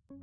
Good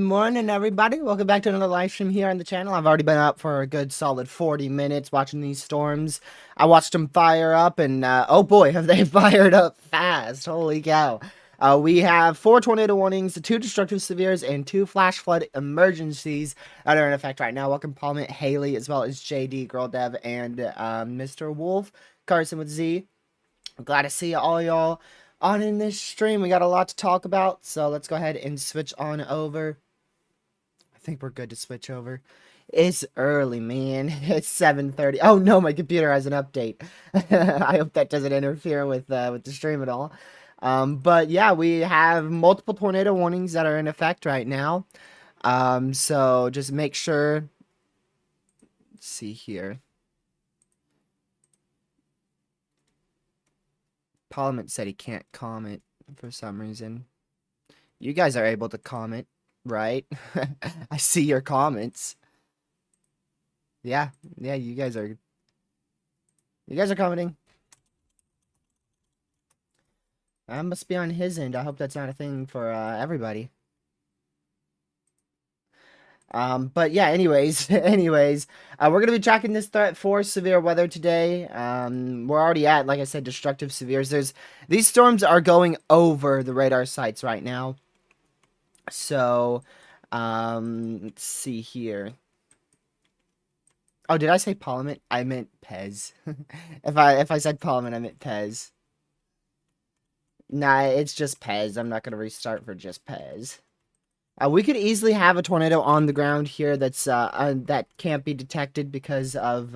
morning, everybody. Welcome back to another live stream here on the channel. I've already been up for a good solid 40 minutes watching these storms. I watched them fire up, and oh boy, have they fired up fast. Holy cow. We have 4 tornado warnings, 2 destructive severes, and 2 flash flood emergencies that are in effect right now. Welcome, Parliament, Haley, as well as JD, Girl Dev, and Mr. Wolf, Carson with Z. I'm glad to see all y'all on in this stream. We got a lot to talk about, so let's go ahead and switch on over. I think we're good to switch over. It's early, man. It's 7:30. Oh no, my computer has an update. I hope that doesn't interfere with the stream at all. But yeah, we have multiple tornado warnings that are in effect right now. So just make sure. Let's see here. Parliament said he can't comment for some reason. You guys are able to comment, right? I see your comments. Yeah, you guys are commenting. That must be on his end. I hope that's not a thing for everybody. But yeah, anyways, we're gonna be tracking this threat for severe weather today. We're already at, like I said, destructive severes. These storms are going over the radar sites right now. So, let's see here. Oh, did I say Parliament? I meant Pez. If I said Parliament, I meant Pez. Nah, it's just Pez. I'm not gonna restart for just Pez. We could easily have a tornado on the ground here that's that can't be detected because of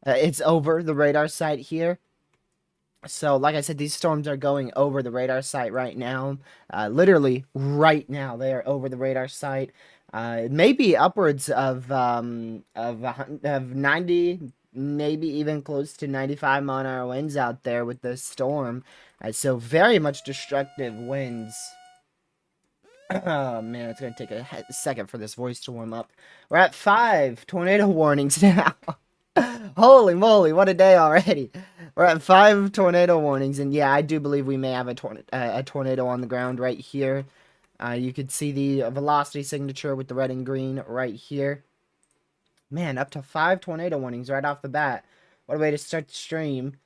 it's over the radar site here. So, like I said, these storms are going over the radar site right now. Literally right now, they are over the radar site. Maybe upwards of 90, maybe even close to 95 mile-an-hour winds out there with this storm. So very much destructive winds. Oh man, it's gonna take a second for this voice to warm up. We're at 5 tornado warnings now. Holy moly, what a day already. We're at 5 tornado warnings, and yeah, I do believe we may have a tornado on the ground right here. You could see the velocity signature with the red and green right here. Man, up to 5 tornado warnings right off the bat. What a way to start the stream.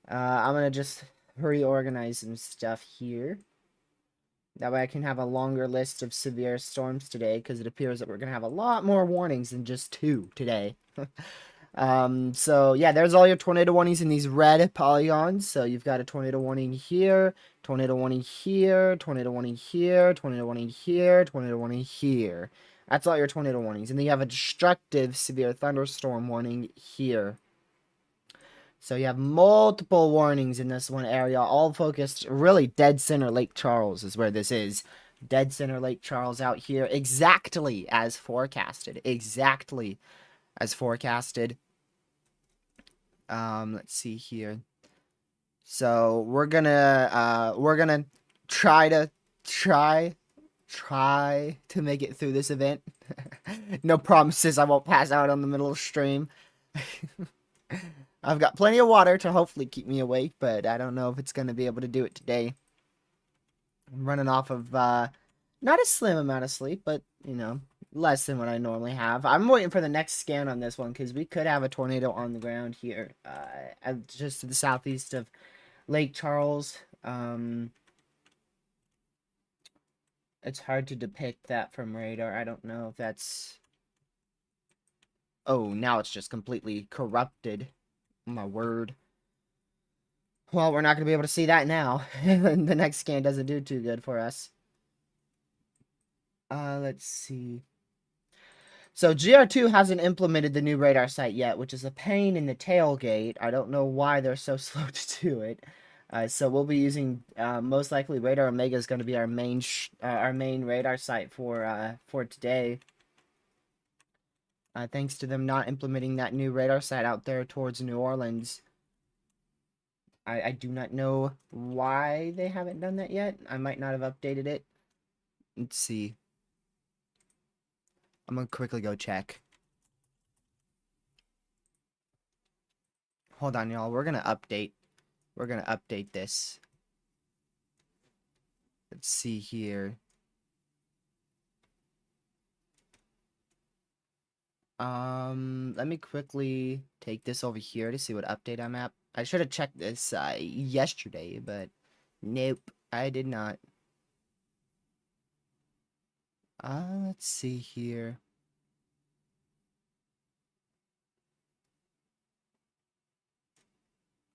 I'm gonna just reorganize some stuff here. That way I can have a longer list of severe storms today, because it appears that we're going to have a lot more warnings than just 2 today. So, yeah, there's all your tornado warnings in these red polygons. So, you've got a tornado warning here, tornado warning here, tornado warning here, tornado warning here, tornado warning here. That's all your tornado warnings. And then you have a destructive severe thunderstorm warning here. So you have multiple warnings in this one area, all focused really dead center Lake Charles is where this is. Dead center Lake Charles out here, exactly as forecasted. Exactly as forecasted. Let's see here. So we're gonna try to make it through this event. No promises I won't pass out on the middle of stream. I've got plenty of water to hopefully keep me awake, but I don't know if it's gonna be able to do it today. I'm running off of not a slim amount of sleep, but you know, less than what I normally have. I'm waiting for the next scan on this one because we could have a tornado on the ground here, just to the southeast of Lake Charles. It's hard to depict that from radar. I don't know if that's... Oh, now it's just completely corrupted. My word. Well, we're not going to be able to see that now. The next scan doesn't do too good for us. Let's see. So GR2 hasn't implemented the new radar site yet, which is a pain in the tailgate. I don't know why they're so slow to do it. So we'll be using most likely Radar Omega is going to be our main radar site for today. Thanks to them not implementing that new radar site out there towards New Orleans. I do not know why they haven't done that yet. I might not have updated it. Let's see. I'm going to quickly go check. Hold on, y'all. We're going to update. We're going to update this. Let's see here. Let me quickly take this over here to see what update I'm at. I should have checked this yesterday, but nope, I did not. Let's see here.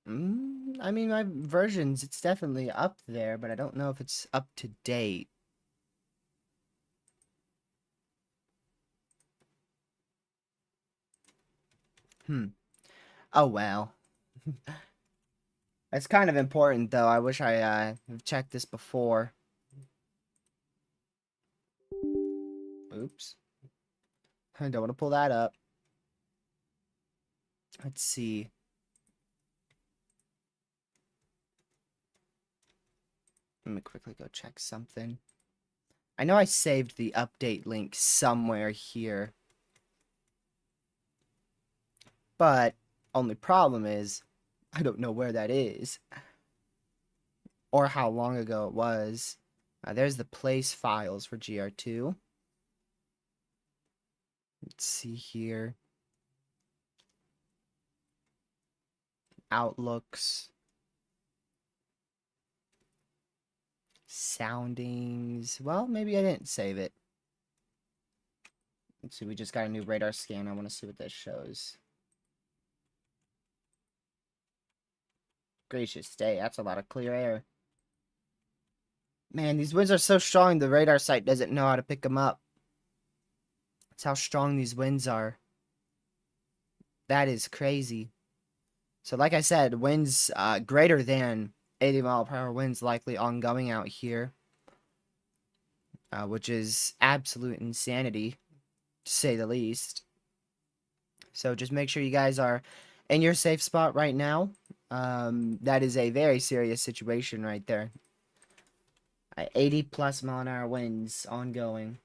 I mean, my versions, it's definitely up there, but I don't know if it's up to date. Oh, well. It's kind of important, though. I wish I checked this before. Oops. I don't want to pull that up. Let's see. Let me quickly go check something. I know I saved the update link somewhere here. But only problem is I don't know where that is. Or how long ago it was. There's the place files for GR2. Let's see here. Outlooks. Soundings. Well, maybe I didn't save it. Let's see, we just got a new radar scan. I want to see what this shows. Gracious day, that's a lot of clear air. Man, these winds are so strong, the radar site doesn't know how to pick them up. That's how strong these winds are. That is crazy. So like I said, winds greater than 80-mile-per-hour winds likely ongoing out here. Which is absolute insanity, to say the least. So just make sure you guys are in your safe spot right now. That is a very serious situation right there. 80+ mile-an-hour winds ongoing.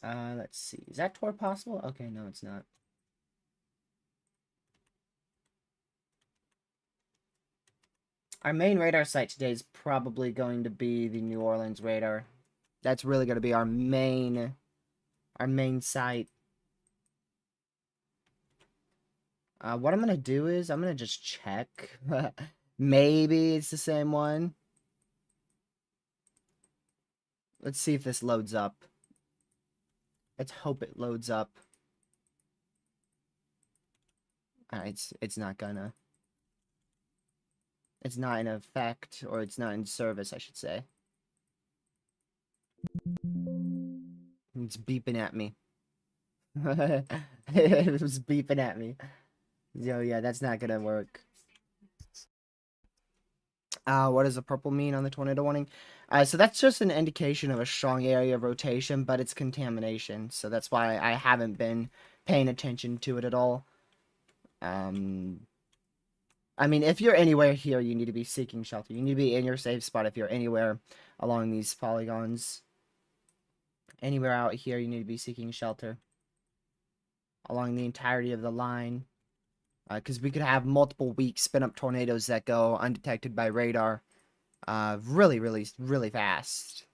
Let's see. Is that tour possible? Okay, no, it's not. Our main radar site today is probably going to be the New Orleans radar. That's really going to be our main site. What I'm going to do is I'm going to just check. Maybe it's the same one. Let's see if this loads up. Let's hope it loads up. It's not gonna. It's not in effect, or it's not in service, I should say. It's beeping at me. It was beeping at me. So yeah, that's not gonna work. What does the purple mean on the tornado warning? So that's just an indication of a strong area of rotation, but it's contamination. So that's why I haven't been paying attention to it at all. Um, I mean, if you're anywhere here, you need to be seeking shelter. You need to be in your safe spot if you're anywhere along these polygons. Anywhere out here, you need to be seeking shelter along the entirety of the line. Because we could have multiple weak spin-up tornadoes that go undetected by radar. Really, really, really fast.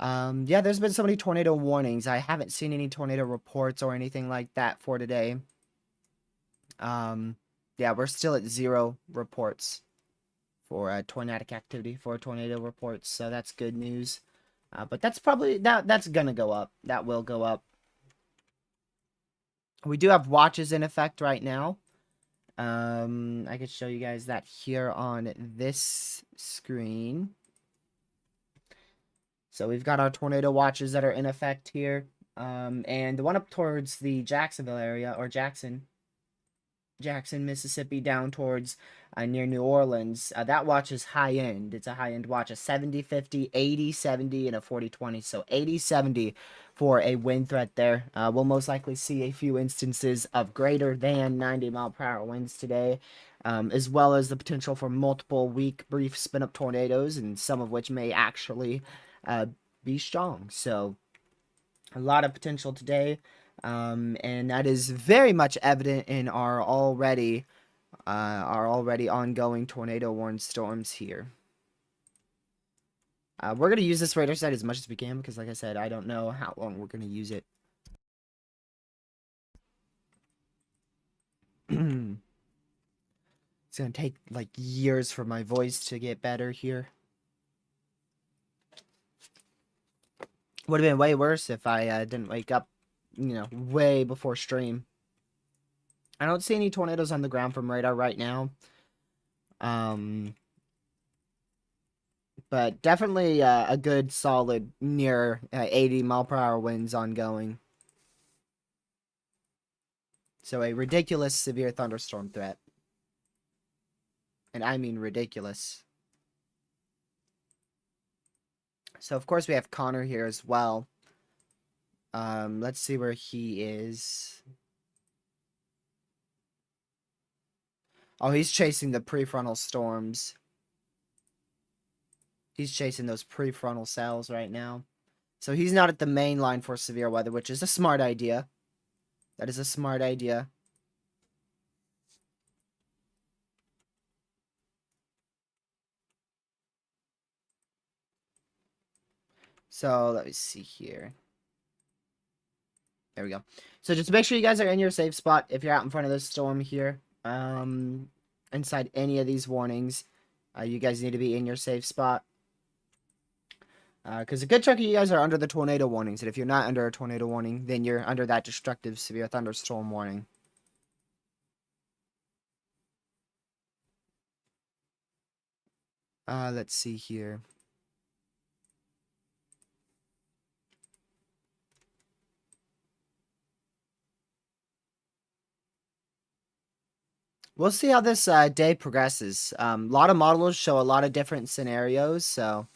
Yeah, there's been so many tornado warnings. I haven't seen any tornado reports or anything like that for today. Yeah, we're still at 0 reports for tornadic activity for tornado reports, so that's good news. But that's probably that's gonna go up. That will go up. We do have watches in effect right now. I could show you guys that here on this screen. So we've got our tornado watches that are in effect here. And the one up towards the Jacksonville area, or Jackson, Mississippi, down towards near New Orleans, that watch is high-end. It's a high-end watch, a 70-50, 80-70, and a 40-20. So 80-70 for a wind threat there. We'll most likely see a few instances of greater than 90-mile-per-hour winds today, as well as the potential for multiple weak, brief spin-up tornadoes, and some of which may actually be strong. So a lot of potential today. And that is very much evident in our already ongoing tornado warned storms here. We're going to use this radar set as much as we can because, like I said, I don't know how long we're going to use it. It's going to take, like, years for my voice to get better here. Would have been way worse if I didn't wake up, you know, way before stream. I don't see any tornadoes on the ground from radar right now. But definitely a good solid near 80-mile-per-hour winds ongoing. So a ridiculous severe thunderstorm threat. And I mean ridiculous. So of course we have Connor here as well. Let's see where he is. Oh, he's chasing the prefrontal storms. He's chasing those prefrontal cells right now. So he's not at the main line for severe weather, which is a smart idea. That is a smart idea. So let me see here. There we go. So just make sure you guys are in your safe spot if you're out in front of this storm here. Inside any of these warnings, you guys need to be in your safe spot. Because a good chunk of you guys are under the tornado warnings, and if you're not under a tornado warning, then you're under that destructive severe thunderstorm warning. Let's see here. We'll see how this day progresses. A lot of models show a lot of different scenarios, so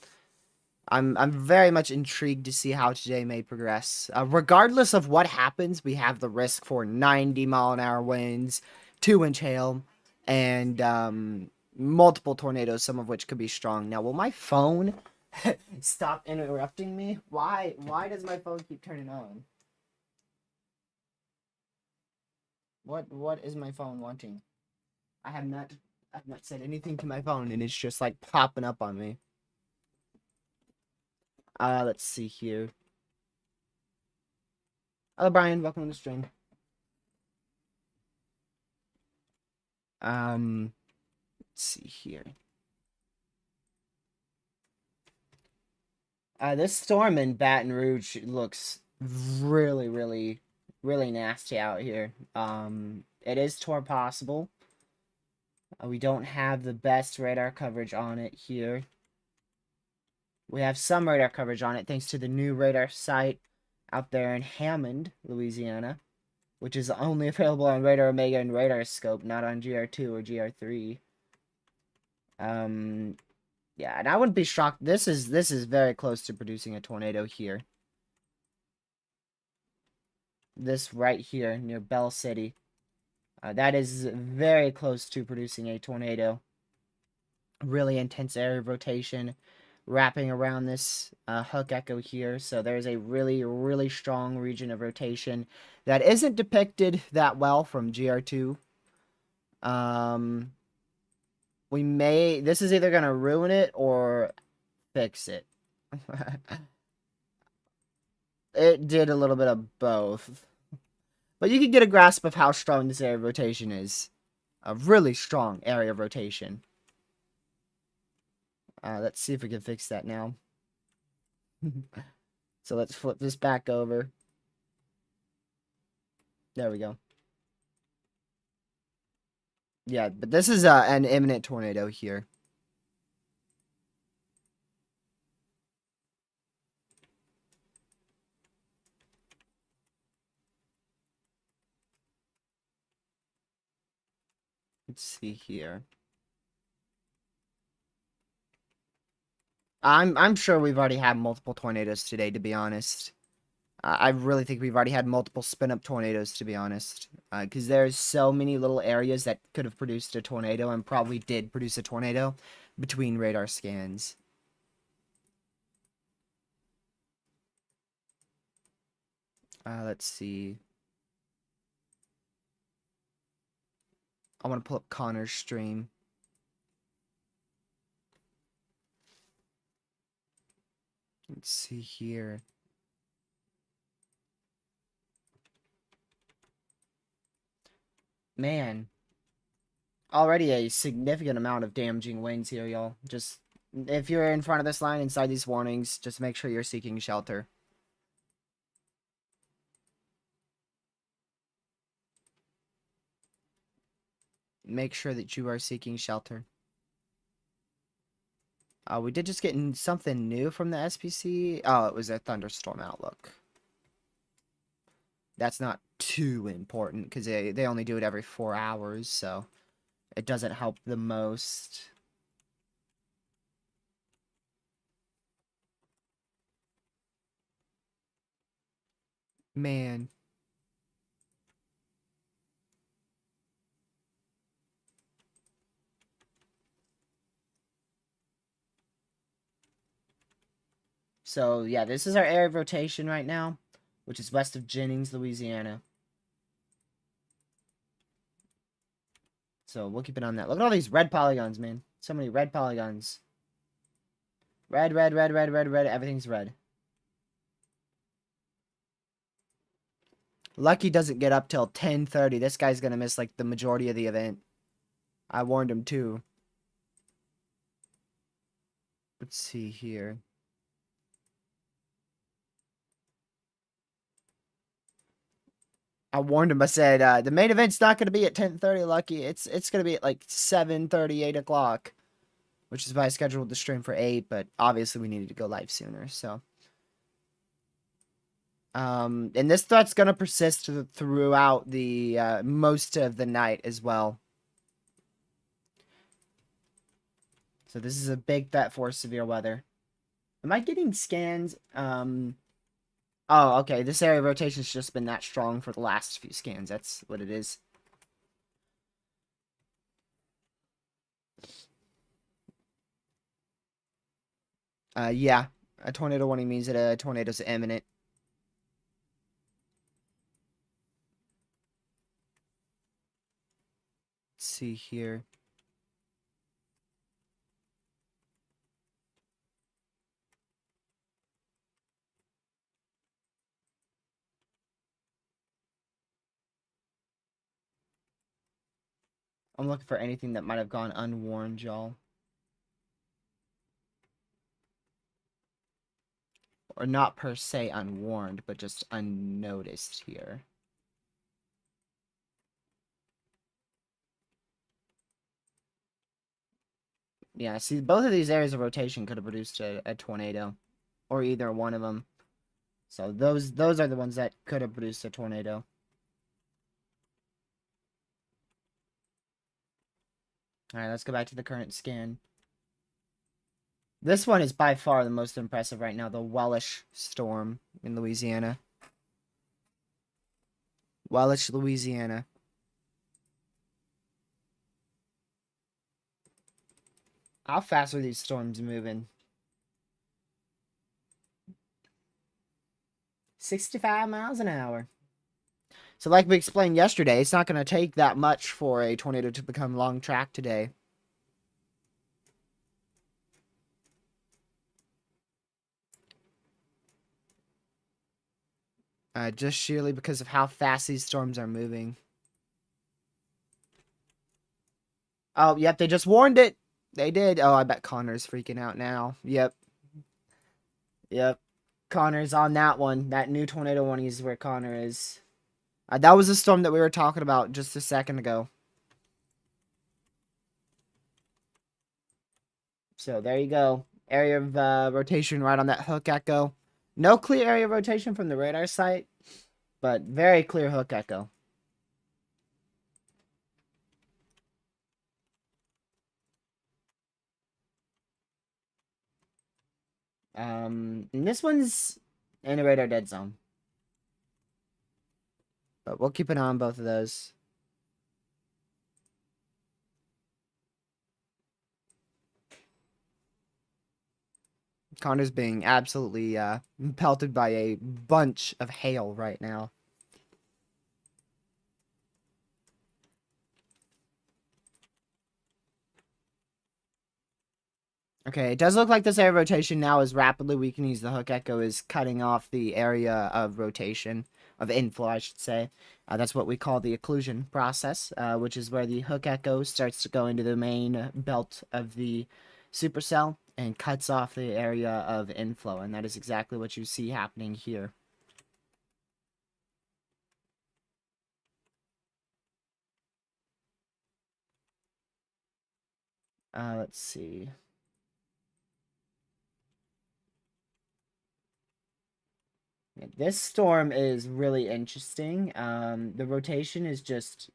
I'm very much intrigued to see how today may progress. Regardless of what happens, we have the risk for 90-mile-an-hour winds, 2-inch hail, and multiple tornadoes, some of which could be strong. Now, will my phone stop interrupting me? Why does my phone keep turning on? What is my phone wanting? I've not said anything to my phone, and it's just like popping up on me. Let's see here. Hello, Brian. Welcome to the stream. Let's see here. This storm in Baton Rouge looks really, really, really nasty out here. It is tour possible. We don't have the best radar coverage on it here. We have some radar coverage on it thanks to the new radar site out there in Hammond, Louisiana, which is only available on Radar Omega and Radar Scope, not on GR2 or GR3. Yeah, and I wouldn't be shocked. This is very close to producing a tornado here. This right here near Bell City. That is very close to producing a tornado. Really intense area of rotation wrapping around this hook echo here. So there's a really, really strong region of rotation that isn't depicted that well from GR2. This is either going to ruin it or fix it. It did a little bit of both. But you can get a grasp of how strong this area of rotation is. A really strong area of rotation. Let's see if we can fix that now. So let's flip this back over. There we go. Yeah, but this is an imminent tornado here. Let's see here. I'm sure we've already had multiple tornadoes today, to be honest. I really think we've already had multiple spin-up tornadoes, to be honest. Because there's so many little areas that could have produced a tornado and probably did produce a tornado between radar scans. Let's see. I want to pull up Connor's stream. Let's see here. Man. Already a significant amount of damaging winds here, y'all. Just, if you're in front of this line inside these warnings, just make sure you're seeking shelter. Make sure that you are seeking shelter. We did just get something new from the SPC. Oh, it was a thunderstorm outlook. That's not too important because they only do it every 4 hours, so it doesn't help the most. Man. So, yeah, this is our area of rotation right now, which is west of Jennings, Louisiana. So, we'll keep it on that. Look at all these red polygons, man. So many red polygons. Red, red, red, red, red, red. Everything's red. Lucky doesn't get up till 10:30. This guy's gonna miss, like, the majority of the event. I warned him, too. Let's see here. I warned him. I said, the main event's not going to be at 10:30, Lucky. It's going to be at, like, 7:30, 8 o'clock. Which is why I scheduled the stream for 8, but obviously we needed to go live sooner, so. And this threat's going to persist throughout the most of the night as well. So this is a big threat for severe weather. Am I getting scans? Oh, okay. This area of rotation's just been that strong for the last few scans. That's what it is. Yeah. A tornado warning means that a tornado's imminent. Let's see here. I'm looking for anything that might have gone unwarned, y'all. Or not per se unwarned, but just unnoticed here. Yeah, see, both of these areas of rotation could have produced a tornado, or either one of them. So those are the ones that could have produced a tornado. All right, let's go back to the current scan. This one is by far the most impressive right now, the Welsh storm in Louisiana. Welsh, Louisiana. How fast are these storms moving? 65 miles an hour. So like we explained yesterday, it's not going to take that much for a tornado to become long track today. Just sheerly because of how fast these storms are moving. Oh, yep, they just warned it. They did. Oh, I bet Connor's freaking out now. Yep. Yep. Connor's on that one. That new tornado warning is where Connor is. That was the storm that we were talking about just a second ago. So there you go. Area of rotation right on that hook echo. No clear area of rotation from the radar site, but very clear hook echo. And this one's in a radar dead zone. But we'll keep an eye on both of those. Connor's being absolutely pelted by a bunch of hail right now. Okay, it does look like this area of rotation now is rapidly weakening as the hook echo is cutting off the area of rotation, of inflow, I should say. That's what we call the occlusion process, which is where the hook echo starts to go into the main belt of the supercell and cuts off the area of inflow, and that is exactly what you see happening here. Let's see. This storm is really interesting. The rotation is just...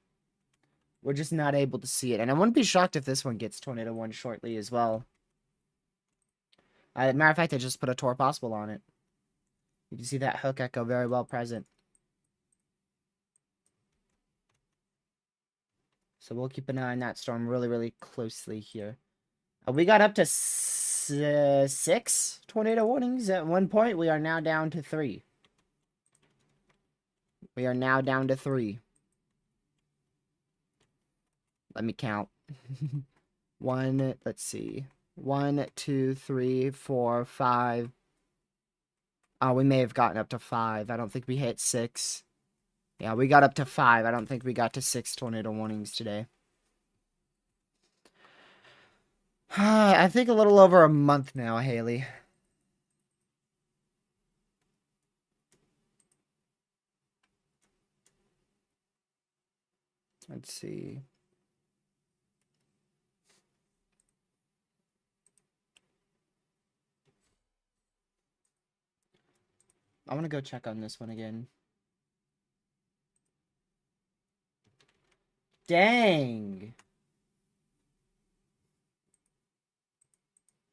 We're just not able to see it. And I wouldn't be shocked if this one gets Tornado 1 shortly as well. Matter of fact, I just put a Tor Possible on it. You can see that hook echo very well present. So we'll keep an eye on that storm really, really closely here. We got up to 6 tornado warnings at one point. We are now down to 3. We are now down to 3. Let me count. 1, let's see. 1, 2, 3, 4, 5. Oh, we may have gotten up to 5. I don't think we hit 6. Yeah, we got up to 5. I don't think we got to 6 tornado warnings today. I think a little over a month now, Haley. Let's see. I want to go check on this one again. Dang.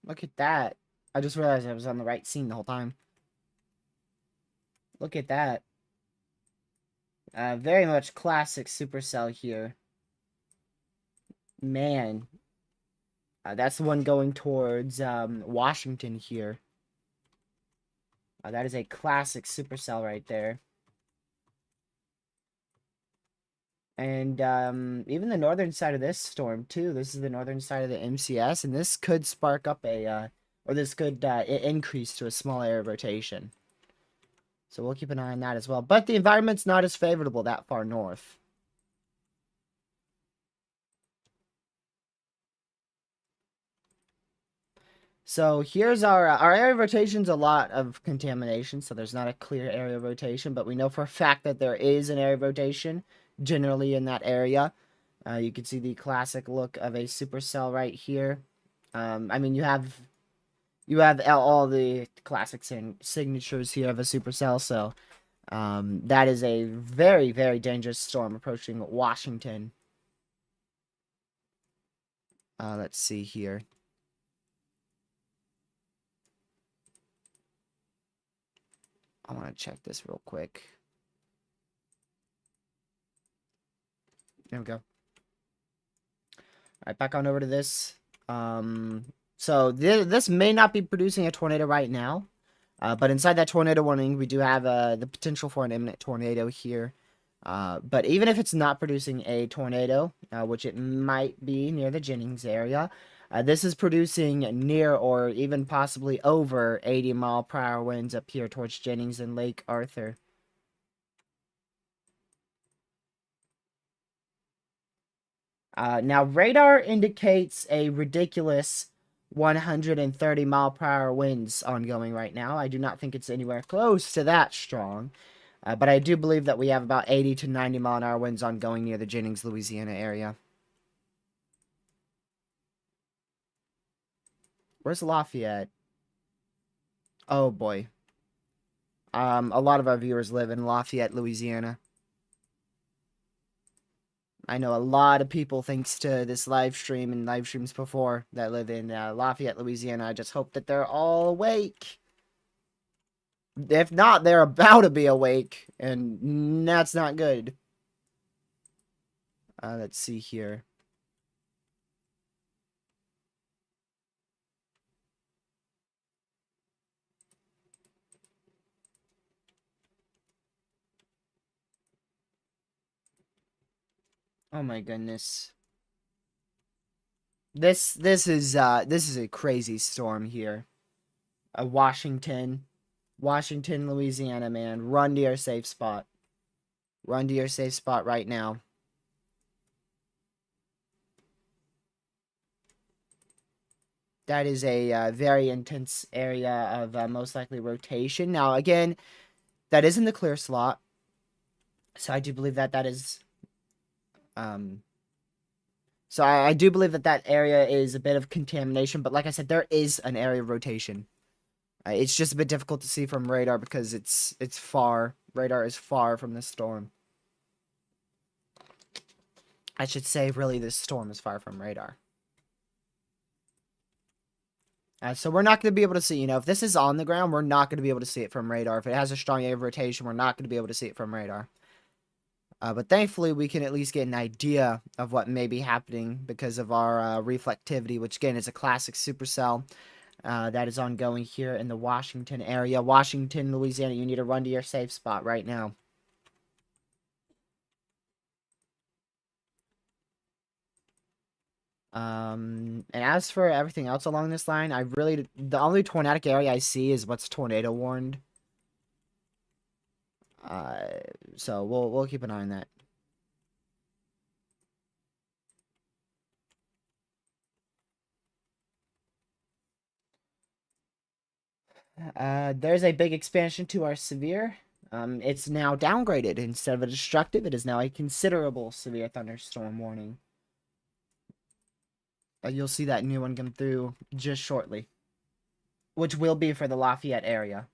Look at that. I just realized I was on the right scene the whole time. Look at that. Very much classic Supercell here. Man. That's the one going towards Washington here. That is a classic Supercell right there. And even the northern side of this storm, too. This is the northern side of the MCS, and this could spark up a, or this could increase to a small area of rotation. So we'll keep an eye on that as well. But the environment's not as favorable that far north. So here's our area of rotation's a lot of contamination, so there's not a clear area of rotation, but we know for a fact that there is an area of rotation generally in that area. You can see the classic look of a supercell right here. I mean, you have all the classic signatures here of a supercell, so that is a very, very dangerous storm approaching Washington. Let's see here. I want to check this real quick. There we go. All right, back on over to this. So this may not be producing a tornado right now, but inside that tornado warning, we do have the potential for an imminent tornado here. But even if it's not producing a tornado, which it might be near the Jennings area, this is producing near or even possibly over 80-mile-per-hour winds up here towards Jennings and Lake Arthur. Now, radar indicates a ridiculous 130-mile-per-hour winds ongoing right now. I do not think it's anywhere close to that strong. But I do believe that we have about 80 to 90-mile-an-hour winds ongoing near the Jennings, Louisiana area. Where's Lafayette? Oh, boy. A lot of our viewers live in Lafayette, Louisiana. I know a lot of people, thanks to this live stream and live streams before, that live in Lafayette, Louisiana. I just hope that they're all awake. If not, they're about to be awake, and that's not good. Let's see here. Oh my goodness. This is a crazy storm here. Washington, Louisiana, man. Run to your safe spot. Run to your safe spot right now. That is a very intense area of most likely rotation. Now, again, that is in the clear slot. So I do believe that that is... So I do believe that that area is a bit of contamination. But like I said, there is an area of rotation. It's just a bit difficult to see from radar because it's far. Radar is far from the storm. I should say, really, this storm is far from radar. So we're not going to be able to see, if this is on the ground, we're not going to be able to see it from radar. If it has a strong area of rotation, we're not going to be able to see it from radar. But thankfully, we can at least get an idea of what may be happening because of our reflectivity, which, again, is a classic supercell that is ongoing here in the Washington area. Washington, Louisiana, you need to run to your safe spot right now. And as for everything else along this line, the only tornadic area I see is what's tornado warned. So we'll keep an eye on that. There's a big expansion to our severe. It's now downgraded. Instead of a destructive, it is now a considerable severe thunderstorm warning. You'll see that new one come through just shortly, which will be for the Lafayette area.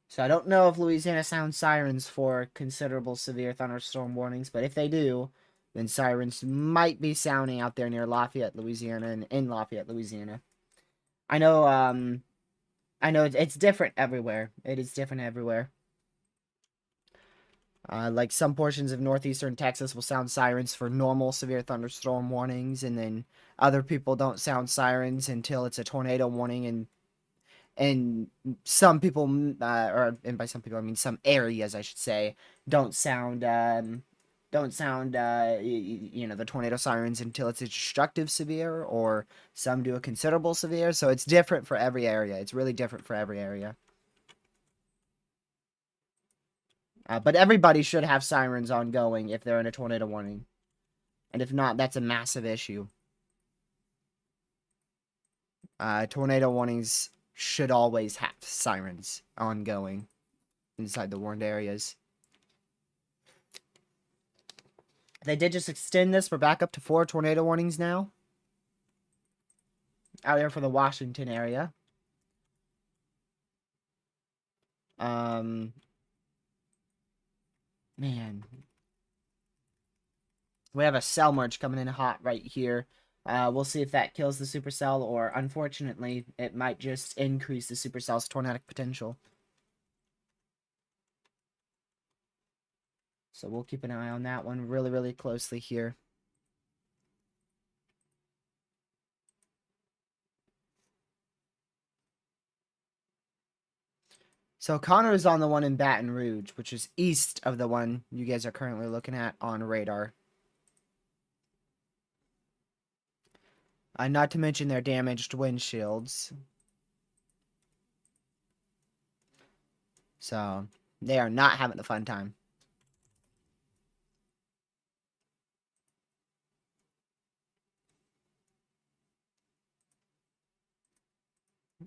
So I don't know if Louisiana sounds sirens for considerable severe thunderstorm warnings, but if they do, then sirens might be sounding out there near Lafayette, Louisiana, and in Lafayette, Louisiana. I know it's different everywhere. It is different everywhere. Like some portions of northeastern Texas will sound sirens for normal severe thunderstorm warnings, and then other people don't sound sirens until it's a tornado warning, and some people, and by some people I mean some areas, I should say, don't sound the tornado sirens until it's a destructive severe, or some do a considerable severe. So it's different for every area. It's really different for every area. But everybody should have sirens ongoing if they're in a tornado warning. And if not, that's a massive issue. Tornado warnings should always have sirens ongoing inside the warned areas. They did just extend this. We're back up to 4 tornado warnings now. out here for the Washington area. Man. We have a cell merge coming in hot right here. We'll see if that kills the supercell, or unfortunately, it might just increase the supercell's tornadic potential. So we'll keep an eye on that one really, really closely here. So Connor is on the one in Baton Rouge, which is east of the one you guys are currently looking at on radar. Not to mention their damaged windshields. So they are not having a fun time.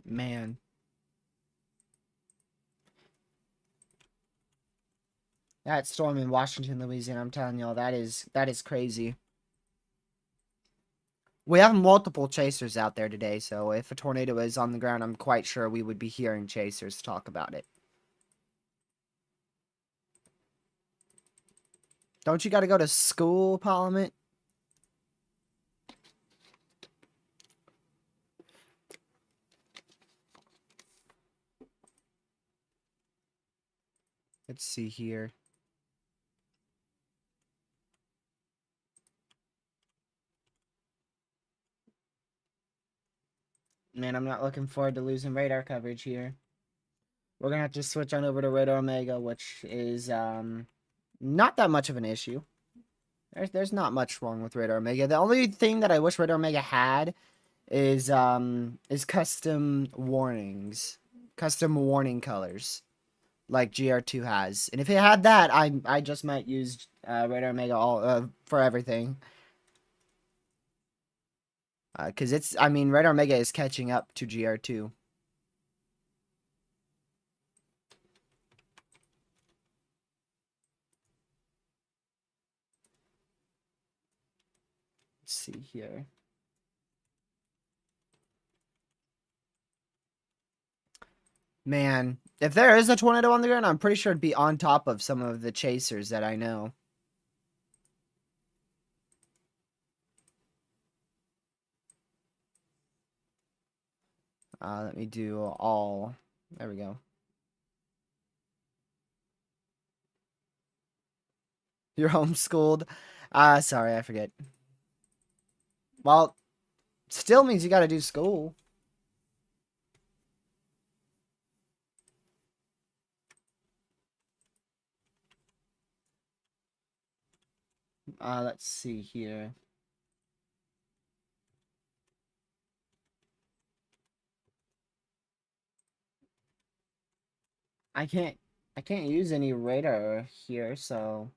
Man. That storm in Washington, Louisiana, I'm telling y'all, that is crazy. We have multiple chasers out there today, so if a tornado is on the ground, I'm quite sure we would be hearing chasers talk about it. Don't you got to go to school, Parliament? Let's see here. Man, I'm not looking forward to losing radar coverage here. We're going to have to switch on over to Radar Omega, which is not that much of an issue. There's not much wrong with Radar Omega. The only thing that I wish Radar Omega had is custom warnings. Custom warning colors. Like GR2 has. And if it had that, I just might use Radar Omega all for everything. Because Radar Omega is catching up to GR2. Let's see here. Man, if there is a tornado on the ground, I'm pretty sure it'd be on top of some of the chasers that I know. Let me do all. There we go. You're homeschooled? Sorry, I forget. Well, still means you gotta do school. Let's see here. I can't use any radar here, so.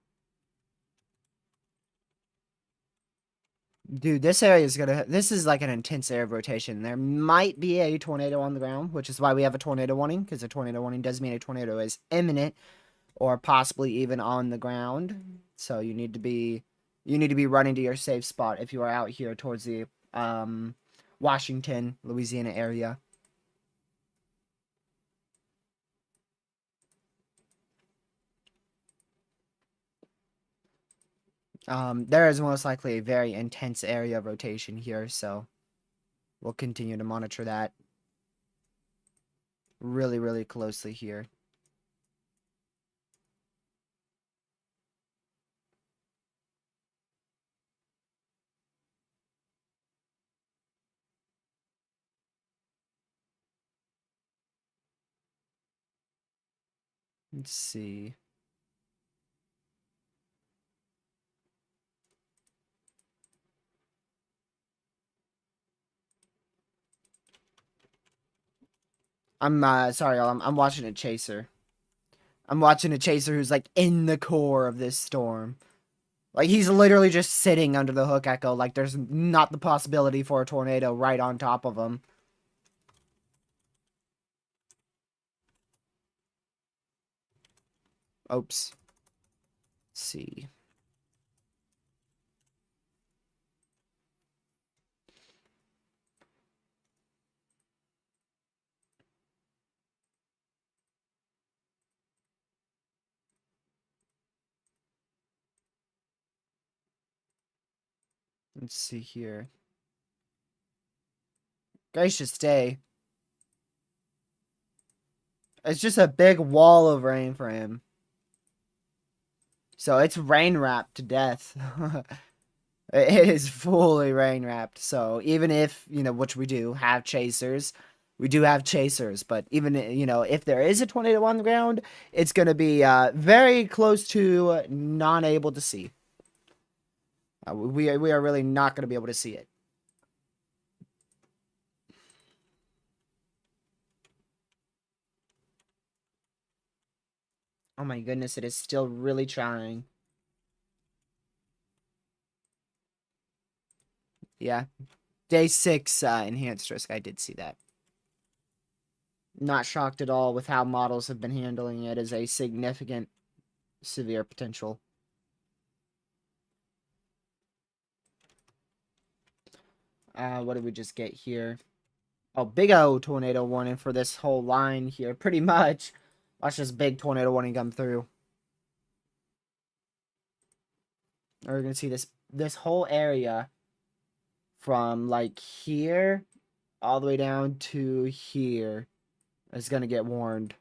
Dude, this area is this is like an intense area of rotation. There might be a tornado on the ground, which is why we have a tornado warning, because a tornado warning does mean a tornado is imminent or possibly even on the ground. So you need to be running to your safe spot if you are out here towards the Washington, Louisiana area. There is most likely a very intense area of rotation here, so we'll continue to monitor that really, really closely here. Let's see. I'm sorry, y'all. I'm watching a chaser. I'm watching a chaser who's like in the core of this storm. Like he's literally just sitting under the hook echo. Like there's not the possibility for a tornado right on top of him. Oops. Let's see. Let's see here. Gracious day. It's just a big wall of rain for him. So it's rain wrapped to death. It is fully rain wrapped. So even if, which we do have chasers, we do have chasers. But even, if there is a tornado on the ground, it's going to be very close to not able to see. We are really not going to be able to see it. Oh my goodness, it is still really trying. Yeah. Day 6 enhanced risk. I did see that. Not shocked at all with how models have been handling it as a significant severe potential. What did we just get here? Oh, big O tornado warning for this whole line here. Pretty much. Watch this big tornado warning come through. We're going to see this whole area from like here all the way down to here is going to get warned.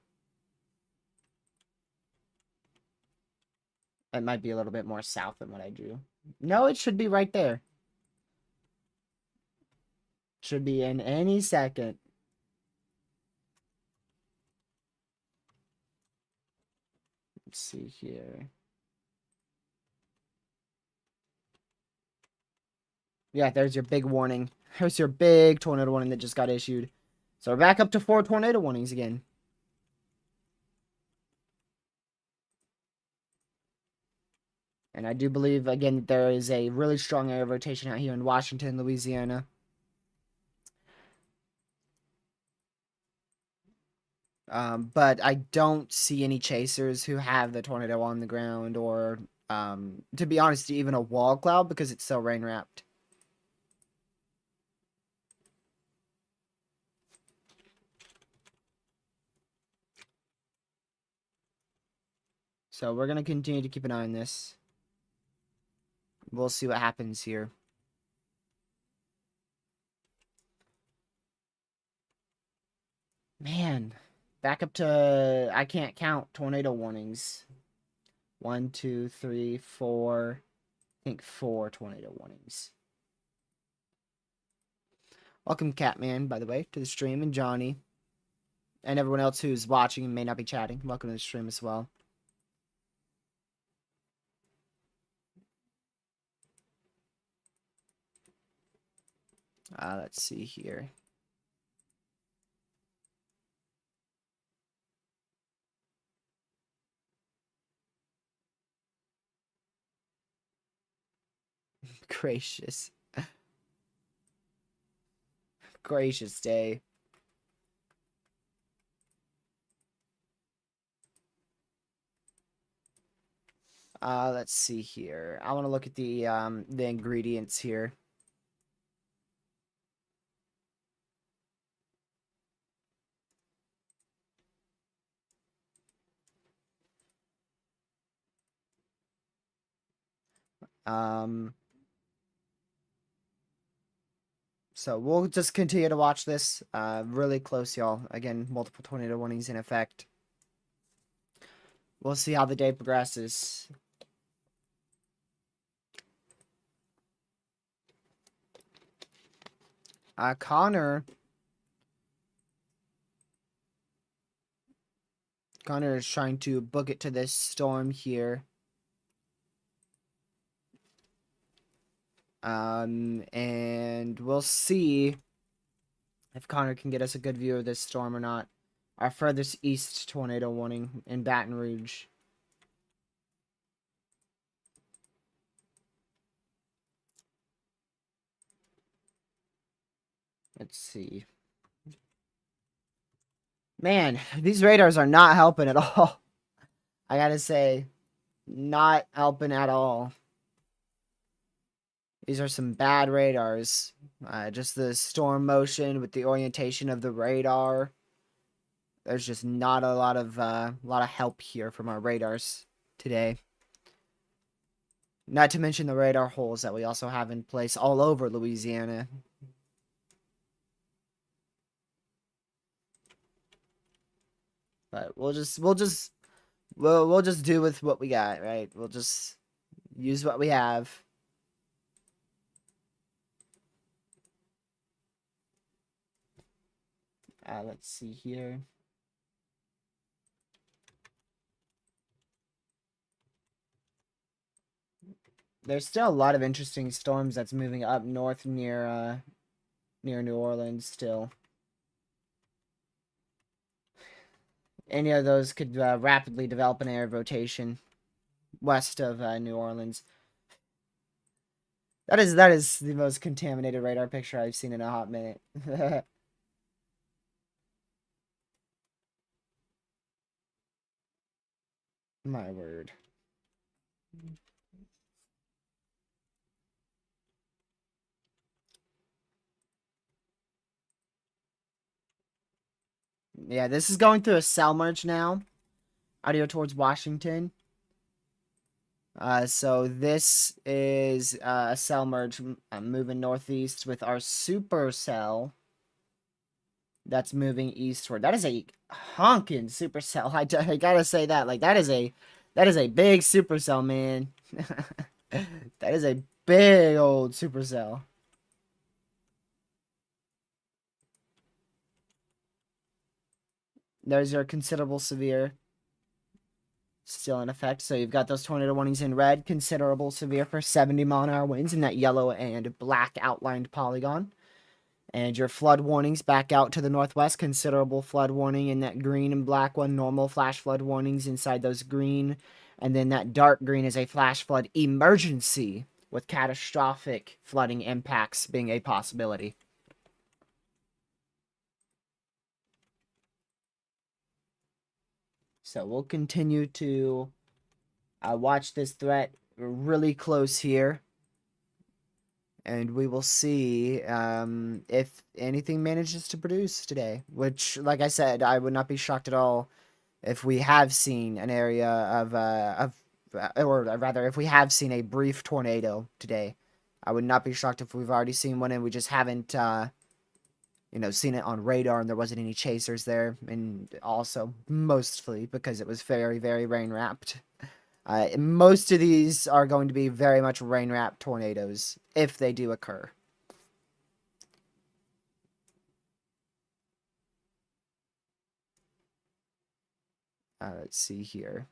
It might be a little bit more south than what I drew. No, it should be right there. Should be in any second. Let's see here. Yeah, there's your big warning. There's your big tornado warning that just got issued. So we're back up to 4 tornado warnings again. And I do believe, again, that there is a really strong area of rotation out here in Washington, Louisiana. But I don't see any chasers who have the tornado on the ground or, to be honest, even a wall cloud because it's so rain wrapped. So we're going to continue to keep an eye on this. We'll see what happens here. Man, back up to, I can't count tornado warnings. 1, 2, 3, 4. I think 4 tornado warnings. Welcome, Catman, by the way, to the stream, and Johnny. And everyone else who's watching and may not be chatting. Welcome to the stream as well. Let's see here. Gracious. Gracious day. Let's see here. I want to look at the ingredients here. So we'll just continue to watch this really close, y'all. Again, multiple tornado warnings in effect. We'll see how the day progresses. Connor is trying to book it to this storm here. And we'll see if Connor can get us a good view of this storm or not. Our furthest east tornado warning in Baton Rouge. Let's see. Man, these radars are not helping at all. I gotta say, not helping at all. These are some bad radars. Just the storm motion with the orientation of the radar. There's just not a lot of help here from our radars today. Not to mention the radar holes that we also have in place all over Louisiana. But we'll just do with what we got, right? We'll just use what we have. Let's see here. There's still a lot of interesting storms that's moving up north near New Orleans still. Any of those could rapidly develop an area of rotation west of New Orleans. That is the most contaminated radar picture I've seen in a hot minute. My word. Yeah, this is going through a cell merge now. Out here towards Washington. So this is a cell merge moving northeast with our supercell that's moving eastward. That is a honking supercell. I gotta say that. Like that is a big supercell, man. That is a big old supercell. There's your considerable severe still in effect. So you've got those tornado warnings in red, considerable severe for 70-mile-an-hour winds in that yellow and black outlined polygon. And your flood warnings back out to the northwest, considerable flood warning in that green and black one, normal flash flood warnings inside those green. And then that dark green is a flash flood emergency with catastrophic flooding impacts being a possibility. So we'll continue to watch this threat really close here. And we will see if anything manages to produce today. Which, like I said, I would not be shocked at all if we have seen an area or rather, if we have seen a brief tornado today. I would not be shocked if we've already seen one and we just haven't, seen it on radar and there wasn't any chasers there. And also, mostly because it was very, very rain-wrapped. Most of these are going to be very much rain-wrapped tornadoes, if they do occur. Let's see here.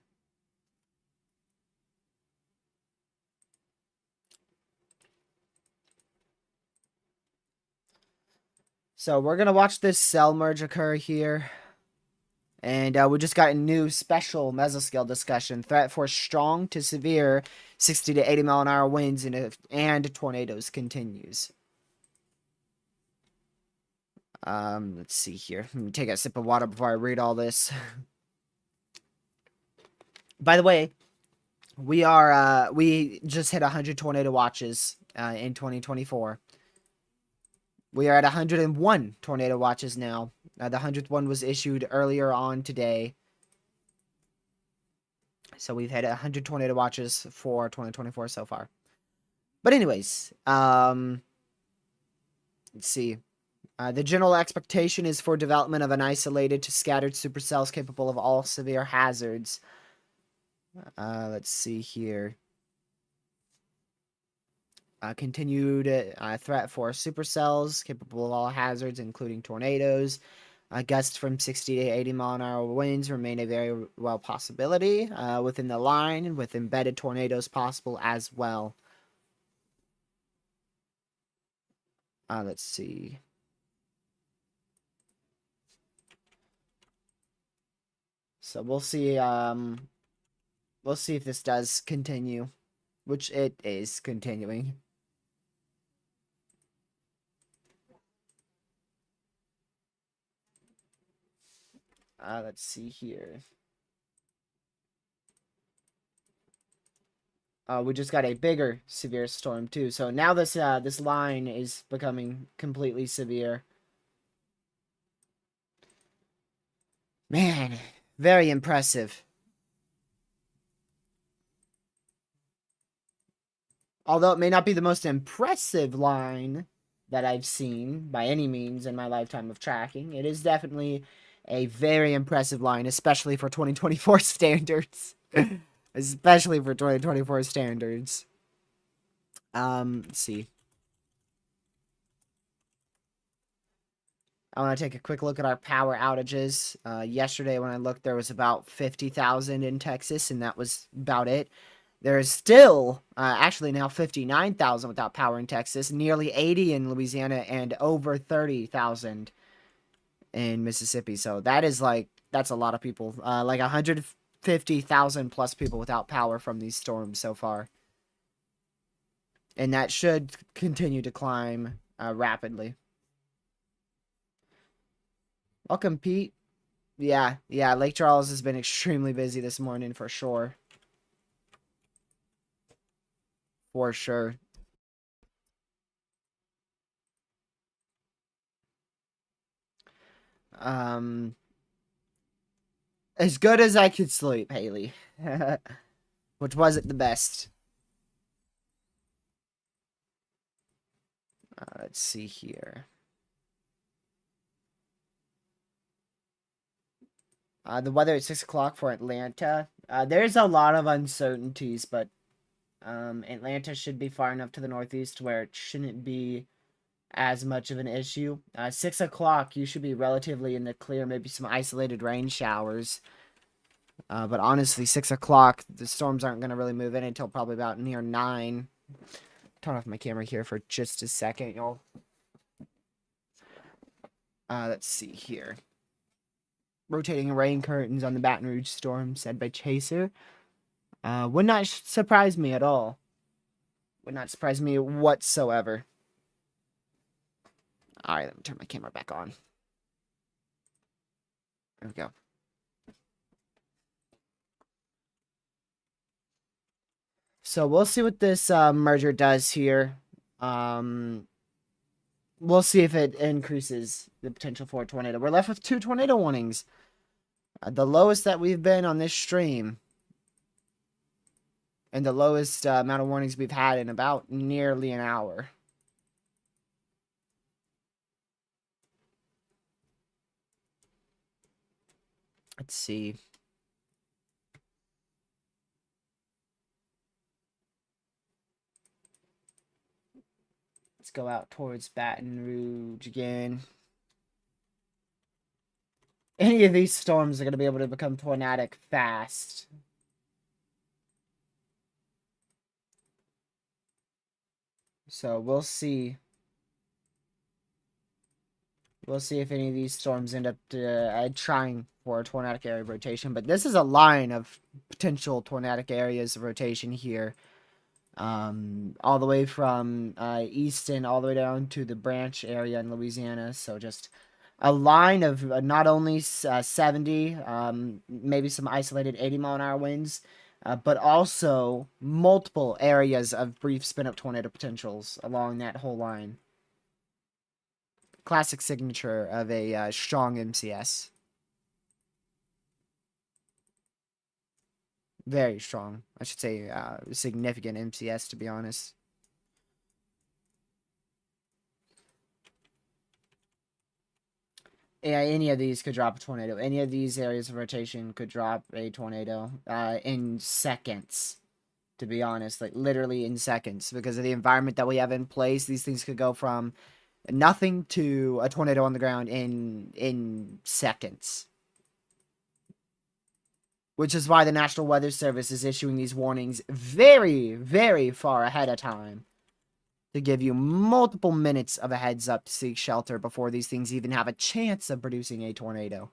So we're going to watch this cell merge occur here. And we just got a new special mesoscale discussion. Threat for strong to severe 60 to 80-mile-an-hour winds and tornadoes continues. Let's see here. Let me take a sip of water before I read all this. By the way, we just hit 100 tornado watches in 2024. We are at 101 tornado watches now. The 100th one was issued earlier on today. So we've had 100 tornado watches for 2024 so far. But anyways, let's see. The general expectation is for development of an isolated to scattered supercells capable of all severe hazards. Let's see here. Continued threat for supercells capable of all hazards, including tornadoes. Gusts from 60 to 80-mile-an-hour winds remain a very well possibility within the line, with embedded tornadoes possible as well. Let's see. So we'll see. We'll see if this does continue, which it is continuing. Let's see here. We just got a bigger severe storm too. So now this line is becoming completely severe. Man, very impressive. Although it may not be the most impressive line that I've seen by any means in my lifetime of tracking, it is definitely a very impressive line, especially for 2024 standards. Especially for 2024 standards. Let's see. I want to take a quick look at our power outages. Yesterday, when I looked, there was about 50,000 in Texas, and that was about it. There is still, actually now 59,000 without power in Texas, nearly 80 in Louisiana, and over 30,000 in Mississippi. So that is that's a lot of people. Like 150,000 plus people without power from these storms so far. And that should continue to climb rapidly. Welcome, Pete. Yeah, Lake Charles has been extremely busy this morning for sure. For sure. As good as I could sleep, Haley. Which wasn't the best. Let's see here. The weather at 6 o'clock for Atlanta. There's a lot of uncertainties, but Atlanta should be far enough to the northeast where it shouldn't be as much of an issue. 6 o'clock, you should be relatively in the clear, maybe some isolated rain showers. But honestly, 6 o'clock, the storms aren't going to really move in until probably about near 9. Turn off my camera here for just a second, y'all. Let's see here. Rotating rain curtains on the Baton Rouge storm, said by Chaser. Would not surprise me at all. Would not surprise me whatsoever. Alright, let me turn my camera back on. There we go. So we'll see what this merger does here. We'll see if it increases the potential for a tornado. We're left with 2 tornado warnings. The lowest that we've been on this stream. And the lowest amount of warnings we've had in about nearly an hour. Let's see. Let's go out towards Baton Rouge again. Any of these storms are going to be able to become tornadic fast. So we'll see. We'll see if any of these storms end up trying for a tornadic area rotation. But this is a line of potential tornadic areas of rotation here. All the way from Easton all the way down to the Branch area in Louisiana. So just a line of not only 70, maybe some isolated 80-mile-an-hour winds, but also multiple areas of brief spin-up tornado potentials along that whole line. Classic signature of a strong MCS. Very strong. I should say significant MCS, to be honest. Yeah, any of these could drop a tornado. Any of these areas of rotation could drop a tornado in seconds, to be honest. Like, literally in seconds. Because of the environment that we have in place, these things could go from nothing to a tornado on the ground in seconds. Which is why the National Weather Service is issuing these warnings very, very far ahead of time. To give you multiple minutes of a heads up to seek shelter before these things even have a chance of producing a tornado.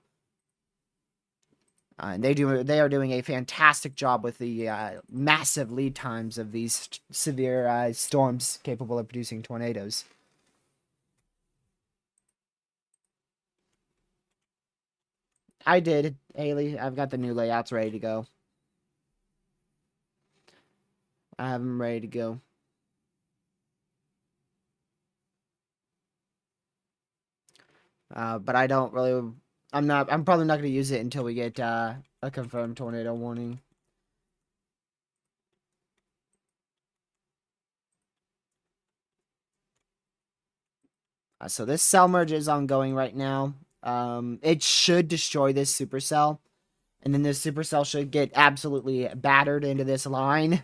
And they are doing a fantastic job with the massive lead times of these severe storms capable of producing tornadoes. I did, Haley. I've got the new layouts ready to go. I have them ready to go. But I don't really... I'm probably not going to use it until we get a confirmed tornado warning. So this cell merge is ongoing right now. It should destroy this supercell. And then this supercell should get absolutely battered into this line.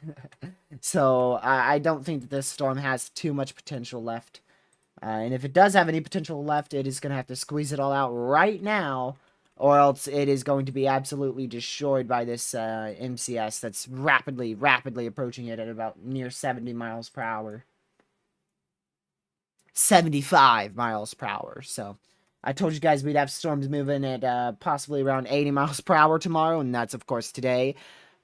So I don't think that this storm has too much potential left. And if it does have any potential left, it is going to have to squeeze it all out right now. Or else it is going to be absolutely destroyed by this MCS that's rapidly approaching it at about near 70 miles per hour. 75 miles per hour. So I told you guys we'd have storms moving at possibly around 80 miles per hour tomorrow, and that's of course today.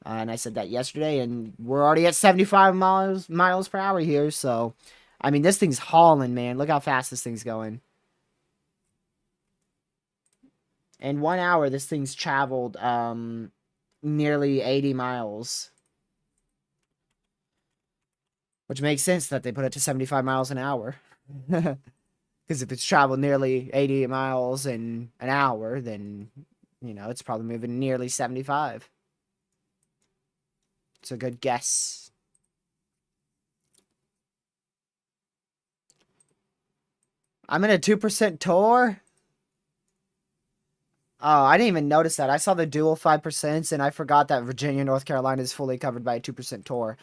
And I said that yesterday, and we're already at 75 miles per hour here. So, I mean, this thing's hauling, man. Look how fast this thing's going. In 1 hour, this thing's traveled nearly 80 miles. Which makes sense that they put it to 75 miles an hour. Because if it's traveled nearly 80 miles in an hour, then, you know, it's probably moving nearly 75. It's a good guess. I'm in a 2% tour? Oh, I didn't even notice that. I saw the dual 5%, and I forgot that Virginia, North Carolina is fully covered by a 2% tour.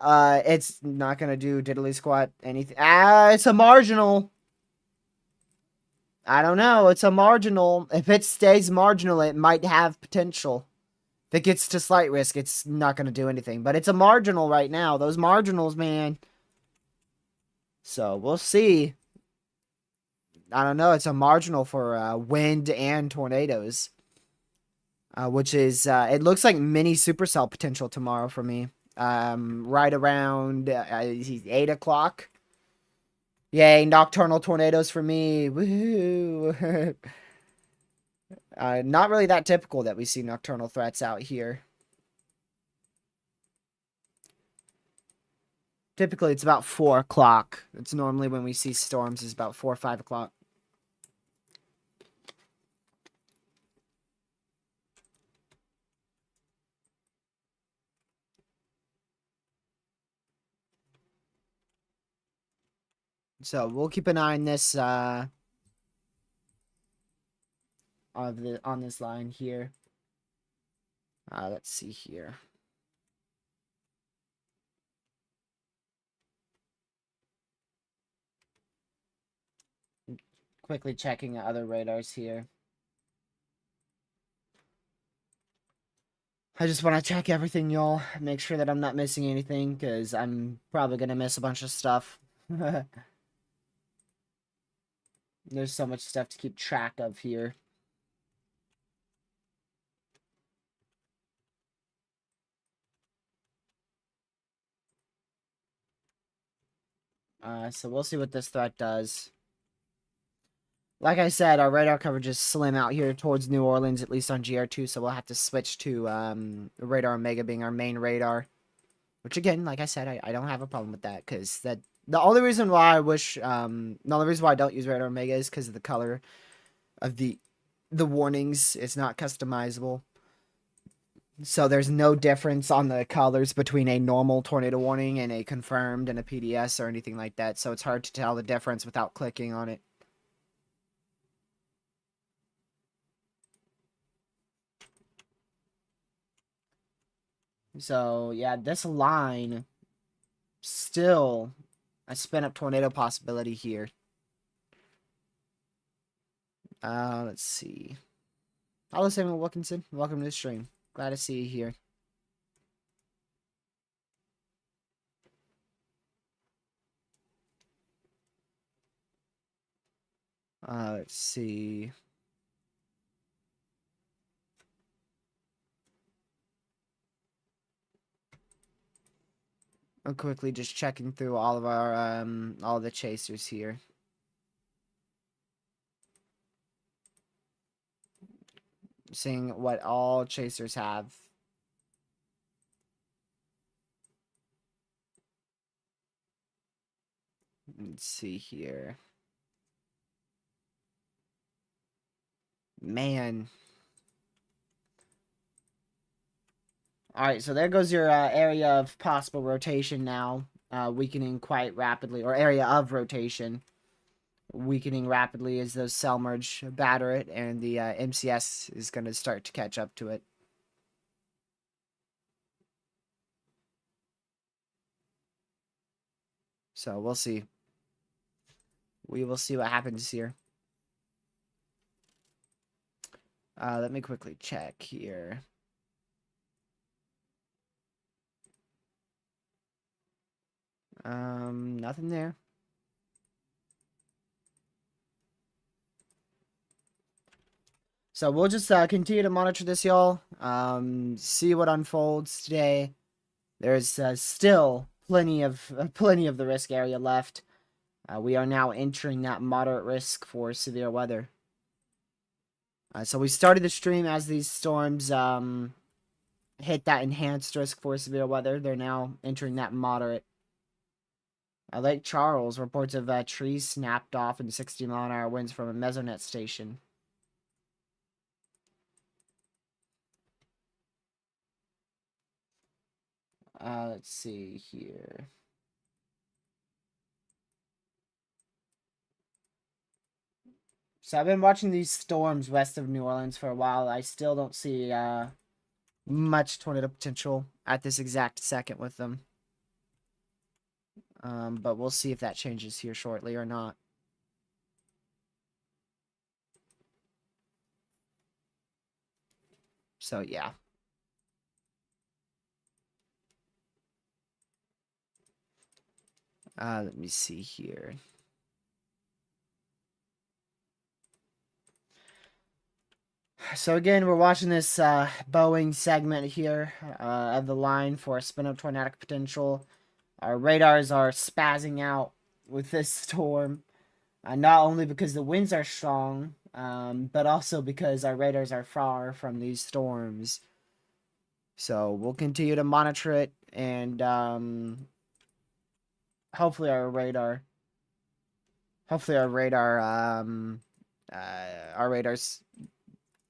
It's not gonna do diddly squat anything. It's a marginal. I don't know. It's a marginal. If it stays marginal, it might have potential. If it gets to slight risk, it's not gonna do anything. But it's a marginal right now. Those marginals, man. So, we'll see. I don't know. It's a marginal for wind and tornadoes. Which is, it looks like mini supercell potential tomorrow for me. Right around 8 o'clock. Yay, nocturnal tornadoes for me. Woohoo. Not really that typical that we see nocturnal threats out here. Typically, it's about 4 o'clock. It's normally when we see storms is about 4 or 5 o'clock. So we'll keep an eye on this on this line here. Let's see here. Quickly checking other radars here. I just want to check everything, y'all. Make sure that I'm not missing anything, because I'm probably going to miss a bunch of stuff. There's so much stuff to keep track of here. So we'll see what this threat does. Like I said, our radar coverage is slim out here towards New Orleans, at least on GR2, so we'll have to switch to Radar Omega being our main radar. Which, again, like I said, I don't have a problem with that, because the only reason why I wish, the only reason why I don't use Radar Omega is because of the color of the warnings. It's not customizable. So there's no difference on the colors between a normal tornado warning and a confirmed and a PDS or anything like that, so it's hard to tell the difference without clicking on it. So, yeah, this line, still a spin-up tornado possibility here. Let's see. Hello, Samuel Wilkinson. Welcome to the stream. Glad to see you here. Let's see. I'm quickly just checking through all of our, all the chasers here. Seeing what all chasers have. Let's see here. Man. Alright, so there goes your area of possible rotation now. weakening quite rapidly, or area of rotation weakening rapidly as those cell merge batter it, and the MCS is going to start to catch up to it. So we'll see. We will see what happens here. Let me quickly check here. Nothing there. So we'll just continue to monitor this, y'all. See what unfolds today. There's still plenty of the risk area left. We are now entering that moderate risk for severe weather. So we started the stream as these storms hit that enhanced risk for severe weather. They're now entering that moderate. Lake Charles reports of trees snapped off and 60-mile-an-hour winds from a Mesonet station. Let's see here. So I've been watching these storms west of New Orleans for a while. I still don't see much tornado potential at this exact second with them. But we'll see if that changes here shortly or not. So, yeah. Let me see here. So again, we're watching this Boeing segment here of the line for spin-up tornadic potential. Our radars are spazzing out with this storm. Not only because the winds are strong, but also because our radars are far from these storms. So we'll continue to monitor it, and hopefully our radars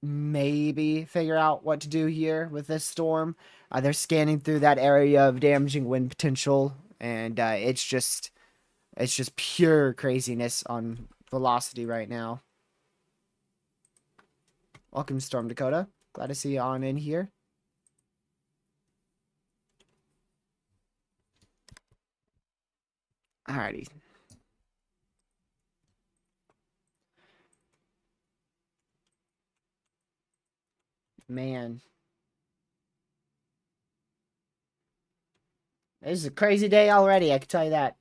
maybe figure out what to do here with this storm. They're scanning through that area of damaging wind potential, and it's just pure craziness on velocity right now. Welcome, Storm Dakota. Glad to see you on in here. Alrighty. Man. This is a crazy day already, I can tell you that.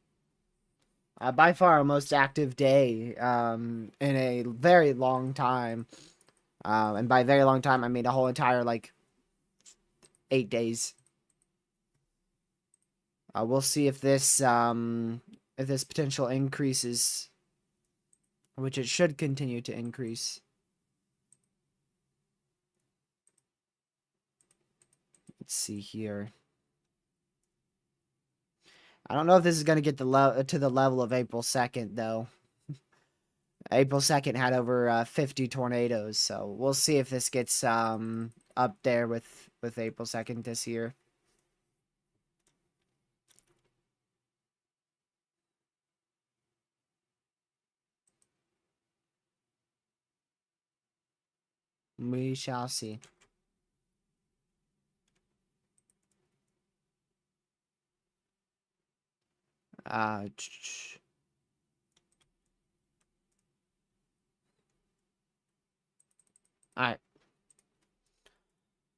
By far our most active day in a very long time. And by very long time, I mean a whole entire, 8 days. We'll see if this potential increases, which it should continue to increase. Let's see here. I don't know if this is going to get to the level of April 2nd, though. April 2nd had over 50 tornadoes, so we'll see if this gets up there with April 2nd this year. We shall see. Alright.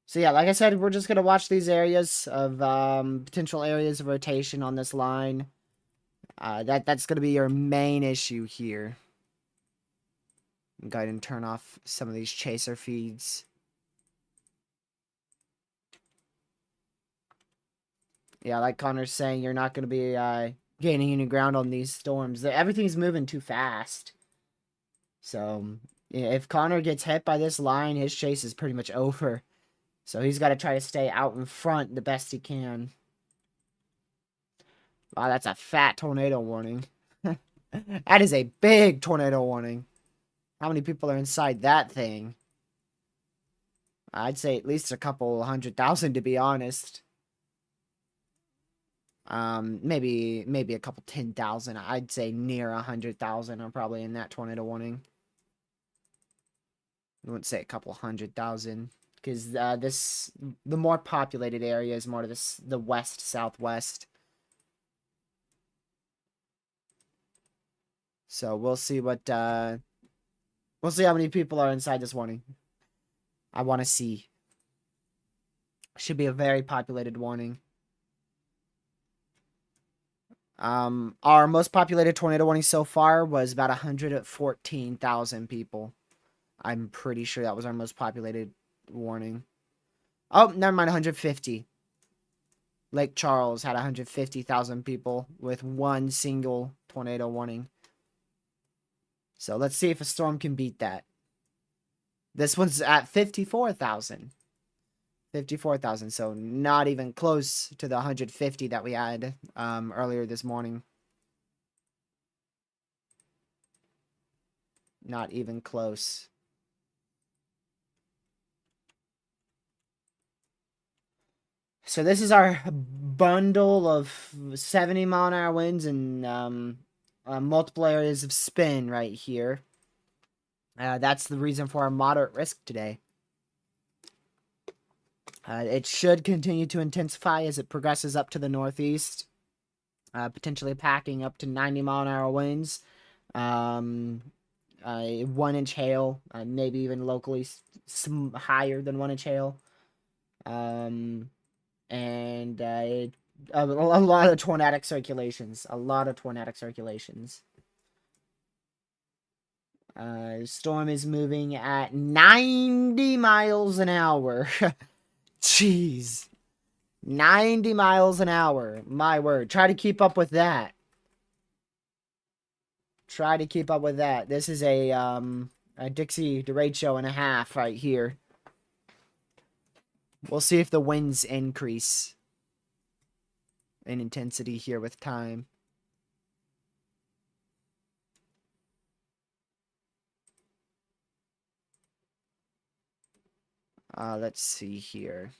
So yeah, like I said, we're just gonna watch these areas of potential areas of rotation on this line. That's gonna be your main issue here. Go ahead and turn off some of these chaser feeds. Yeah, like Connor's saying, you're not gonna be gaining any ground on these storms. Everything's moving too fast. So if Connor gets hit by this line, his chase is pretty much over. So he's got to try to stay out in front the best he can. Wow, that's a fat tornado warning. That is a big tornado warning. How many people are inside that thing? I'd say at least a couple 100,000, to be honest. Maybe a couple 10,000. I'd say near 100,000 are probably in that tornado warning. I wouldn't say a couple 100,000 because the more populated area is more to the west southwest. So we'll see what we'll see how many people are inside this warning. I want to see. Should be a very populated warning. Our most populated tornado warning so far was about 114,000 people. I'm pretty sure that was our most populated warning. Oh, never mind, 150. Lake Charles had 150,000 people with one single tornado warning. So let's see if a storm can beat that. This one's at 54,000. 54,000, so not even close to the 150 that we had earlier this morning. Not even close. So this is our bundle of 70-mile-an-hour winds and multiple areas of spin right here. That's the reason for our moderate risk today. It should continue to intensify as it progresses up to the northeast, potentially packing up to 90-mile-an-hour winds, 1-inch hail, maybe even locally some higher than 1-inch hail, and a lot of tornadic circulations. Storm is moving at 90 miles an hour. Jeez. 90 miles an hour. My word. Try to keep up with that. This is a Dixie Derecho and a half right here. We'll see if the winds increase in intensity here with time. Let's see here.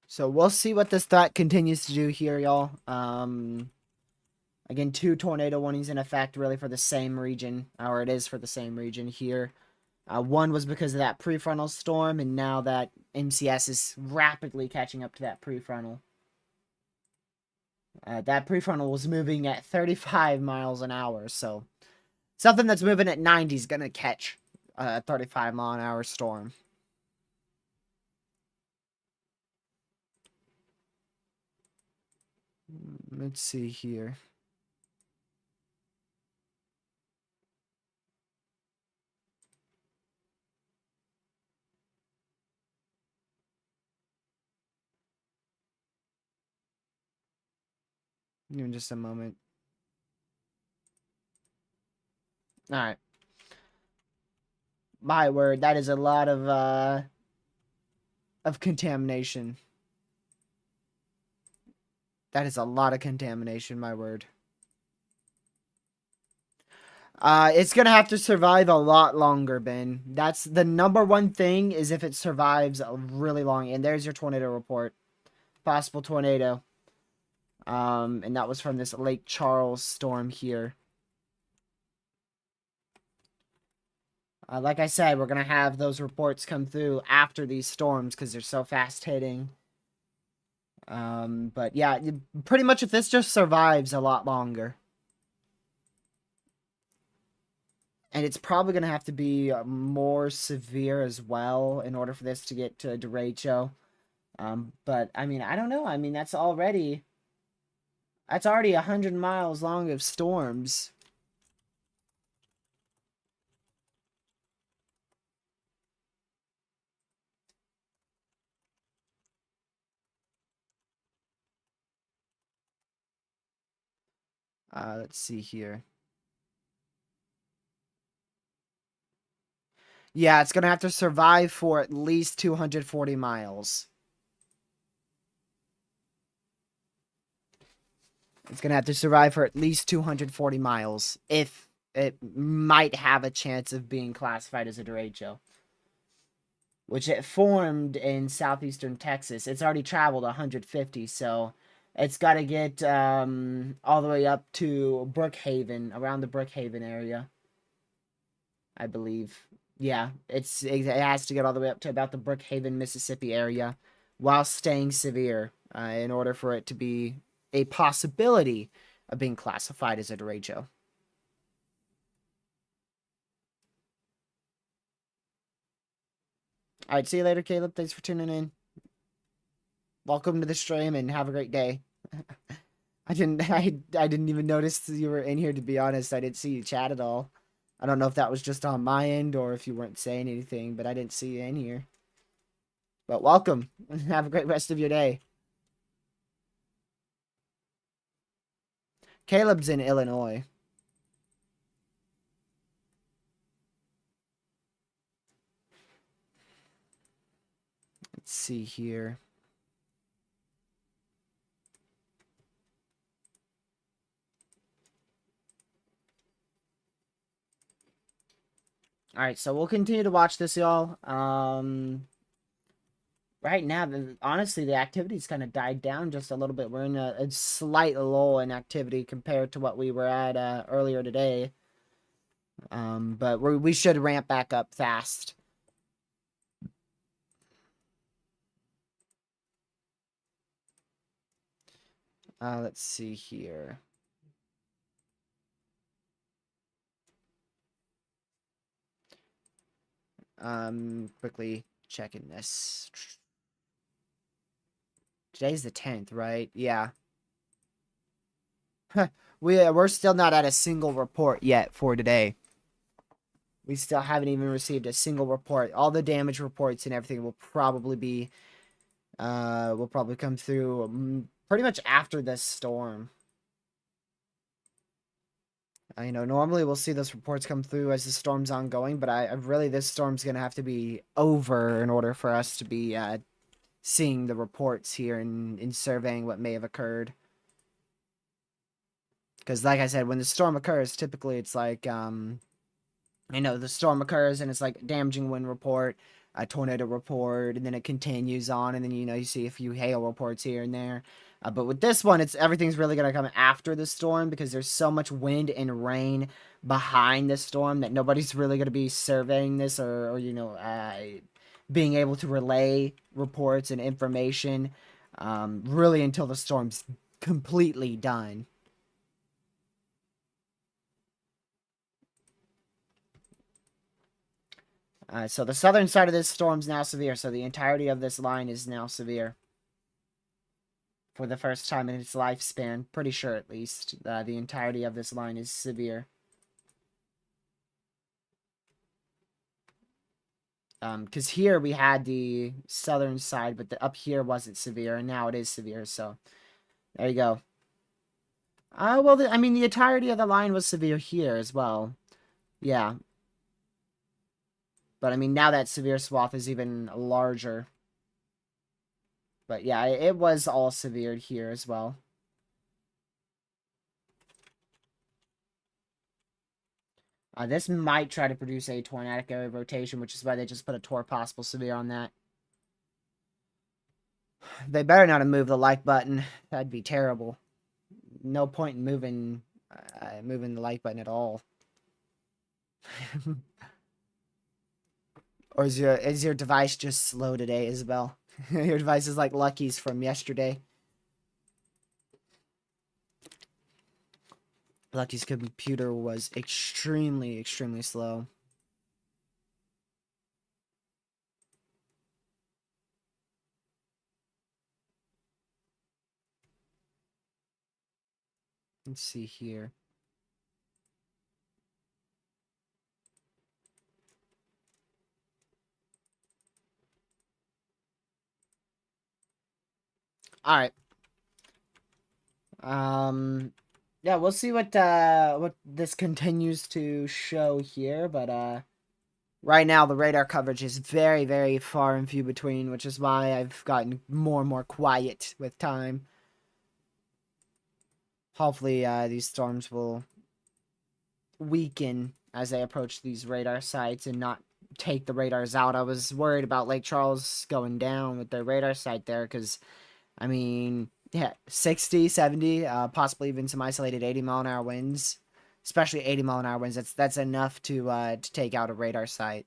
So we'll see what this threat continues to do here, y'all. Again, 2 tornado warnings in effect, really for the same region, or it is for the same region here. One was because of that prefrontal storm, and now that MCS is rapidly catching up to that prefrontal. That prefrontal was moving at 35 miles an hour, so something that's moving at 90 is going to catch a 35-mile-an-hour storm. Let's see here. Give me just a moment. Alright. My word, that is a lot of contamination. That is a lot of contamination, my word. It's gonna have to survive a lot longer, Ben. That's the number one thing, is if it survives a really long. And there's your tornado report. Possible tornado. And that was from this Lake Charles storm here. Like I said, we're going to have those reports come through after these storms because they're so fast-hitting. But yeah, pretty much if this just survives a lot longer. And it's probably going to have to be more severe as well in order for this to get to Derecho. But, I mean, I don't know. I mean, that's already 100 miles long of storms. Let's see here. Yeah, it's going to have to survive for at least 240 miles. It's going to have to survive for at least 240 miles if it might have a chance of being classified as a derecho. which it formed in southeastern Texas. It's already traveled 150, so it's got to get all the way up to Brookhaven, around the Brookhaven area, I believe. Yeah, it has to get all the way up to about the Brookhaven, Mississippi area, while staying severe, in order for it to be a possibility of being classified as a derecho. All right, see you later, Caleb. Thanks for tuning in. Welcome to the stream and have a great day. I didn't even notice you were in here, to be honest. I didn't see you chat at all. I don't know if that was just on my end or if you weren't saying anything, but I didn't see you in here. But welcome and have a great rest of your day. Caleb's in Illinois. Let's see here. All right, so we'll continue to watch this, y'all. Right now, honestly, the activity's kind of died down just a little bit. We're in a slight lull in activity compared to what we were at earlier today. But we should ramp back up fast. Let's see here. Quickly checking this. Today's the 10th, right? Yeah. We're still not at a single report yet for today. We still haven't even received a single report. All the damage reports and everything will probably come through pretty much after this storm. I know normally we'll see those reports come through as the storm's ongoing, but I really, this storm's gonna have to be over in order for us to be seeing the reports here and surveying what may have occurred. Because like I said, when the storm occurs, typically it's like the storm occurs and it's like damaging wind report, a tornado report, and then it continues on, and then you see a few hail reports here and there. But with this one, everything's really gonna come after the storm because there's so much wind and rain behind the storm that nobody's really gonna be surveying this or being able to relay reports and information really until the storm's completely done. So the southern side of this storm's now severe, so the entirety of this line is now severe. For the first time in its lifespan, pretty sure at least, the entirety of this line is severe. Because here we had the southern side, but up here wasn't severe, and now it is severe, so there you go. Well, the entirety of the line was severe here as well. Yeah. But, now that severe swath is even larger. But, yeah, it was all severe here as well. This might try to produce a tornadic area rotation, which is why they just put a tor possible severe on that. They better not have moved the like button. That'd be terrible. No point in moving the like button at all. Or is your device just slow today, Isabel? Your device is like Lucky's from yesterday. Lucky's computer was extremely, extremely slow. Let's see here. All right. Yeah, we'll see what this continues to show here, but right now the radar coverage is very, very far and few between, which is why I've gotten more and more quiet with time. Hopefully, these storms will weaken as they approach these radar sites and not take the radars out. I was worried about Lake Charles going down with their radar site there because, I mean, yeah, 60, 70, possibly even some isolated 80-mile-an-hour winds, especially 80-mile-an-hour winds. That's enough to take out a radar site.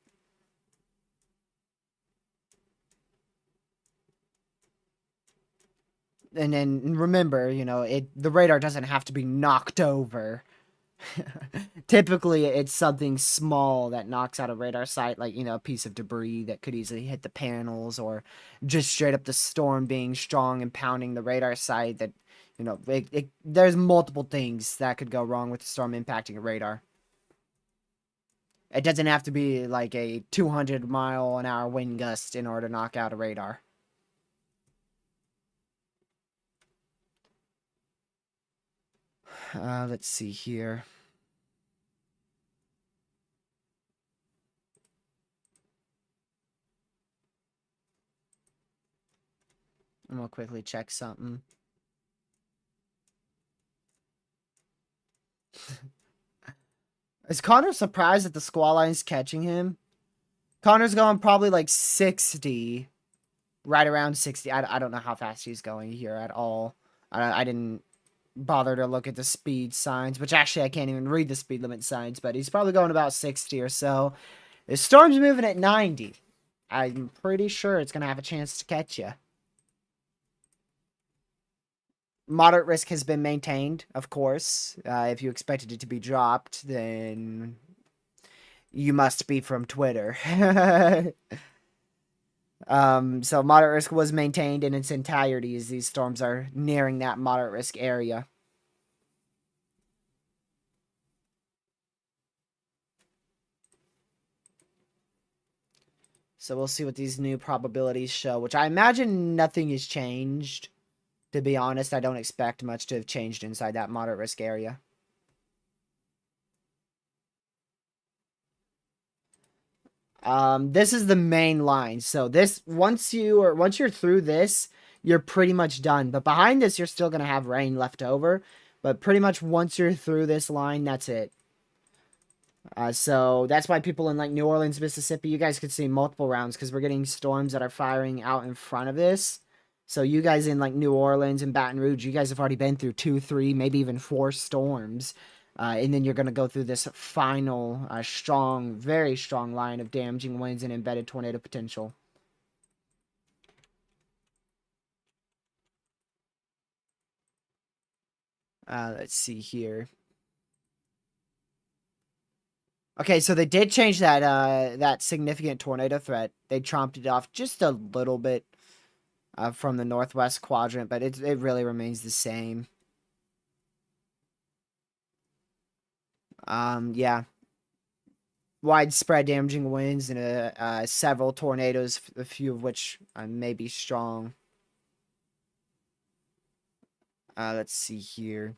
And then remember, you know, the radar doesn't have to be knocked over. Typically, it's something small that knocks out a radar site, like, you know, a piece of debris that could easily hit the panels, or just straight up the storm being strong and pounding the radar site. That, you know, there's multiple things that could go wrong with the storm impacting a radar. It doesn't have to be like a 200-mile-an-hour wind gust in order to knock out a radar. Let's see here. I'm gonna quickly check something. Is Connor surprised that the squall line's catching him? Connor's going probably like 60, right around 60. I don't know how fast he's going here at all. I didn't bother to look at the speed signs, which actually I can't even read the speed limit signs, but he's probably going about 60 or so. The storm's moving at 90. I'm pretty sure it's going to have a chance to catch you. Moderate risk has been maintained, of course. If you expected it to be dropped, then you must be from Twitter. So moderate risk was maintained in its entirety as these storms are nearing that moderate risk area. So we'll see what these new probabilities show, which I imagine nothing has changed. To be honest, I don't expect much to have changed inside that moderate risk area. This is the main line. So this, once you're through this, you're pretty much done. But behind this, you're still gonna have rain left over. But pretty much once you're through this line, that's it. So that's why people in like New Orleans, Mississippi, you guys could see multiple rounds because we're getting storms that are firing out in front of this. So you guys in like New Orleans and Baton Rouge, you guys have already been through 2, 3, maybe even 4 storms. And then you're going to go through this final strong, very strong line of damaging winds and embedded tornado potential. Let's see here. Okay, so they did change that significant tornado threat. They chomped it off just a little bit from the northwest quadrant, but it really remains the same. Yeah. Widespread damaging winds and several tornadoes, a few of which may be strong. Let's see here.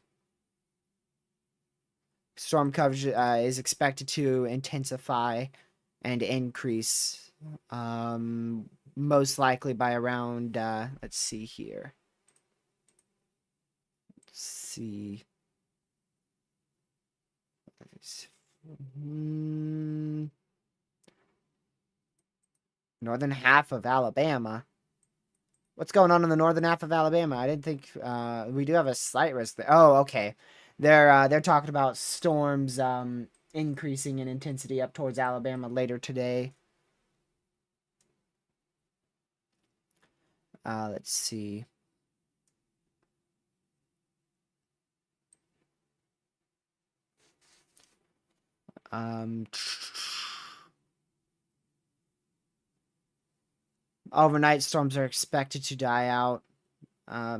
Storm coverage is expected to intensify and increase, most likely by around, let's see here. Let's see. Northern half of Alabama. What's going on in the northern half of Alabama? I didn't think we do have a slight risk there. Oh, okay. They're talking about storms increasing in intensity up towards Alabama later today. Let's see. Overnight storms are expected to die out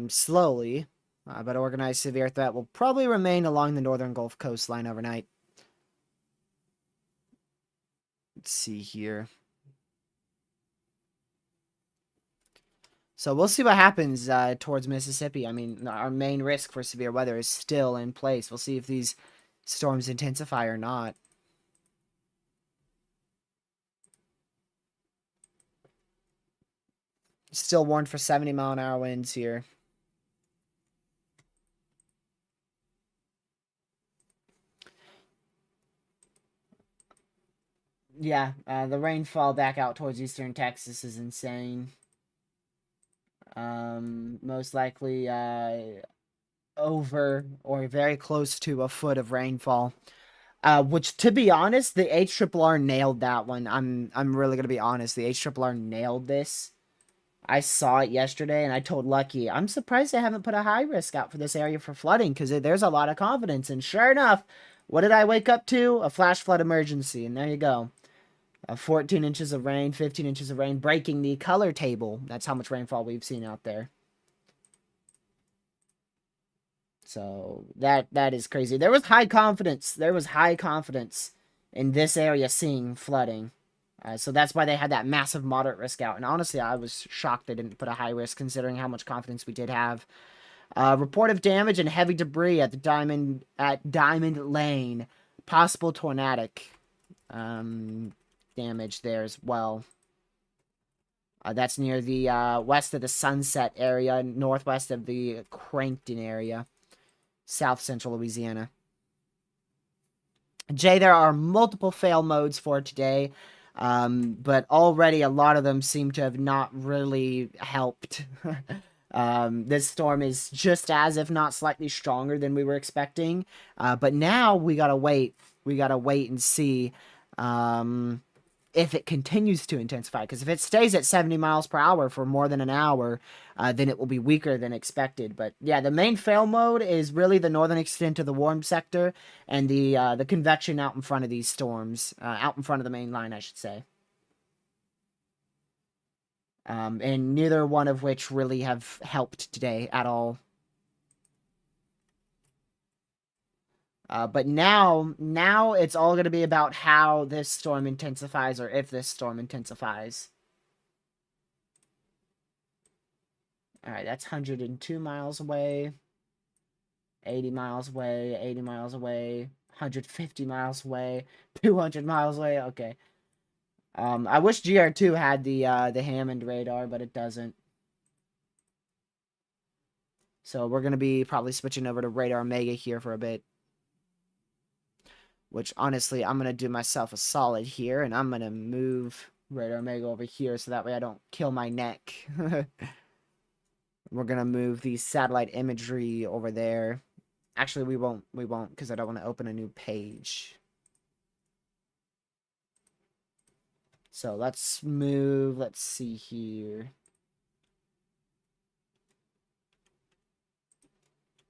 slowly, but organized severe threat will probably remain along the northern Gulf coastline overnight. Let's see here. So we'll see what happens towards Mississippi. I mean, our main risk for severe weather is still in place. We'll see if these storms intensify or not. Still warned for 70-mile-an-hour winds here. Yeah, the rainfall back out towards eastern Texas is insane. Most likely over or very close to a foot of rainfall. Which, to be honest, the HRRR nailed that one. I'm really gonna be honest. The HRRR nailed this. I saw it yesterday, and I told Lucky, I'm surprised they haven't put a high risk out for this area for flooding, because there's a lot of confidence. And sure enough, what did I wake up to? A flash flood emergency, and there you go. 14 inches of rain, 15 inches of rain, breaking the color table. That's how much rainfall we've seen out there. So that is crazy. There was high confidence. There was high confidence in this area seeing flooding. So that's why they had that massive moderate risk out. And honestly, I was shocked they didn't put a high risk considering how much confidence we did have. Report of damage and heavy debris at the Diamond Lane. Possible tornadic damage there as well. That's near the west of the Sunset area, northwest of the Crankton area. South Central Louisiana. Jay, there are multiple fail modes for today, but already a lot of them seem to have not really helped. This storm is just as, if not slightly stronger than we were expecting, but now we gotta wait. We gotta wait and see if it continues to intensify, because if it stays at 70 miles per hour for more than an hour, then it will be weaker than expected. But yeah, the main fail mode is really the northern extent of the warm sector and the convection out in front of these storms, out in front of the main line, I should say. And neither one of which really have helped today at all. But now it's all going to be about how this storm intensifies, or if this storm intensifies. Alright, that's 102 miles away. 80 miles away, 80 miles away, 150 miles away, 200 miles away. Okay. I wish GR2 had the Hammond radar, but it doesn't. So we're going to be probably switching over to Radar Mega here for a bit. Which, honestly, I'm going to do myself a solid here, and I'm going to move Radar Mega over here so that way I don't kill my neck. We're going to move the satellite imagery over there. Actually, we won't, because I don't want to open a new page. So let's move, let's see here.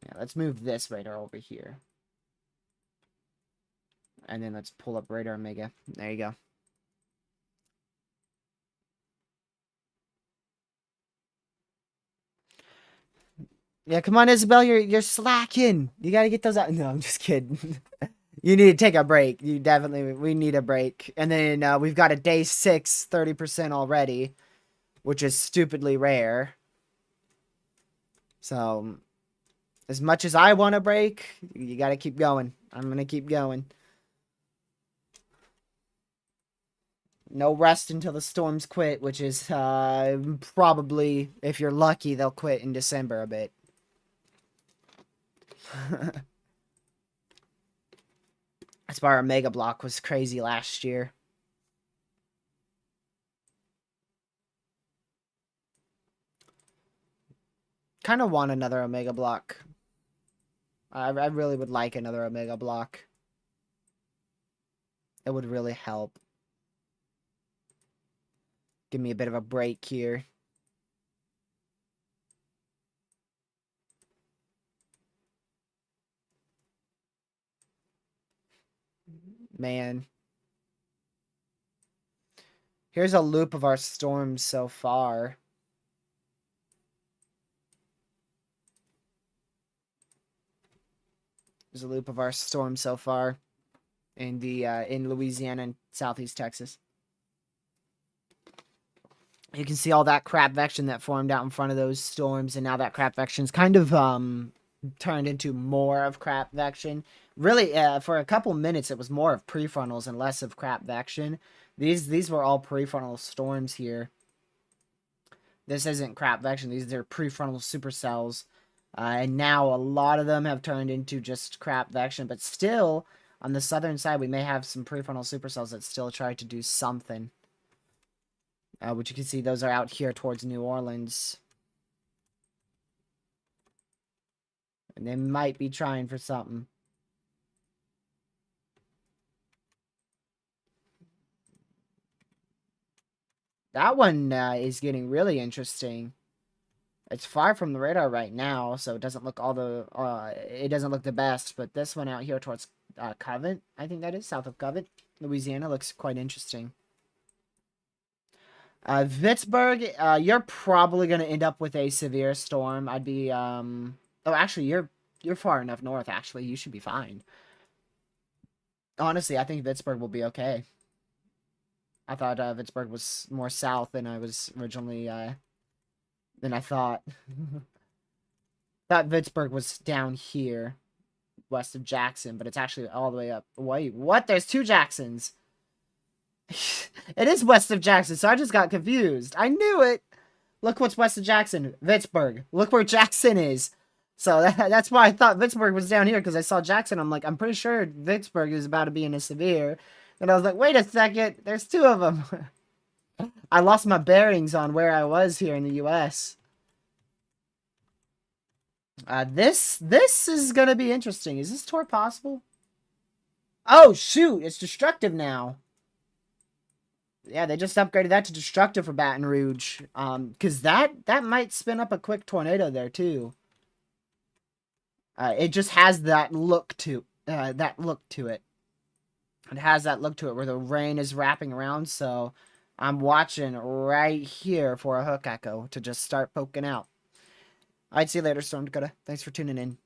Yeah, let's move this radar over here. And then let's pull up Radar Mega. There you go. Yeah, come on, Isabel, you're slacking. You gotta get those out. No, I'm just kidding. You need to take a break. We need a break. And then we've got a day 6, 30% already, which is stupidly rare. So, as much as I want a break, you gotta keep going. I'm gonna keep going. No rest until the storms quit, which is probably, if you're lucky, they'll quit in December a bit. That's why our Mega Block was crazy last year. Kind of want another Omega Block. I really would like another Omega Block. It would really help. Give me a bit of a break here. Man. Here's a loop of our storms so far. There's a loop of our storms so far in the in Louisiana and Southeast Texas. You can see all that crapvection that formed out in front of those storms, and now that crapvection's kind of turned into more of crapvection. Really, for a couple minutes, it was more of prefrontals and less of crapvection. These were all prefrontal storms here. This isn't crapvection. These are prefrontal supercells. And now a lot of them have turned into just crapvection. But still, On the southern side, we may have some prefrontal supercells that still try to do something. Which you can see, those are out here towards New Orleans. And they might be trying for something. That one is getting really interesting. It's far from the radar right now, so it doesn't look it doesn't look the best. But this one out here towards Covent, I think that is south of Covent, Louisiana, looks quite interesting. Vicksburg, you're probably gonna end up with a severe storm. I'd be oh, actually, you're far enough north. Actually, you should be fine. Honestly, I think Vicksburg will be okay. I thought Vicksburg was more south than I was originally than I thought. Thought Vicksburg was down here, west of Jackson, but it's actually all the way up. Wait, what? There's two Jacksons. It is west of Jackson, so I just got confused. I knew it. Look what's west of Jackson. Vicksburg. Look where Jackson is. So that's why I thought Vicksburg was down here, because I saw Jackson. I'm like, I'm pretty sure Vicksburg is about to be in a severe. And I was like, wait a second. There's two of them. I lost my bearings on where I was here in the U.S. This is going to be interesting. Is this tour possible? Oh, shoot. It's destructive now. Yeah, they just upgraded that to destructive for Baton Rouge. Because that might spin up a quick tornado there, too. It just has that look to it. It has that look to it where the rain is wrapping around, so I'm watching right here for a hook echo to just start poking out. Alright, see you later, Storm Dakota. Thanks for tuning in.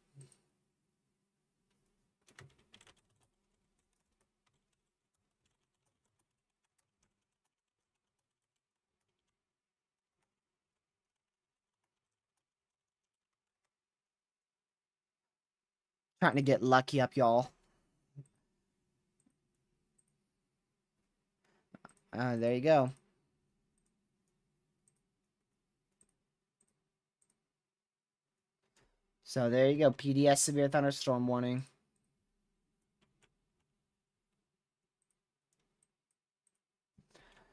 Trying to get lucky up, y'all. There you go. So there you go. PDS severe thunderstorm warning.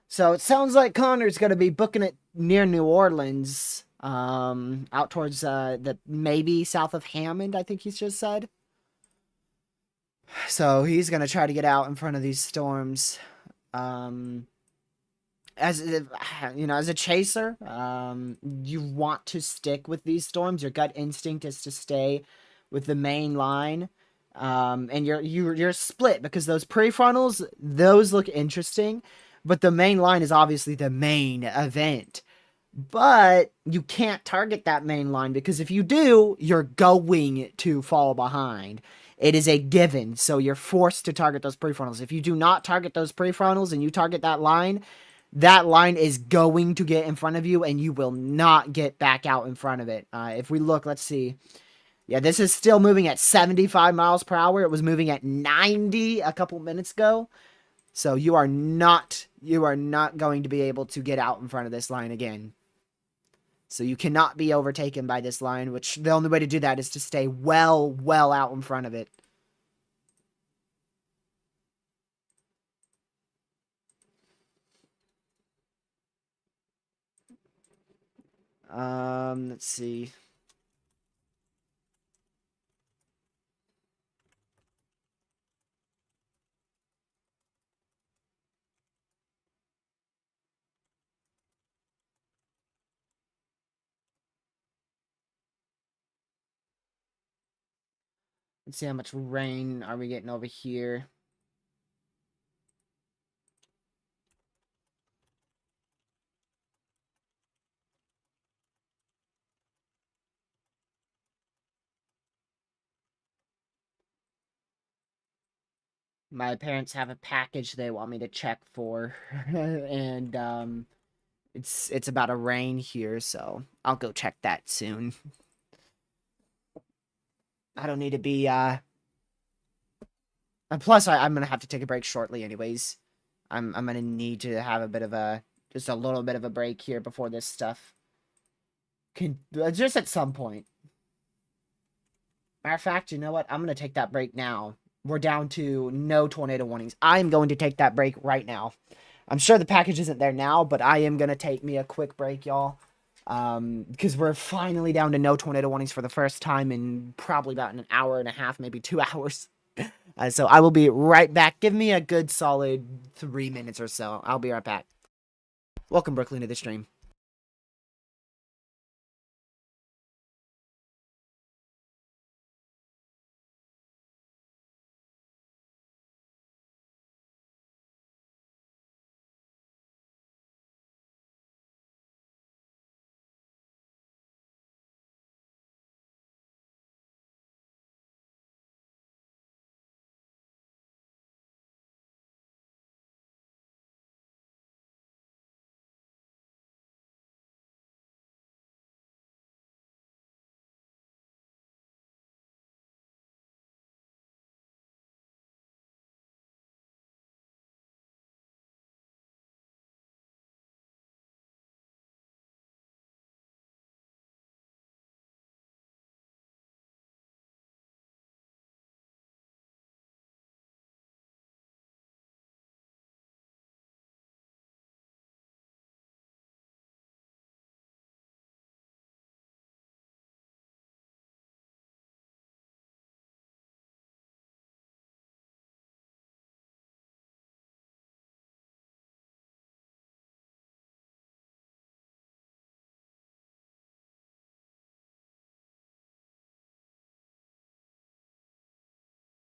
So it sounds like Connor's going to be booking it near New Orleans. Out towards the maybe south of Hammond, I think he's just said. So he's going to try to get out in front of these storms. As you know, as a chaser, you want to stick with these storms. Your gut instinct is to stay with the main line. And you're split because those prefrontals, those look interesting, but the main line is obviously the main event. But you can't target that main line, because if you do, you're going to fall behind. It is a given, so you're forced to target those prefrontals. If you do not target those prefrontals and you target that line is going to get in front of you, and you will not get back out in front of it. If we look, let's see. Yeah, this is still moving at 75 miles per hour. It was moving at 90 a couple minutes ago. So you are not going to be able to get out in front of this line again. So you cannot be overtaken by this line, which the only way to do that is to stay well out in front of it. Let's see. Let's see how much rain are we getting over here. My parents have a package they want me to check for, and it's about to rain here, so I'll go check that soon. I don't need to be and plus I'm gonna have to take a break shortly anyways. I'm gonna need to have a bit of just a little bit of a break here before this stuff can just at some point. Matter of fact, you know what? I'm gonna take that break now. we're down to no tornado warnings. I'm going to take that break right now. I'm sure the package isn't there now, but I am going to take me a quick break, y'all. Because we're finally down to no tornado warnings for the first time in probably about an hour and a half, maybe 2 hours. So I will be right back. Give me a good solid 3 minutes or so. I'll be right back. Welcome, Brooklyn, to the stream.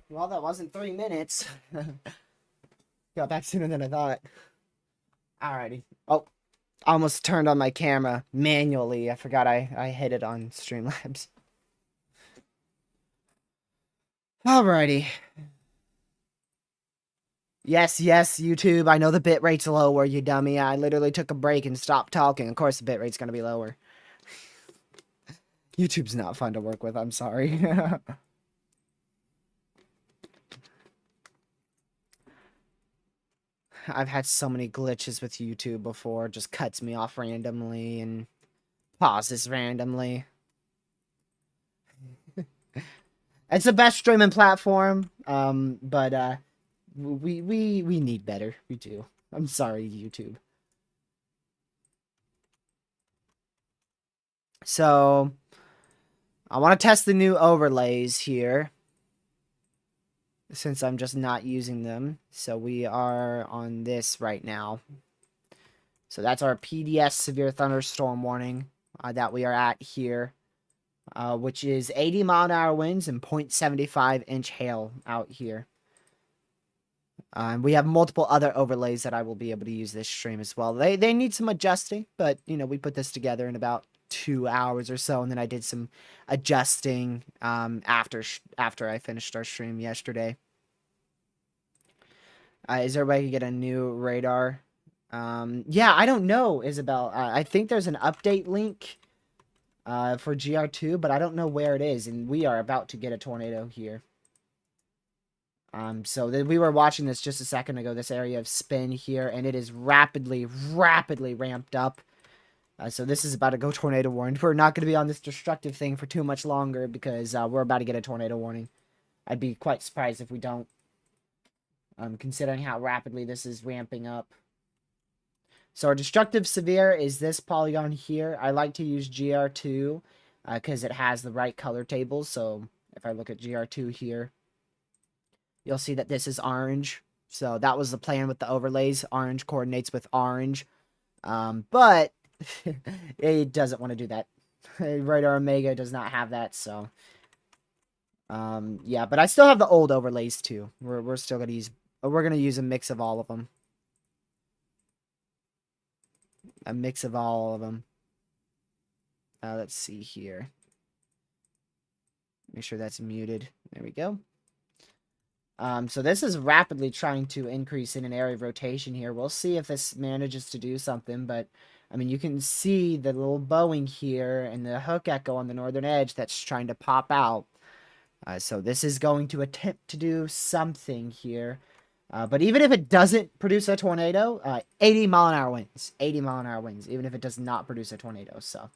Well, that wasn't 3 minutes. Got back sooner than I thought. Alrighty. Oh, almost turned on my camera manually. I forgot I hit it on Streamlabs. Alrighty. Yes, YouTube. I know the bitrate's lower, you dummy. I literally took a break and stopped talking. Of course the bitrate's gonna be lower. YouTube's not fun to work with, I'm sorry. I've had so many glitches with YouTube before. It just cuts me off randomly and pauses randomly. It's the best streaming platform, but we need better. We do. I'm sorry, YouTube. So, I want to test the new overlays here, since I'm just not using them. So we are on this right now. So that's our PDS severe thunderstorm warning that we are at here, which is 80-mile-an-hour winds and 0.75-inch hail out here. We have multiple other overlays that I will be able to use this stream as well. They need some adjusting, but, you know, we put this together in about 2 hours or so, and then I did some adjusting after I finished our stream yesterday. Is everybody get a new radar? Yeah, I don't know, Isabel. I think there's an update link for GR2, but I don't know where it is, and we are about to get a tornado here. So we were watching this just a second ago, this area of spin here, and it is rapidly ramped up. So this is about to go tornado warning. We're not going to be on this destructive thing for too much longer because we're about to get a tornado warning. I'd be quite surprised if we don't, considering how rapidly this is ramping up. So our destructive severe is this polygon here. I like to use GR2 because it has the right color tables. So if I look at GR2 here, you'll see that this is orange. So that was the plan with the overlays. Orange coordinates with orange. But it doesn't want to do that. Radar Omega does not have that, so yeah, but I still have the old overlays too. We're still gonna use a mix of all of them. A mix of all of them. Let's see here. Make sure that's muted. There we go. So this is rapidly trying to increase in an area of rotation here. We'll see if this manages to do something, but I mean, you can see the little bowing here and the hook echo on the northern edge that's trying to pop out. So this is going to attempt to do something here. But even if it doesn't produce a tornado, 80-mile-an-hour winds. 80-mile-an-hour winds, even if it does not produce a tornado. So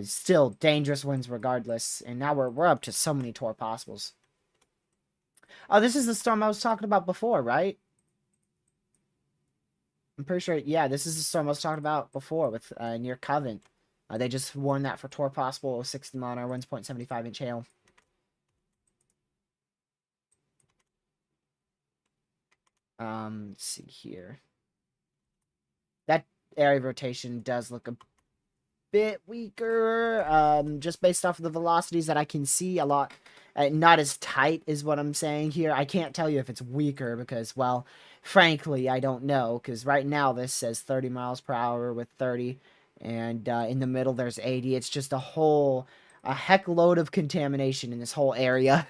still dangerous winds regardless. And now we're up to so many tor possibles. Oh, this is the storm I was talking about before, right? I'm pretty sure. Yeah, this is the storm I was talking about before with near Covent. They just warned that for torque possible 60-mile-an-hour winds, 0.75-inch hail. Let's see here. That area of rotation does look a bit weaker, just based off of the velocities that I can see a lot. Not as tight is what I'm saying here. I can't tell you if it's weaker because, well, frankly, I don't know. Because right now this says 30 miles per hour with 30, and in the middle there's 80. It's just a heck load of contamination in this whole area.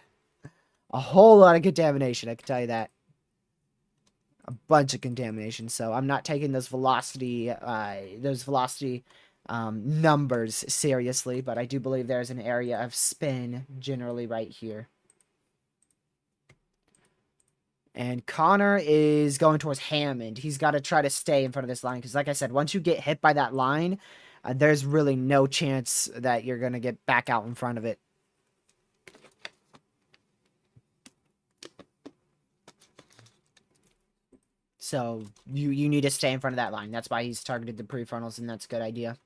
A whole lot of contamination, I can tell you that. A bunch of contamination. So I'm not taking those velocity numbers seriously, but I do believe there's an area of spin generally right here. And Connor is going towards Hammond. He's got to try to stay in front of this line because, like I said, once you get hit by that line, there's really no chance that you're going to get back out in front of it. So you need to stay in front of that line. That's why he's targeted the prefrontals, and that's a good idea.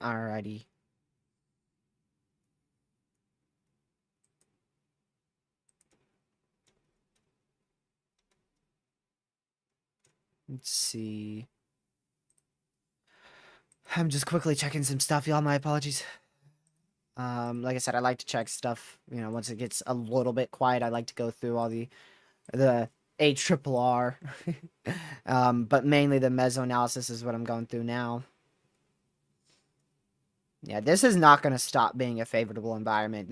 Alrighty. Let's see. I'm just quickly checking some stuff, y'all. My apologies. Like I said, I like to check stuff. You know, once it gets a little bit quiet, I like to go through all the ARRR. But mainly the meso analysis is what I'm going through now. Yeah, this is not going to stop being a favorable environment.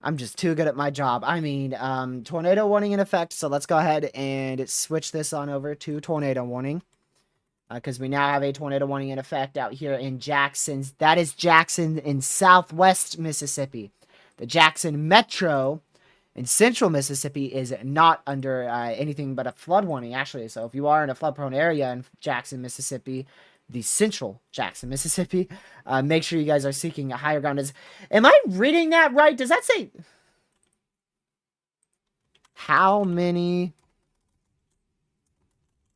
I'm just too good at my job. I mean, tornado warning in effect, so let's go ahead and switch this on over to tornado warning. Because we now have a tornado warning in effect out here in Jackson. That is Jackson in southwest Mississippi. The Jackson Metro in central Mississippi is not under anything but a flood warning, actually. So if you are in a flood-prone area in Jackson, Mississippi, the central Jackson, Mississippi, make sure you guys are seeking a higher ground. Am I reading that right? Does that say... How many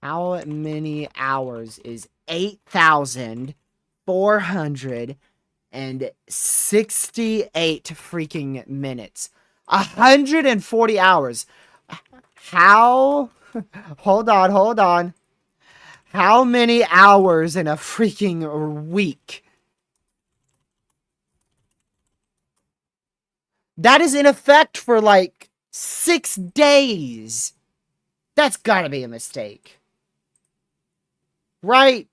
hours is 8,468 freaking minutes? 140 hours. How? Hold on. How many hours in a freaking week? That is in effect for like 6 days. That's gotta be a mistake. Right?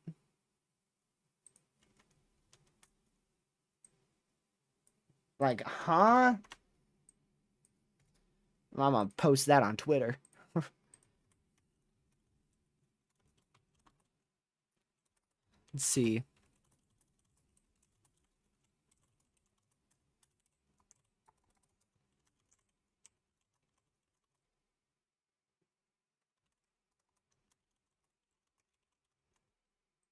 Like, huh? I'm gonna post that on Twitter. Let's see.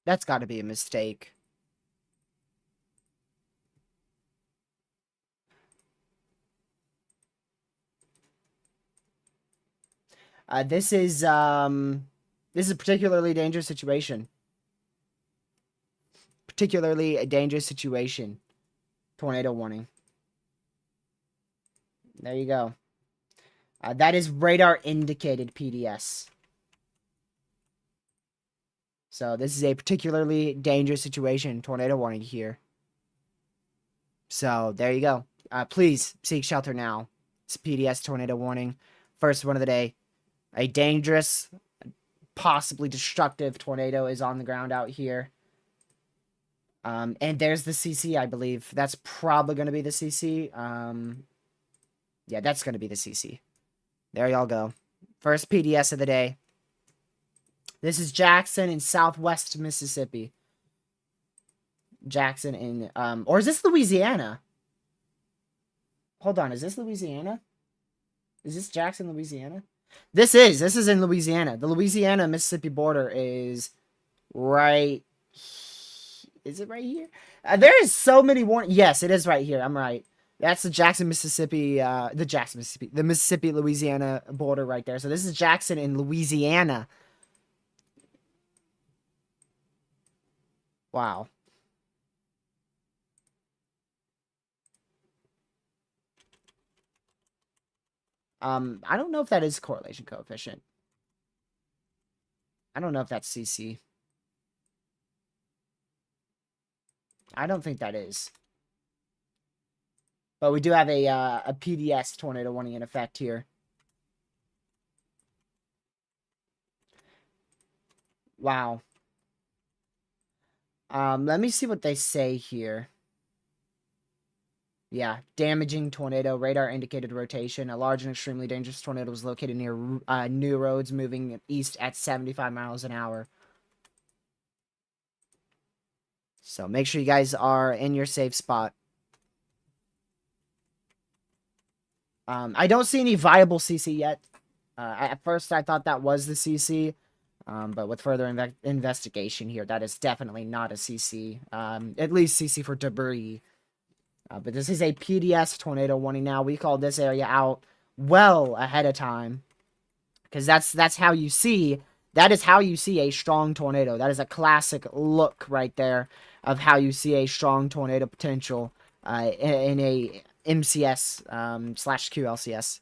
That's gotta be a mistake. This is a particularly dangerous situation. Particularly a dangerous situation. Tornado warning. There you go. That is radar indicated PDS. So this is a particularly dangerous situation. Tornado warning here. So there you go. Please seek shelter now. It's PDS tornado warning. First one of the day. A dangerous, possibly destructive tornado is on the ground out here. And there's the CC, I believe. That's probably going to be the CC. Yeah, that's going to be the CC. There y'all go. First PDS of the day. This is Jackson in southwest Mississippi. Jackson in, or is this Louisiana? Hold on, is this Louisiana? Is this Jackson, Louisiana? This is in Louisiana. The Louisiana-Mississippi border is right. Is it right here? There is so many warnings. Yes, it is right here. I'm right. That's the Jackson, Mississippi, the Mississippi, Louisiana border right there. So this is Jackson in Louisiana. Wow. I don't know if that is correlation coefficient. I don't know if that's CC. I don't think that is. But we do have a PDS tornado warning in effect here. Wow. Let me see what they say here. Yeah, damaging tornado. Radar indicated rotation. A large and extremely dangerous tornado was located near new roads, moving east at 75 miles an hour. So make sure you guys are in your safe spot. I don't see any viable CC yet. At first, I thought that was the CC. But with further investigation here, that is definitely not a CC. At least CC for debris. But this is a PDS tornado warning now. We called this area out well ahead of time. Because that's how you see, that is how you see a strong tornado. That is a classic look right there of how you see a strong tornado potential in a MCS slash QLCS.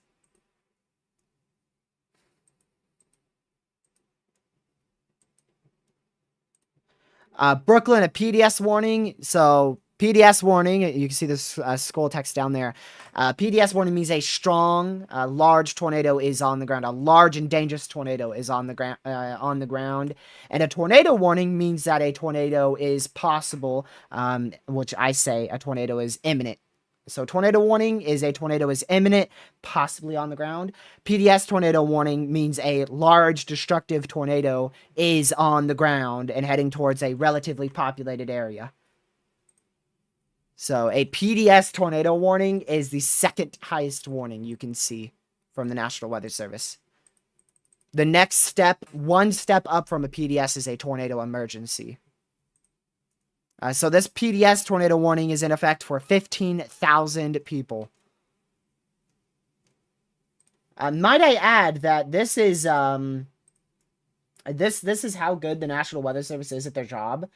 Brooklyn, a PDS warning. So PDS warning, you can see this scroll text down there. PDS warning means a strong, large tornado is on the ground. A large and dangerous tornado is on the ground. And a tornado warning means that a tornado is possible, which I say a tornado is imminent. So tornado warning is a tornado is imminent, possibly on the ground. PDS tornado warning means a large destructive tornado is on the ground and heading towards a relatively populated area. So a PDS tornado warning is the second highest warning you can see from the National Weather Service. The next step, one step up from a PDS, is a tornado emergency. So this PDS tornado warning is in effect for 15,000 people. Might I add that this is this is how good the National Weather Service is at their job.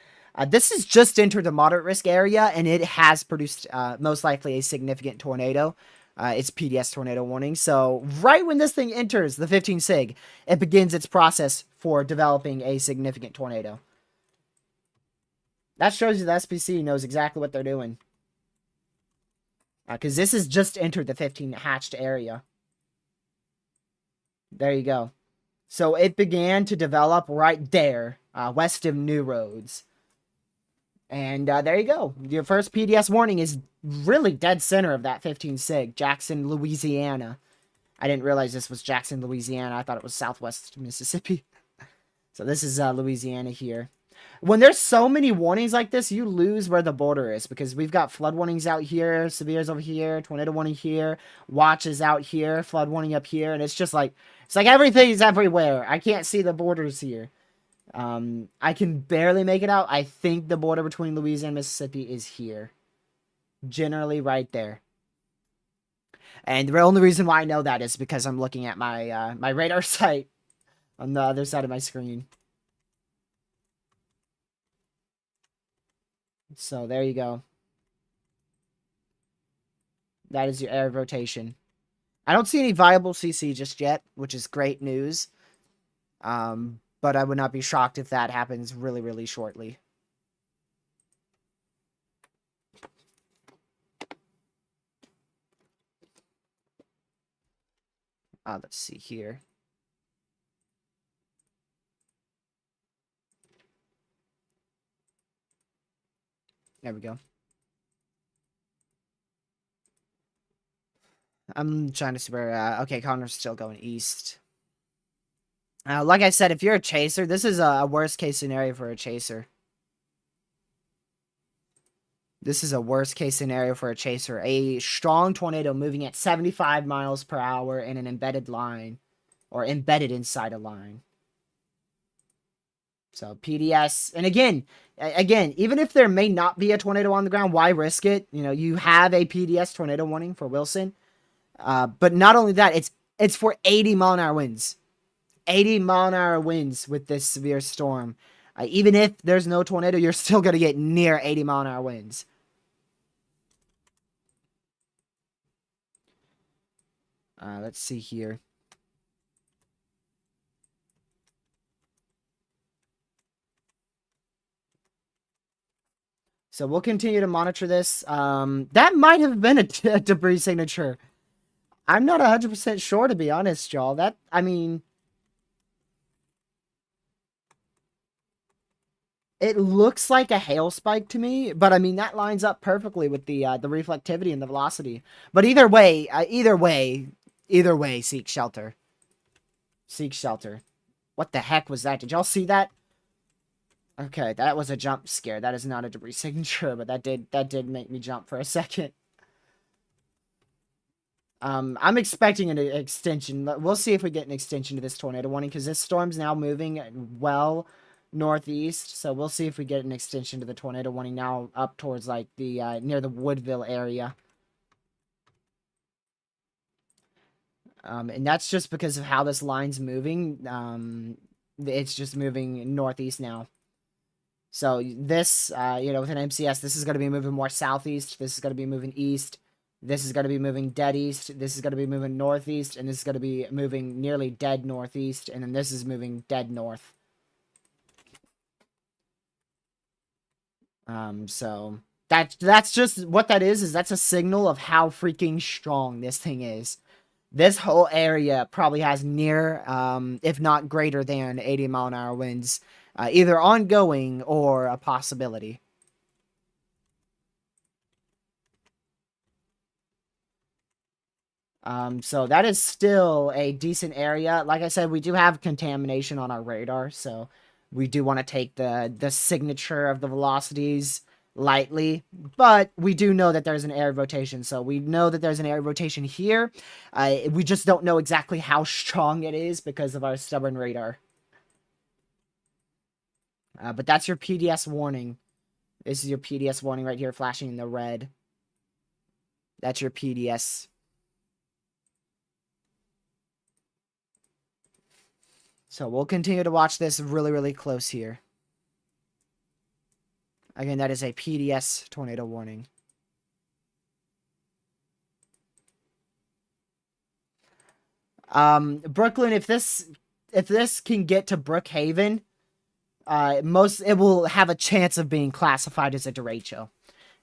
This has just entered the moderate risk area, and it has produced most likely a significant tornado. It's PDS tornado warning. So right when this thing enters the 15 sig, it begins its process for developing a significant tornado. That shows you the SPC knows exactly what they're doing. Because this has just entered the 15 hatched area. There you go. So it began to develop right there, west of New Roads. And there you go. Your first PDS warning is really dead center of that 15 sig, Jackson, Louisiana. I didn't realize this was Jackson, Louisiana. I thought it was Southwest Mississippi. So this is Louisiana here. When there's so many warnings like this, you lose where the border is, because we've got flood warnings out here, severes over here, tornado warning here, watches out here, flood warning up here, and it's like everything's everywhere. I can't see the borders here. I can barely make it out. I think the border between Louisiana and Mississippi is here. Generally right there. And the only reason why I know that is because I'm looking at my my radar site on the other side of my screen. So there you go. That is your air rotation. I don't see any viable CC just yet, which is great news. But I would not be shocked if that happens really, really shortly. Let's see here. There we go. I'm trying to see where... okay, Connor's still going east. Like I said, if you're a chaser, this is a worst case scenario for a chaser. This is a worst case scenario for a chaser. A strong tornado moving at 75 miles per hour in an embedded line. Or embedded inside a line. So PDS, and again, even if there may not be a tornado on the ground, why risk it? You know, you have a PDS tornado warning for Wilson. But not only that, it's for 80-mile-an-hour winds. 80-mile-an-hour winds with this severe storm. Even if there's no tornado, you're still going to get near 80-mile-an-hour winds. Let's see here. So we'll continue to monitor this. That might have been a debris signature. I'm not 100% sure, to be honest, y'all. I mean, it looks like a hail spike to me, but I mean that lines up perfectly with the reflectivity and the velocity. But either way, seek shelter. Seek shelter. What the heck was that? Did y'all see that? Okay, that was a jump scare. That is not a debris signature, but that did make me jump for a second. I'm expecting an extension. We'll see if we get an extension to this tornado warning, because this storm's now moving well northeast. So we'll see if we get an extension to the tornado warning now up towards like the near the Woodville area. And that's just because of how this line's moving. It's just moving northeast now. So this, you know, with an MCS, this is going to be moving more southeast. This is going to be moving east. This is going to be moving dead east. This is going to be moving northeast. And this is going to be moving nearly dead northeast. And then this is moving dead north. So that's just what that is that's a signal of how freaking strong this thing is. This whole area probably has near, if not greater than 80-mile-an-hour winds, either ongoing or a possibility. So that is still a decent area. Like I said, we do have contamination on our radar, so we do want to take the signature of the velocities lightly, but we do know that there's an area of rotation, so we know that there's an area of rotation here. We just don't know exactly how strong it is because of our stubborn radar. But that's your PDS warning. This is your PDS warning right here, flashing in the red. That's your PDS. So we'll continue to watch this really, really close here. Again, that is a PDS tornado warning. Brooklyn, if this can get to Brookhaven, it will have a chance of being classified as a derecho.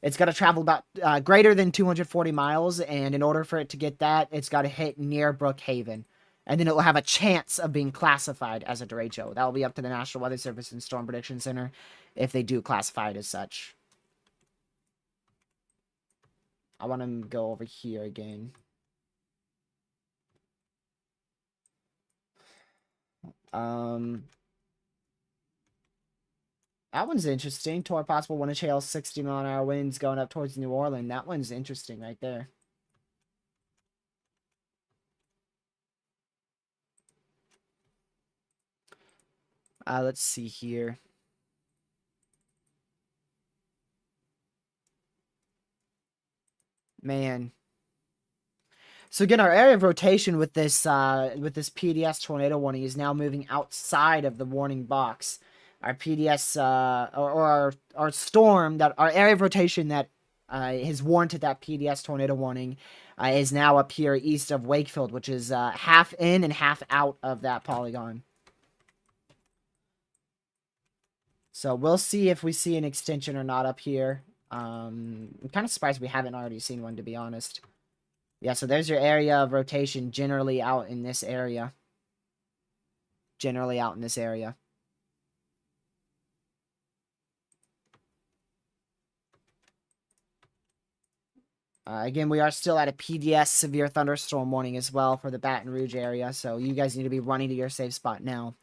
It's got to travel about greater than 240 miles, and in order for it to get that, it's got to hit near Brookhaven. And then it will have a chance of being classified as a derecho. That will be up to the National Weather Service and Storm Prediction Center if they do classify it as such. I want to go over here again. That one's interesting. Toward possible wind chill, 60-mile-an-hour winds going up towards New Orleans. That one's interesting right there. Let's see here. Man. So again, our area of rotation with this PDS tornado warning is now moving outside of the warning box. Our PDS or our storm, that our area of rotation that has warranted that PDS tornado warning is now up here east of Wakefield, which is half in and half out of that polygon. So we'll see if we see an extension or not up here. I'm kind of surprised we haven't already seen one, to be honest. Yeah, so there's your area of rotation generally out in this area. Generally out in this area. Again, we are still at a PDS severe thunderstorm warning as well for the Baton Rouge area, so you guys need to be running to your safe spot now.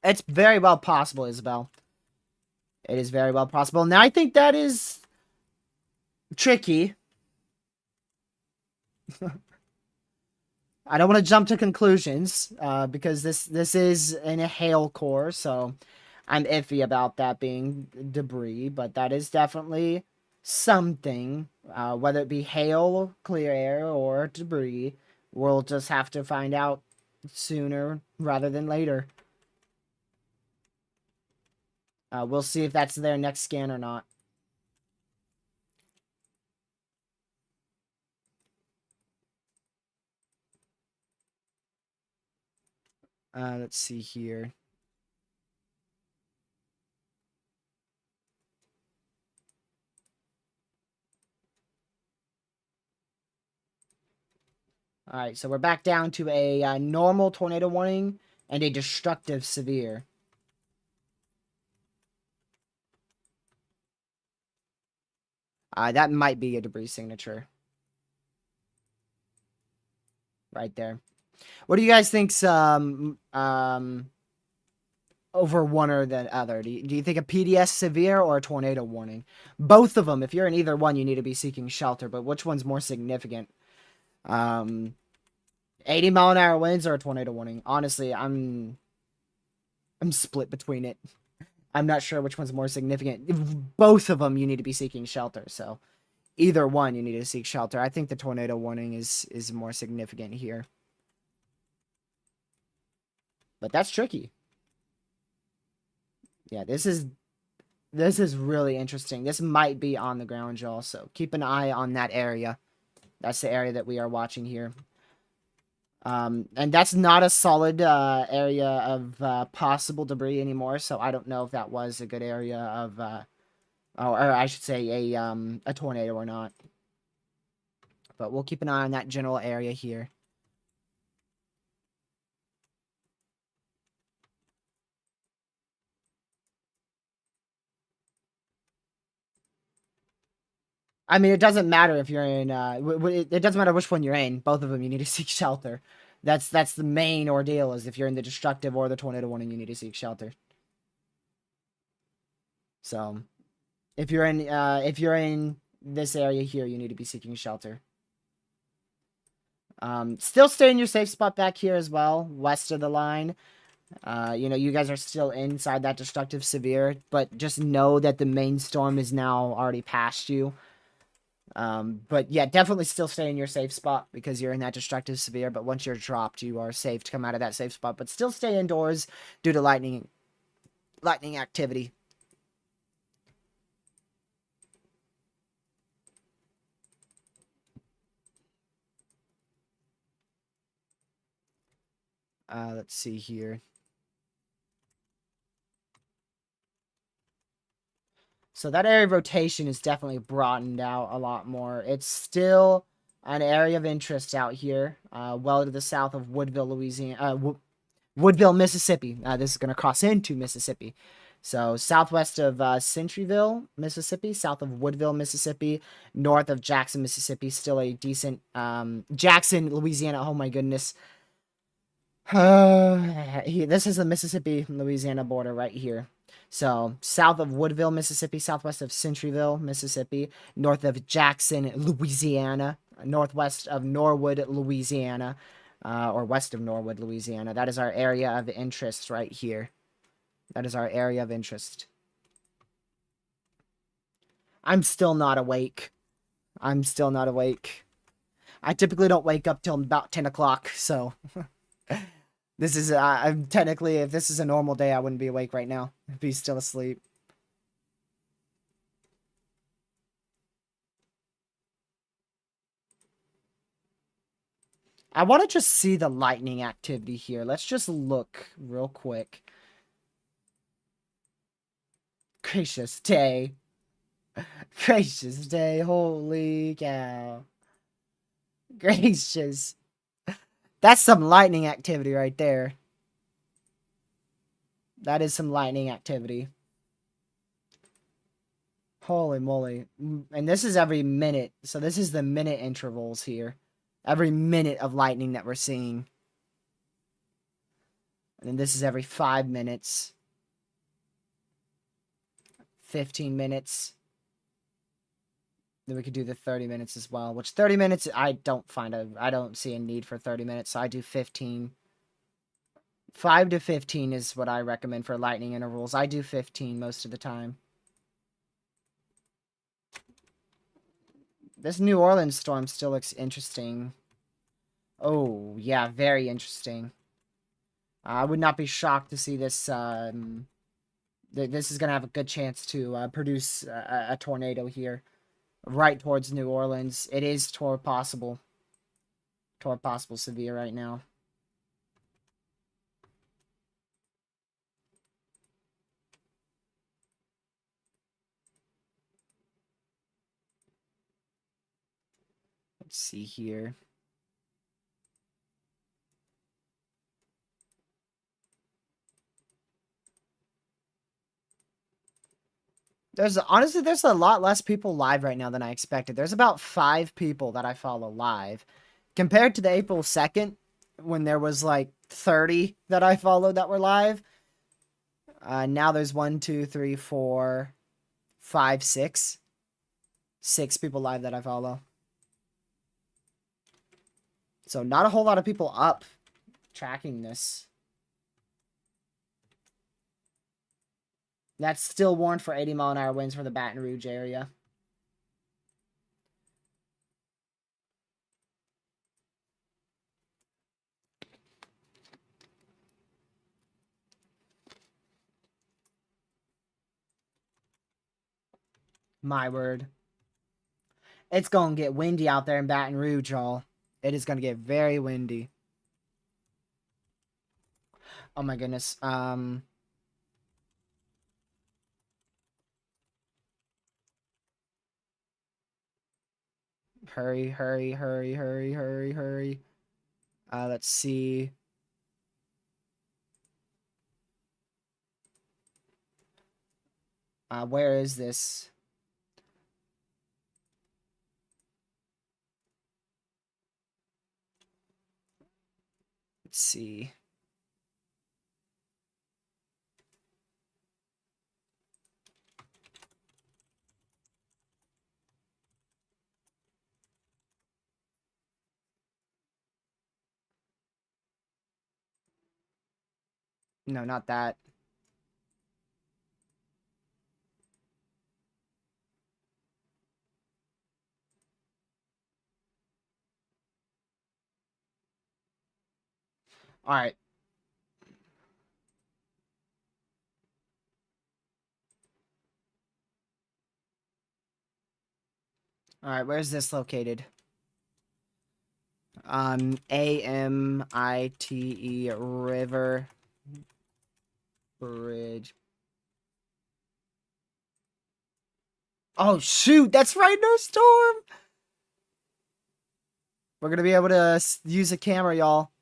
It's very well possible, Isabel. It is very well possible. Now, I think that is tricky. I don't want to jump to conclusions because this is in a hail core, so I'm iffy about that being debris, but that is definitely something. Whether it be hail, clear air, or debris, we'll just have to find out sooner rather than later. We'll see if that's their next scan or not. Let's see here. All right, so we're back down to a normal tornado warning and a destructive severe. That might be a debris signature. Right there. What do you guys think's over one or the other? Do you think a PDS severe or a tornado warning? Both of them. If you're in either one, you need to be seeking shelter. But which one's more significant? 80-mile-an-hour winds or a tornado warning? Honestly, I'm split between it. I'm not sure which one's more significant. Both of them, you need to be seeking shelter. So either one, you need to seek shelter. I think the tornado warning is more significant here. But that's tricky. Yeah, this is really interesting. This might be on the ground, y'all. So keep an eye on that area. That's the area that we are watching here. And that's not a solid area of possible debris anymore. So I don't know if that was a good area of, or I should say a tornado or not. But we'll keep an eye on that general area here. I mean, it doesn't matter if you're in. It doesn't matter which one you're in. Both of them, you need to seek shelter. That's the main ordeal. Is if you're in the destructive or the tornado warning, you need to seek shelter. So, if you're in this area here, you need to be seeking shelter. Still stay in your safe spot back here as well, west of the line. You know, you guys are still inside that destructive severe, but just know that the main storm is now already past you. But yeah, definitely still stay in your safe spot because you're in that destructive severe. But once you're dropped, you are safe to come out of that safe spot. But still stay indoors due to lightning activity. Let's see here. So that area of rotation is definitely broadened out a lot more. It's still an area of interest out here, well to the south of Woodville, Louisiana, Woodville, Mississippi. This is going to cross into Mississippi. So southwest of Centuryville, Mississippi, south of Woodville, Mississippi, north of Jackson, Mississippi. Still a decent Jackson, Louisiana. Oh my goodness. This is the Mississippi-Louisiana border right here. So, south of Woodville, Mississippi, southwest of Centuryville, Mississippi, north of Jackson, Louisiana, northwest of Norwood, Louisiana, or west of Norwood, Louisiana. That is our area of interest right here. That is our area of interest. I'm still not awake. I'm still not awake. I typically don't wake up till about 10 o'clock, so... This is, I'm technically, if this is a normal day, I wouldn't be awake right now. I'd be still asleep. I want to just see the lightning activity here. Let's just look real quick. Gracious day. Gracious day. Holy cow. Gracious. That's some lightning activity right there. That is some lightning activity. Holy moly. And this is every minute. So this is the minute intervals here. Every minute of lightning that we're seeing. And then this is every 5 minutes. 15 minutes. Then we could do the 30 minutes as well, which 30 minutes, I don't see a need for 30 minutes, so I do 15. 5 to 15 is what I recommend for lightning intervals. I do 15 most of the time. This New Orleans storm still looks interesting. Oh, yeah, very interesting. I would not be shocked to see this, this is going to have a good chance to produce a tornado here. Right towards New Orleans. It is toward possible severe right now. Let's see here. There's a lot less people live right now than I expected. There's about 5 people that I follow live. Compared to the April 2nd, when there was like 30 that I followed that were live. Now there's 1, 2, 3, 4, 5, 6. 6 people live that I follow. So not a whole lot of people up tracking this. That's still warned for 80-mile-an-hour winds for the Baton Rouge area. My word. It's going to get windy out there in Baton Rouge, y'all. It is going to get very windy. Oh my goodness. Hurry, hurry, hurry, hurry, hurry, hurry. Let's see. Where is this? Let's see. No, not that. All right. All right, where's this located? AMITE River Bridge. Oh, shoot. That's right, no storm. We're going to be able to use a camera, y'all.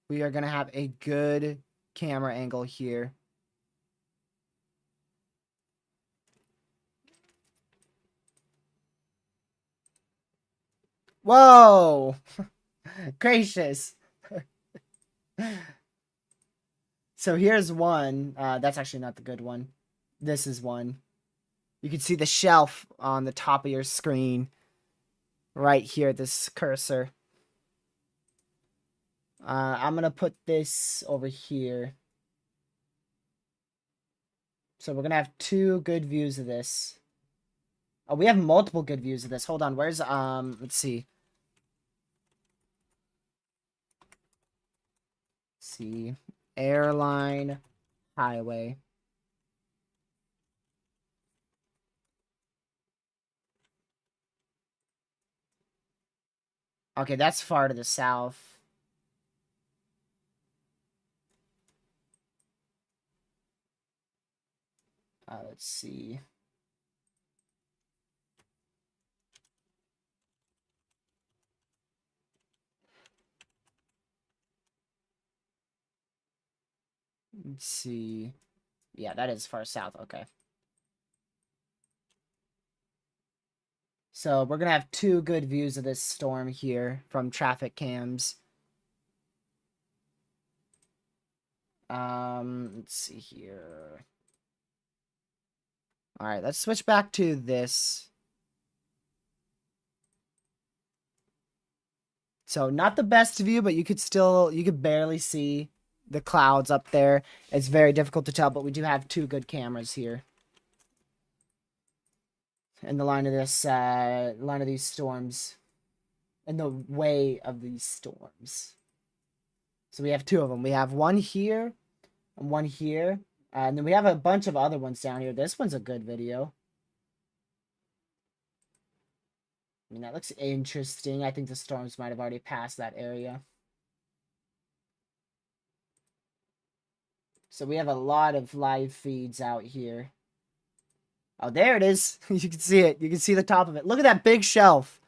We are going to have a good camera angle here. Whoa! Gracious. So here's one. That's actually not the good one. This is one. You can see the shelf on the top of your screen. Right here, this cursor. I'm going to put this over here. So we're going to have 2 good views of this. Oh, we have multiple good views of this. Hold on. Where's, let's see. Let's see. Airline Highway. Okay, that's far to the south. Let's see. Let's see. Yeah, that is far south. Okay. So we're going to have 2 good views of this storm here from traffic cams. Let's see here. All right, let's switch back to this. So not the best view, but you could barely see the clouds up there. It's very difficult to tell, but we do have two good cameras here. In the line of these storms. In the way of these storms. So we have two of them. We have one here and one here. And then we have a bunch of other ones down here. This one's a good video. I mean, that looks interesting. I think the storms might have already passed that area. So we have a lot of live feeds out here. Oh, there it is. You can see it. You can see the top of it. Look at that big shelf.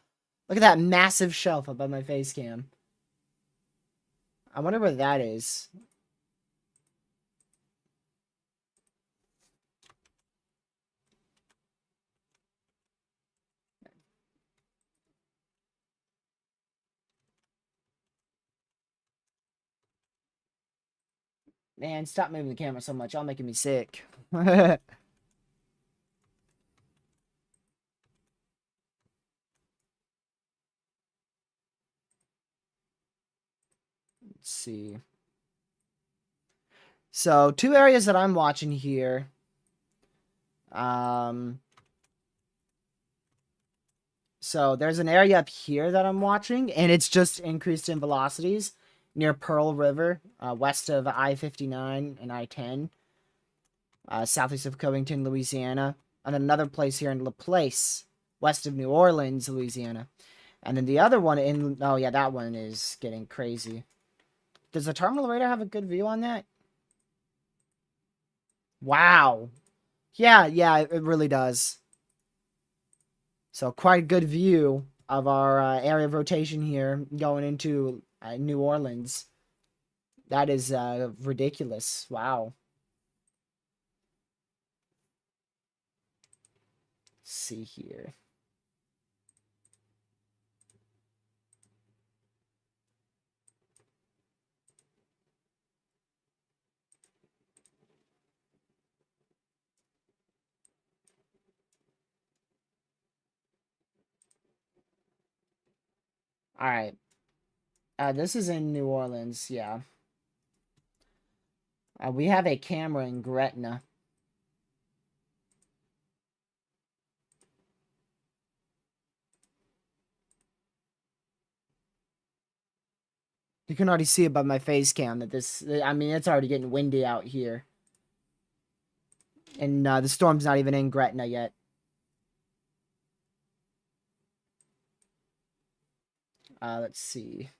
Look at that massive shelf above my face cam. I wonder where that is. Man, stop moving the camera so much. Y'all making me sick. Let's see. So, two areas that I'm watching here. So there's an area up here that I'm watching, and it's just increased in velocities near Pearl River, west of I-59 and I-10, southeast of Covington, Louisiana, and then another place here in LaPlace, west of New Orleans, Louisiana. And then the other one in, oh yeah, that one is getting crazy. Does the terminal radar have a good view on that? Wow. Yeah, it really does. So quite a good view of our area of rotation here going into New Orleans. That is ridiculous. Wow. Let's see here. All right. This is in New Orleans, yeah. We have a camera in Gretna. You can already see it by my face cam that this, I mean, it's already getting windy out here. And the storm's not even in Gretna yet. Let's see.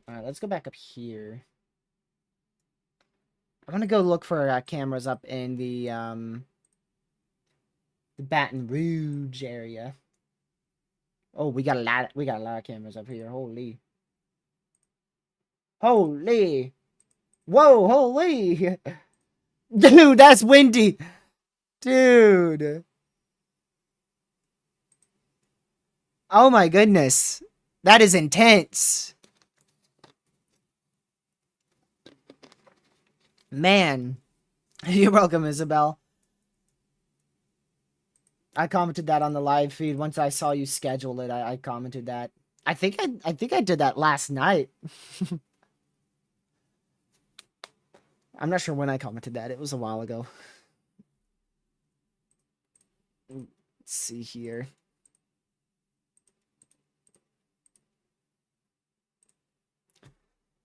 Alright, let's go back up here. I'm gonna go look for cameras up in the Baton Rouge area. Oh, we got a lot of cameras up here. Holy. Holy. Whoa, holy. Dude, that's windy. Dude. Oh my goodness. That is intense. Man. You're welcome, Isabel. I commented that on the live feed. Once I saw you schedule it, I commented that. I think I did that last night. I'm not sure when I commented that. It was a while ago. Let's see here.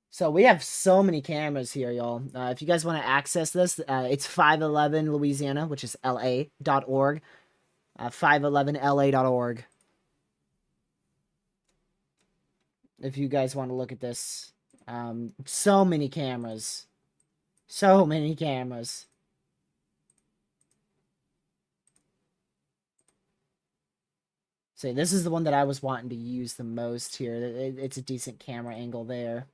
So we have so many cameras here, y'all. If you guys want to access this, it's 511 Louisiana, which is la.org. 511la.org. If you guys want to look at this. So many cameras. So many cameras. So this is the one that I was wanting to use the most here. It's a decent camera angle there.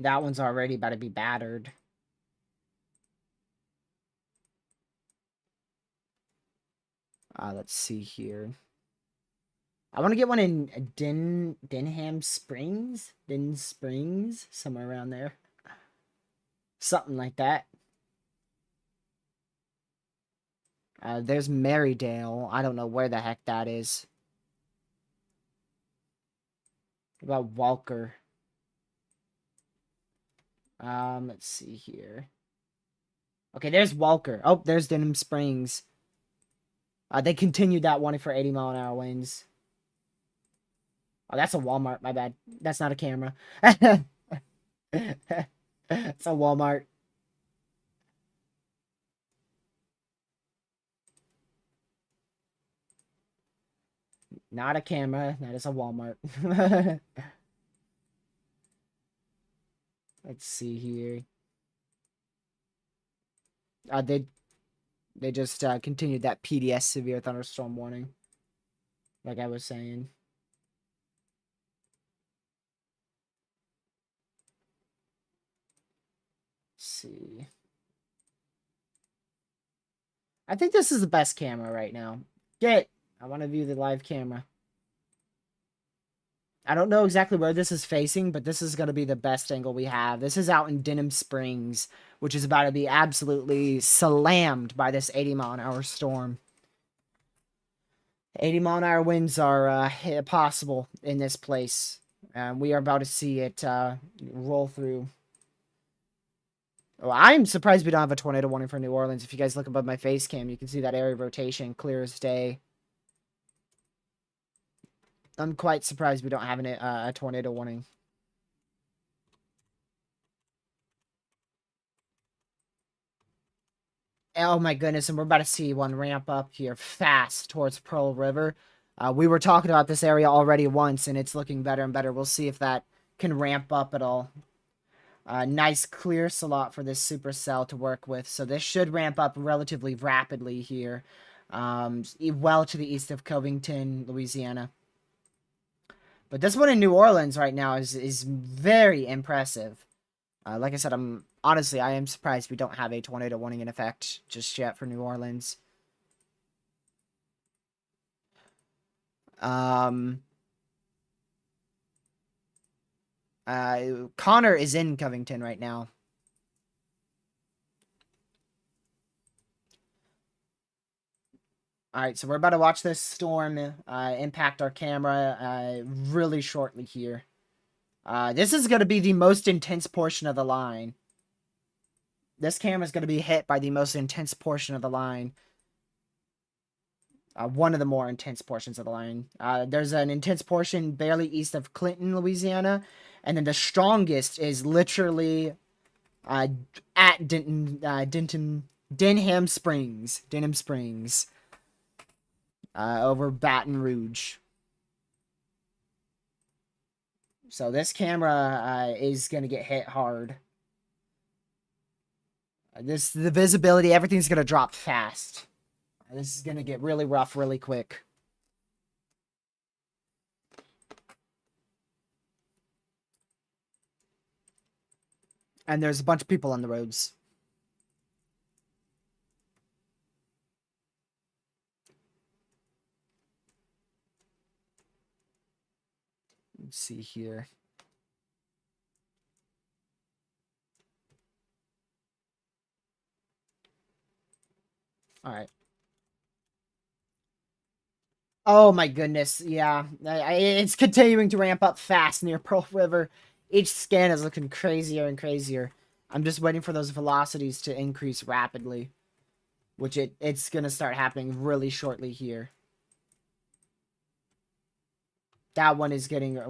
That one's already about to be battered. Let's see here. I want to get one in Denham Springs? Den Springs? Somewhere around there. Something like that. There's Marydale. I don't know where the heck that is. What about Walker? Let's see here. Okay, there's Walker. Oh, there's Denham Springs. They continued that one for 80-mile-an-hour winds. Oh, that's a Walmart. My bad. That's not a camera. It's a Walmart. Not a camera. That is a Walmart. Let's see here. They just continued that PDS severe thunderstorm warning. Like I was saying. Let's see. I think this is the best camera right now. I want to view the live camera. I don't know exactly where this is facing, but this is going to be the best angle we have. This is out in Denham Springs, which is about to be absolutely slammed by this 80-mile-an-hour storm. 80-mile-an-hour winds are possible in this place. We are about to see it roll through. Oh, I'm surprised we don't have a tornado warning for New Orleans. If you guys look above my face cam, you can see that area of rotation clear as day. I'm quite surprised we don't have a tornado warning. Oh my goodness, and we're about to see one ramp up here fast towards Pearl River. We were talking about this area already once, and it's looking better and better. We'll see if that can ramp up at all. Nice clear slot for this supercell to work with, so this should ramp up relatively rapidly here. Well to the east of Covington, Louisiana. But this one in New Orleans right now is very impressive. Like I said, I am surprised we don't have a tornado warning in effect just yet for New Orleans. Connor is in Covington right now. Alright, so we're about to watch this storm impact our camera really shortly here. This is going to be the most intense portion of the line. This camera is going to be hit by the most intense portion of the line. One of the more intense portions of the line. There's an intense portion barely east of Clinton, Louisiana. And then the strongest is literally at Denham Springs. Denham Springs. Over Baton Rouge. So this camera is going to get hit hard. The visibility, everything's going to drop fast. This is going to get really rough really quick. And there's a bunch of people on the roads. Let's see here. All right. Oh my goodness, yeah. It's continuing to ramp up fast near Pearl River. Each scan is looking crazier and crazier. I'm just waiting for those velocities to increase rapidly. Which it's going to start happening really shortly here. That one is getting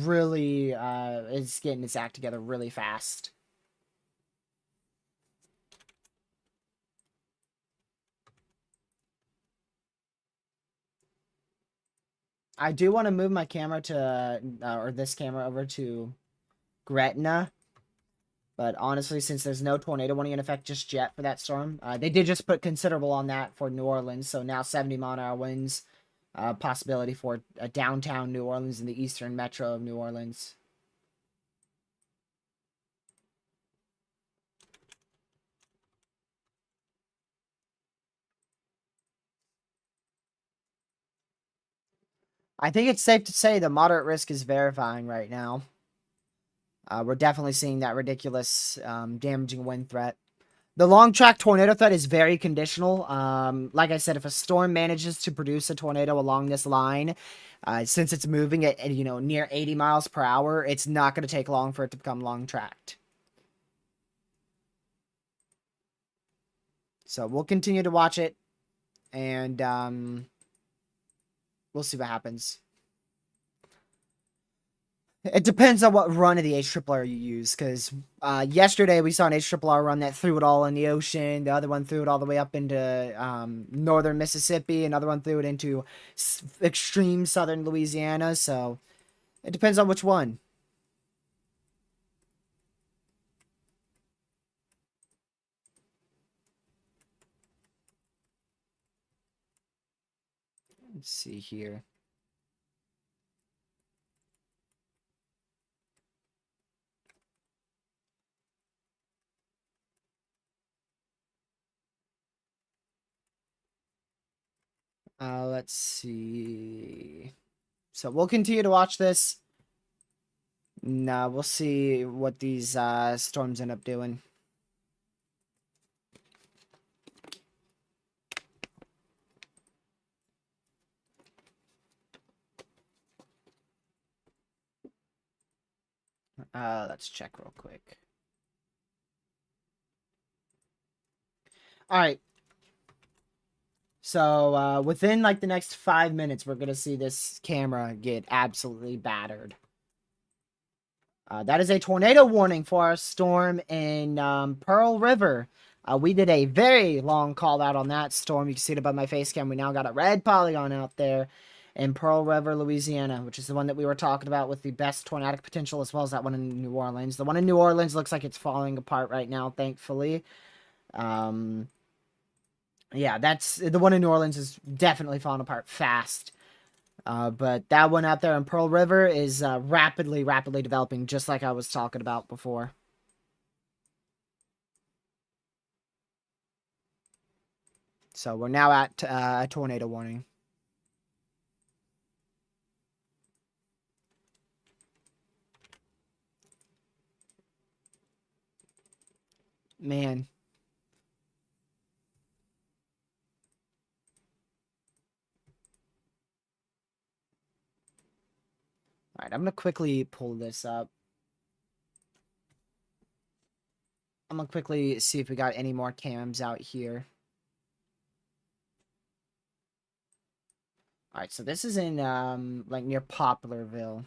really, it's getting its act together really fast. I do want to move my camera to, or this camera over to Gretna. But honestly, since there's no tornado warning in effect just yet for that storm, they did just put considerable on that for New Orleans. So now 70-mile-an-hour winds, possibility for downtown New Orleans and the eastern metro of New Orleans. I think it's safe to say the moderate risk is verifying right now. We're definitely seeing that ridiculous damaging wind threat. The long track tornado threat is very conditional. Like I said, if a storm manages to produce a tornado along this line, since it's moving at near 80 miles per hour, it's not going to take long for it to become long tracked. So we'll continue to watch it, and we'll see what happens. It depends on what run of the HRRR you use, because yesterday we saw an HRRR run that threw it all in the ocean. The other one threw it all the way up into northern Mississippi. Another one threw it into extreme southern Louisiana. So it depends on which one. Let's see here. Let's see. So we'll continue to watch this. Nah, we'll see what these storms end up doing. Let's check real quick. All right. So within like the next 5 minutes, we're gonna see this camera get absolutely battered. That is a tornado warning for our storm in Pearl River. We did a very long call out on that storm. You can see it above my face cam. We now got a red polygon out there in Pearl River, Louisiana, which is the one that we were talking about with the best tornadic potential, as well as that one in New Orleans. The one in New Orleans looks like it's falling apart right now, thankfully. Yeah, that's the one in New Orleans is definitely falling apart fast. But that one out there in Pearl River is rapidly developing, just like I was talking about before. So we're now at a tornado warning. Man. All right, I'm going to quickly pull this up. I'm going to quickly see if we got any more cams out here. All right, so this is in like near Poplarville.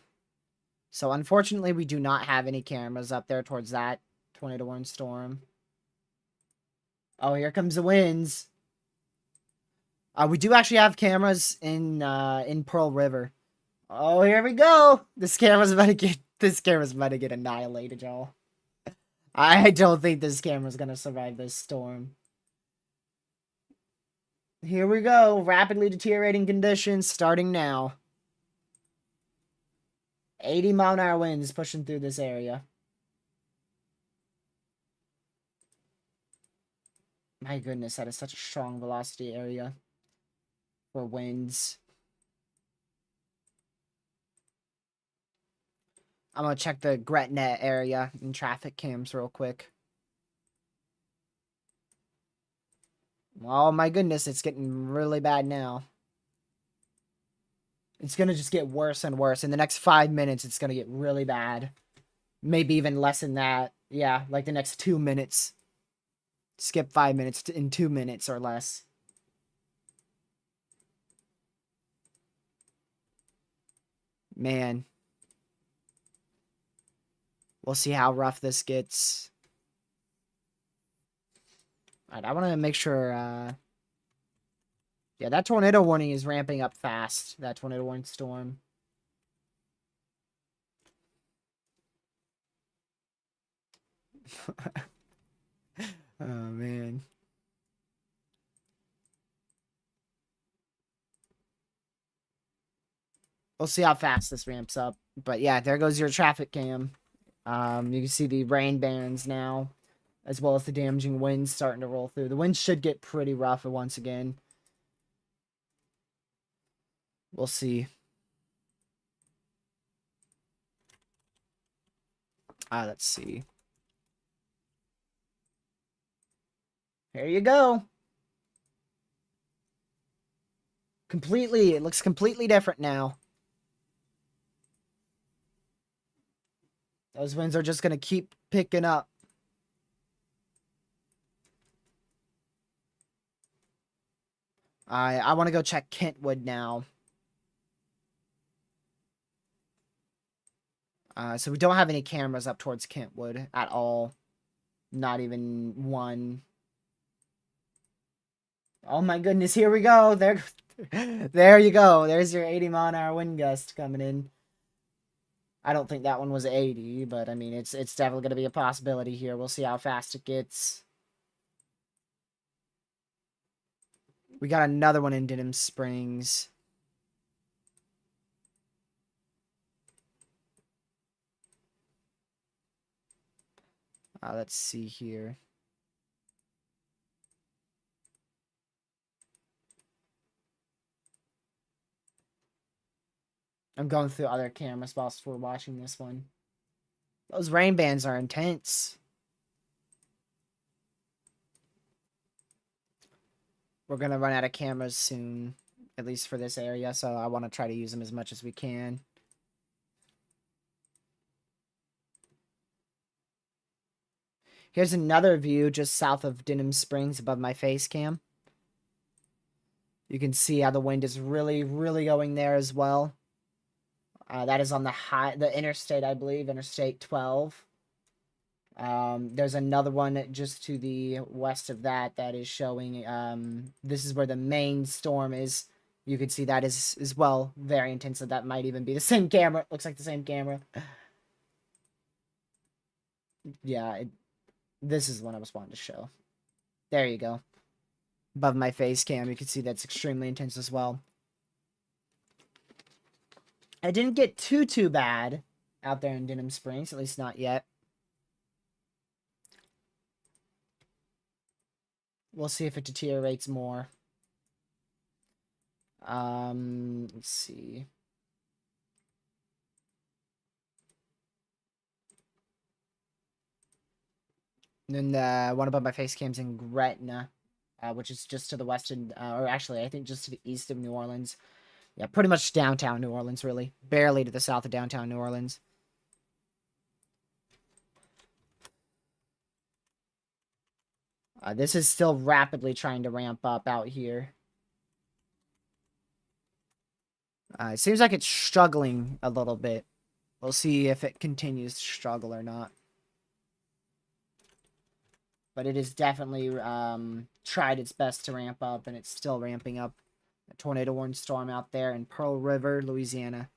So unfortunately, we do not have any cameras up there towards that tornado warning storm. Oh, here comes the winds. We do actually have cameras in Pearl River. Oh, here we go. This camera's about to get annihilated, y'all. I don't think this camera's gonna survive this storm. Here we go. Rapidly deteriorating conditions starting now. 80-mile-an-hour winds pushing through this area. My goodness, that is such a strong velocity area for winds. I'm gonna check the Gretna area and traffic cams real quick. Oh my goodness, it's getting really bad now. It's gonna just get worse and worse. In the next 5 minutes, it's gonna get really bad. Maybe even less than that. Yeah, like the next 2 minutes. Skip 5 minutes in 2 minutes or less. Man. We'll see how rough this gets. Alright, I want to make sure, yeah, that tornado warning is ramping up fast. That tornado warning storm. Oh, man. We'll see how fast this ramps up. But yeah, there goes your traffic cam. You can see the rain bands now, as well as the damaging winds starting to roll through. The winds should get pretty rough once again. We'll see. Let's see. Here you go. It looks completely different now. Those winds are just going to keep picking up. I want to go check Kentwood now. So we don't have any cameras up towards Kentwood at all. Not even one. Oh my goodness, here we go. There you go. There's your 80-mile-an-hour wind gust coming in. I don't think that one was 80, but I mean, it's definitely going to be a possibility here. We'll see how fast it gets. We got another one in Denham Springs. Let's see here. I'm going through other camera spots before watching this one. Those rain bands are intense. We're going to run out of cameras soon, at least for this area, so I want to try to use them as much as we can. Here's another view just south of Denham Springs above my face cam. You can see how the wind is really, really going there as well. That is on the interstate, I believe, Interstate 12. There's another one just to the west of that is showing, this is where the main storm is. You can see that is as well very intense. That might even be the same camera. It looks like the same camera. Yeah, this is what I was wanting to show. There you go. Above my face cam, you can see that's extremely intense as well. I didn't get too bad out there in Denham Springs, at least not yet. We'll see if it deteriorates more. Let's see. And then one above my face cam's in Gretna, which is just to the west, or actually, I think just to the east of New Orleans. Yeah, pretty much downtown New Orleans, really. Barely to the south of downtown New Orleans. This is still rapidly trying to ramp up out here. It seems like it's struggling a little bit. We'll see if it continues to struggle or not. But it has definitely tried its best to ramp up, and it's still ramping up. A tornado warning storm out there in Pearl River, Louisiana.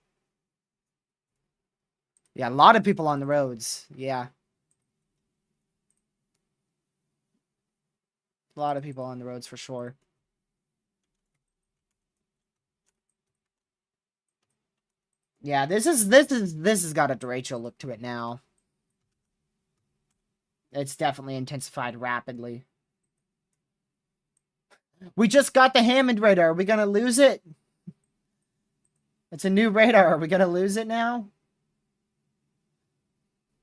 Yeah, a lot of people on the roads. Yeah. A lot of people on the roads for sure. Yeah, this has got a Derecho look to it now. It's definitely intensified rapidly. We just got the Hammond radar. Are we gonna lose it? It's a new radar. Are we gonna lose it now?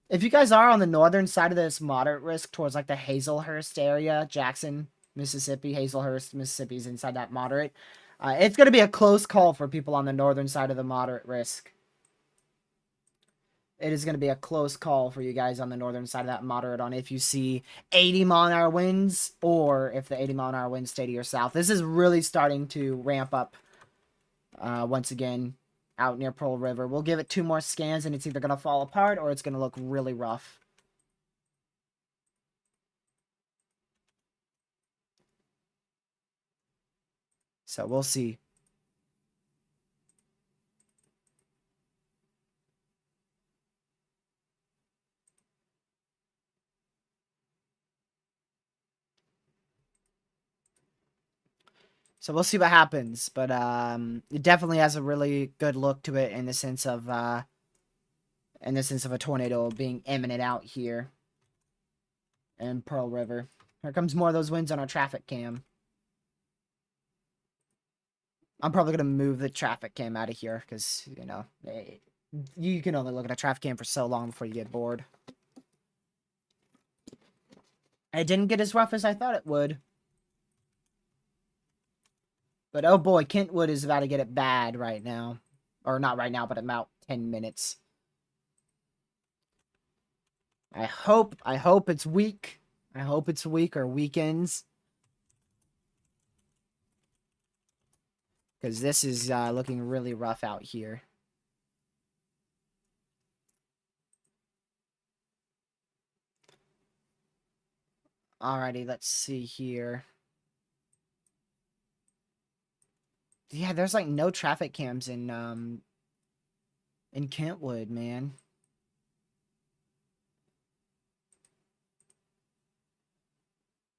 If you guys are on the northern side of this moderate risk towards like the Hazelhurst area, Jackson, Mississippi, Hazelhurst, Mississippi is inside that moderate. It's going to be a close call for people on the northern side of the moderate risk. It is going to be a close call for you guys on the northern side of that moderate on if you see 80-mile-an-hour winds or if the 80-mile-an-hour winds stay to your south. This is really starting to ramp up once again out near Pearl River. We'll give it 2 more scans and it's either going to fall apart or it's going to look really rough. So we'll see. So we'll see what happens, but it definitely has a really good look to it in the sense of a tornado being imminent out here in Pearl River. Here comes more of those winds on our traffic cam. I'm probably gonna move the traffic cam out of here because you know you can only look at a traffic cam for so long before you get bored. It didn't get as rough as I thought it would. But oh boy, Kentwood is about to get it bad right now. Or not right now, but about 10 minutes. I hope it's weak. I hope it's weak or weekends. Because this is looking really rough out here. Alrighty, let's see here. Yeah, there's like no traffic cams in Kentwood, man.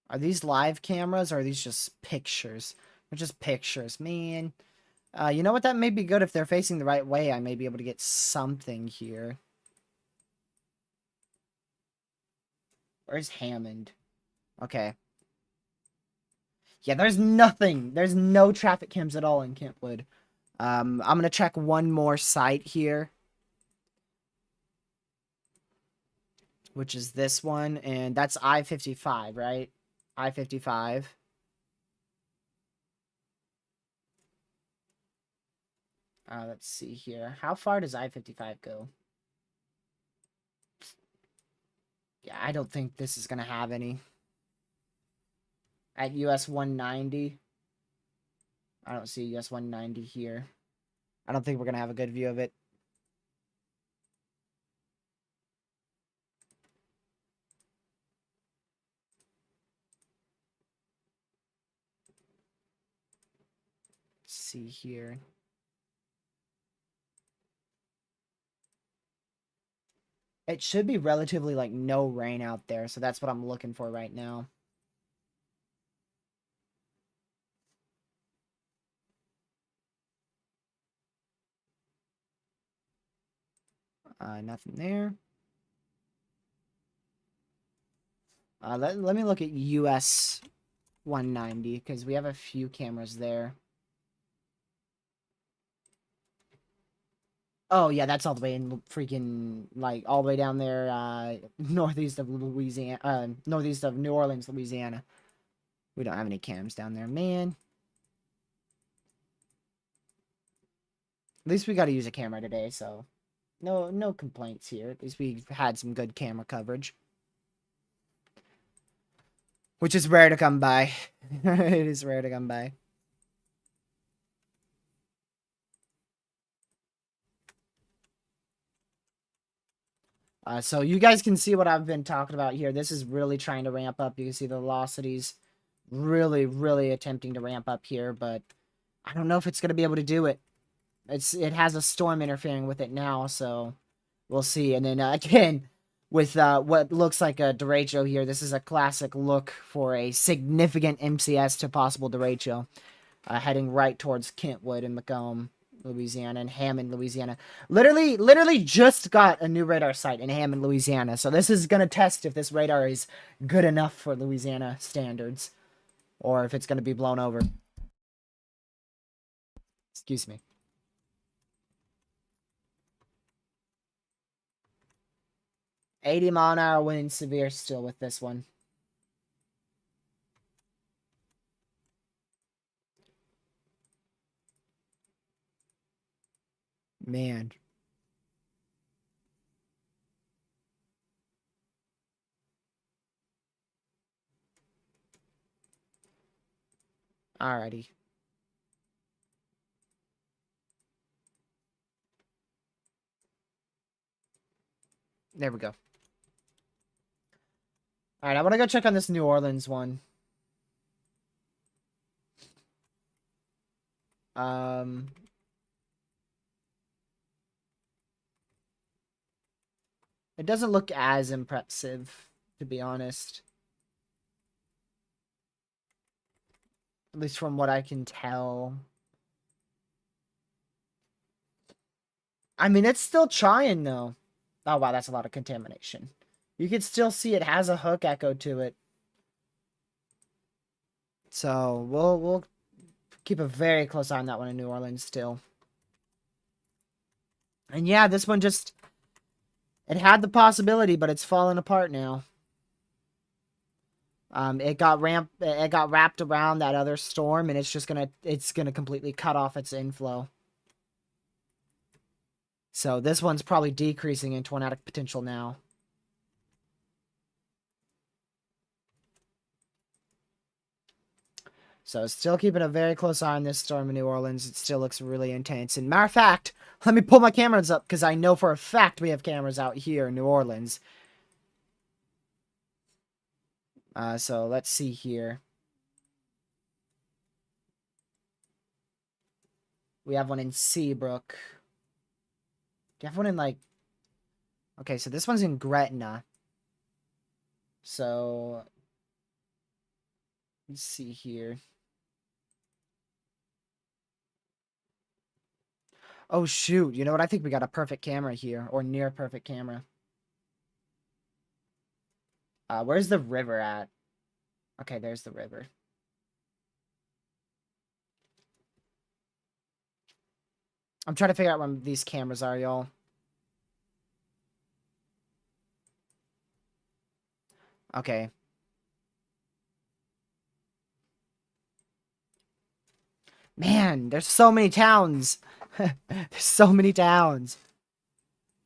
Are these live cameras or are these just pictures? They're just pictures, man. You know what? That may be good if they're facing the right way. I may be able to get something here. Where's Hammond? Okay. Yeah, there's nothing. There's no traffic cams at all in Kentwood. I'm going to check one more site here. Which is this one. And that's I-55, right? I-55. Let's see here. How far does I-55 go? Yeah, I don't think this is going to have any. At US 190. I don't see US 190 here. I don't think we're going to have a good view of it. Let's see here. It should be relatively, like, no rain out there, so that's what I'm looking for right now. Nothing there. Let me look at US 190, because we have a few cameras there. Oh, yeah, that's all the way in freaking, like, all the way down there, northeast of Louisiana, northeast of New Orleans, Louisiana. We don't have any cams down there, man. At least we got to use a camera today, so no complaints here. At least we've had some good camera coverage. Which is rare to come by. It is rare to come by. So you guys can see what I've been talking about here. This is really trying to ramp up. You can see the velocities really attempting to ramp up here, but I don't know if it's going to be able to do it. It has a storm interfering with it now, so we'll see. And then again, with what looks like a Derecho here, this is a classic look for a significant MCS to possible Derecho, heading right towards Kentwood and Macomb, Louisiana, and Hammond, Louisiana. Literally just got a new radar site in Hammond, Louisiana. So this is going to test if this radar is good enough for Louisiana standards, or if it's going to be blown over. Excuse me. $80-mile-an-hour wind severe still with this one. Man. Alrighty. There we go. Alright, I want to go check on this New Orleans one. It doesn't look as impressive, to be honest. At least from what I can tell. I mean, it's still trying, though. Oh, wow, that's a lot of contamination. You can still see it has a hook echo to it. So, we'll keep a very close eye on that one in New Orleans still. And yeah, this one just... It had the possibility, but it's falling apart now. It got wrapped around that other storm, and it's gonna completely cut off its inflow. So this one's probably decreasing in tornadic potential now. So still keeping a very close eye on this storm in New Orleans. It still looks really intense. And matter of fact, let me pull my cameras up because I know for a fact we have cameras out here in New Orleans. So let's see here. We have one in Seabrook. Do you have one in like... Okay, so this one's in Gretna. So... Let's see here. Oh, shoot. You know what? I think we got a perfect camera here. Or near perfect camera. Where's the river at? Okay, there's the river. I'm trying to figure out where these cameras are, y'all. Okay. Man, there's so many towns. There's so many towns.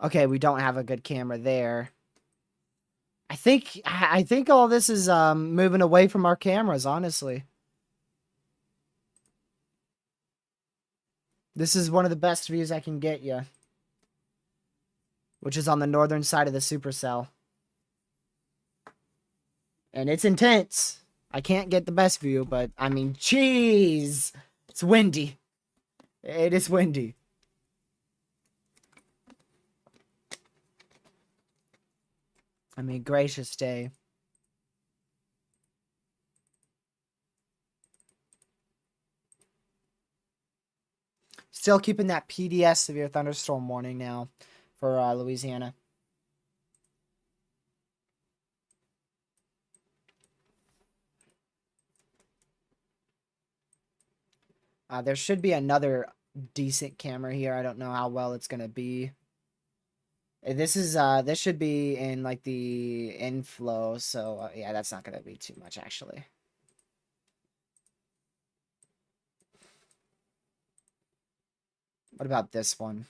Okay, we don't have a good camera there. I think all this is moving away from our cameras, honestly. This is one of the best views I can get you. Which is on the northern side of the supercell. And it's intense. I can't get the best view, but I mean, jeez. It's windy. It is windy. I mean, gracious day. Still keeping that PDS severe thunderstorm warning now for Louisiana. There should be another decent camera here. I don't know how well it's gonna be. This should be in like the inflow, so yeah, that's not gonna be too much actually. What about this one?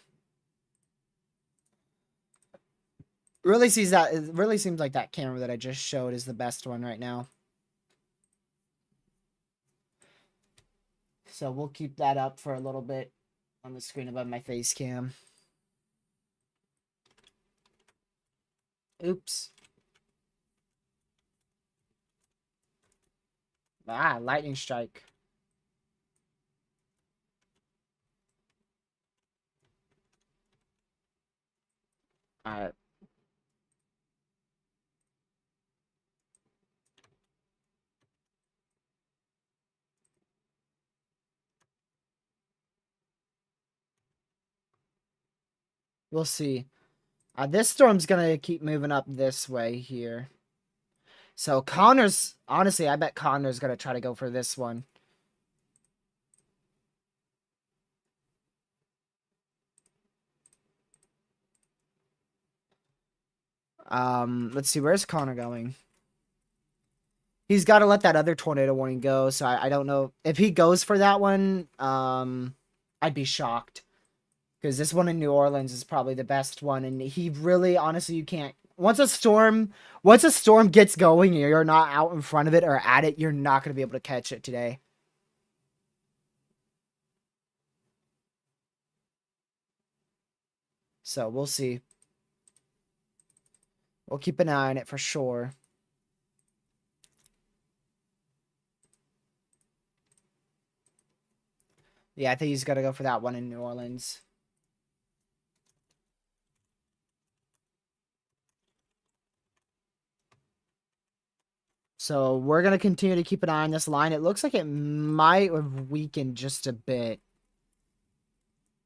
It really seems like that camera that I just showed is the best one right now. So we'll keep that up for a little bit on the screen above my face cam. Oops. Ah, lightning strike. Alright. We'll see. This storm's gonna keep moving up this way here. So Connor's, honestly, I bet Connor's gonna try to go for this one. Let's see, where's Connor going? He's got to let that other tornado warning go, so I don't know. If he goes for that one, I'd be shocked. Because this one in New Orleans is probably the best one, and he really, honestly, you can't... Once a storm gets going, you're not out in front of it or at it, you're not going to be able to catch it today. So, we'll see. We'll keep an eye on it for sure. Yeah, I think he's got to go for that one in New Orleans. So we're going to continue to keep an eye on this line. It looks like it might have weakened just a bit.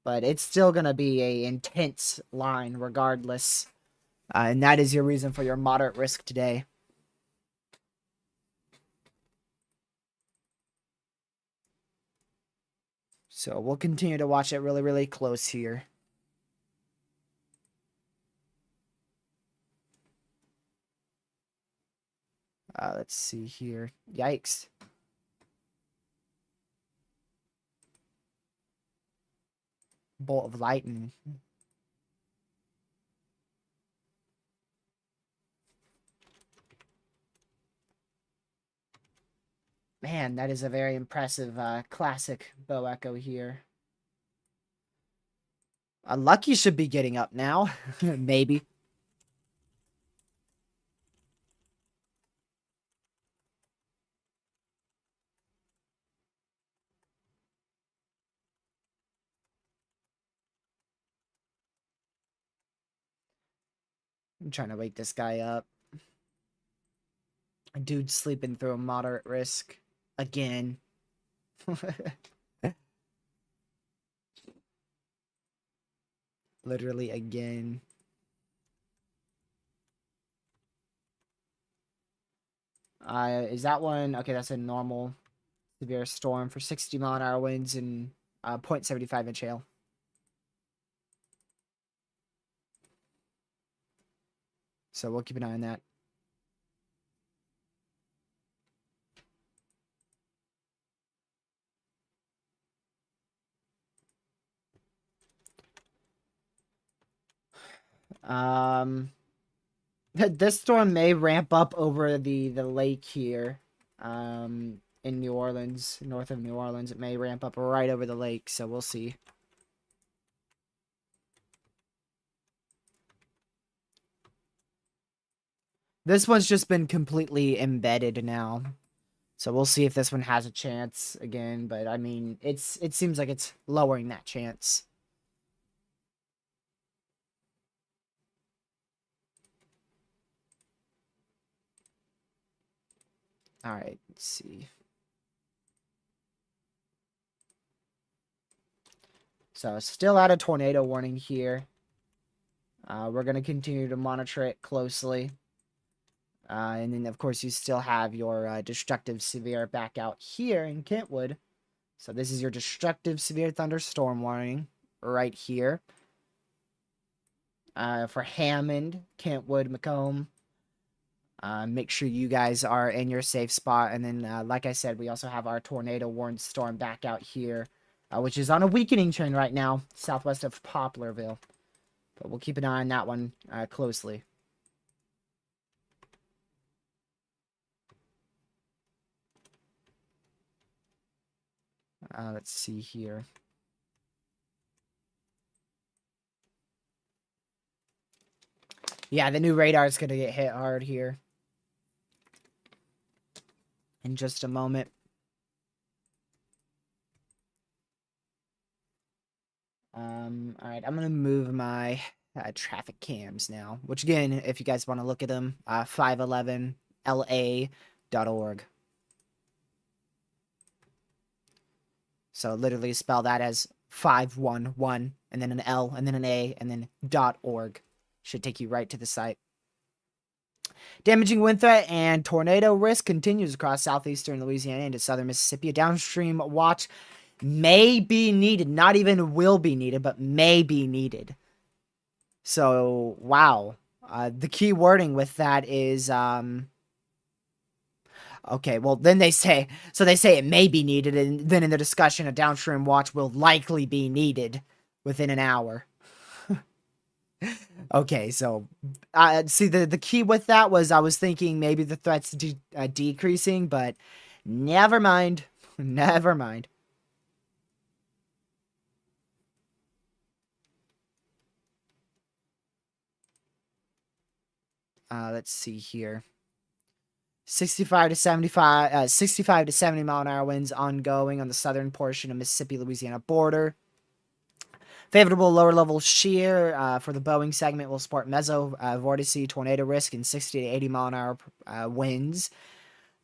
But it's still going to be an intense line regardless. And that is your reason for your moderate risk today. So we'll continue to watch it really, really close here. Let's see here. Yikes. Bolt of lightning. Man, that is a very impressive classic bow echo here. Lucky should be getting up now. Maybe. I'm trying to wake this guy up. Dude's sleeping through a moderate risk. Again. Literally again. Is that one? Okay, that's a normal severe storm for 60-mile-an-hour winds and 0.75 inch hail. So we'll keep an eye on that. This storm may ramp up over the lake here, in New Orleans, north of New Orleans. It may ramp up right over the lake, so we'll see. This one's just been completely embedded now, so we'll see if this one has a chance again. But I mean, it seems like it's lowering that chance. All right, let's see. So still out of tornado warning here. We're going to continue to monitor it closely. And then, of course, you still have your destructive severe back out here in Kentwood. So this is your destructive severe thunderstorm warning right here. For Hammond, Kentwood, Macomb. Make sure you guys are in your safe spot. And then, like I said, we also have our tornado warned storm back out here, which is on a weakening trend right now, southwest of Poplarville. But we'll keep an eye on that one closely. Let's see here. Yeah, the new radar is going to get hit hard here in just a moment. All right, I'm going to move my traffic cams now, which again, if you guys want to look at them, 511la.org. So literally spell that as 511 and then an L and then an A and then .org. Should take you right to the site. Damaging wind threat and tornado risk continues across southeastern Louisiana into southern Mississippi. A downstream watch may be needed, not even will be needed, but may be needed. So, wow. The key wording with that is, okay, well, then they say it may be needed, and then in the discussion, a downstream watch will likely be needed within an hour. Okay, so, see, the key with that was I was thinking maybe the threat's decreasing, but never mind. Never mind. Let's see here. 65 to 75, 65 to 70 mile an hour winds ongoing on the southern portion of Mississippi-Louisiana border. Favorable lower level shear for the Boeing segment will support meso-vortice tornado risk in 60 to 80 mile an hour winds.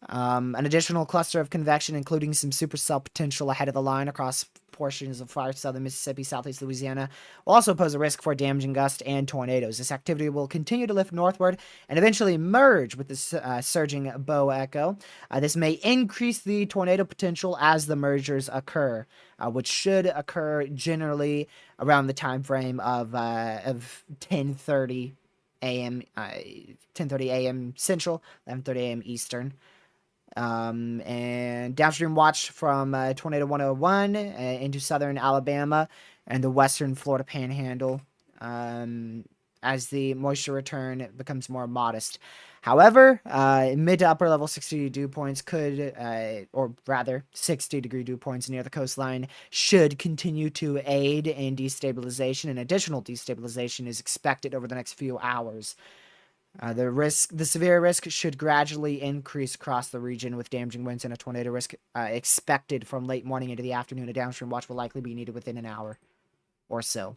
An additional cluster of convection, including some supercell potential ahead of the line across portions of far southern Mississippi, southeast Louisiana, will also pose a risk for damaging gusts and tornadoes. This activity will continue to lift northward and eventually merge with the surging bow echo. This may increase the tornado potential as the mergers occur, which should occur generally around the time frame of 10:30 a.m. 10:30 a.m. Central, 11:30 a.m. Eastern. And downstream watch from Tornado 101 into southern Alabama and the western Florida Panhandle. As the moisture return becomes more modest. However, mid to upper level 60 dew points could, or rather 60-degree dew points near the coastline should continue to aid in destabilization, and additional destabilization is expected over the next few hours. The severe risk should gradually increase across the region with damaging winds and a tornado risk expected from late morning into the afternoon. A downstream watch will likely be needed within an hour or so.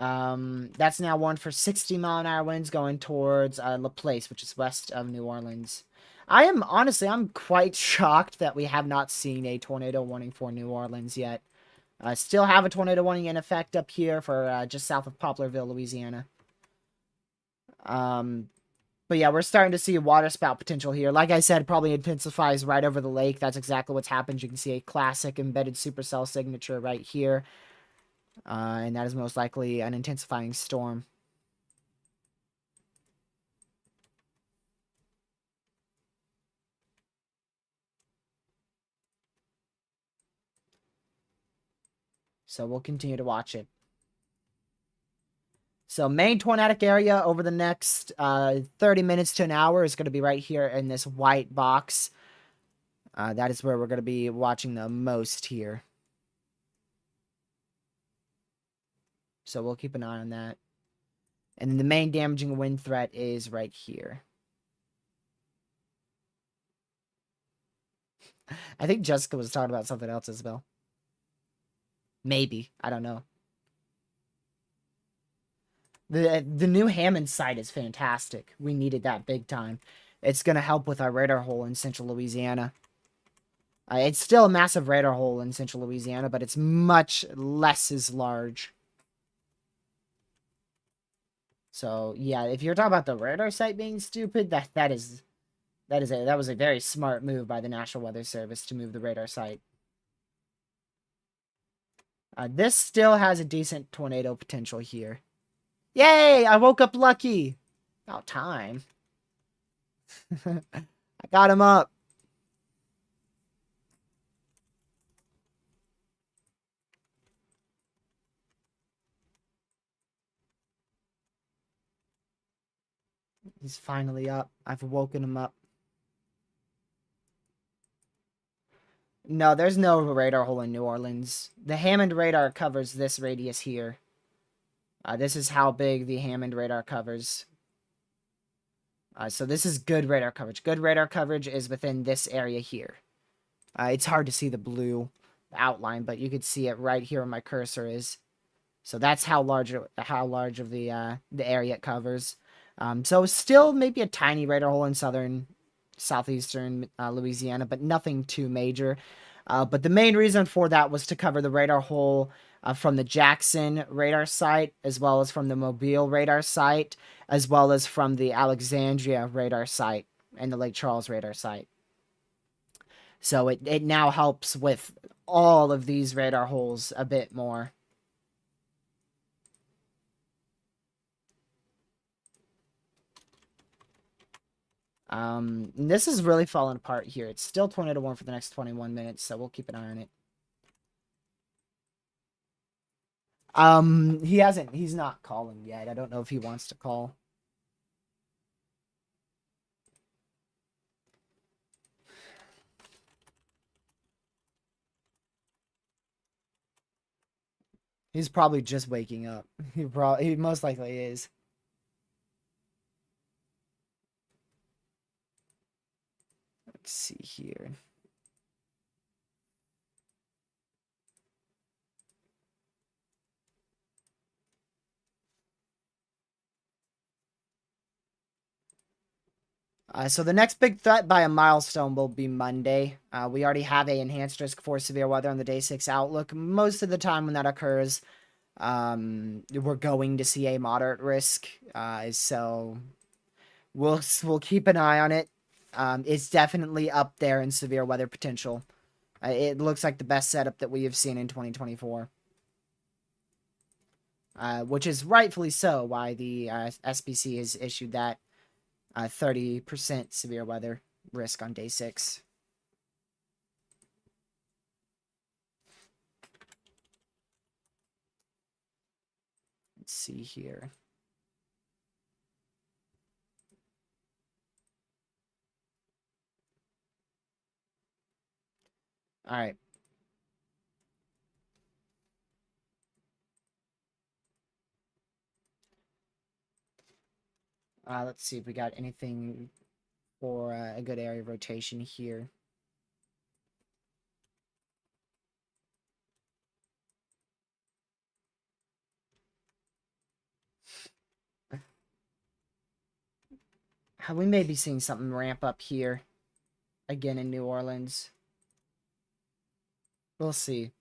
That's now warned for 60-mile-an-hour winds going towards LaPlace, which is west of New Orleans. I'm quite shocked that we have not seen a tornado warning for New Orleans yet. Still have a tornado warning in effect up here for just south of Poplarville, Louisiana. But yeah, we're starting to see water spout potential here. Like I said, probably intensifies right over the lake. That's exactly what's happened. You can see a classic embedded supercell signature right here. And that is most likely an intensifying storm. So we'll continue to watch it. So main tornadic area over the next 30 minutes to an hour is going to be right here in this white box. That is where we're going to be watching the most here. So we'll keep an eye on that. And then the main damaging wind threat is right here. I think Jessica was talking about something else, Isabel. Maybe. I don't know. The new Hammond site is fantastic. We needed that big time. It's going to help with our radar hole in central Louisiana. It's still a massive radar hole in central Louisiana, but it's much less as large. So, yeah, if you're talking about the radar site being stupid, that was a very smart move by the National Weather Service to move the radar site. This still has a decent tornado potential here. Yay! I woke up lucky. About time. I got him up. He's finally up. I've woken him up. No, there's no radar hole in New Orleans. The Hammond radar covers this radius here. This is how big the Hammond radar covers. So this is good radar coverage. Good radar coverage is within this area here. It's hard to see the blue outline, but you could see it right here where my cursor is. So that's how large of the area it covers. So still maybe a tiny radar hole in southeastern Louisiana, but nothing too major. But the main reason for that was to cover the radar hole from the Jackson radar site, as well as from the Mobile radar site, as well as from the Alexandria radar site and the Lake Charles radar site. So it now helps with all of these radar holes a bit more. This is really falling apart here. It's still tornado warning for the next 21 minutes, so we'll keep an eye on it. He's not calling yet. I don't know if he wants to call. He's probably just waking up. He most likely is. Let's see here. So the next big threat by a milestone will be Monday. We already have a enhanced risk for severe weather on the day 6 outlook. Most of the time when that occurs, we're going to see a moderate risk. So we'll keep an eye on it. It's definitely up there in severe weather potential. It looks like the best setup that we have seen in 2024. which is rightfully so why the SPC has issued that 30% severe weather risk on day 6. Let's see here. All right. Let's see if we got anything for a good area of rotation here. We may be seeing something ramp up here again in New Orleans. We'll see.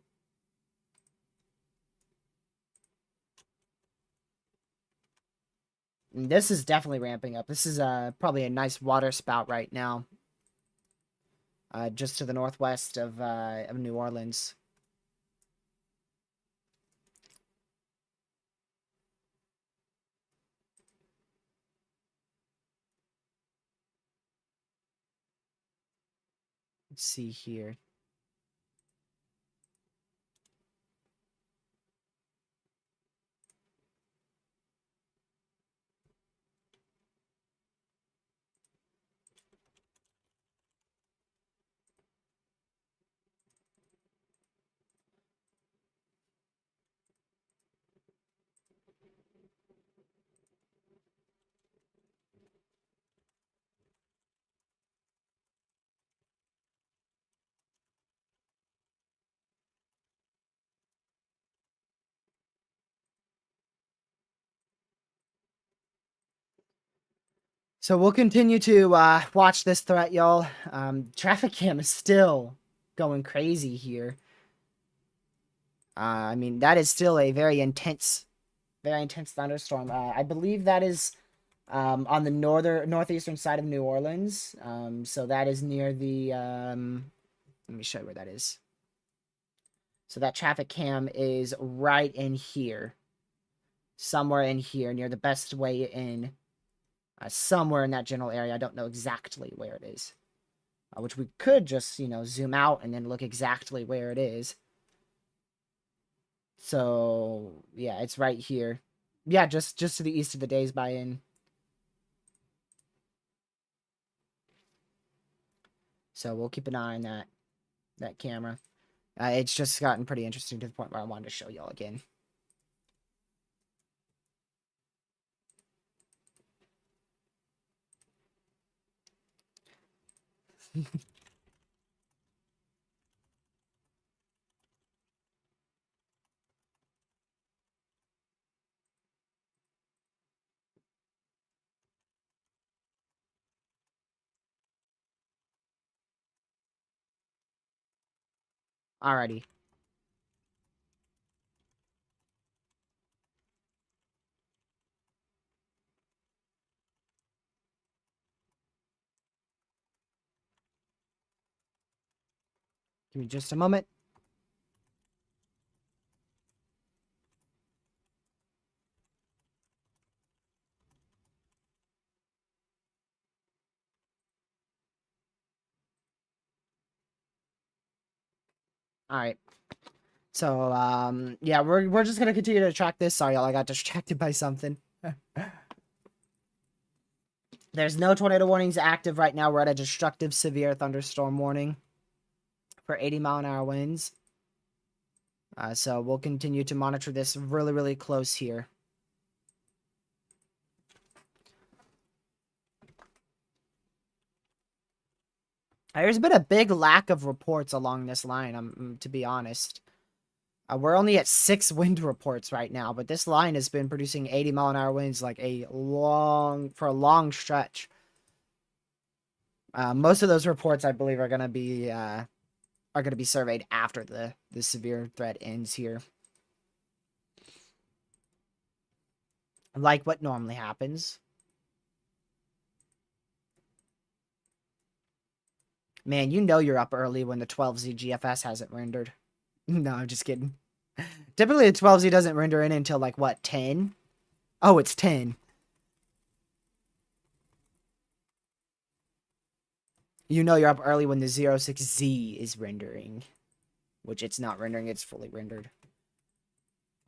And this is definitely ramping up. This is probably a nice water spout right now. Just to the northwest of New Orleans. Let's see here. So we'll continue to watch this threat, y'all. Traffic cam is still going crazy here. I mean, that is still a very intense thunderstorm. I believe that is on the northeastern side of New Orleans. So that is near the let me show you where that is. So that traffic cam is right in here. Somewhere in here, near the best way in. Somewhere in that general area. I don't know exactly where it is. Which we could just, zoom out and then look exactly where it is. So, yeah, it's right here. Yeah, just to the east of the Days by Inn. So we'll keep an eye on that camera. It's just gotten pretty interesting to the point where I wanted to show y'all again. Alrighty. Give me just a moment. Alright. So, yeah, we're just gonna continue to track this. Sorry, y'all, I got distracted by something. There's no tornado warnings active right now. We're at a destructive severe thunderstorm warning for 80-mile-an-hour winds. So we'll continue to monitor this really, really close here. There's been a big lack of reports along this line, to be honest. We're only at 6 wind reports right now, but this line has been producing 80-mile-an-hour winds like for a long stretch. Most of those reports, I believe, are gonna be surveyed after the severe threat ends here. Like what normally happens. Man, you know you're up early when the 12Z GFS hasn't rendered. No, I'm just kidding. Typically, the 12Z doesn't render in until like what 10? Oh, it's 10. You know you're up early when the 06Z is rendering, which it's not rendering. It's fully rendered.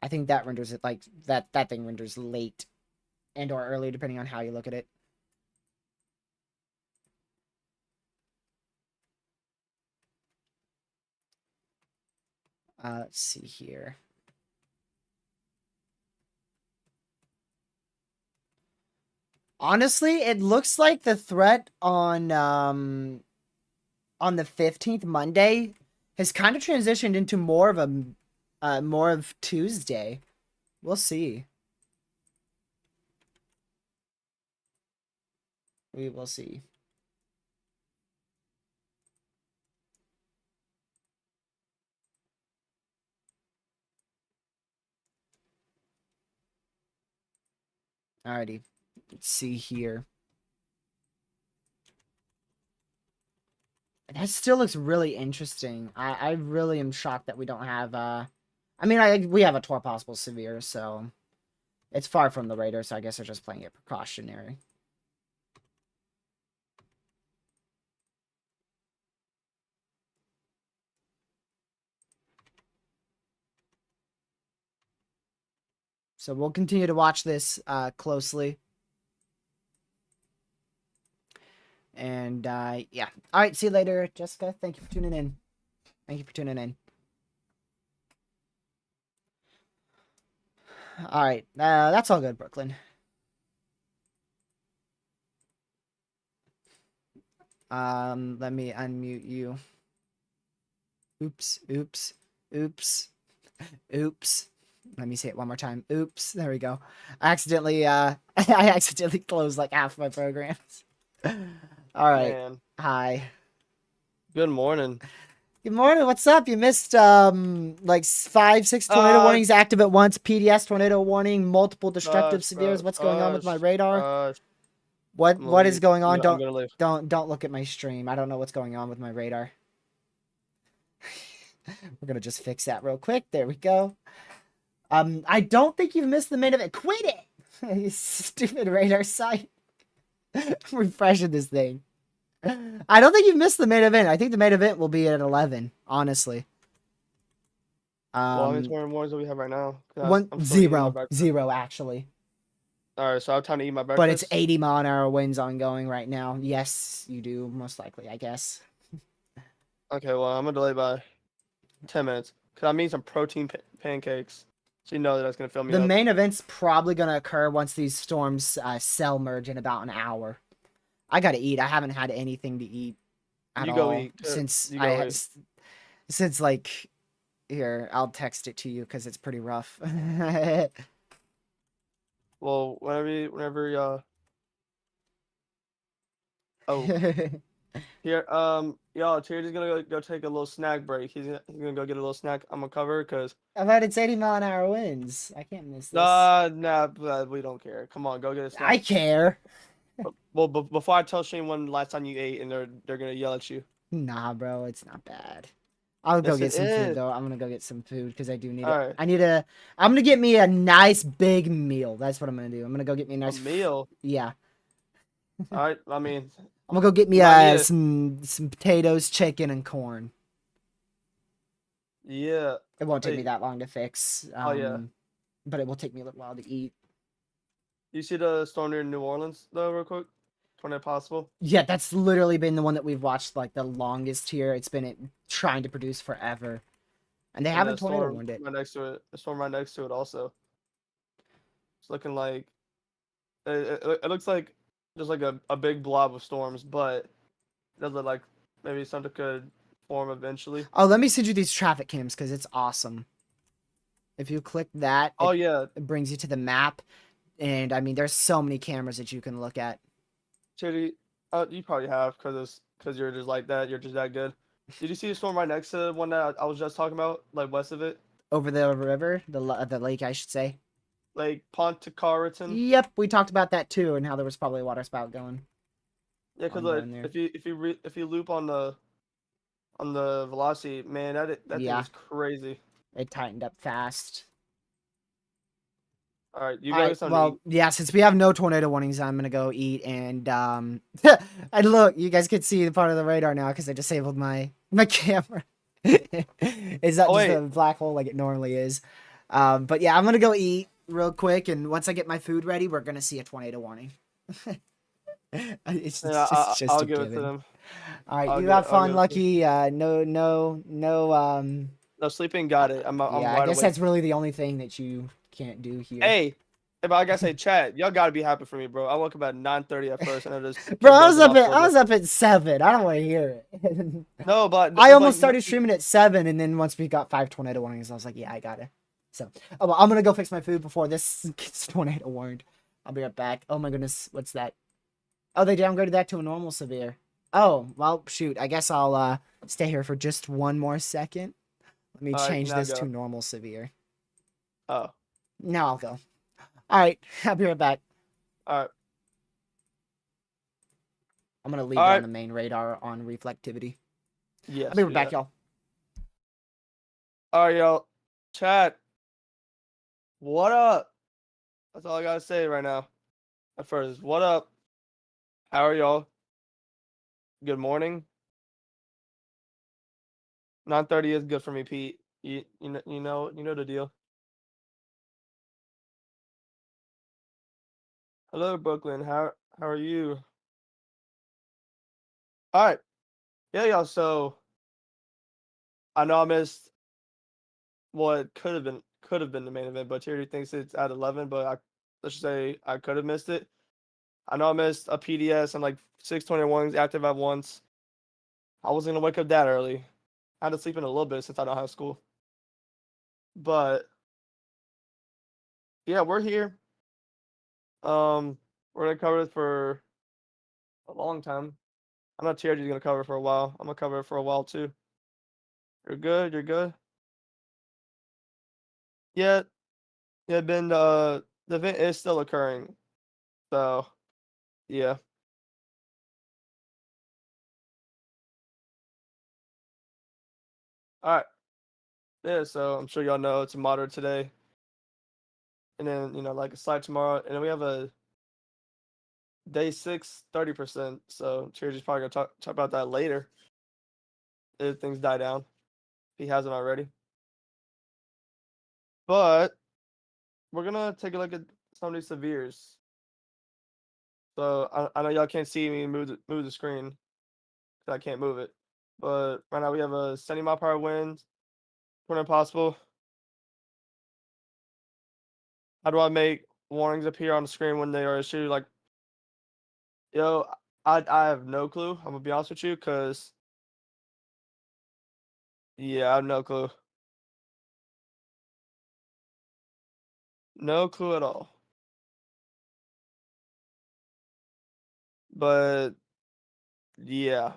I think that renders it like that thing renders late and or early depending on how you look at it. Let's see here. Honestly, it looks like the threat on the 15th Monday has kind of transitioned into more of a more of Tuesday. We'll see. We will see. Alrighty. Let's see here. That still looks really interesting. I really am shocked that we don't have I mean we have a Tor possible severe, so it's far from the radar, so I guess they're just playing it precautionary. So we'll continue to watch this closely. And yeah. All right, see you later, Jessica. Thank you for tuning in. Thank you for tuning in. All right, that's all good, Brooklyn. Let me unmute you. Oops, oops, oops, oops. Let me say it one more time. Oops, there we go. I accidentally I accidentally closed like half my programs. All right. Man, Hi. good morning. Good morning. What's up? You missed like 5, 6 tornado warnings active at once. PDS tornado warning, multiple destructive severes. What's going on with my radar? What is going on? I'm gonna leave. Don't look at my stream. I don't know what's going on with my radar. We're gonna just fix that real quick. There we go. I don't think you've missed the main event. Quit it! You stupid radar site. Refreshing this thing. I don't think you've missed the main event. I think the main event will be at 11, honestly. Well, how many tornado warnings do we have right now? Zero, actually. Alright, so I have time to eat my breakfast. But it's 80-mile-an-hour winds ongoing right now. Yes, you do, most likely, I guess. Okay, well, I'm gonna delay by 10 minutes. Because I'm eating some protein pancakes. So you know that's gonna fill me up. The main event's probably gonna occur once these storms cell merge in about an hour. I gotta eat. I haven't had anything to eat at You all go eat. since since like here. I'll text it to you because it's pretty rough. Well, whenever oh here y'all, Cherry's gonna go take a little snack break. He's gonna go get a little snack. I'm gonna cover because I've had it's 80-mile-an-hour winds. I can't miss this. nah, we don't care. Come on, go get a snack. I care. Well, before I tell Shane when last time you ate, and they're gonna yell at you. Nah, bro, it's not bad. I'll go get some food though. I'm gonna go get some food because I do need it. Right. I'm gonna get me a nice big meal. That's what I'm gonna do. I'm gonna go get me a nice meal. Yeah. All right. I mean, I'm gonna go get me some potatoes, chicken, and corn. Yeah. It won't take me that long to fix. Oh yeah. But it will take me a little while to eat. You see the storm near New Orleans though, real quick? Tornado possible. Yeah, that's literally been the one that we've watched like the longest here. It's been trying to produce forever, and they haven't tornado warned it. Right next to it. The storm right next to it also. It's looking like it looks like just like a big blob of storms, but it does look like maybe something could form eventually. Oh, let me send you these traffic cams because it's awesome. If you click that, it brings you to the map, and I mean, there's so many cameras that you can look at. Chitty, you probably have because you're just like that. You're just that good. Did you see the storm right next to the one that I was just talking about, like west of it? Over the river, the lake, I should say. Lake Pontchartrain. Yep, we talked about that too, and how there was probably a water spout going. Yeah, because like, if you loop on the velocity, man, that thing is crazy. It tightened up fast. All right, you All go right. get something to eat. Well, yeah. Since we have no tornado warnings, I'm gonna go eat and. And look, you guys can see the part of the radar now because I disabled my camera. It's not Oh just wait, a black hole like it normally is. But yeah, I'm gonna go eat real quick, and once I get my food ready, we're gonna see a tornado warning. it's, yeah, it's just I'll a give it to given. them. All right, you have I'll fun, give it to them. Lucky. No. No, sleeping got it. I'm Yeah, I wide guess awake. that's really the only thing that you can't do here. Hey, but I gotta say, chat, y'all gotta be happy for me, bro. I woke up at 9:30 at first, and I just Bro, kept dozing off a I little was bit. up at 7. I don't want to hear it. No, I almost like, started streaming at 7, and then once we got 5 tornado warnings, I was like, yeah, I got it. So, oh, well, I'm gonna go fix my food before this gets tornado warned. I'll be right back. Oh my goodness, what's that? Oh, they downgraded that to a normal severe. Oh, well, shoot. I guess I'll stay here for just one more second. Let me all right, change now this to go. normal severe. Oh, Now I'll go. All right, I'll be right back. all right, I'm gonna leave all it on right. the main radar on reflectivity. I'll Yes, be right do back, that. y'all. All right, y'all. Chat, what up? That's all I gotta say right now. At first, what up? How are y'all? Good morning. 9:30 is good for me, Pete. You know the deal. Hello, Brooklyn. How are you? All right, yeah, y'all. So I know I missed what could have been the main event, but Charity thinks it's at 11. But let's just say I could have missed it. I know I missed a PDS and like 621s active at once. I wasn't gonna wake up that early. I had to sleep in a little bit since I don't have school. But yeah, we're here. We're gonna cover it for a long time. I know TRG's gonna cover it for a while. I'm gonna cover it for a while too. You're good. You're good. Yeah, yeah. Ben, the event is still occurring. So yeah. All right. Yeah. So I'm sure y'all know it's a moderate today, and then like a slight tomorrow, and then we have a day 6 30%. So TRG's probably gonna talk about that later if things die down. If he hasn't already. But we're gonna take a look at some of these severes. So I know y'all can't see me move the screen because I can't move it. But right now we have a 70-mile-per-hour wind, when possible. How do I make warnings appear on the screen when they are issued? Like, yo, I have no clue. I'm gonna be honest with you, cause yeah, I have no clue. No clue at all. But yeah,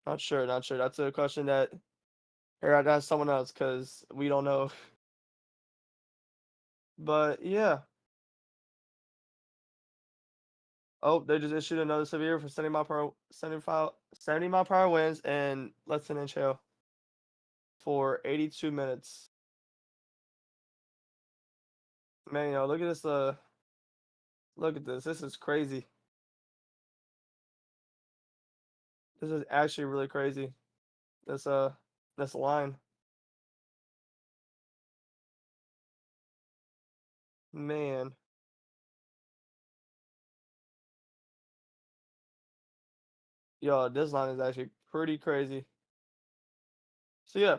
not sure, not sure. That's a question that here I'd ask someone else because we don't know. But yeah. Oh, they just issued another severe for 70 mile per hour winds and less than inch hail for 82 minutes. Man, look at this. Look at this. This is crazy. This is actually really crazy. This this line. Man, yo, this line is actually pretty crazy. So yeah,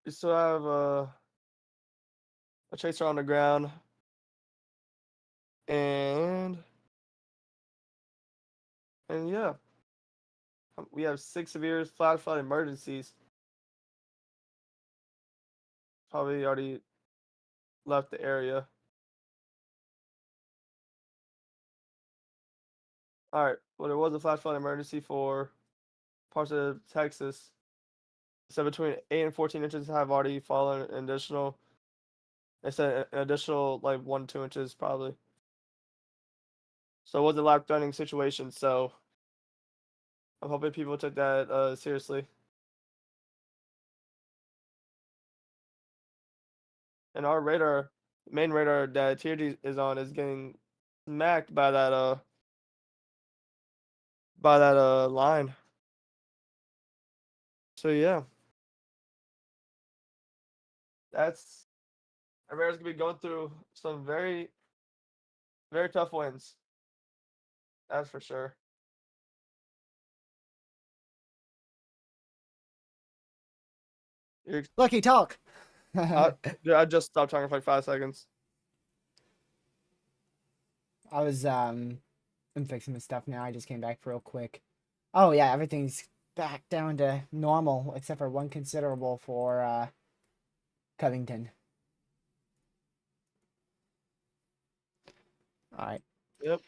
we still have a chaser on the ground, and yeah, we have 6 severe flash flood emergencies. Probably already left the area. All right. Well, there was a flash flood emergency for parts of Texas. So between 8 and 14 inches have already fallen. An additional, they said an additional like 1 to 2 inches probably. So it was a life-threatening situation. So I'm hoping people took that seriously. and our radar, main radar that TRG is on, is getting smacked by that line. So yeah, that's Rivera's gonna be going through some very very tough wins. That's for sure. You're, Lucky talk. I, I I just stopped talking for like 5 seconds. was I'm fixing the stuff now. I just came back real quick. Oh yeah, everything's back down to normal except for one considerable for Covington. All right, Yep.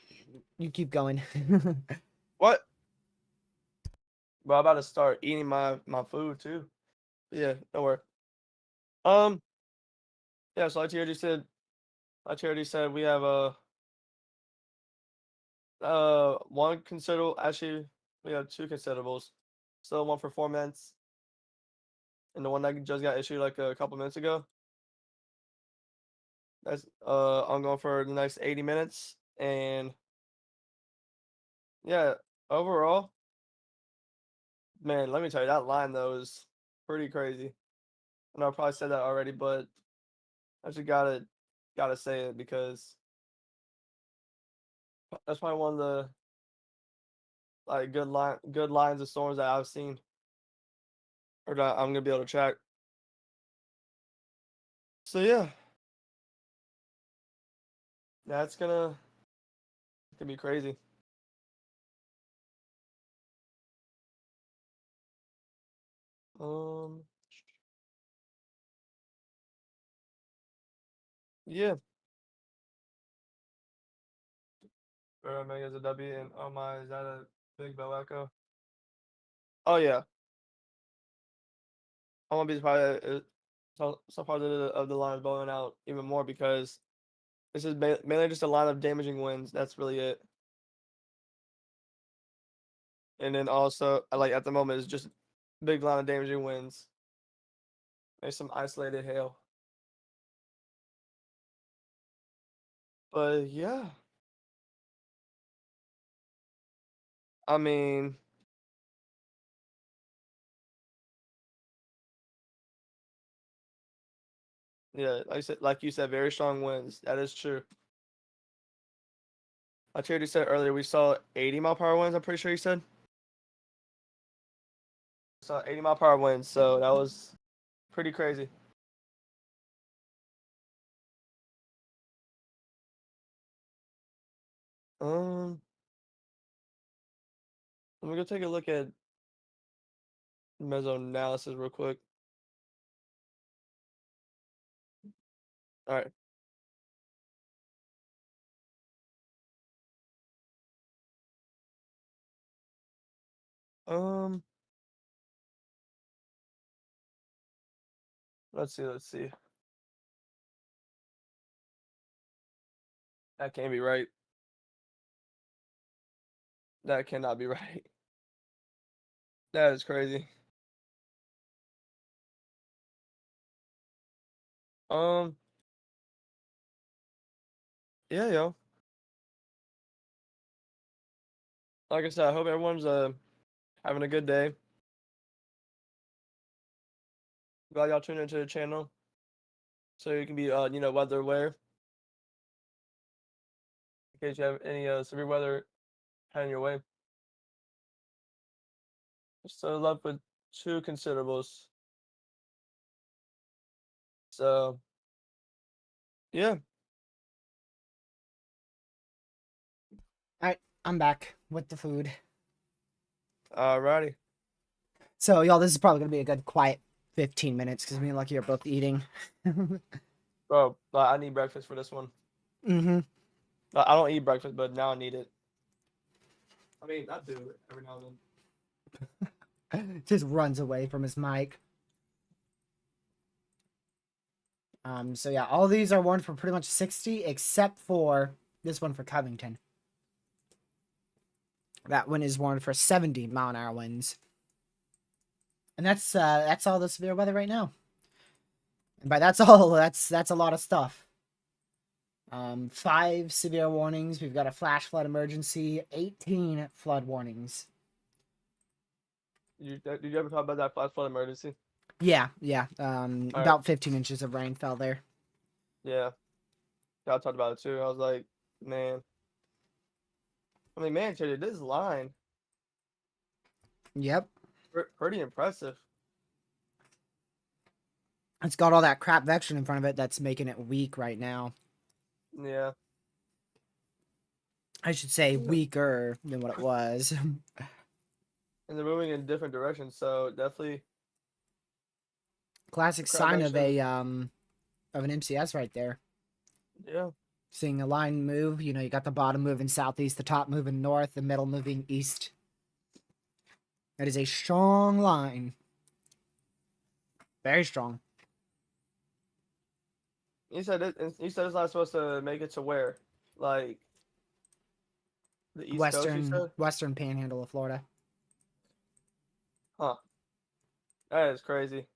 you keep going. What? But I'm about to start eating my food too. Yeah, don't worry. Um, yeah. So like you already said, we have one considerable. Actually, we have two considerables. Still one for 4 minutes, and the one that just got issued like a couple minutes ago. That's I'm going for the next 80 minutes, and yeah, overall, man, let me tell you that line though is pretty crazy. I know I probably said that already, but I just gotta say it because that's probably one of the like good lines of storms that I've seen or that I'm gonna be able to track. So yeah, that's gonna be crazy. Um, yeah. Mega's a W, and oh my, is that a big bell echo? Oh yeah, I'm gonna be surprised if some part of the line is blowing out even more because this is mainly just a line of damaging winds. That's really it. And then also, like at the moment, it's just big line of damaging winds. There's some isolated hail. But yeah, I mean, yeah, like you said, very strong winds. That is true. Like you already said earlier, we saw 80-mile-per-hour winds. I'm pretty sure you said saw 80-mile-per-hour winds. So that was pretty crazy. Um, let me go take a look at meso analysis real quick. All right. Um, let's see. Let's see. That can't be right. That cannot be right. That is crazy. Um, yeah, yo. Like I said, I hope everyone's having a good day. Glad y'all tuned into the channel so you can be weather aware in case you have any severe weather heading your way. So left with two considerables. So yeah, All right, I'm back with the food. alrighty. So y'all, this is probably gonna be a good quiet 15 minutes because me and Lucky are both eating. Bro, I need breakfast for this one. Mm-hmm. I don't eat breakfast, but now I need it. I mean, I do it every now and then. Just runs away from his mic. So yeah, all these are warned for pretty much 60, except for this one for Covington. That one is warned for 70-mile-an-hour winds. And that's all the severe weather right now. But that's all. That's a lot of stuff. 5 severe warnings. We've got a flash flood emergency. 18 flood warnings. Did you ever talk about that flash flood emergency? Yeah, yeah. All right. About 15 inches of rain fell there. Yeah. Yeah, I talked about it too. I was like, man. I mean, man, Teddy, this line, Yep. pretty impressive. It's got all that crap vection in front of it that's making it weak right now. Yeah. I should say Yeah. weaker than what it was. And they're moving in different directions, so definitely Classic crab sign action. of an MCS right there. Yeah. Seeing a line move, you got the bottom moving southeast, the top moving north, the middle moving east. That is a strong line. Very strong. He said it's not supposed to make it to where? Like the East Coast, you said? Western panhandle of Florida. Huh. That is crazy.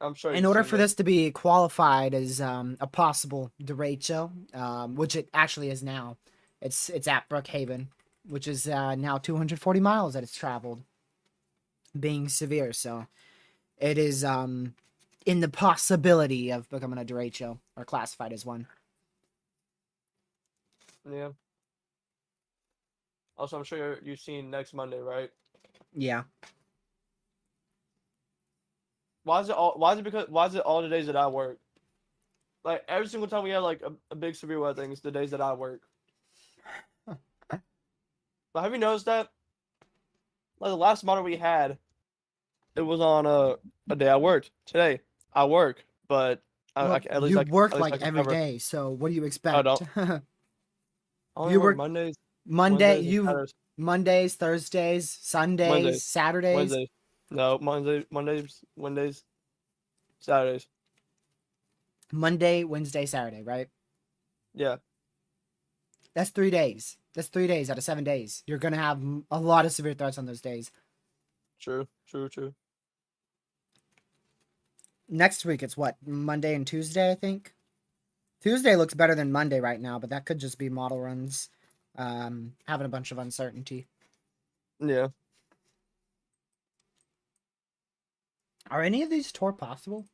I'm sure In you've order seen for it. this to be qualified as a possible derecho, which it actually is now, it's at Brookhaven, which is now 240 miles that it's traveled, being severe. So it is in the possibility of becoming a derecho or classified as one. Yeah. Also, I'm sure you've seen next Monday, right? Yeah. Why is it all the days that I work? Like every single time we have like a big severe weather thing, it's the days that I work. But have you noticed that? Like the last monitor we had, it was on a day I worked. Today I work, but Well, at least you work at least like I can every cover. day, so what do you I expect? don't. I only You work work Mondays, Monday, Wednesdays, and you Saturdays. Mondays, Thursdays, Sundays, Wednesdays, Saturdays. Wednesdays. No, Wednesdays, Saturdays. Monday, Wednesday, Saturday, right? Yeah, That's 3 days. That's 3 days out of 7 days. You're gonna have a lot of severe threats on those days. true. Next week, it's what, Monday and Tuesday, I think. Tuesday looks better than Monday right now, but that could just be model runs having a bunch of uncertainty. Yeah. Are any of these tour possible?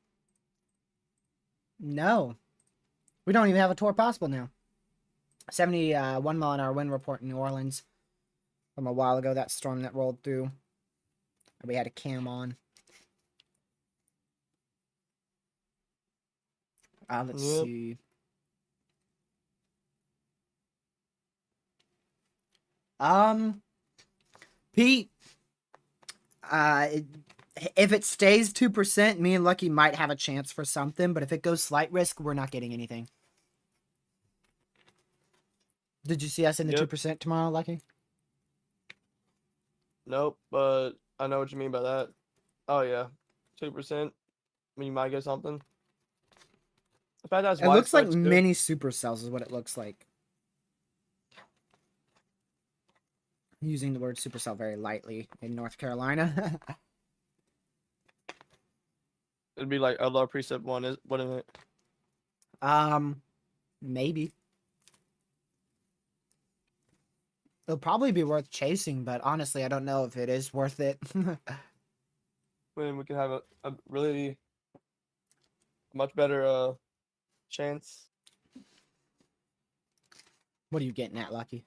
No. We don't even have a tour possible now. 71 mile an hour wind report in New Orleans from a while ago. That storm that rolled through. We had a cam on. Let's Yep. see. Pete, uh, it, if it stays 2%, me and Lucky might have a chance for something, but if it goes slight risk, we're not getting anything. Did you see us in the Yep. 2% tomorrow, Lucky? Nope. But I know what you mean by that. Oh yeah, 2%. I mean, you might get something. The fact that's It looks like widespread too. mini supercells is what it looks like. Using the word supercell very lightly in North Carolina. It'd be like a low precept one, wouldn't it? Maybe. It'll probably be worth chasing, but honestly, I don't know if it is worth it. When we can have a really much better chance. What are you getting at, Lucky?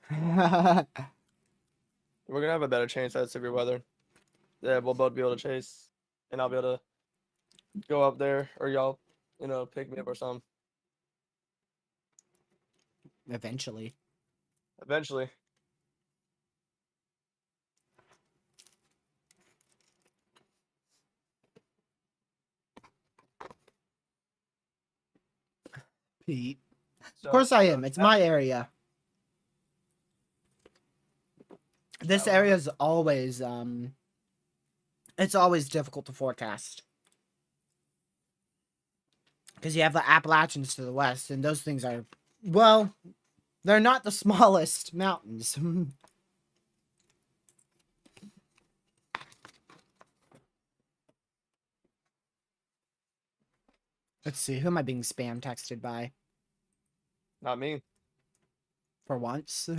We're gonna have a better chance at severe weather. Yeah, we'll both be able to chase, and I'll be able to go up there, or y'all, pick me up or something. Eventually. Eventually. Pete. Of So, course I am. It's my area. This area is always it's always difficult to forecast. Because you have the Appalachians to the west, and those things are, well, they're not the smallest mountains. Let's see. Who am I being spam texted by Not me. for once?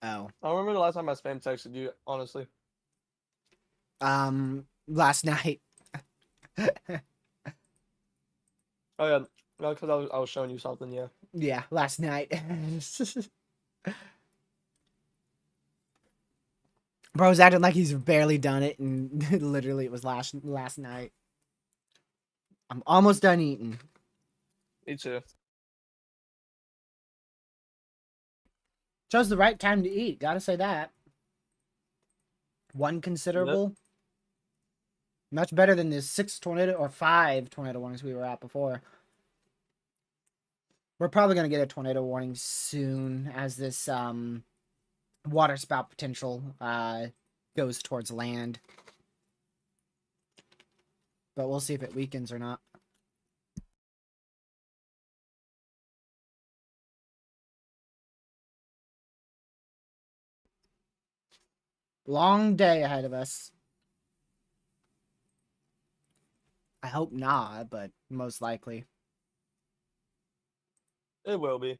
Oh. I don't remember the last time I spam texted you, honestly. Last night. Oh yeah, no, because I was showing you something. Yeah. Yeah, last night. Bro's acting like he's barely done it, and literally it was last night. I'm almost done eating. Me too. Chose the right time to eat. Gotta say that. One Yep. considerable. Much better than the 6 tornado or 5 tornado warnings we were at before. We're probably gonna get a tornado warning soon as this water spout potential goes towards land. But we'll see if it weakens or not. Long day ahead of us. I hope not, but most likely. It will be.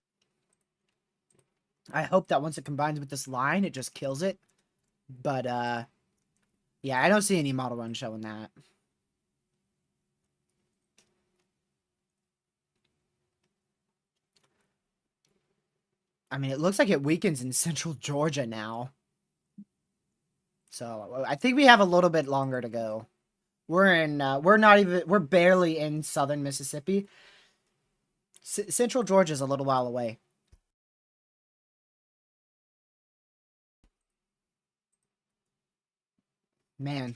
I hope that once it combines with this line, it just kills it. But yeah, I don't see any model run showing that. I mean, it looks like it weakens in central Georgia now. So I think we have a little bit longer to go. We're barely in southern Mississippi. Central Georgia is a little while away. Man.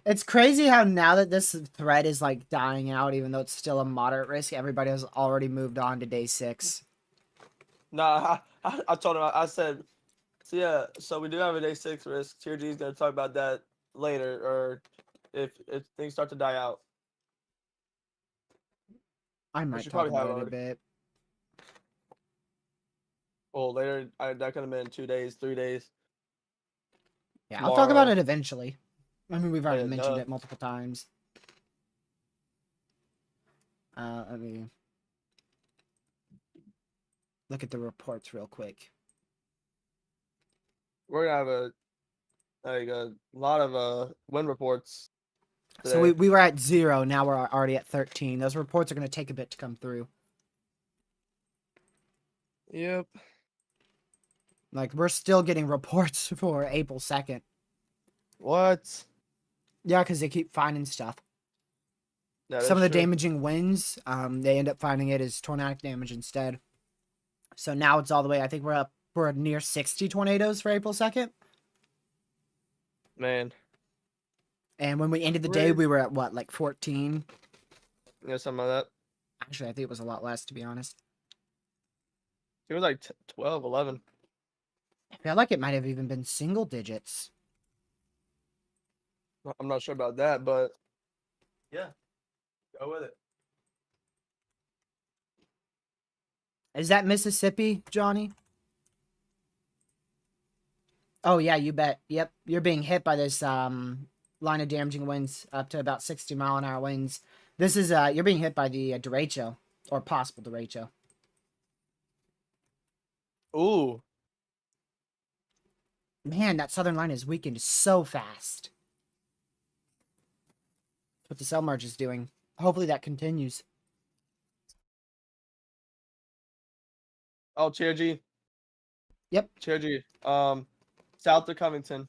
It's crazy how now that this threat is like dying out, even though it's still a moderate risk, everybody has already moved on to day 6. Nah, I told him. I said, so yeah. So we do have a day 6 risk. Tier G is gonna talk about that later, or if things start to die out. I We might should talk probably have about it a already. bit. Well, later. That could have been 2 days, 3 days. Yeah, I'll talk about Tomorrow. it eventually. I mean, we've Oh already yeah, mentioned duh. it multiple times. Let me look at the reports real quick. We're gonna have a lot of wind reports So today. we were at 0, now we're already at 13. Those reports are going to take a bit to come through. Yep. Like, we're still getting reports for April 2nd. What? Yeah, because they keep finding stuff. That Some is of the true. damaging winds, they end up finding it as tornadic damage instead. So now it's all the way, I think we're near 60 tornadoes for April 2nd. Man. And when we ended the day, Crazy. we were at what, like 14? Yeah, something like that. Actually, I think it was a lot less, to be honest. It was like 12, 11. I feel like it might have even been single digits. I'm not sure about that, but yeah, go with it. Is that Mississippi, Johnny? Oh yeah, you bet. Yep, you're being hit by this line of damaging winds up to about 60-mile-an-hour winds. This is you're being hit by the derecho or possible derecho. Ooh, Man, that southern line is weakened so fast. That's what the cell merge is doing. Hopefully that continues. oh, Tier G. Yep. Tier G. South of Covington.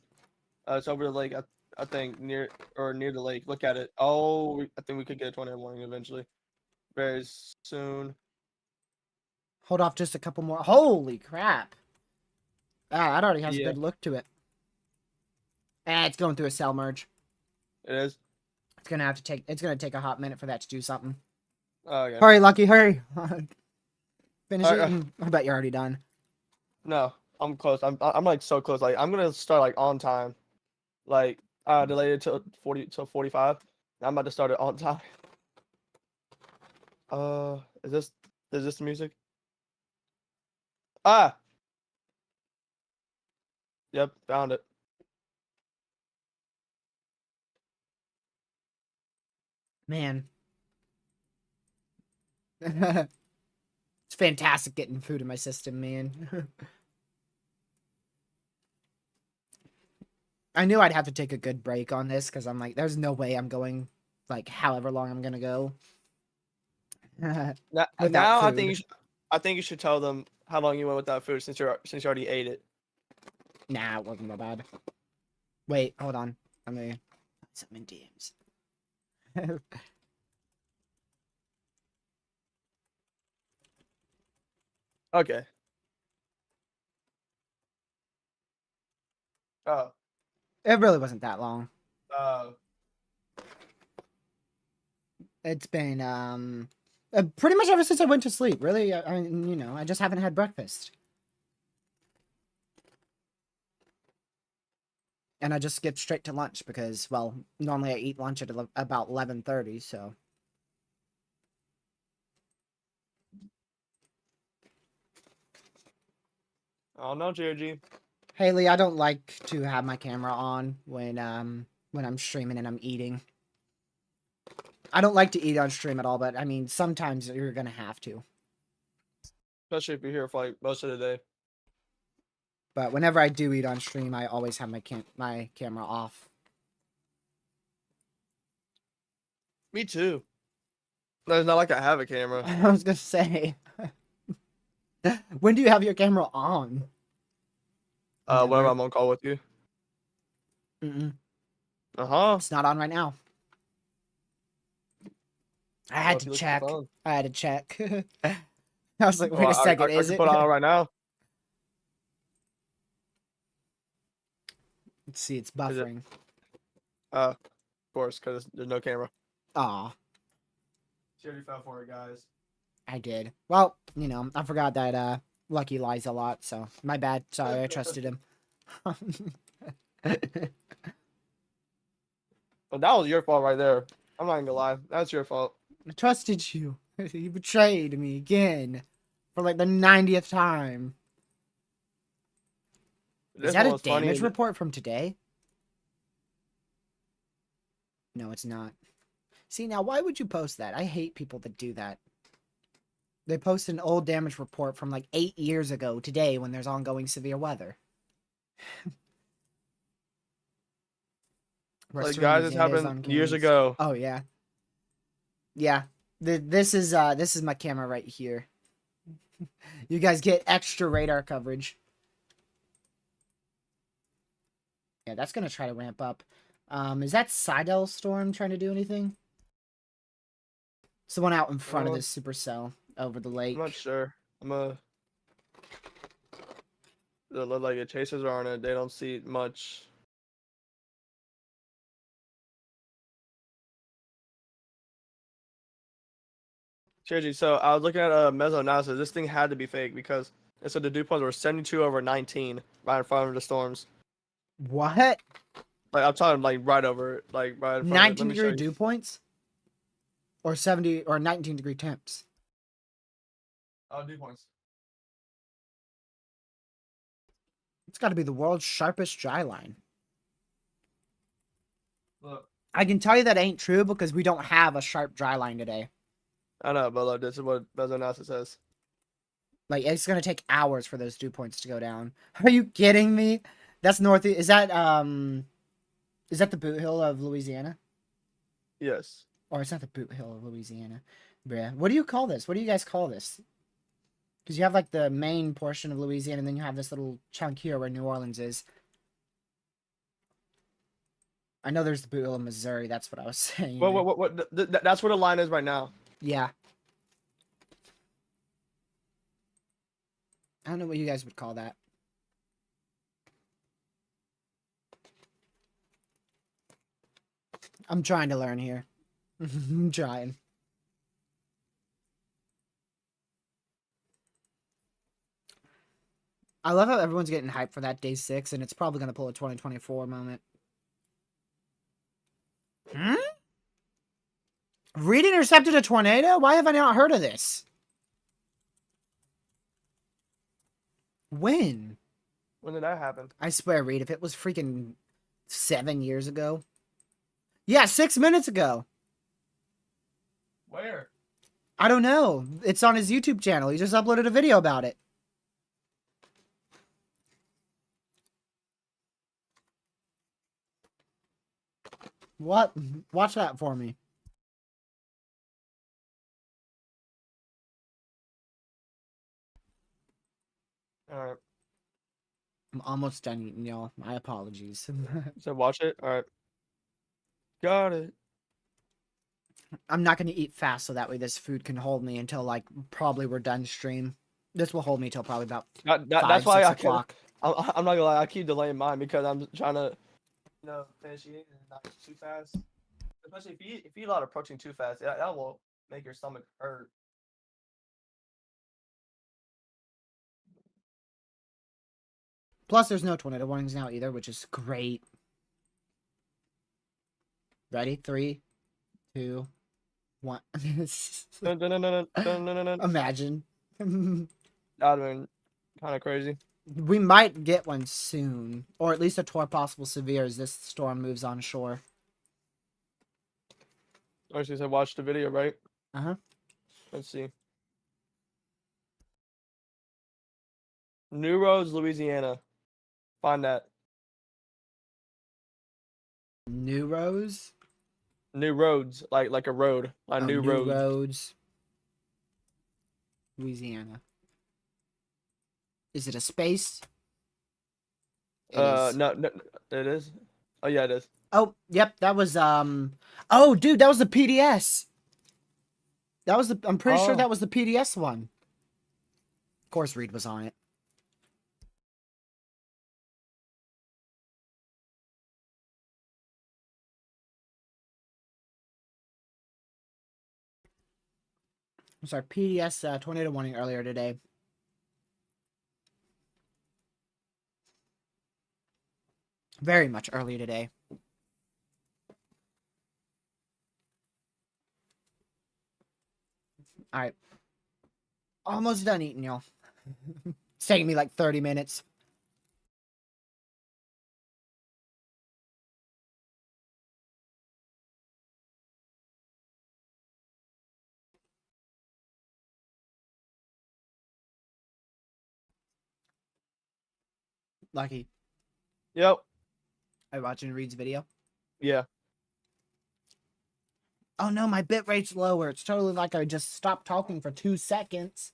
It's over the lake. I think near the lake. Look at it. Oh, I think we could get a tornado warning eventually, very soon. Hold off just a couple more. Holy crap. Ah, that already has a Yeah, good look to it. It's going through a cell merge. it is. It's gonna take a hot minute for that to do something. Okay. Hurry, Lucky, hurry. Finish Uh, it uh, and I bet you're already done. no, I'm close. I'm like so close. Like I'm gonna start like on time. Like delayed it till 45. I'm about to start it on time. Uh, is this the music? Ah, yep, found it. Man. It's fantastic getting food in my system, man. I knew I'd have to take a good break on this because I'm like, there's no way I'm going like however long I'm gonna go Now, without now food. I think you should tell them how long you went without food since you already ate it. Nah, it wasn't that bad. Wait, hold on. Let me some in DMs. Okay. Oh. It really wasn't that long. Uh. It's been pretty much ever since I went to sleep. Really, I just haven't had breakfast. And I just skipped straight to lunch because, well, normally I eat lunch at about 11:30, so. I don't know, JG. Haley, I don't like to have my camera on when I'm streaming and I'm eating. I don't like to eat on stream at all, but I mean, sometimes you're gonna have to. Especially if you're here for like most of the day. But whenever I do eat on stream, I always have my camera off. Me too. No, it's not like I have a camera. I was gonna say, when do you have your camera on? Whenever Never. I'm on call with you. Mm-mm. Uh-huh. It's not on right now. I Well, had if to you look at your check. phone. I had to check. I was like, wait Well, a second, I is can it? put it on right now. Let's see, it's Is it? buffering. Of course, because there's no camera. Aw, She already fell for it, guys. I did. Well, I forgot that Lucky lies a lot, so my bad. Sorry, I trusted him. Well, that was your fault right there. I'm not gonna lie. That's your fault. I trusted you. You betrayed me again for like the 90th time. Is This that one a was funny. damage report from today? No, it's not. See, now why would you post that? I hate people that do that. They post an old damage report from like 8 years ago today when there's ongoing severe weather. Like, guys, this Louisiana is happened on years cans. ago. Oh yeah. Yeah. This is my camera right here. You guys get extra radar coverage. Yeah, that's gonna try to ramp up. Is that Seidel Storm trying to do anything? It's the one out in front of this supercell over the I'm not lake. sure. They look like the chasers are on it. They don't see much. Seriously, so I was looking at a meso analysis. This thing had to be fake because it said the dew points were 72 over 19 right in front of the storms. What? Like I'm talking like right over it, like right in front of it. Let 19 me show degree you. dew points? Or 70 or 19-degree temps? Oh, dew points. It's got to be the world's sharpest dry line. Look, I can tell you that ain't true because we don't have a sharp dry line today. I know, but look, this is what meso analysis says. Like, it's gonna take hours for those dew points to go down. Are you kidding me? That's north. Is that the boot hill of Louisiana? Yes. Or it's not the boot hill of Louisiana. Bruh. What do you call this? What do you guys call this? Because you have like the main portion of Louisiana, and then you have this little chunk here where New Orleans is. I know there's the boot hill of Missouri. That's what I was saying. That's where the line is right now. Yeah. I don't know what you guys would call that. I'm trying to learn here. I'm trying. I love how everyone's getting hyped for that day 6, and it's probably going to pull a 2024 moment. Hmm? Reed intercepted a tornado? Why have I not heard of this? When? When did that happen? I swear, Reed, if it was freaking 7 years ago. Yeah, 6 minutes ago. Where? I don't know. It's on his YouTube channel. He just uploaded a video about it. What? Watch that for me. All right. I'm almost done eating, y'all. My apologies. So watch it. All right. Got it. I'm not going to eat fast so that way this food can hold me until, like, probably we're done stream. This will hold me till probably about That's 5, why 6 I can. o'clock. I'm not gonna lie. I keep delaying mine because I'm trying to, finish eating and not eat too fast. Especially if you eat a lot of protein too fast, that will make your stomach hurt. Plus, there's no tornado warnings now either, which is great. Ready? 3, 2, 1. Dun, dun, dun, dun, dun, dun, dun, dun. Imagine. That'd been kind of crazy. We might get one soon, or at least a tour possible severe as this storm moves on shore. Actually, said watch the video, right? Uh-huh. Let's see. New Roads, Louisiana. Find that. New Rose? New Roads, like a road. New New Roads. Roads. Louisiana. Is it a space? It is. No, it is. Oh yeah, it is. Oh, yep, that was oh dude, that was the PDS. That was I'm pretty sure that was the PDS one. Of course Reed was on it. I'm sorry, PDS tornado warning earlier today. Very much earlier today. Alright. Almost done eating, y'all. It's taking me like 30 minutes. Lucky. Yep. Are you watching Reed's video? Yeah. Oh no, my bit rate's lower. It's totally like I just stopped talking for 2 seconds.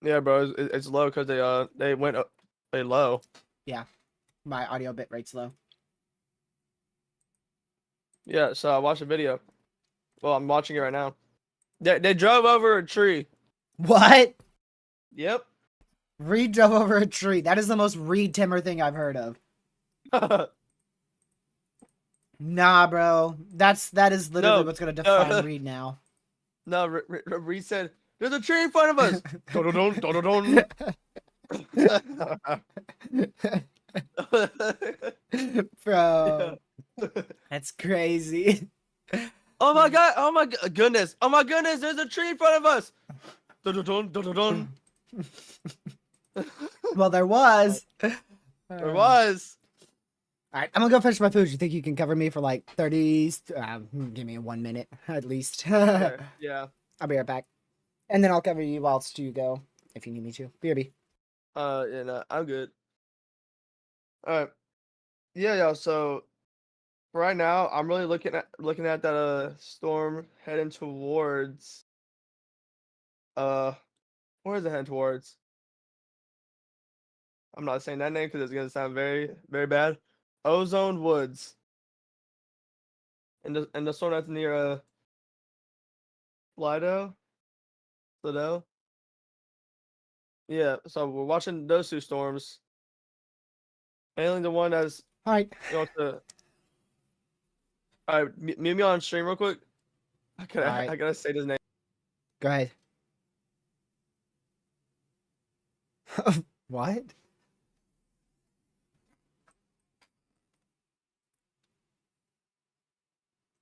Yeah, bro. It's low because they went up low. Yeah. My audio bit rate's low. Yeah. So I watched the video. Well, I'm watching it right now. They drove over a tree. What? Yep. Reed drove over a tree. That is the most Reed Timmer thing I've heard of. Nah, bro. That is literally what's gonna define Reed now. No, Reed said, "There's a tree in front of us." Dun-dun-dun, dun-dun-dun. Bro. Yeah. That's crazy. Oh my god! Oh my goodness! Oh my goodness! There's a tree in front of us. Dun-dun-dun, dun-dun-dun. Well, there was. There was. Alright, I'm gonna go finish my food. You think you can cover me for like 30? Give me 1 minute at least. Okay, yeah. I'll be right back. And then I'll cover you whilst you go, if you need me to. BRB. Yeah, no, I'm good. Alright. Yeah. So for right now, I'm really looking at that storm heading towards where is it heading towards? I'm not saying that name because it's gonna sound very, very bad. Ozone Woods. And the storm that's near Lido. Lido. Yeah, so we're watching those two storms. Mainly the one that's Alright. to. Alright, mute me on stream real quick. I Alright. gotta say his name. Go ahead. What?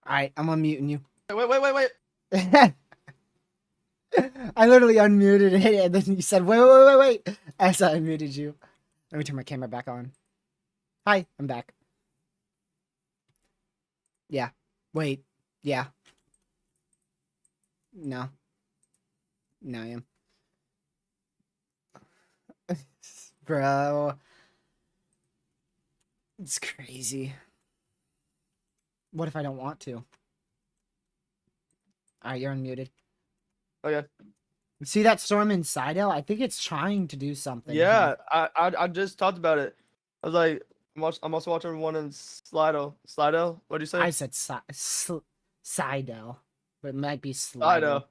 Alright, I'm unmuting you. Wait. I literally unmuted it and then you said, wait, as I unmuted you. Let me turn my camera back on. Hi, I'm back. Yeah. Wait. Yeah. No. No, I am. Bro. It's crazy. What if I don't want to? Alright, you're unmuted. Okay. See that storm in Sidell? I think it's trying to do something Yeah, here. I just talked about it. I was like, I'm also watching one in Slido. Slido? What'd you say? I said Sidell, but it might be Slido. Slido.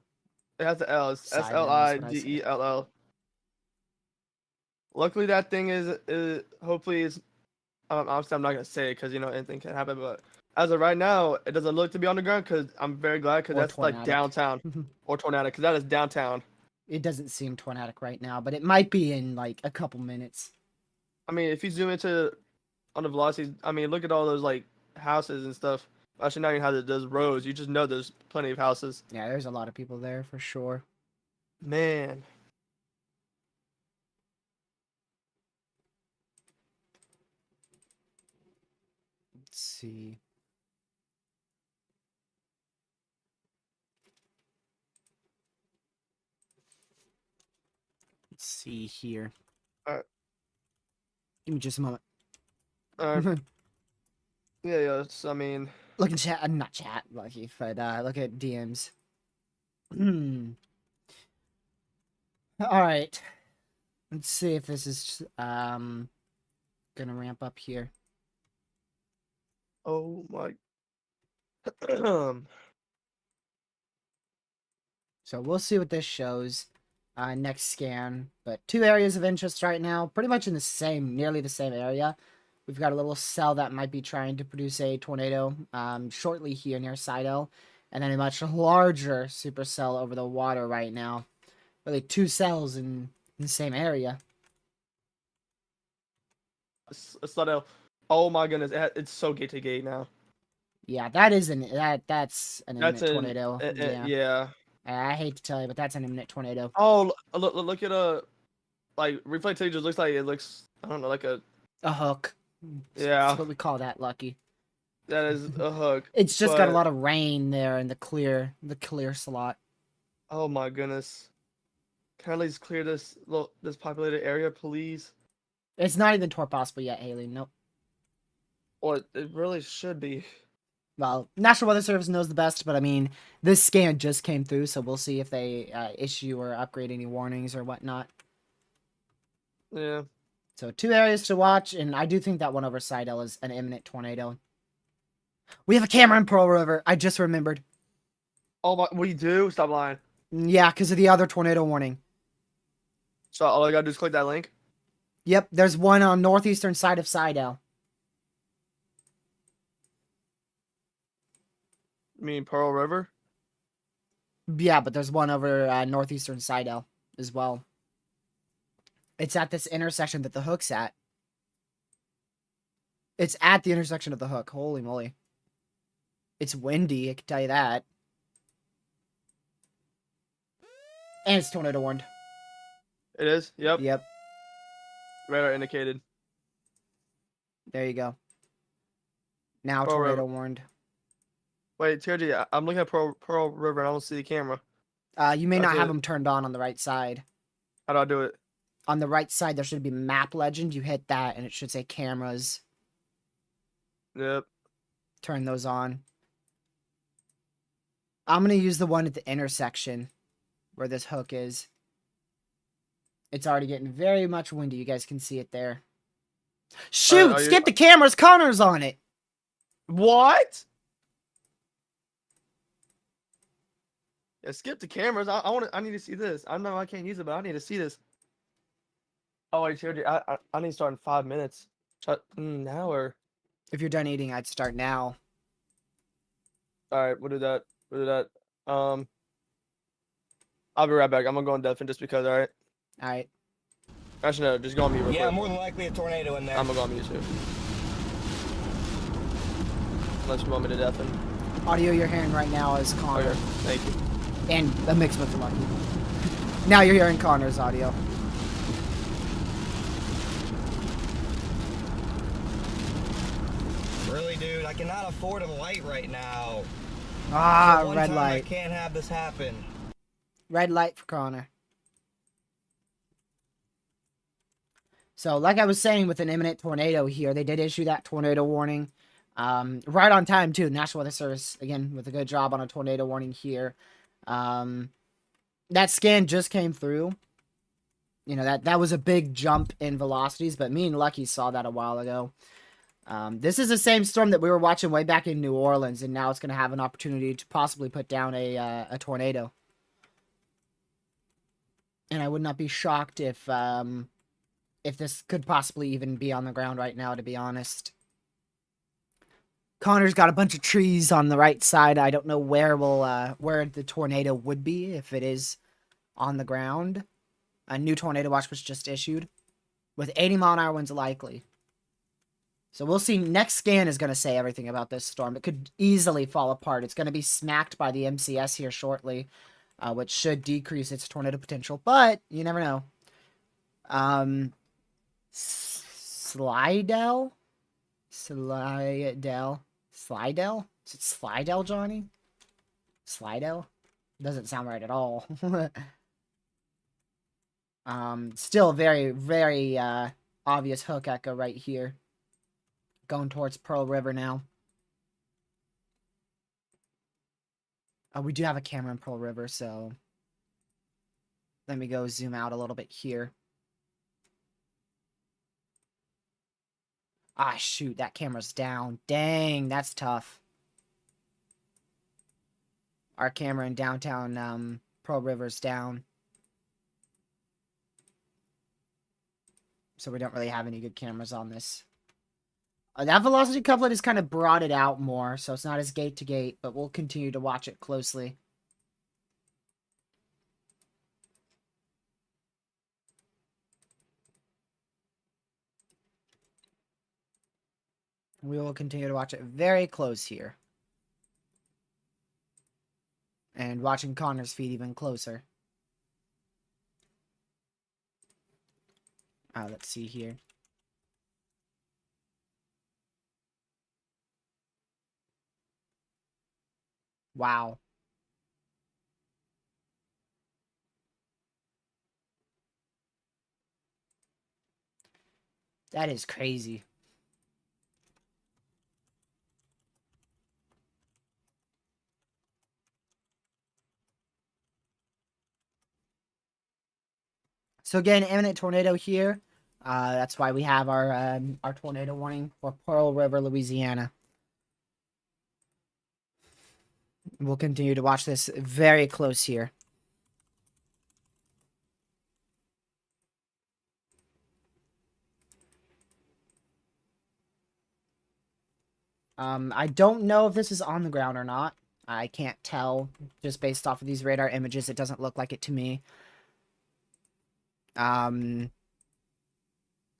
It has the L. It's Sidell is what I said. Sliddell. Luckily, that thing is hopefully is. Obviously, I'm not gonna say it because anything can happen. But as of right now, it doesn't look to be on the ground because I'm very glad because Or that's like tornadic. downtown or tornado because that is downtown. It doesn't seem tornadic right now, but it might be in like a couple minutes. I mean, if you zoom into on the velocities, I mean, look at all those like houses and stuff. Actually, not even houses, those roads. You just know there's plenty of houses. Yeah, there's a lot of people there for sure. Man, Let's see. Let's see here. Alright. Give me just a moment. yeah. I mean, Look in chat. Not chat, Lucky, but look at DMs. Hmm. All right. Let's see if this is gonna ramp up here. oh my. So we'll see what this shows next scan. But 2 areas of interest right now, pretty much in the same, nearly the same area. We've got a little cell that might be trying to produce a tornado shortly here near Sidell. And then a much larger supercell over the water right now. Really 2 cells in the same area. Slido. Oh my goodness, it's so gate to gate now. Yeah, that's an imminent tornado. Yeah. Yeah. I hate to tell you, but that's an imminent tornado. Oh, look at like replay just looks like it looks. I don't know, like a A hook. yeah. That's what we call that, Lucky. That is a hook. It's just got a but- lot of rain there in the clear slot. Oh my goodness. Can I at least clear this populated area, please? It's not even torp possible yet, Haley. Nope. Well, it really should be. Well, National Weather Service knows the best, but I mean, this scan just came through, so we'll see if they issue or upgrade any warnings or whatnot. Yeah. So 2 areas to watch, and I do think that one over Sidell is an imminent tornado. We have a camera in Pearl River. I just remembered. Oh my, we do? Stop lying. Yeah, because of the other tornado warning. So all I gotta do is click that link? Yep, there's one on northeastern side of Sidell. You mean Pearl River? Yeah, but there's one over northeastern Sidell as well. It's at this intersection that the hook's at. It's at the intersection of the hook. Holy moly. It's windy, I can tell you that. And it's tornado warned. It is? Yep. Yep, Radar indicated. there you go. Now Pearl tornado River. warned. Wait, TRG, I'm looking at Pearl River and I don't see the camera. You may not That's have it. them turned on the right side. How do I do it? On the right side, there should be map legend. You hit that, and it should say cameras. Yep. Turn those on. I'm going to use the one at the intersection where this hook is. It's already getting very much windy. You guys can see it there. Shoot! are you- Skip the cameras. Connor's on it. What? Yeah, skip the cameras. I need to see this. I know I can't use it, but I need to see this. Oh wait, TRG, I need to start in 5 minutes. Now or If you're done eating, I'd start now. alright, we'll do that. I'll be right back. I'm gonna go on deafen just because, alright? All right. Actually no, just go on mute real Yeah, quick. more than likely a tornado in there. I'm gonna go on mute too. Unless you want me to deafen. Audio you're hearing right now is Connor. Okay, thank you. And a mix with the Lucky. Now you're hearing Connor's audio. Really, dude, I cannot afford a light right now. Ah, One red time light. I can't have this happen. Red light for Connor. So, like I was saying, with an imminent tornado here, they did issue that tornado warning. Right on time, too. National Weather Service, again, with a good job on a tornado warning here. That scan just came through. You know, that was a big jump in velocities, but me and Lucky saw that a while ago. This is the same storm that we were watching way back in New Orleans, and now it's going to have an opportunity to possibly put down a tornado. And I would not be shocked if this could possibly even be on the ground right now, to be honest. Connor's got a bunch of trees on the right side. I don't know where where the tornado would be if it is on the ground. A new tornado watch was just issued with 80-mile-an-hour winds likely. So we'll see. Next scan is going to say everything about this storm. It could easily fall apart. It's going to be smacked by the MCS here shortly, which should decrease its tornado potential, but you never know. Slidell? Slidell? Slidell? Is it Slidell, Johnny? Slidell? Doesn't sound right at all. Still very, very obvious hook echo right here. Going towards Pearl River now. We do have a camera in Pearl River, so let me go zoom out a little bit here. Ah, shoot, that camera's down. Dang, that's tough. Our camera in downtown Pearl River's down. So we don't really have any good cameras on this. That velocity couplet has kind of brought it out more, so it's not as gate to gate, but we'll continue to watch it closely. We will continue to watch it very close here. And watching Connor's feet even closer. Let's see here. Wow. That is crazy. So again, imminent tornado here. That's why we have our tornado warning for Pearl River, Louisiana. We'll continue to watch this very close here. I don't know if this is on the ground or not. I can't tell just based off of these radar images. It doesn't look like it to me.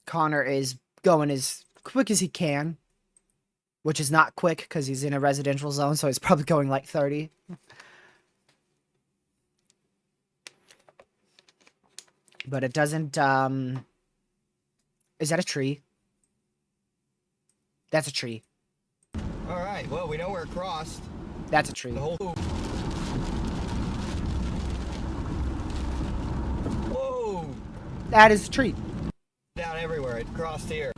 Connor is going as quick as he can, which is not quick because he's in a residential zone, so he's probably going like 30. But it doesn't, is that a tree? That's a tree. All right, well, we know where it crossed. That's a tree. The whole... Whoa! That is a tree. Down everywhere. It crossed here.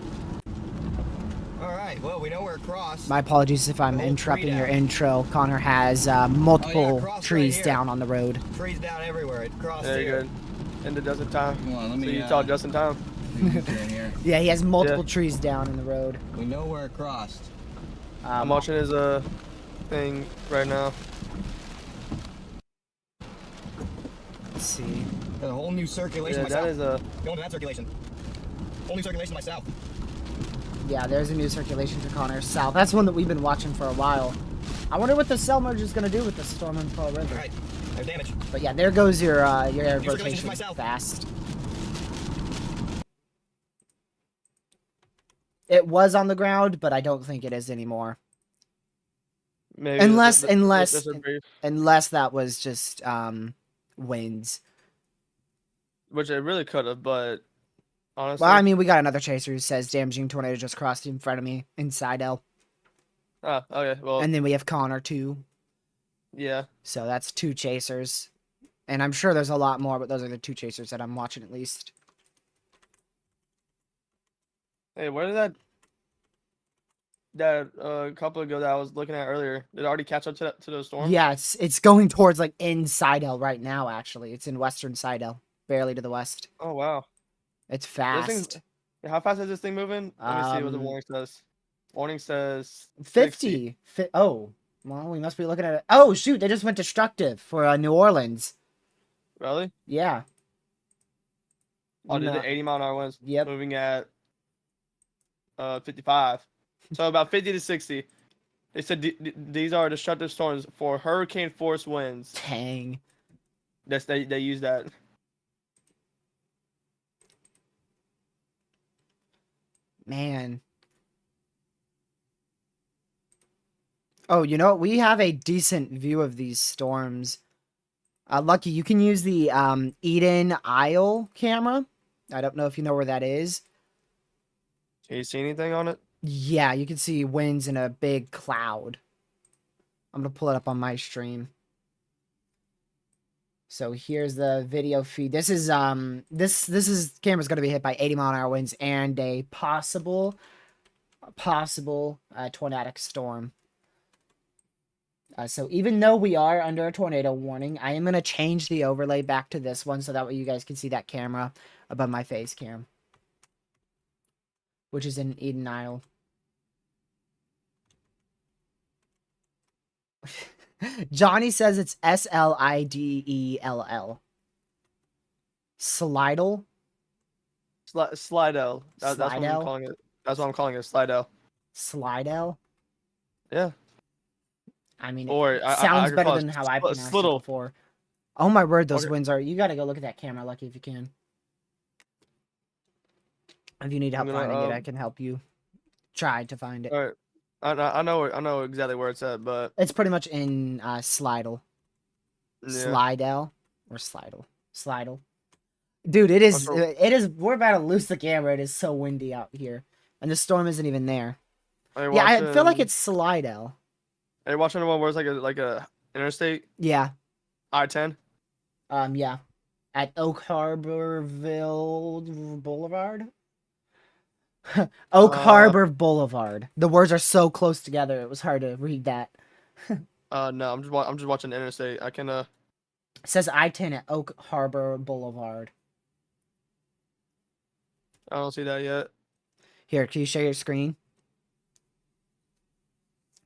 All right, well, we know where it crossed. My apologies if I'm interrupting your intro. Connor has multiple trees down on the road. Trees down everywhere. It crossed There you here. go. Into just in time. Come on, let me, so you talk just in time. here. Yeah, he has multiple trees down in the road. We know where it crossed. I'm watching his thing right now. Let's see. Got a whole new circulation Yeah, that myself. is a. Going to that circulation. Whole new circulation myself. Yeah, there's a new circulation to Connor south. That's one that we've been watching for a while. I wonder what the cell merge is going to do with the storm in Pearl River. All right, there's damage. But yeah, there goes your air New circulation to rotation myself. fast. It was on the ground, but I don't think it is anymore. Maybe Unless that was just winds. Which it really could have, but honestly. Well, I mean, we got another chaser who says damaging tornado just crossed in front of me inside L. Ah, okay. Well. And then we have Connor too. Yeah. So that's two chasers. And I'm sure there's a lot more, but those are the two chasers that I'm watching at least. Hey, where did that couple ago that I was looking at earlier? Did it already catch up to those storms? Yeah, it's going towards like in Sidel right now. Actually, it's in western Sidel, barely to the west. Oh wow. It's This thing's. fast. How fast is this thing moving? Let me see what the warning says. Warning says 60. 50. Oh, well, we must be looking at it. Oh shoot, they just went destructive for New Orleans. Really? Yeah. Oh, did No. it 80-mile-an-hour winds? Yep. Moving at 55. So about 50 to 60. They said these are destructive storms for hurricane force winds. Dang. They use that. Man. Oh, you know what? We have a decent view of these storms. Lucky, you can use the Eden Isle camera. I don't know if you know where that is. Can you see anything on it? Yeah, you can see winds in a big cloud. I'm gonna pull it up on my stream. So here's the video feed. This is this camera's gonna be hit by 80-mile-an-hour winds and a possible tornadic storm. So even though we are under a tornado warning, I am gonna change the overlay back to this one so that way you guys can see that camera above my face cam, which is in Eden Isle. Johnny says it's Slidell. Slidell? Slidell. That's what I'm Slidell? calling it. That's what I'm calling it. Slidell. Slidell? Yeah. I mean, Or it I sounds could better call it than how I pronounced it Slittle. before. Oh my word, those Okay. winds are... You gotta go look at that camera, Lucky, if you can. If you need help I'm gonna, finding it, I can help you try to find it. All right. I know exactly where it's at, but It's pretty much in Slidell. yeah. Slidell? Or Slidell? Slidell. Dude, it is... We're about to lose the camera. It is so windy out here. And the storm isn't even there. Yeah, I feel like it's Slidell. Are you watching the one where it's like a interstate? Yeah. I-10? Yeah. At Oak Harborville Boulevard? Oak Harbor Boulevard. The words are so close together, it was hard to read that. No, I'm just watching the interstate. I can It says I-10 at Oak Harbor Boulevard. I don't see that yet. Here, can you share your screen?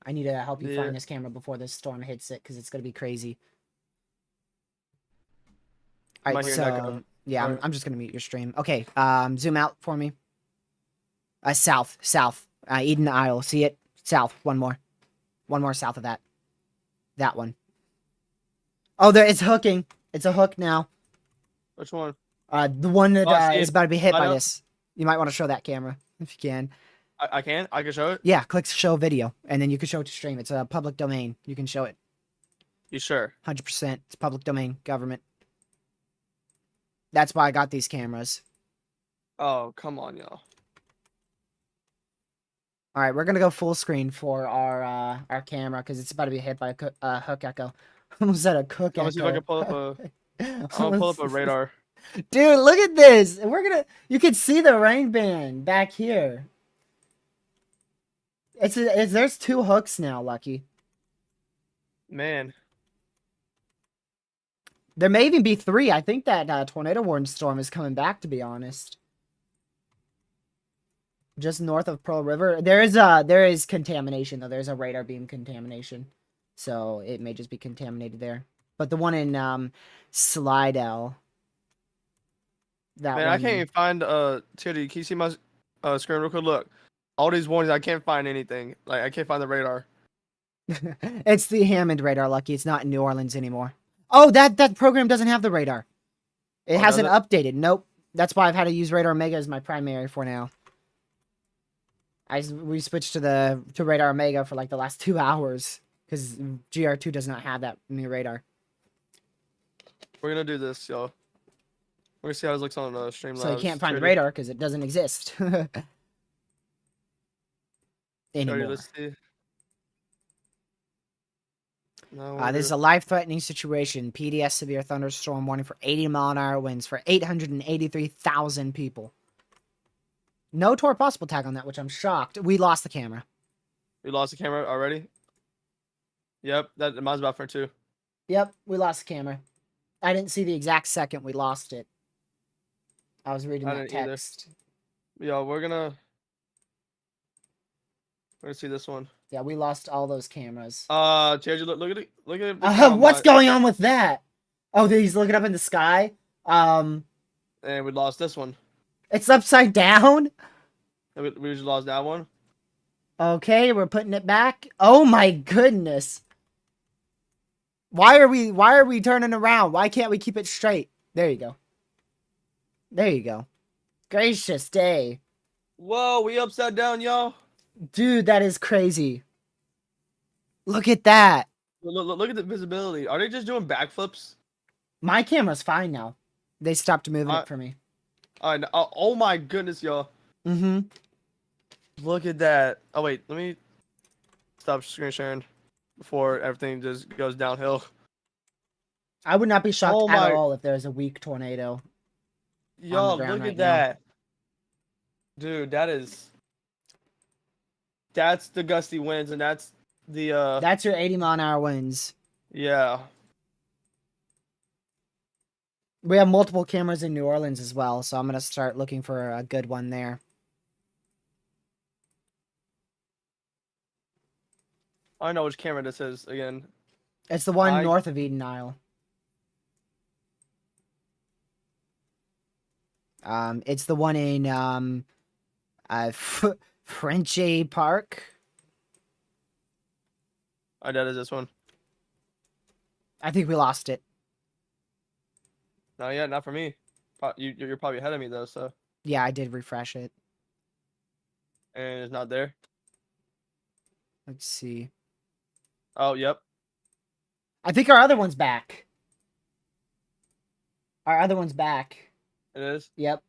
I need to help you Yeah. find this camera before this storm hits it, because it's going to be crazy. Am I Alright, hearing that so... good? Yeah, Alright. I'm just going to mute your stream. Okay, zoom out for me. South. Eden Isle. See it? South. One more. One more south of that. That one. Oh, there, it's hooking. It's a hook now. Which one? The one that I see is it. about to be hit I by know. this. You might want to show that camera if you can. I can? I can show it? Yeah, click show video, and then you can show it to stream. It's a public domain. You can show it. You sure? 100%. It's public domain, government. That's why I got these cameras. Oh, come on, y'all. All right, we're gonna go full screen for our camera because it's about to be hit by a hook echo. Almost said a cook I'm echo. gonna see if I can pull up I'm gonna pull up a radar. Dude, look at this. You can see the rain band back here. There's two hooks now, Lucky. Man. There may even be three. I think that tornado warning storm is coming back, to be honest. Just north of Pearl River. There is contamination, though. There's a radar beam contamination. So it may just be contaminated there. But the one in Slidell. Man, I can't even find Tildy, can you see my screen real quick? Look. All these warnings, I can't find anything. Like I can't find the radar. It's the Hammond radar, Lucky. It's not in New Orleans anymore. Oh, that program doesn't have the radar. It hasn't updated. Nope. That's why I've had to use Radar Omega as my primary for now. We switched to Radar Omega for like the last 2 hours because GR2 does not have that new radar. We're gonna do this, y'all. We're gonna see how it looks on Streamlabs. So you can't find the radar because it doesn't exist anymore. Let's see. No, This is a life-threatening situation. PDS severe thunderstorm warning for 80-mile-an-hour winds for 883,000 people. No tour possible tag on that, which I'm shocked. We lost the camera. we lost the camera already. Yep, that mine's about for 2. Yep, we lost the camera. I didn't see the exact second we lost it. I was reading I that didn't either. text. Yo, we're gonna see this one. Yeah, we lost all those cameras. Georgie, look at it. Look at the camera on What's my- going on with that? Oh, he's looking up in the sky. And we lost this one. It's upside down. And we just lost that one. Okay, we're putting it back. Oh my goodness. Why are we turning around? Why can't we keep it straight? There you go. There you go. Gracious day. Whoa, we upside down, y'all. Dude, that is crazy. Look at that. Look at the visibility. Are they just doing backflips? My camera's fine now. They stopped moving I- it for me. Oh my goodness, y'all. Mm-hmm. Look at that. Oh wait, let me stop screen sharing before everything just goes downhill. I would not be shocked Oh at my- all if there was a weak tornado. Y'all, ground look right at now. that. Dude, that's the gusty winds, and that's the That's your 80-mile-an-hour winds. yeah. We have multiple cameras in New Orleans as well, so I'm going to start looking for a good one there. I know which camera this is again. It's the one north of Eden Isle. It's the one in Frenchy Park. That is this one. I think we lost it. No, yeah, not for me. You're probably ahead of me though, so Yeah, I did refresh it. and it's not there. Let's see. Oh, yep. I think our other one's back. Our other one's back. It is. Yep.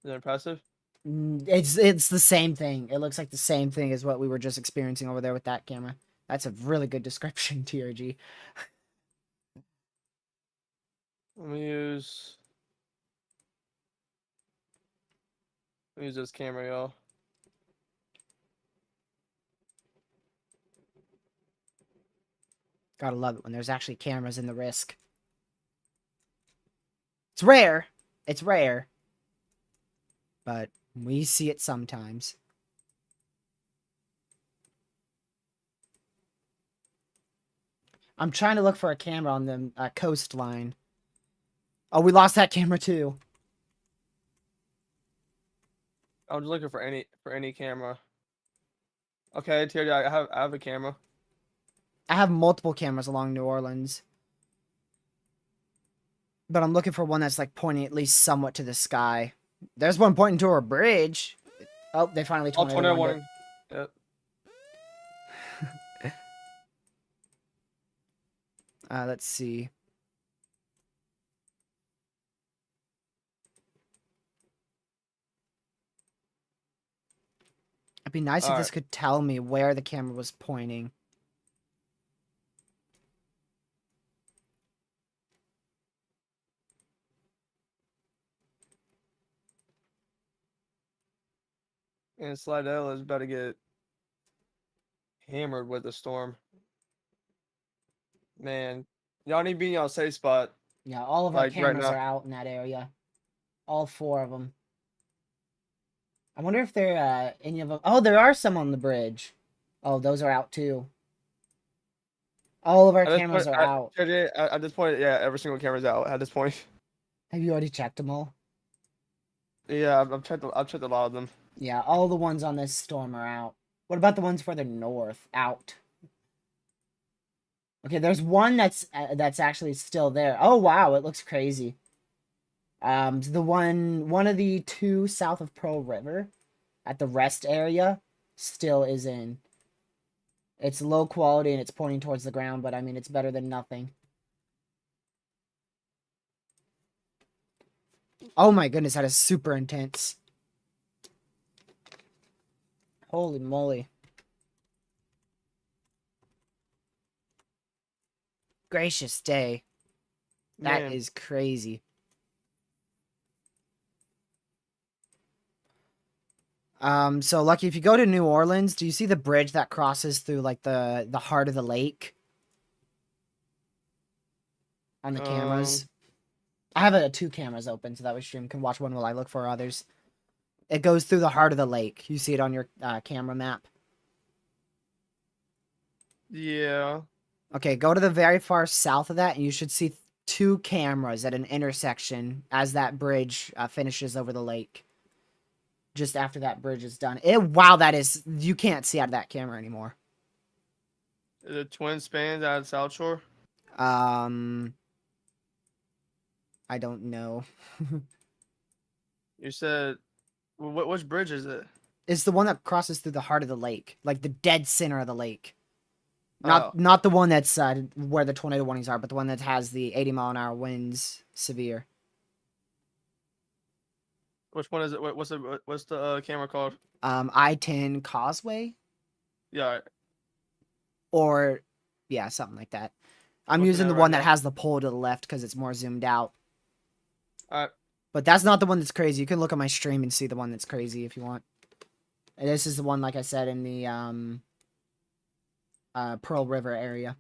Is it impressive? It's the same thing. It looks like the same thing as what we were just experiencing over there with that camera. That's a really good description, TRG. Let me use this camera, y'all. Gotta love it when there's actually cameras in the Risk. It's rare. It's rare. But we see it sometimes. I'm trying to look for a camera on the coastline. Oh, we lost that camera too. I'm just looking for any camera. Okay, TRD, I have a camera. I have multiple cameras along New Orleans. But I'm looking for one that's like pointing at least somewhat to the sky. There's one pointing to a bridge. Oh, they finally Oh, tornado tornado warned warning. Yep. Let's see. It'd be nice if this Alright. could tell me where the camera was pointing. And Slidell is about to get hammered with the storm. Man, y'all need to be in y'all safe spot. Yeah, all of our Like, right cameras now. are out in that area. All 4 of them. I wonder if there any of them. Oh, there are some on the bridge. Oh, those are out too. All of our At this cameras point- are out. At this point, yeah, every single camera's out at this point. Have you already checked them all? Yeah, I've checked a lot of them. Yeah, all the ones on this storm are out. What about the ones further north? Out. Okay, there's one that's actually still there. Oh wow, it looks crazy. The one of the 2 south of Pearl River, at the rest area, still is in. It's low quality and it's pointing towards the ground, but I mean it's better than nothing. Oh my goodness, that is super intense. Holy moly. Gracious day. That Man. is crazy. So Lucky, if you go to New Orleans, do you see the bridge that crosses through like the heart of the lake on the cameras? I have 2 cameras open so that way stream can watch one while I look for others. It goes through the heart of the lake. You see it on your camera map. Yeah. Okay, go to the very far south of that, and you should see 2 cameras at an intersection as that bridge finishes over the lake. Just after that bridge is done. Wow, that is... You can't see out of that camera anymore. Is it twin spans out of South Shore? I don't know. You said, which bridge is it? It's the one that crosses through the heart of the lake. Like, the dead center of the lake. Oh. Not the one that's where the tornado warnings are, but the one that has the 80-mile-an-hour winds severe. Which one is it? What's the camera called? I-10 Causeway? Yeah. All right. Or, yeah, something like that. I'm Looking using at the it one right that now. has the pole to the left because it's more zoomed out. Alright. But that's not the one that's crazy. You can look at my stream and see the one that's crazy if you want. And this is the one, like I said, in the Pearl River area.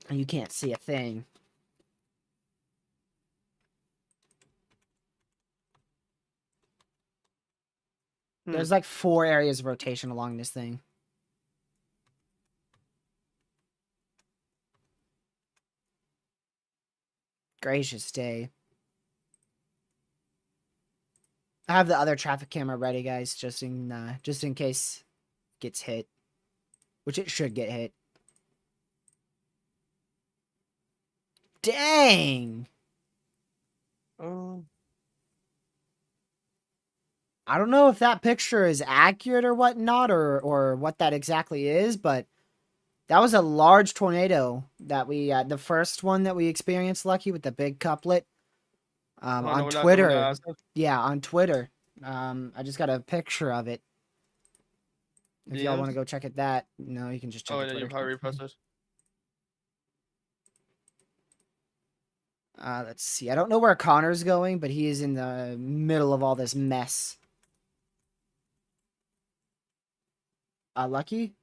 And you can't see a thing. There's like 4 areas of rotation along this thing. Gracious day. I have the other traffic camera ready, guys, just in case it gets hit. Which it should get hit. Dang! I don't know if that picture is accurate or whatnot, or what that exactly is, but that was a large tornado that we, the first one that we experienced, Lucky, with the big couplet. On Twitter. Yeah, on Twitter. I just got a picture of it. If y'all want to go check it that, no, you can just check it. Oh, yeah, you probably repress this. Let's see. I don't know where Connor's going, but he is in the middle of all this mess. Lucky?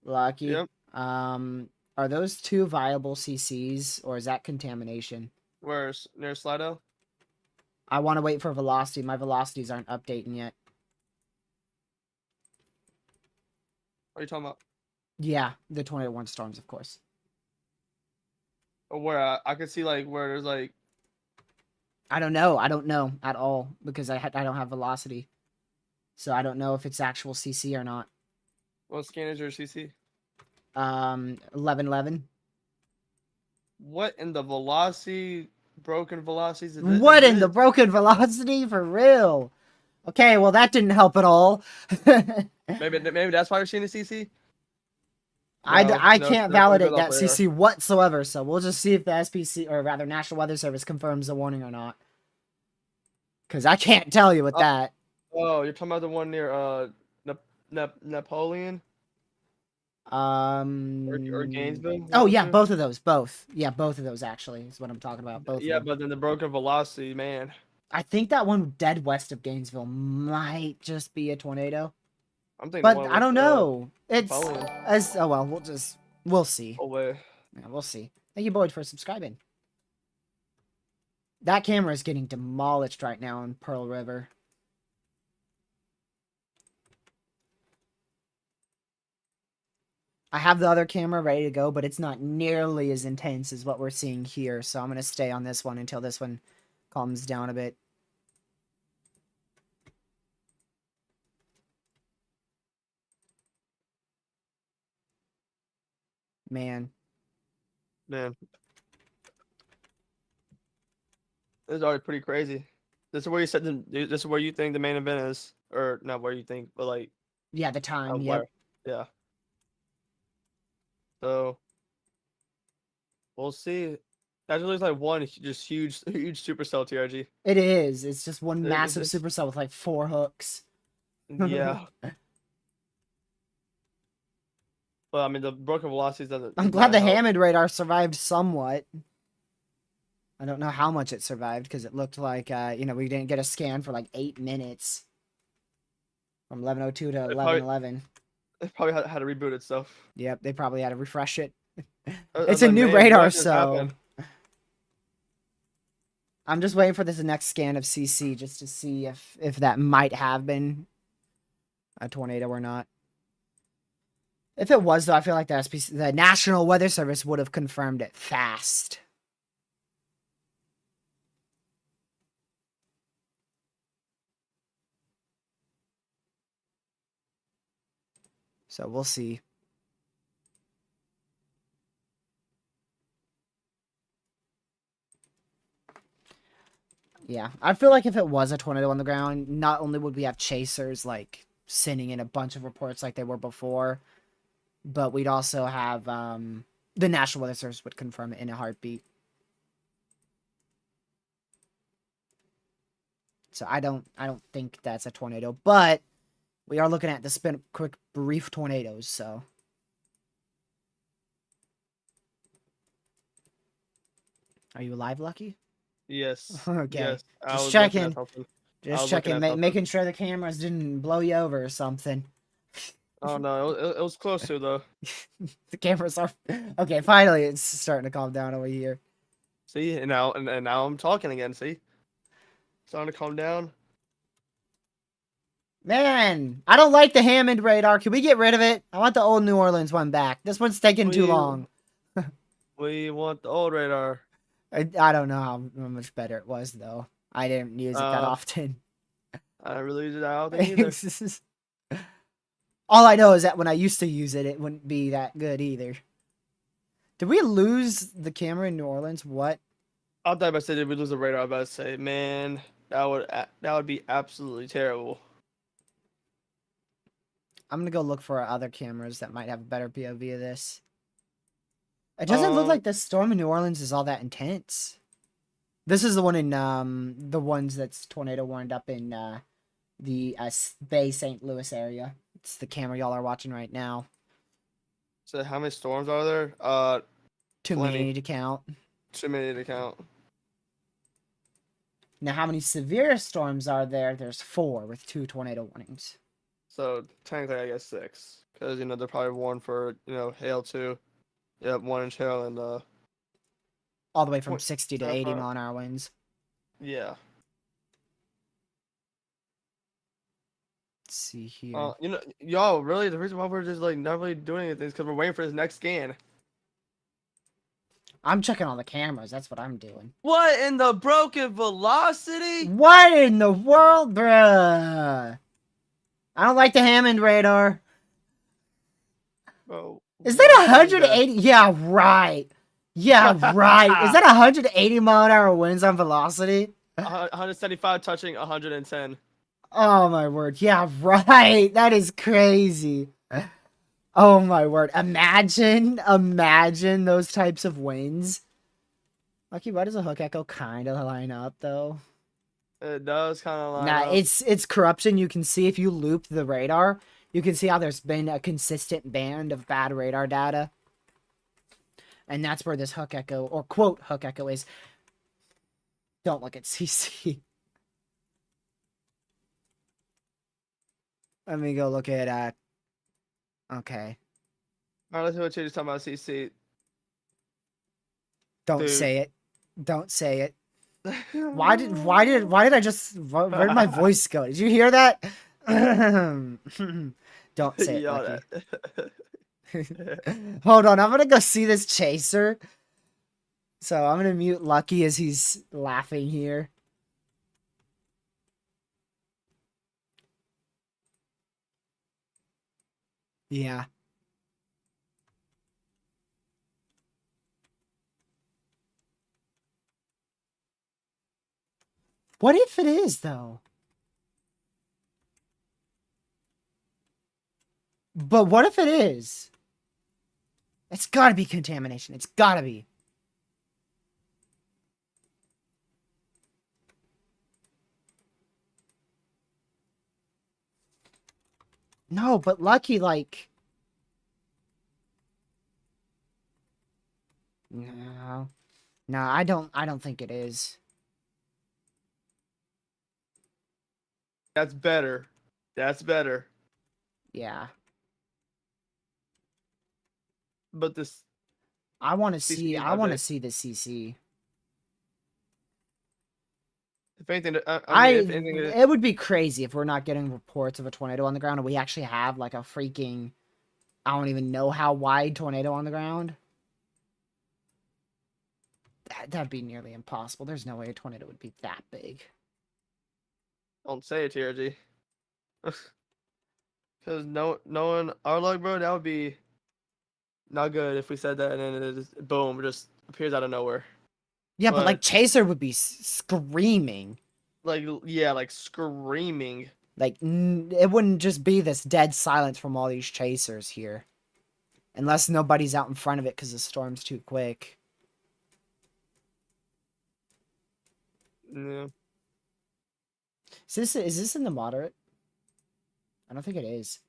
Lucky? Yep. Are those 2 viable CCs, or is that contamination? Where's near Slido? I want to wait for velocity. My velocities aren't updating yet. What are you talking about? Yeah, the tornado warning storms, of course. Or where I could see like where there's like. I don't know. I don't know at all because I don't have velocity, so I don't know if it's actual CC or not. What scan is your CC? 1111. What in the velocity? Broken velocities? What in the broken velocity for real? Okay, well that didn't help at all. maybe that's why you're seeing the CC. I can't validate that later. CC whatsoever, so we'll just see if the SPC, or rather National Weather Service, confirms the warning or not. Because I can't tell you with that. Oh, you're talking about the one near Napoleon? Or Gainesville? Oh yeah, both of those. Both. Yeah, both of those actually is what I'm talking about. Both. Yeah, but then the broken velocity, man. I think that one dead west of Gainesville might just be a tornado. I'm thinking. But I don't know. It's Napoleon. well, we'll see. Oh wait. Yeah, we'll see. Thank you, Boyd, for subscribing. That camera is getting demolished right now in Pearl River. I have the other camera ready to go, but it's not nearly as intense as what we're seeing here, so I'm going to stay on this one until this one calms down a bit. Man. This is already pretty crazy. This is where you said this is where you think the main event is, or not where you think, but like. Yeah, the time. Yep. Yeah. So. We'll see. That looks like one just huge supercell TRG. It is. It's just one massive supercell with like 4 hooks. Yeah. But I mean, the broken velocities doesn't. I'm does glad not the help. Hammond radar survived somewhat. I don't know how much it survived because it looked like, we didn't get a scan for like 8 minutes. From 11:02 to It probably, 11:11. it probably had to reboot itself. Yep, they probably had to refresh it. I It's was a like, new man, radar, what just so happened? I'm just waiting for this next scan of CC just to see if that might have been a tornado or not. If it was, though, I feel like the National Weather Service would have confirmed it fast. So we'll see. Yeah, I feel like if it was a tornado on the ground, not only would we have chasers like sending in a bunch of reports like they were before, but we'd also have the National Weather Service would confirm it in a heartbeat. So I don't think that's a tornado, but we are looking at the spin quick brief tornadoes, so are you alive, Lucky? Yes. Okay. Yes. I Just was looking at checking. something. I Just was looking checking, at something. making sure the cameras didn't blow you over or something. Oh no, it was close to though. The cameras are okay. Finally, it's starting to calm down over here. See, and now I'm talking again. See, starting to calm down. Man, I don't like the Hammond radar. Can we get rid of it? I want the old New Orleans one back. This one's taking too We long. we want the old radar. I don't know how much better it was though. I didn't use it that often. I really did. I don't think either. All I know is that when I used to use it, it wouldn't be that good either. Did we lose the camera in New Orleans? What? I thought if I said if we lose the radar, I was about to say, man, that would be absolutely terrible. I'm gonna go look for other cameras that might have a better POV of this. It doesn't look like the storm in New Orleans is all that intense. This is the one in the ones that's tornado warned up in the Bay St. Louis area. It's the camera y'all are watching right now. So how many storms are there? Too Plenty. many to count. Too many to count. Now, how many severe storms are there? There's 4 with 2 tornado warnings. So technically, I guess 6, because they're probably warned for hail too. Yep, 1-inch hail and All the way from Point 60 to seven 80 five. mile an hour winds. yeah. Let's see here. Y'all really the reason why we're just like not really doing anything is because we're waiting for this next scan. I'm checking all the cameras. That's what I'm doing. What in the broken velocity? What in the world, bruh? I don't like the Hammond radar. Bro, Is that 180? Yeah, right. Yeah, right. Is that 180 mile an hour winds on velocity? 175 touching 110. Oh my word. Yeah, right. That is crazy. Oh my word. Imagine those types of winds. Lucky, why does a hook echo kind of line up though? It does kind of line Nah, up. it's corruption. You can see if you loop the radar, you can see how there's been a consistent band of bad radar data. And that's where this hook echo, or quote hook echo, is. Don't look at CC. Let me go look at, okay. All right, let's see what you're talking about, CC. Don't Dude. say it. Don't say it. Why did I just, where did my voice go? Did you hear that? Don't say it, Yo, Lucky. Hold on, I'm gonna go see this chaser. So I'm gonna mute Lucky as he's laughing here. Yeah. What if it is, though? But what if it is? It's gotta be contamination. It's gotta be. No, but Lucky, like... No. No, I don't think it is. That's better. That's better. Yeah. But this I want to CC see is I not want to big. see the CC. If anything, I mean, if anything, It would be crazy if we're not getting reports of a tornado on the ground and we actually have like a freaking I don't even know how wide tornado on the ground. That'd be nearly impossible. There's no way a tornado would be that big. don't say it, TRG. Because knowing our luck, bro, that would be not good if we said that and then it just boom, just appears out of nowhere. Yeah, but like But Chaser would be screaming. like, yeah, like screaming. Like it wouldn't just be this dead silence from all these chasers here. Unless nobody's out in front of it because the storm's too quick. Yeah. Is this in the moderate? I don't think it is.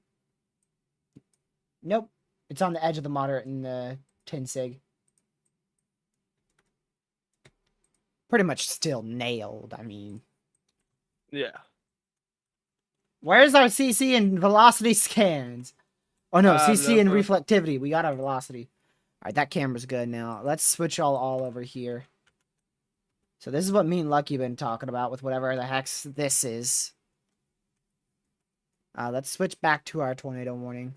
Nope. It's on the edge of the moderate in the 10 sig. Pretty much still nailed, I mean. Yeah. Where's our CC and velocity scans? Oh no, I have CC no and clue. reflectivity. We got our velocity. Alright, that camera's good now. Let's switch all over here. So this is what me and Lucky been talking about with whatever the heck this is. Let's switch back to our tornado warning.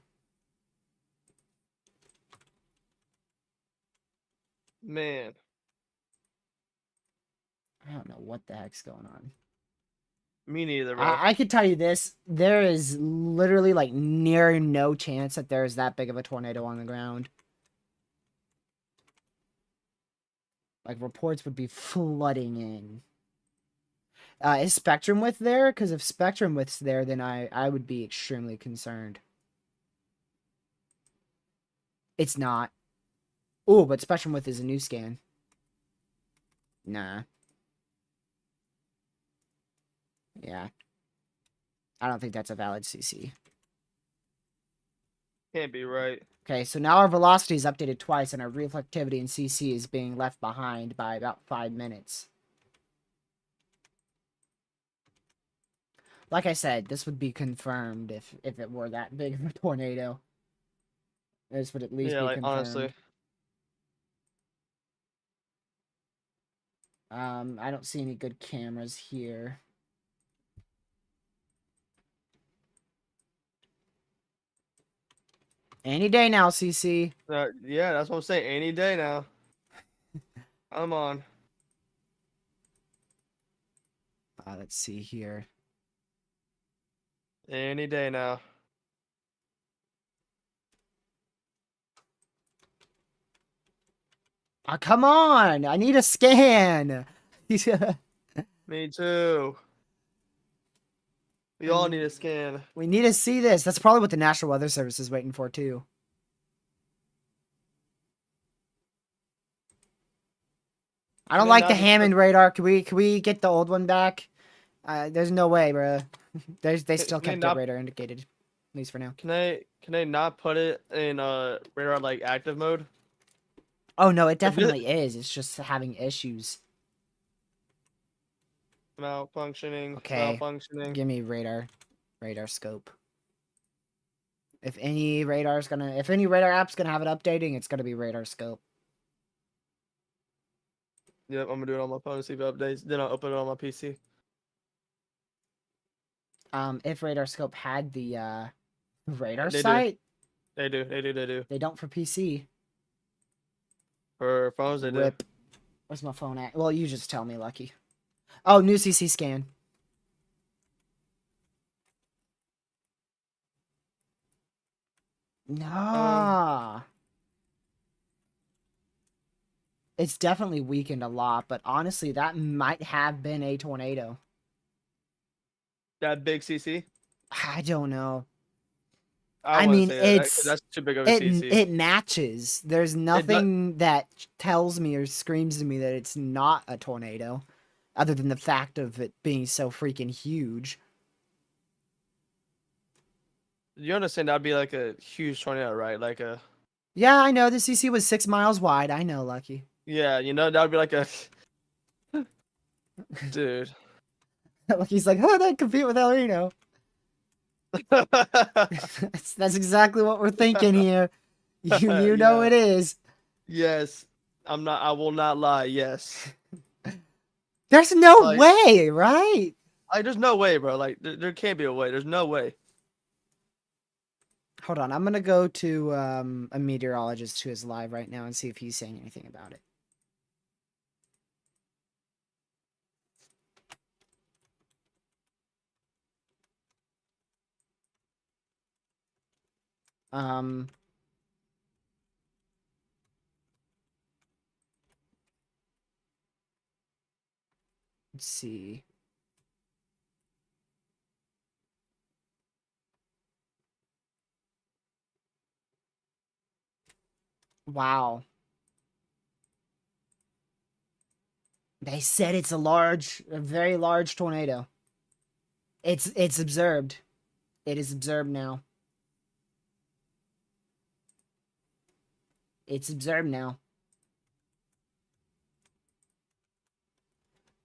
Man. I don't know what the heck's going on. Me neither, bro. I could tell you this. There is literally like near no chance that there is that big of a tornado on the ground. Like reports would be flooding in. Is spectrum width there? Because if spectrum width's there, then I would be extremely concerned. It's not. Oh, but spectrum width is a new scan. Nah. Yeah. I don't think that's a valid CC. Can't be right. Okay, so now our velocity is updated twice, and our reflectivity and CC is being left behind by about 5 minutes. Like I said, this would be confirmed if it were that big of a tornado. This would at least Yeah, be like confirmed. honestly. I don't see any good cameras here. Any day now, CC. Yeah, that's what I'm saying. Any day now. I'm on. Let's see here. Any day now. Come on! I need a scan! Me too. We all need a scan. We need to see this. That's probably what the National Weather Service is waiting for, too. I don't May like not the be Hammond radar. Can we get the old one back? There's no way, bro. They still Can they kept not- it radar indicated. At least for now. Can I not put it in radar like active mode? Oh, no, it definitely is. It's just having issues. Malfunctioning. Okay. Malfunctioning. Give me radar scope. If any radar app's gonna have it updating, it's gonna be radar scope. Yep, I'm gonna do it on my phone to see if it updates. Then I'll open it on my PC. If radar scope had the radar They do. site, They do. they don't for PC. For phones, they do. Rip. Where's my phone at? Well, you just tell me, Lucky. Oh, new CC scan. Nah. It's definitely weakened a lot, but honestly, that might have been a tornado. That big CC? I don't know. I mean, wouldn't say that, 'cause that's too big of a CC. it matches. There's nothing that tells me or screams to me that it's not a tornado, other than the fact of it being so freaking huge. You understand that'd be like a huge tornado, right? Like a Yeah, I know. The CC was 6 miles wide. I know, Lucky. Yeah, you know that would be like a dude. Lucky's like, oh, that compete with El Reno. That's exactly what we're thinking here. You know Yeah. it is. Yes. I'm not. I will not lie. Yes. There's no Like, way, right? there's no way, bro. Like, there can't be a way. There's no way. Hold on, I'm gonna go to a meteorologist who is live right now and see if he's saying anything about it. Um, let's see. Wow. They said it's a very large tornado. It's observed. It is observed now. It's observed now.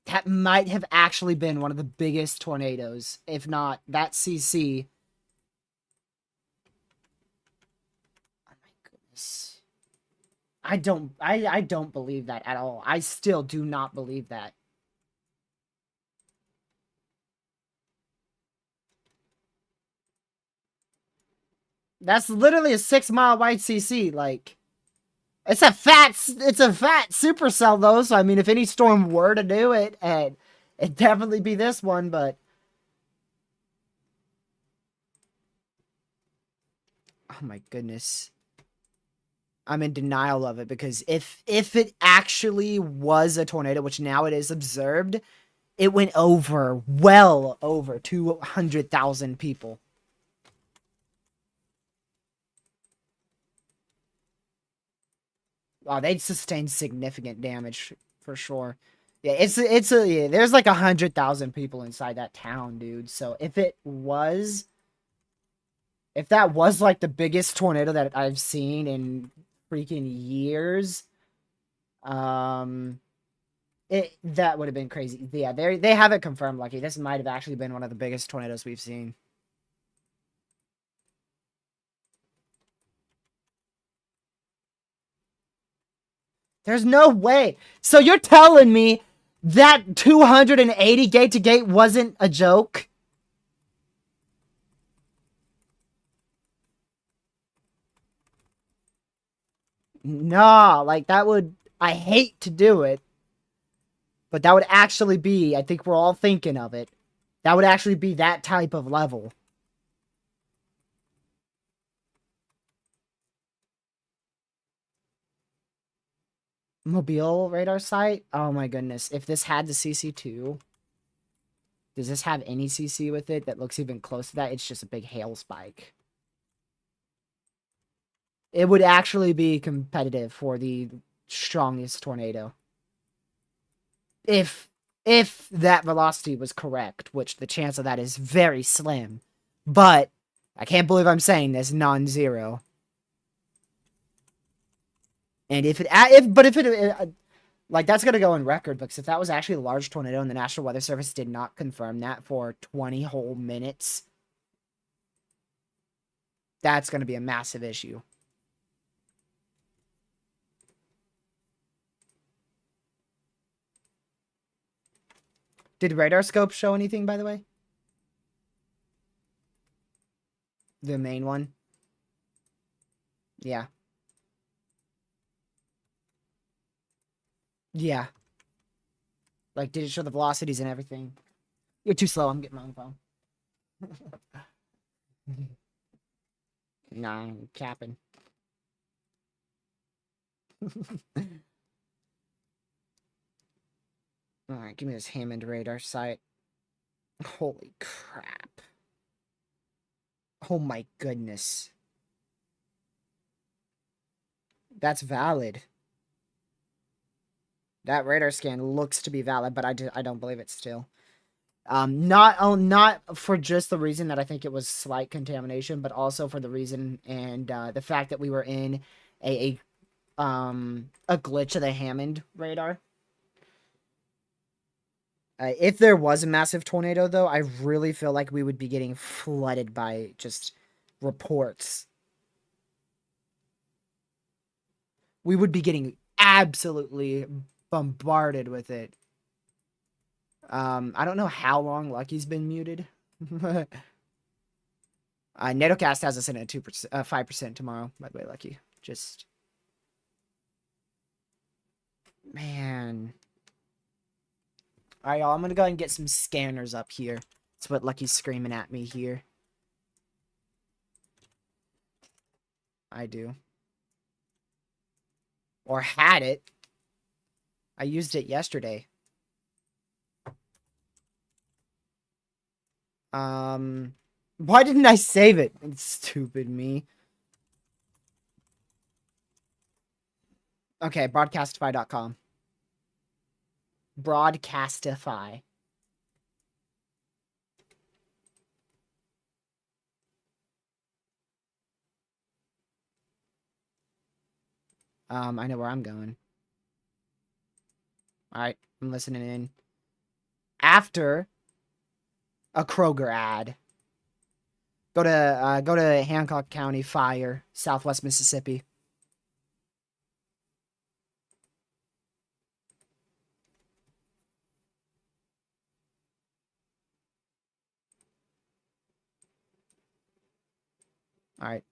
That might have actually been one of the biggest tornadoes, if not that CC. Oh my goodness. I don't believe that at all. I still do not believe that. That's literally a 6 mile wide CC. Like, it's a fat supercell though. So I mean, if any storm were to do it, and it'd definitely be this one. But oh my goodness, I'm in denial of it because if it actually was a tornado, which now it is observed, it went over well over 200,000 people. Wow, they'd sustained significant damage for sure. Yeah, yeah, there's like 100,000 people inside that town, dude. So if that was like the biggest tornado that I've seen in freaking years, that would have been crazy. Yeah, they have it confirmed, Lucky. This might have actually been one of the biggest tornadoes we've seen. There's no way. So you're telling me that 280 gate to gate wasn't a joke? Nah, like that would. I hate to do it, but that would actually be. I think we're all thinking of it. That would actually be that type of level. Mobile radar site? Oh my goodness. If this had the CC2, does this have any CC with it that looks even close to that? It's just a big hail spike. It would actually be competitive for the strongest tornado. If that velocity was correct, which the chance of that is very slim. But I can't believe I'm saying this non-zero. And if it like that's gonna go on record because if that was actually a large tornado and the National Weather Service did not confirm that for 20 whole minutes, that's gonna be a massive issue. Did radar scope show anything, by the way? The main one? Yeah. Yeah. Like, did it show the velocities and everything? You're too slow. I'm getting my own phone. Nah, I'm capping. Alright, give me this Hammond radar site. Holy crap. Oh my goodness. That's valid. That radar scan looks to be valid, but I don't believe it still. Not for just the reason that I think it was slight contamination, but also for the reason and the fact that we were in a glitch of the Hammond radar. If there was a massive tornado, though, I really feel like we would be getting flooded by just reports. We would be getting absolutely bombarded with it. I don't know how long Lucky's been muted. NatoCast has us in at 2%, 5% tomorrow. By the way, Lucky. Just, man. All right, y'all. I'm gonna go ahead and get some scanners up here. That's what Lucky's screaming at me here. I do. Or had it. I used it yesterday. Why didn't I save it? Stupid me. Okay, broadcastify.com. Broadcastify. I know where I'm going. Alright, I'm listening in. After a Kroger ad. Go to Hancock County Fire, Southwest Mississippi. All right.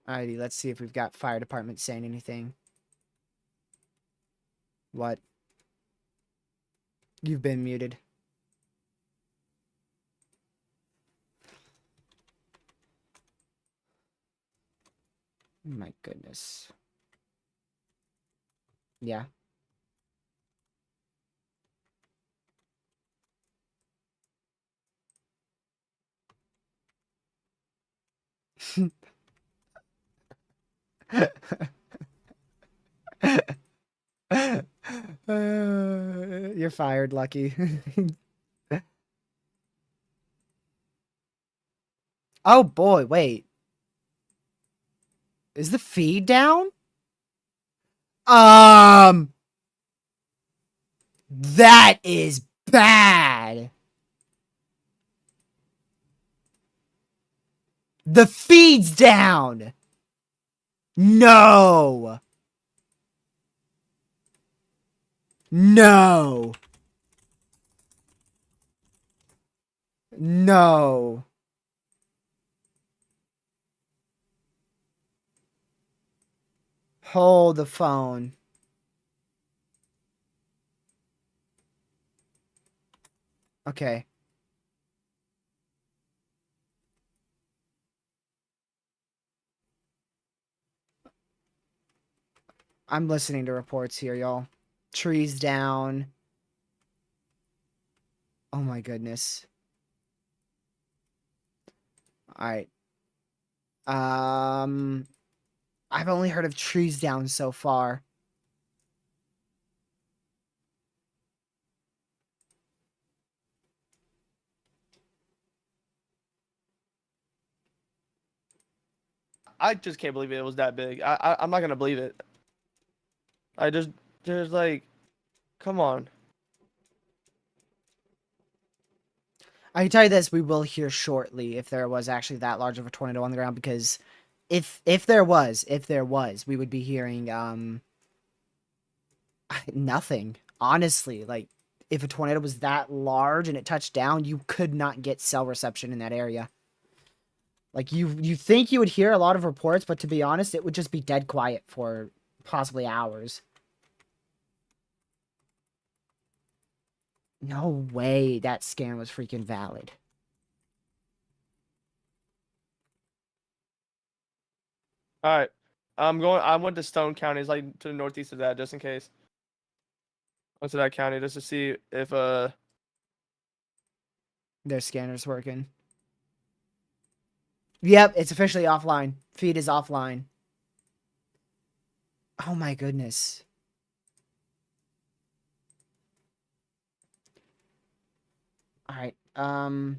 Alrighty, let's see if we've got fire department saying anything. What? You've been muted. My goodness. Yeah. You're fired, Lucky. Oh boy, wait. Is the feed down? That is bad. The feed's down. No. No. No. Hold the phone. Okay. I'm listening to reports here, y'all. Trees down. Oh my goodness. Alright. I've only heard of trees down so far. I just can't believe it was that big. I'm not gonna believe it. There's like, come on. I can tell you this, we will hear shortly if there was actually that large of a tornado on the ground, because if there was, we would be hearing nothing. Honestly, like, if a tornado was that large and it touched down, you could not get cell reception in that area. Like, you think you would hear a lot of reports, but to be honest, it would just be dead quiet for possibly hours. No way that scan was freaking valid. All right, I went to Stone County, it's like to the northeast of that, just in case. Went to that county just to see if Their scanner's working. Yep, it's officially offline. Feed is offline. Oh my goodness. All right. Let's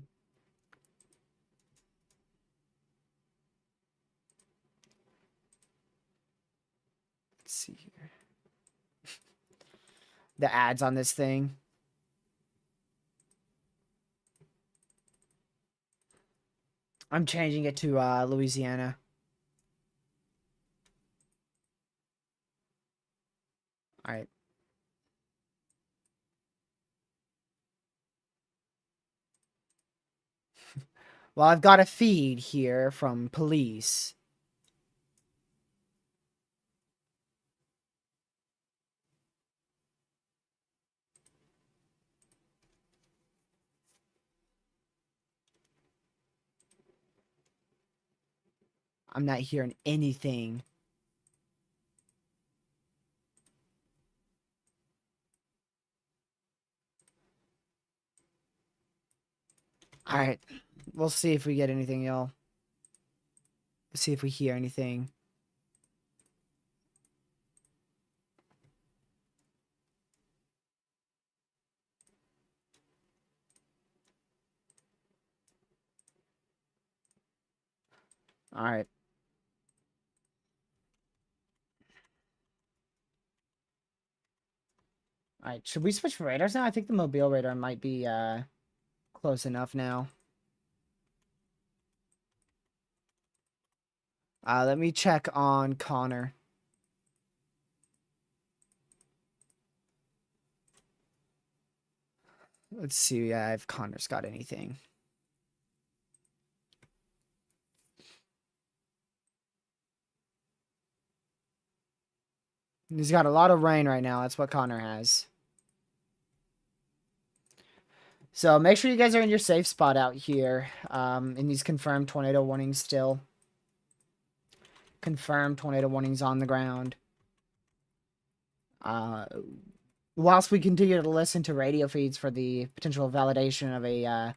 see here. The ads on this thing. I'm changing it to Louisiana. All right. Well, I've got a feed here from police. I'm not hearing anything. All right. We'll see if we get anything, y'all. Let's see if we hear anything. All right. All right. Should we switch radars now? I think the mobile radar might be close enough now. Let me check on Connor. Let's see if Connor's got anything. He's got a lot of rain right now. That's what Connor has. So make sure you guys are in your safe spot out here. In these confirmed tornado warnings still. Confirmed tornado warnings on the ground. Whilst we continue to listen to radio feeds for the potential validation of a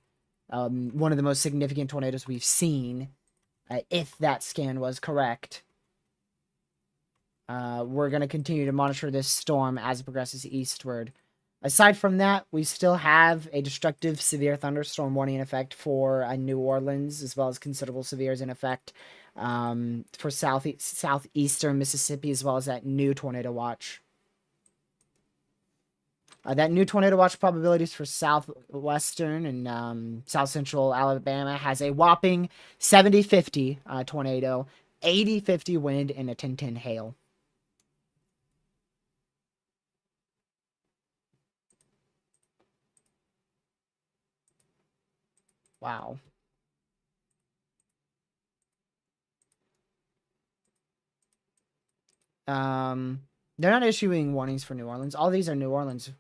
one of the most significant tornadoes we've seen, if that scan was correct, we're going to continue to monitor this storm as it progresses eastward. Aside from that, we still have a destructive severe thunderstorm warning in effect for New Orleans, as well as considerable severes in effect for southeastern Mississippi, as well as that new tornado watch. That new tornado watch probabilities for southwestern and south central Alabama has a whopping 70-50 tornado, 80-50 wind, and a 10-10 hail. Wow. They're not issuing warnings for New Orleans. All these are New Orleans.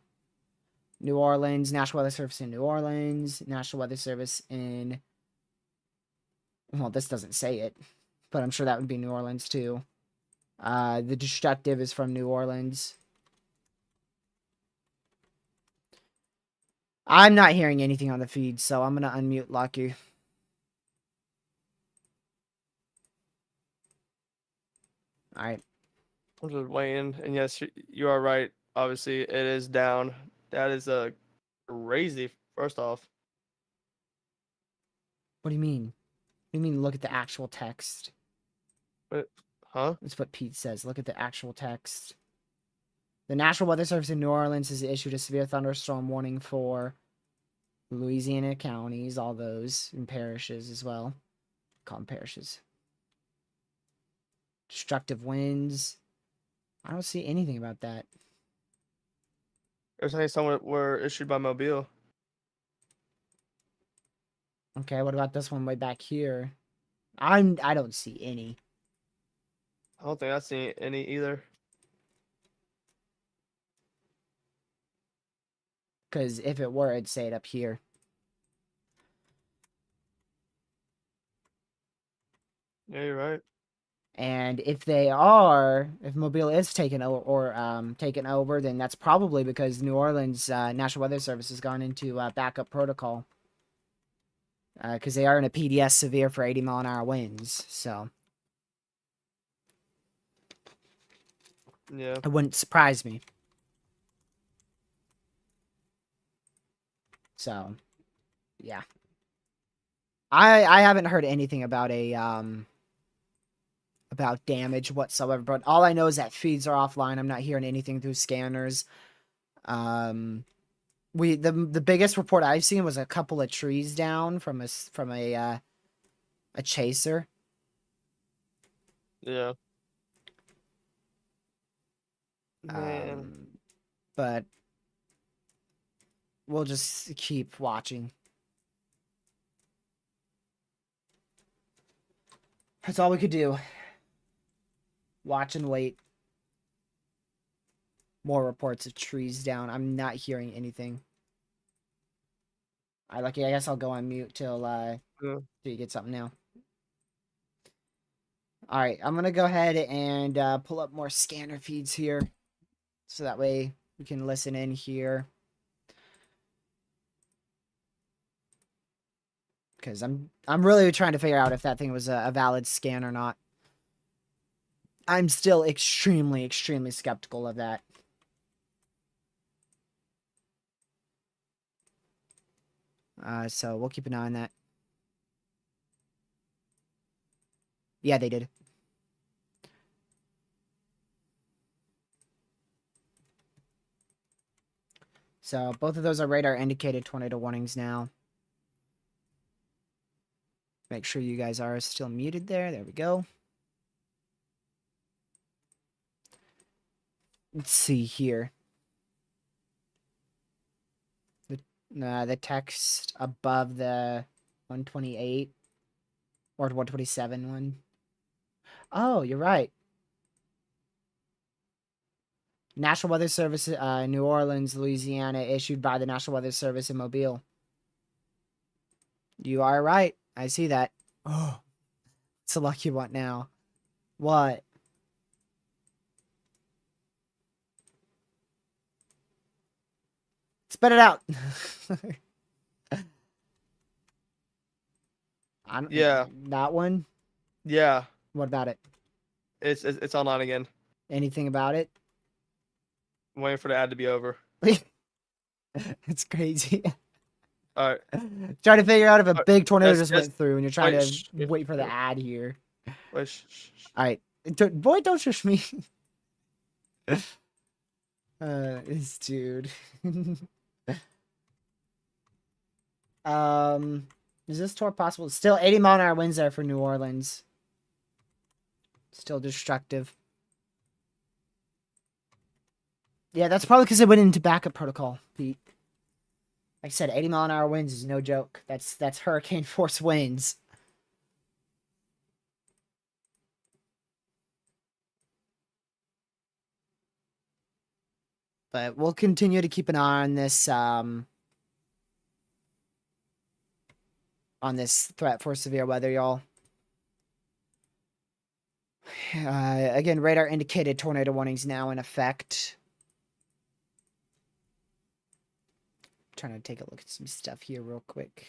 New Orleans, National Weather Service in New Orleans, National Weather Service in... Well, this doesn't say it, but I'm sure that would be New Orleans too. The destructive is from New Orleans. I'm not hearing anything on the feed, so I'm going to unmute Lucky. Alright. I'm just waiting, and yes, you are right. Obviously, it is down. That is crazy. First off, What do you mean? What do you mean look at the actual text? but huh? That's what Pete says. Look at the actual text. The National Weather Service in New Orleans has issued a severe thunderstorm warning for Louisiana counties, all those, and parishes as well. Call them parishes. Destructive winds. I don't see anything about that. They're saying some were issued by Mobile. Okay, what about this one way back here? I don't see any. I don't think I've seen any either. Because if it were, it'd say it up here. Yeah, you're right. And if they are, if Mobile is taken over, then that's probably because New Orleans National Weather Service has gone into backup protocol. Because they are in a PDS severe for 80-mile-an-hour winds. So Yeah. It wouldn't surprise me. So, yeah. I haven't heard anything about about damage whatsoever, but all I know is that feeds are offline. I'm not hearing anything through scanners. The biggest report I've seen was a couple of trees down from a chaser. Yeah. Man. But we'll just keep watching. That's all we could do. Watch and wait. More reports of trees down. I'm not hearing anything. I guess I'll go on mute till you get something now. All right, I'm gonna go ahead and pull up more scanner feeds here, so that way we can listen in here. Because I'm really trying to figure out if that thing was a valid scan or not. I'm still extremely, extremely skeptical of that. So we'll keep an eye on that. Yeah, they did. So both of those are radar indicated tornado warnings now. Make sure you guys are still muted there. There we go. Let's see here. The text above the 128 or 127 one. Oh, you're right. National Weather Service, New Orleans, Louisiana, issued by the National Weather Service in Mobile. You are right. I see that. Oh, it's a lucky one now. What? Spit it out. Yeah. That one? Yeah. What about it? It's online again. Anything about it? I'm waiting for the ad to be over. It's crazy. All right. Trying to figure out if a Alright, big tornado yes, just yes. went through and you're trying Wait, to shh. wait for the ad here. Wait, shh. All right. Boy, don't shush me. This dude. Is this tour possible? Still 80-mile-an-hour winds there for New Orleans. Still destructive. Yeah, that's probably because it went into backup protocol, Pete. Like I said, 80-mile-an-hour winds is no joke. That's hurricane force winds. But we'll continue to keep an eye on this threat for severe weather, y'all. Again, radar indicated tornado warnings now in effect. Trying to take a look at some stuff here real quick.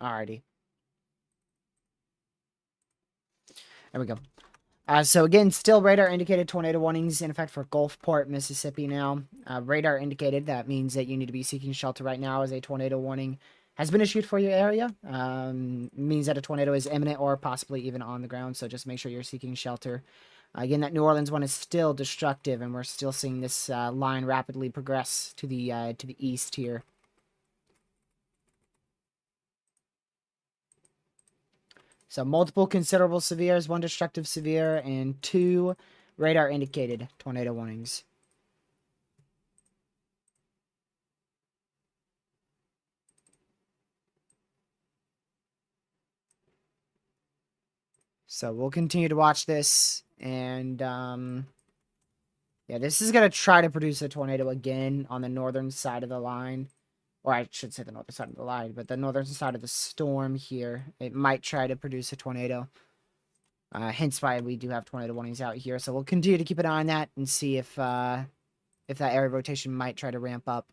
Alrighty. There we go. So again, still radar indicated tornado warnings in effect for Gulfport, Mississippi now. Radar indicated, that means that you need to be seeking shelter right now as a tornado warning has been issued for your area. Means that a tornado is imminent or possibly even on the ground, so just make sure you're seeking shelter. Again, that New Orleans one is still destructive, and we're still seeing this line rapidly progress to the east here. So multiple considerable severes, 1 destructive severe, and 2 radar indicated tornado warnings. So we'll continue to watch this, and yeah, this is gonna try to produce a tornado again on the northern side of the line. Or I should say the northern side of the line, but the northern side of the storm here. It might try to produce a tornado. Hence why we do have tornado warnings out here. So we'll continue to keep an eye on that and see if that area rotation might try to ramp up.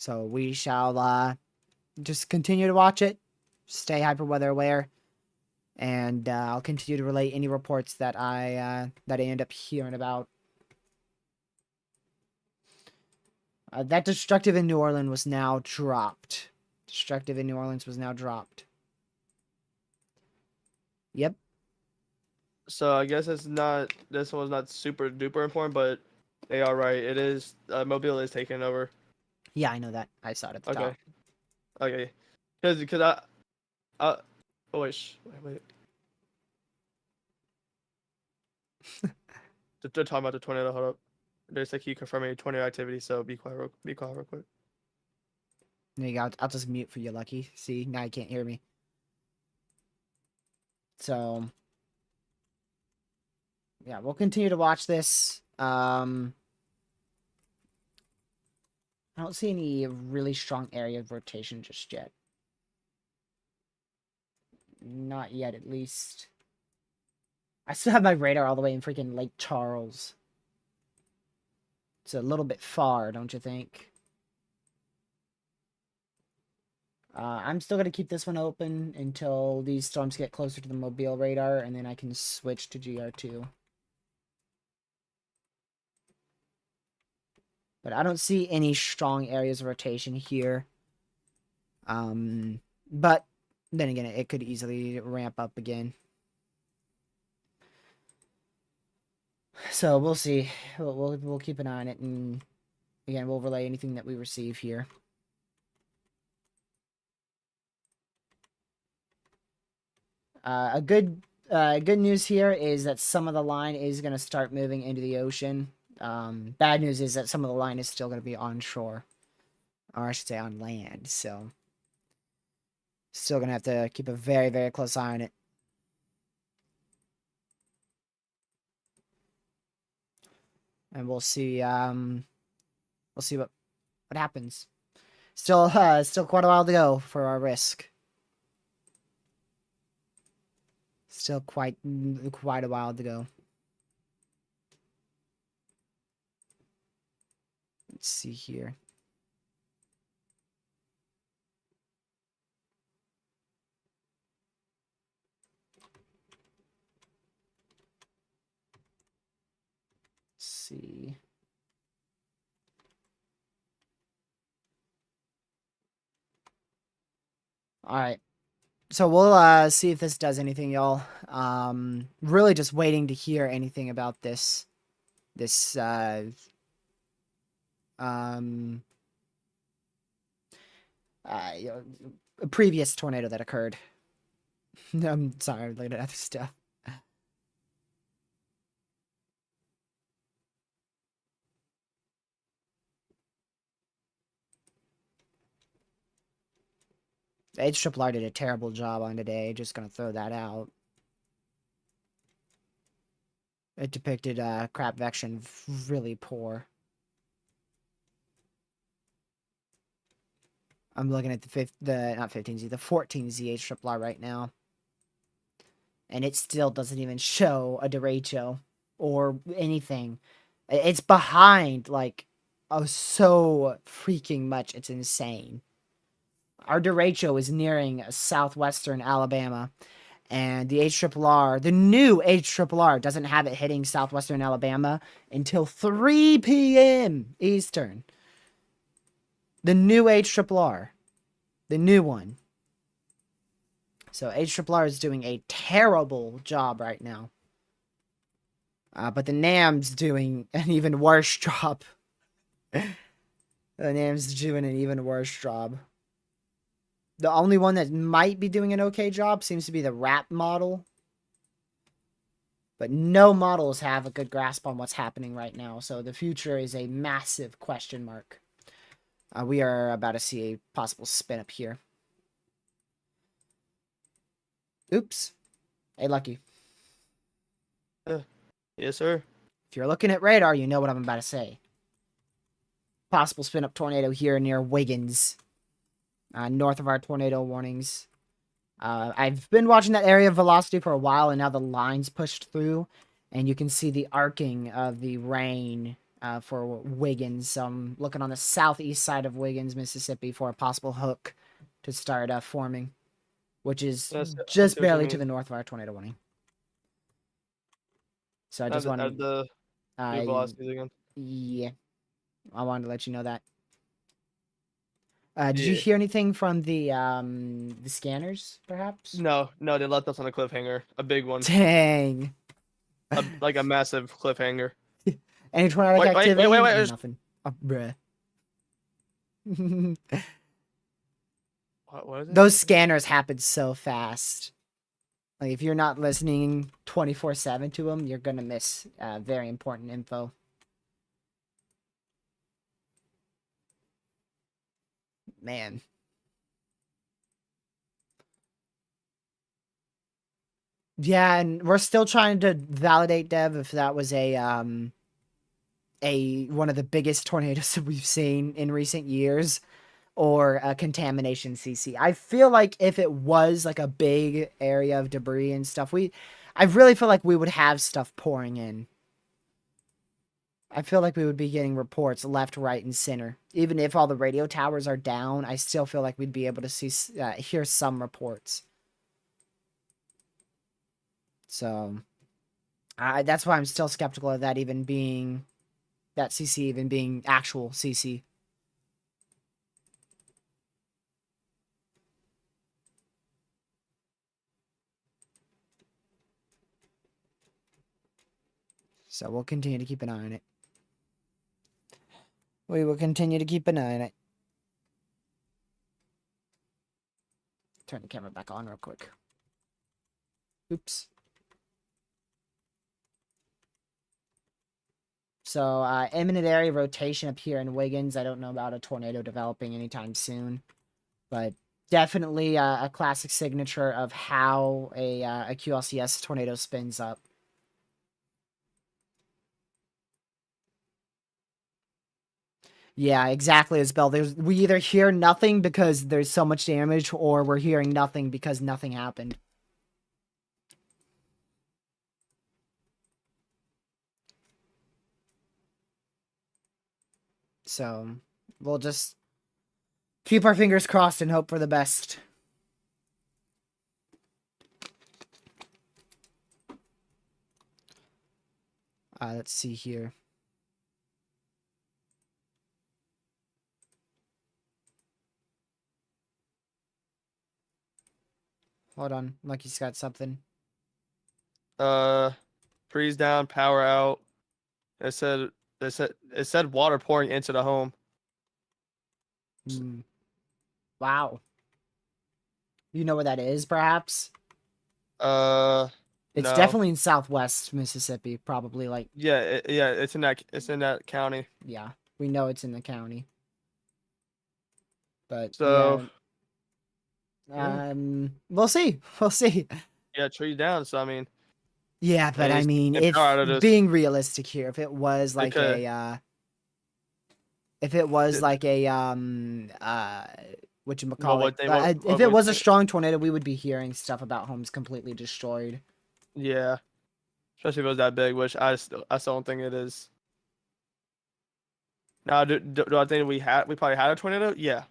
So we shall just continue to watch it, stay hyper weather aware, and I'll continue to relay any reports that I end up hearing about. That destructive in New Orleans was now dropped. Destructive in New Orleans was now dropped. Yep. So I guess it's not. This one's not super duper important, but they are right. It is. Mobile is taking over. Yeah, I know that. I saw it at the Okay. top. Okay. Because I. Oh wait. They're talking about the tornado. Hold up. There's like you confirming tornado activity. So be quiet. Be quiet real quick. There you go. I'll just mute for you, Lucky. See, now you can't hear me. So, yeah, we'll continue to watch this. I don't see any really strong area of rotation just yet. Not yet, at least. I still have my radar all the way in freaking Lake Charles. It's a little bit far, don't you think? I'm still going to keep this one open until these storms get closer to the Mobile radar, and then I can switch to GR2. But I don't see any strong areas of rotation here. But then again, it could easily ramp up again. So we'll see. We'll keep an eye on it, and again, we'll relay anything that we receive here. Good news here is that some of the line is going to start moving into the ocean. Bad news is that some of the line is still going to be onshore, or I should say on land. So still going to have to keep a very, very close eye on it. And we'll see what happens. Still quite a while to go for our risk. Still quite a while to go. Let's see here. Let's see. All right. So we'll see if this does anything, y'all. Really just waiting to hear anything about this a previous tornado that occurred. I'm sorry, I'm looking at other stuff. HRRR did a terrible job on today, just gonna throw that out. It depicted crap vection really poor. I'm looking at not 15Z, the 14Z HRRR right now. And it still doesn't even show a derecho or anything. It's behind, like, oh, so freaking much. It's insane. Our derecho is nearing southwestern Alabama. And the HRRR, the new HRRR, doesn't have it hitting southwestern Alabama until 3 p.m. Eastern. The new HRRR. The new one. So HRRR is doing a terrible job right now. But the NAM's doing an even worse job. The NAM's doing an even worse job. The only one that might be doing an okay job seems to be the RAP model. But no models have a good grasp on what's happening right now. So the future is a massive question mark. We are about to see a possible spin up here. Oops. Hey, Lucky. Yes, sir. If you're looking at radar, you know what I'm about to say. Possible spin up tornado here near Wiggins. North of our tornado warnings. I've been watching that area of velocity for a while, and now the line's pushed through, and you can see the arcing of the rain for Wiggins. So I'm looking on the southeast side of Wiggins, Mississippi, for a possible hook to start forming, which is Yes, I just see what you barely to mean. the north of our tornado warning. So I Add just the, add wanted, the new I velocities again. yeah, I wanted to let you know that. Did you Yeah. hear anything from the scanners, perhaps? No, they left us on a cliffhanger, a big one, Dang. like a massive cliffhanger. Any tornadic Wait, activity? there's- Nothing. Oh, bruh. What is it? Those scanners happen so fast. Like if you're not listening 24/7 to them, you're gonna miss very important info. Man. Yeah, and we're still trying to validate, Dev, if that was a one of the biggest tornadoes that we've seen in recent years, or a contamination CC. I feel like if it was like a big area of debris and stuff, I really feel like we would have stuff pouring in. I feel like we would be getting reports left, right, and center. Even if all the radio towers are down, I still feel like we'd be able to hear some reports. So, that's why I'm still skeptical of that even being that CC even being actual CC. So we'll continue to keep an eye on it. We will continue to keep an eye on it. Turn the camera back on real quick. Oops. So, imminent area rotation up here in Wiggins. I don't know about a tornado developing anytime soon, but definitely a classic signature of how a QLCS tornado spins up. Yeah, exactly, Isabel. We either hear nothing because there's so much damage, or we're hearing nothing because nothing happened. So, we'll just keep our fingers crossed and hope for the best. Let's see here. Hold on, Lucky's got something. Freeze down, power out. It said water pouring into the home. Wow. You know where that is, perhaps? It's No. definitely in Southwest Mississippi, probably like. Yeah, it's in that county. Yeah, we know it's in the county. But So yeah, we'll see. We'll see. yeah, trees down. So I mean, Yeah, but I mean, and if power out of this. being realistic here, if it was like Okay. if it was Did- like a whatchamacallit, if it was a think? strong tornado, we would be hearing stuff about homes completely destroyed. Yeah, especially if it was that big, which I still don't think it is. Now, do I think we probably had a tornado? Yeah,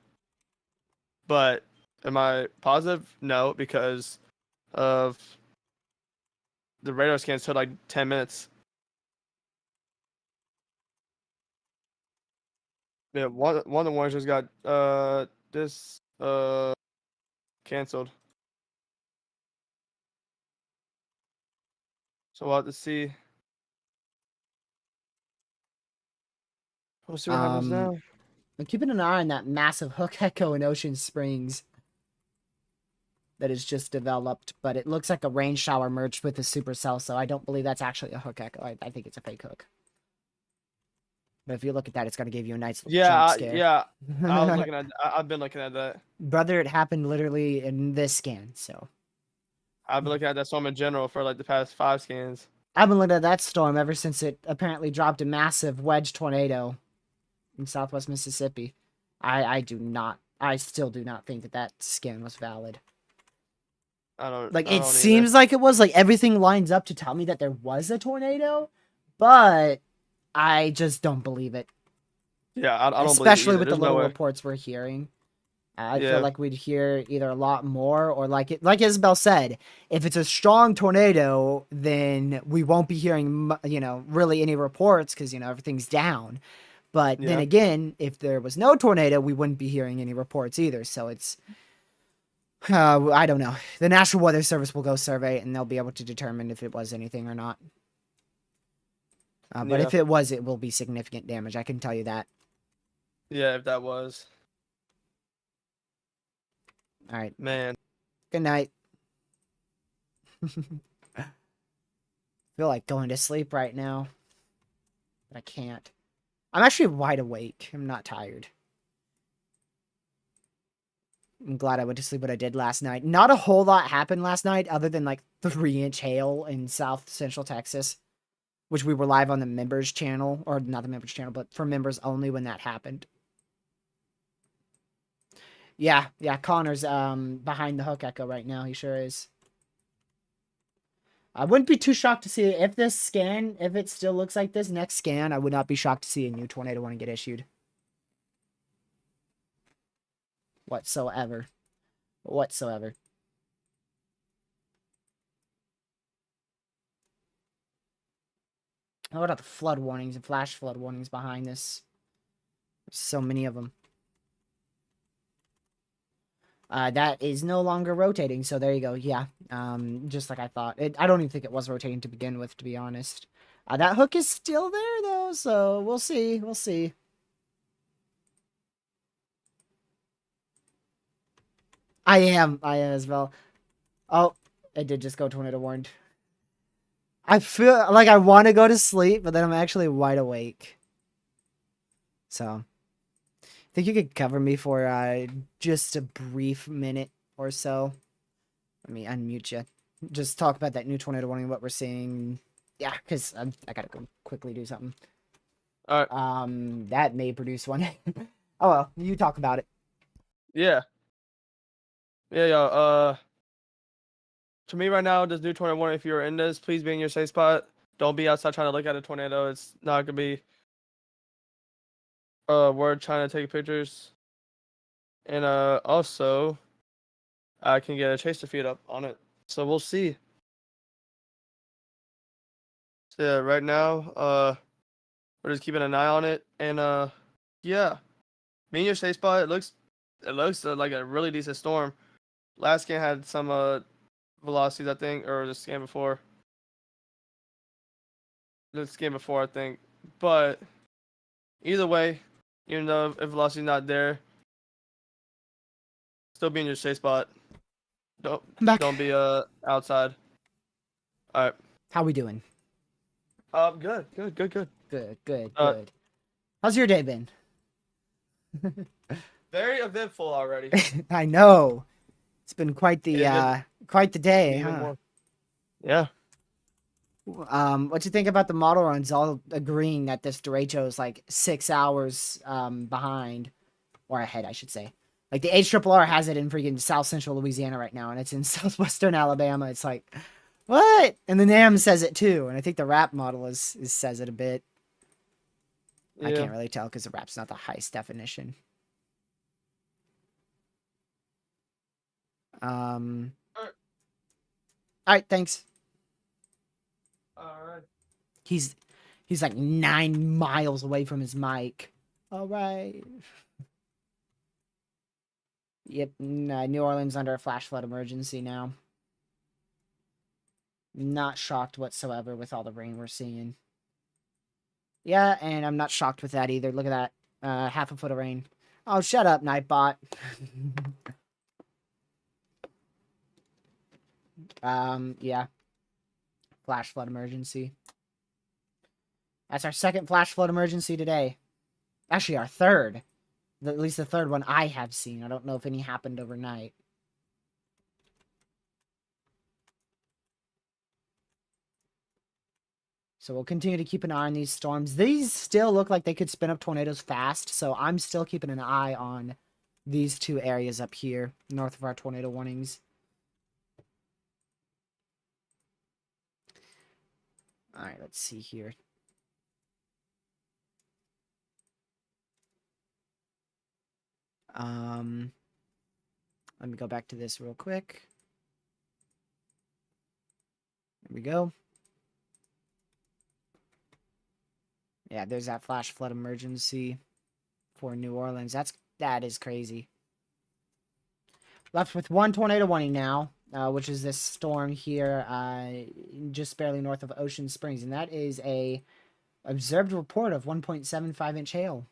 but am I positive? No, because of the radar scans took like 10 minutes. Yeah, one of the ones just got this canceled. So we'll have to see. We'll see what happens now. I'm keeping an eye on that massive hook echo in Ocean Springs that is just developed, but it looks like a rain shower merged with a supercell, so I don't believe that's actually a hook echo. I think it's a fake hook. But if you look at that, it's going to give you a nice little jump scare. Yeah. I was looking at. I've been looking at that. Brother, it happened literally in this scan, so. I've been looking at that storm in general for like the past 5 scans. I've been looking at that storm ever since it apparently dropped a massive wedge tornado in Southwest Mississippi. I still do not think that scan was valid. It seems like it was, like everything lines up to tell me that there was a tornado, but I just don't believe it. Yeah, I don't believe it Especially either. with the There's no little way. reports we're hearing. I feel Yeah, like we'd hear either a lot more or like Isabel said, if it's a strong tornado, then we won't be hearing, really any reports because, everything's down. But then yeah, again, if there was no tornado, we wouldn't be hearing any reports either. So it's, I don't know. The National Weather Service will go survey and they'll be able to determine if it was anything or not. But yeah, if it was, it will be significant damage. I can tell you that. yeah. If that was, All right. man. Good night. Feel like going to sleep right now, but I can't. I'm actually wide awake. I'm not tired. I'm glad I went to sleep what I did last night. Not a whole lot happened last night other than like 3-inch hail in South Central Texas, which we were live on the members channel, or not the members channel, but for members only when that happened. Yeah, Connor's behind the hook echo right now. He sure is. I wouldn't be too shocked to see if this scan, if it still looks like this next scan, I would not be shocked to see a new tornado warning get issued. Whatsoever. Whatsoever. What about the flood warnings and flash flood warnings behind this? There's so many of them. That is no longer rotating, so there you go. Yeah, just like I thought. I don't even think it was rotating to begin with, to be honest. That hook is still there, though, so we'll see. We'll see. I am as well. Oh, it did just go tornado warned. I feel like I want to go to sleep, but then I'm actually wide awake. So, think you could cover me for just a brief minute or so? Let me unmute you. Just talk about that new tornado warning, what we're seeing. Yeah, because I gotta go quickly do something. All right. That may produce one. Oh well, you talk about it. Yeah. Yeah, yeah. To me right now, this new tornado warning. If you're in this, please be in your safe spot. Don't be outside trying to look at a tornado. It's not gonna be word trying to take pictures. And also, I can get a chaser feed up on it. So we'll see. So yeah, right now, we're just keeping an eye on it. And yeah, me in your safe spot. It looks like a really decent storm. Last game had some velocities, I think, or this game before. This game before, I think. But either way, even though if velocity's not there, still be in your safe spot. Don't I'm back. don't be outside. All right. How we doing? Good. Good. Uh, How's your day been? Very eventful already. I know. It's been quite the Yeah, day, even huh? more. Yeah. What you think about the model runs all agreeing that this Derecho is like 6 hours behind, or ahead, I should say. Like the HRRR has it in freaking South Central Louisiana right now, and it's in Southwestern Alabama. It's like, what? And the NAM says it too, and I think the RAP model is says it a bit. I Yeah. can't really tell because the RAP's not the highest definition. All right, thanks. All right. He's like 9 miles away from his mic. All right. Yep, New Orleans under a flash flood emergency now. Not shocked whatsoever with all the rain we're seeing. Yeah, and I'm not shocked with that either. Look at that. Half a foot of rain. Oh, shut up, Nightbot. Yeah. Flash flood emergency. That's our second flash flood emergency today. Actually, our third. At least the third one I have seen. I don't know if any happened overnight. So we'll continue to keep an eye on these storms. These still look like they could spin up tornadoes fast, so I'm still keeping an eye on these two areas up here, north of our tornado warnings. Alright, let's see here. Let me go back to this real quick. There we go. Yeah, there's that flash flood emergency for New Orleans. That is crazy. Left with one tornado warning now, which is this storm here, just barely north of Ocean Springs, and that is a observed report of 1.75-inch hail.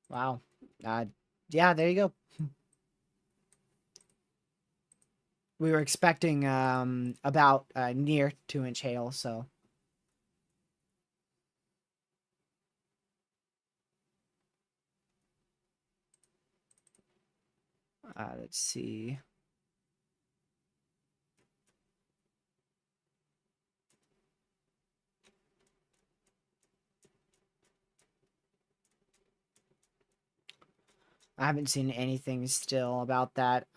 Wow. Yeah, there you go. We were expecting about near 2-inch hail, so. Let's see. I haven't seen anything still about that.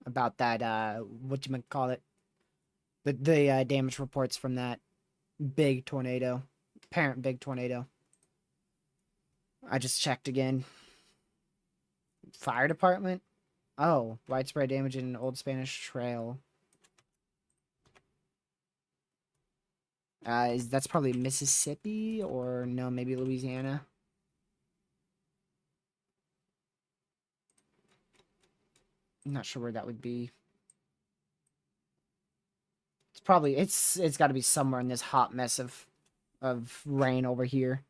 About that, whatchamacallit, the damage reports from that big tornado, apparent big tornado. I just checked again. Fire department? Oh, widespread damage in Old Spanish Trail. That's probably Mississippi, or no, maybe Louisiana. I'm not sure where that would be. It's probably it's got to be somewhere in this hot mess of rain over here.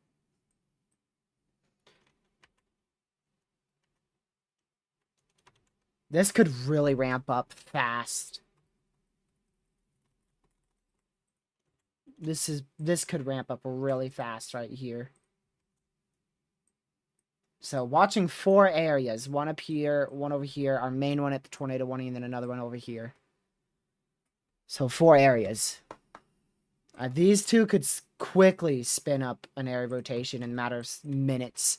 This could really ramp up fast. This could ramp up really fast right here. So watching 4 areas, one up here, one over here, our main one at the tornado warning, and then another one over here. So 4 areas. These two could quickly spin up an area rotation in a matter of minutes.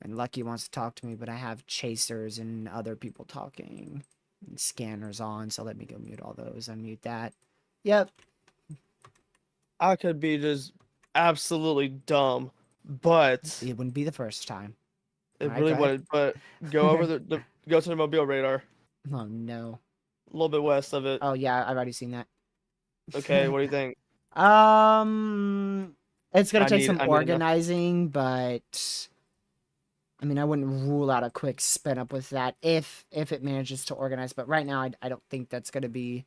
And Lucky wants to talk to me, but I have chasers and other people talking. And scanners on, so let me go mute all those. Unmute that. Yep. I could be just absolutely dumb, but It wouldn't be the first time. it Alright, really go ahead. would. But go over go to the mobile radar, Oh, no. a little bit west of it. Oh, yeah, I've already seen that. Okay, what do you think? It's gonna I take need- some I need enough- organizing, but I mean, I wouldn't rule out a quick spin up with that if it manages to organize. But right now, I don't think that's gonna be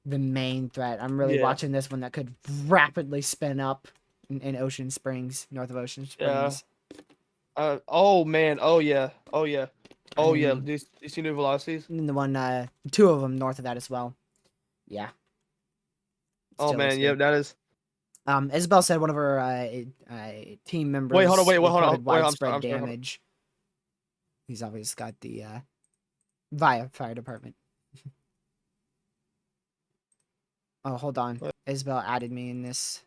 the main threat. I'm really Yeah. watching this one that could rapidly spin up in Ocean Springs, north of Ocean Yeah. Springs. Oh man. Oh yeah. Oh yeah. Oh yeah. And- Do you see new velocities? And the one, 2 of them north of that as well. Yeah. Oh Still looks man. Yeah. good. That is. Isabel said one of her team members Wait. Hold on. Wait. Hold on. reported Wait. widespread I'm sorry, hold on. damage. He's obviously got the via fire department. Oh, hold on. What? Isabel added me in this.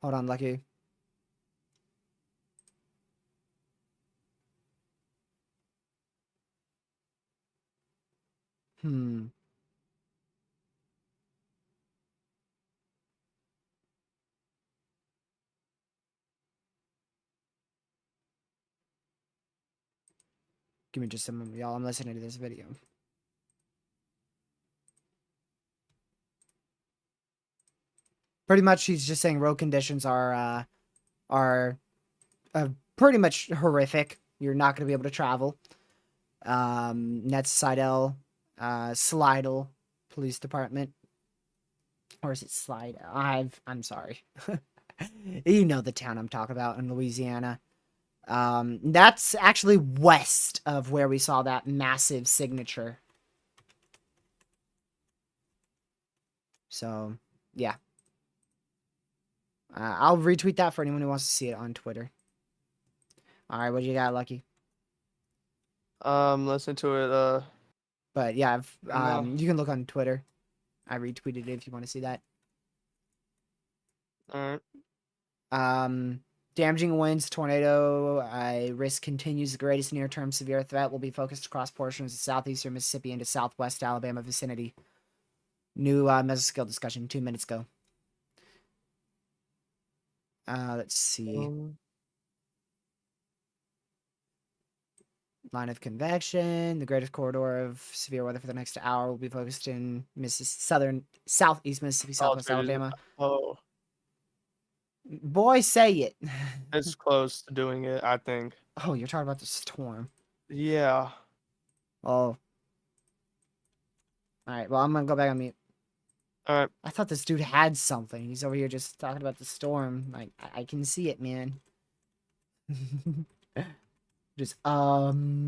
Hold on, Lucky. Hmm. Give me just a moment, y'all. I'm listening to this video. Pretty much, he's just saying road conditions are pretty much horrific. You're not going to be able to travel. That's Slidell Police Department. Or is it Slide? I'm sorry. You know the town I'm talking about in Louisiana. That's actually west of where we saw that massive signature. So, yeah. I'll retweet that for anyone who wants to see it on Twitter. Alright, what do you got, Lucky? Listen to it. But yeah, No. you can look on Twitter. I retweeted it if you want to see that. All right. Damaging winds, tornado risk continues. The greatest near-term severe threat will be focused across portions of southeastern Mississippi into southwest Alabama vicinity. New mesoskill discussion 2 minutes ago. Let's see. Line of convection. The greatest corridor of severe weather for the next hour will be focused in southeast Mississippi, southwest Alabama. Oh, Boy, say it. it's close to doing it, I think. Oh, you're talking about the storm. Yeah. Oh. Alright, well, I'm gonna go back on mute. All right. I thought this dude had something. He's over here just talking about the storm. Like, I can see it, man. Just, thought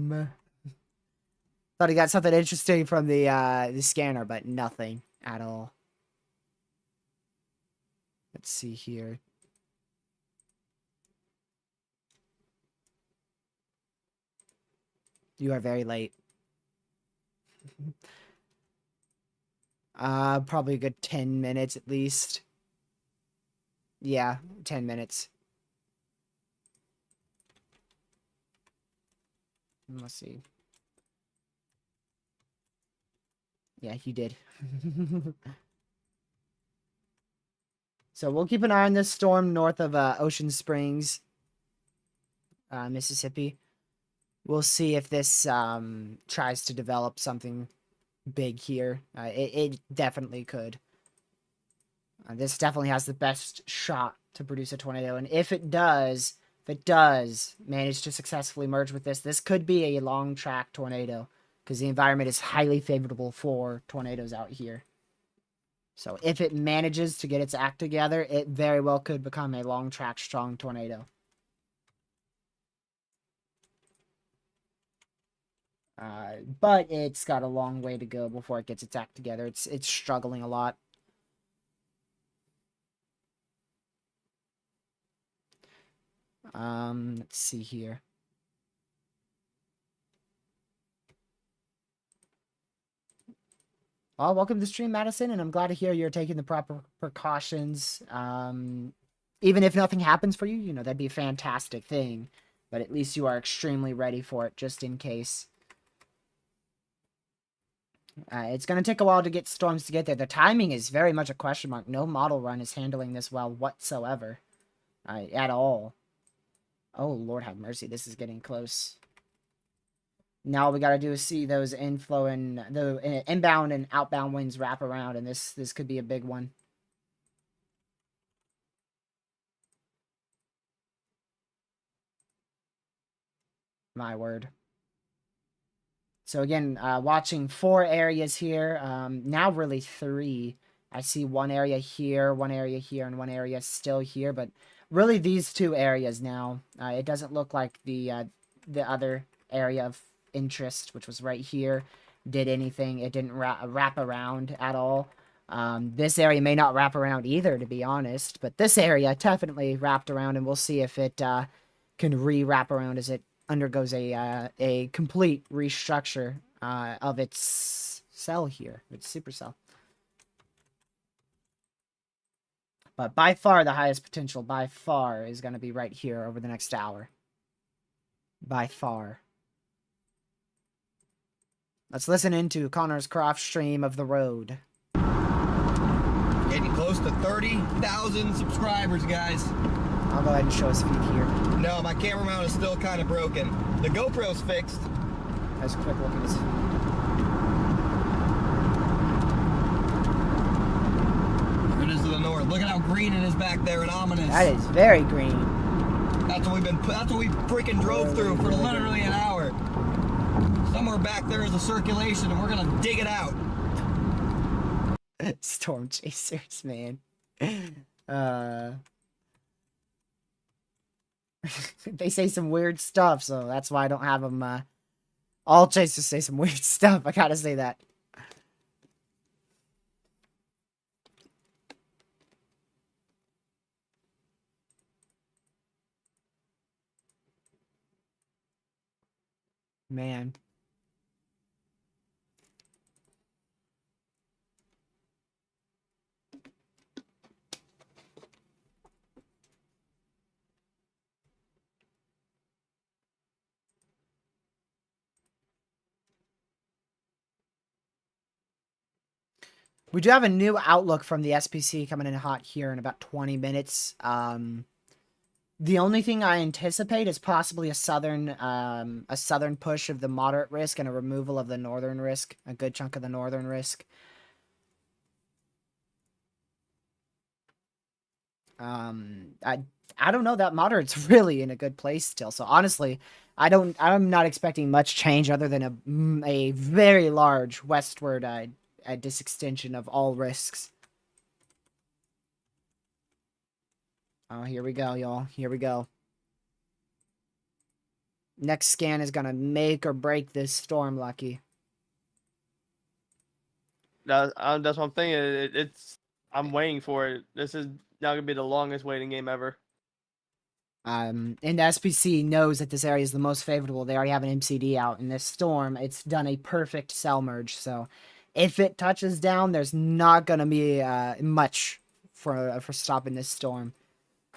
he got something interesting from the scanner, but nothing at all. Let's see here. You are very late. Probably a good 10 minutes at least. Yeah, 10 minutes. Let's see. Yeah, you did. So we'll keep an eye on this storm north of Ocean Springs, Mississippi. We'll see if this tries to develop something big here. It definitely could. This definitely has the best shot to produce a tornado, and if it does manage to successfully merge with this could be a long track tornado, because the environment is highly favorable for tornadoes out here. So if it manages to get its act together, it very well could become a long track strong tornado. But it's got a long way to go before it gets its act together. It's struggling a lot. Let's see here. Well, welcome to the stream, Madison, and I'm glad to hear you're taking the proper precautions. Even if nothing happens for you, you know, that'd be a fantastic thing. But at least you are extremely ready for it, just in case. It's going to take a while to get storms to get there. The timing is very much a question mark. No model run is handling this well whatsoever. At all. Oh, Lord have mercy. This is getting close. Now all we got to do is see those inflow and the inbound and outbound winds wrap around, and this could be a big one. My word. So again, watching 4 areas here. Now really 3. I see one area here, and one area still here, but really these 2 areas now. It doesn't look like the other area of interest, which was right here, did anything. It didn't wrap around at all. This area may not wrap around either, to be honest, but this area definitely wrapped around, and we'll see if it can re-wrap around as it undergoes a complete restructure of its cell here, its supercell. But by far, the highest potential, by far, is going to be right here over the next hour. By far. Let's listen into Connor's Croft stream of the road. Getting close to 30,000 subscribers, guys. I'll go ahead and show his feet here. No, my camera mount is still kind of broken. The GoPro's fixed. Let's quick look at his feet. There it is to the north. Look at how green it is back there and ominous. That is very green. That's what we freaking drove through for literally an hour. Somewhere back there is a circulation, and we're gonna dig it out. Storm chasers, man. They say some weird stuff, so that's why I don't have them. All chasers say some weird stuff. I gotta say that. Man. We do have a new outlook from the SPC coming in hot here in about 20 minutes. The only thing I anticipate is possibly a southern push of the moderate risk and a removal of the northern risk, a good chunk of the northern risk. I don't know, that moderate's really in a good place still. So honestly, I'm not expecting much change other than a very large westward disextension of all risks. Oh, here we go, y'all. Here we go. Next scan is gonna make or break this storm, Lucky. That's what I'm thinking. I'm waiting for it. This is now gonna be the longest waiting game ever. And the SPC knows that this area is the most favorable. They already have an MCD out. In this storm, it's done a perfect cell merge. So if it touches down, there's not going to be much for stopping this storm.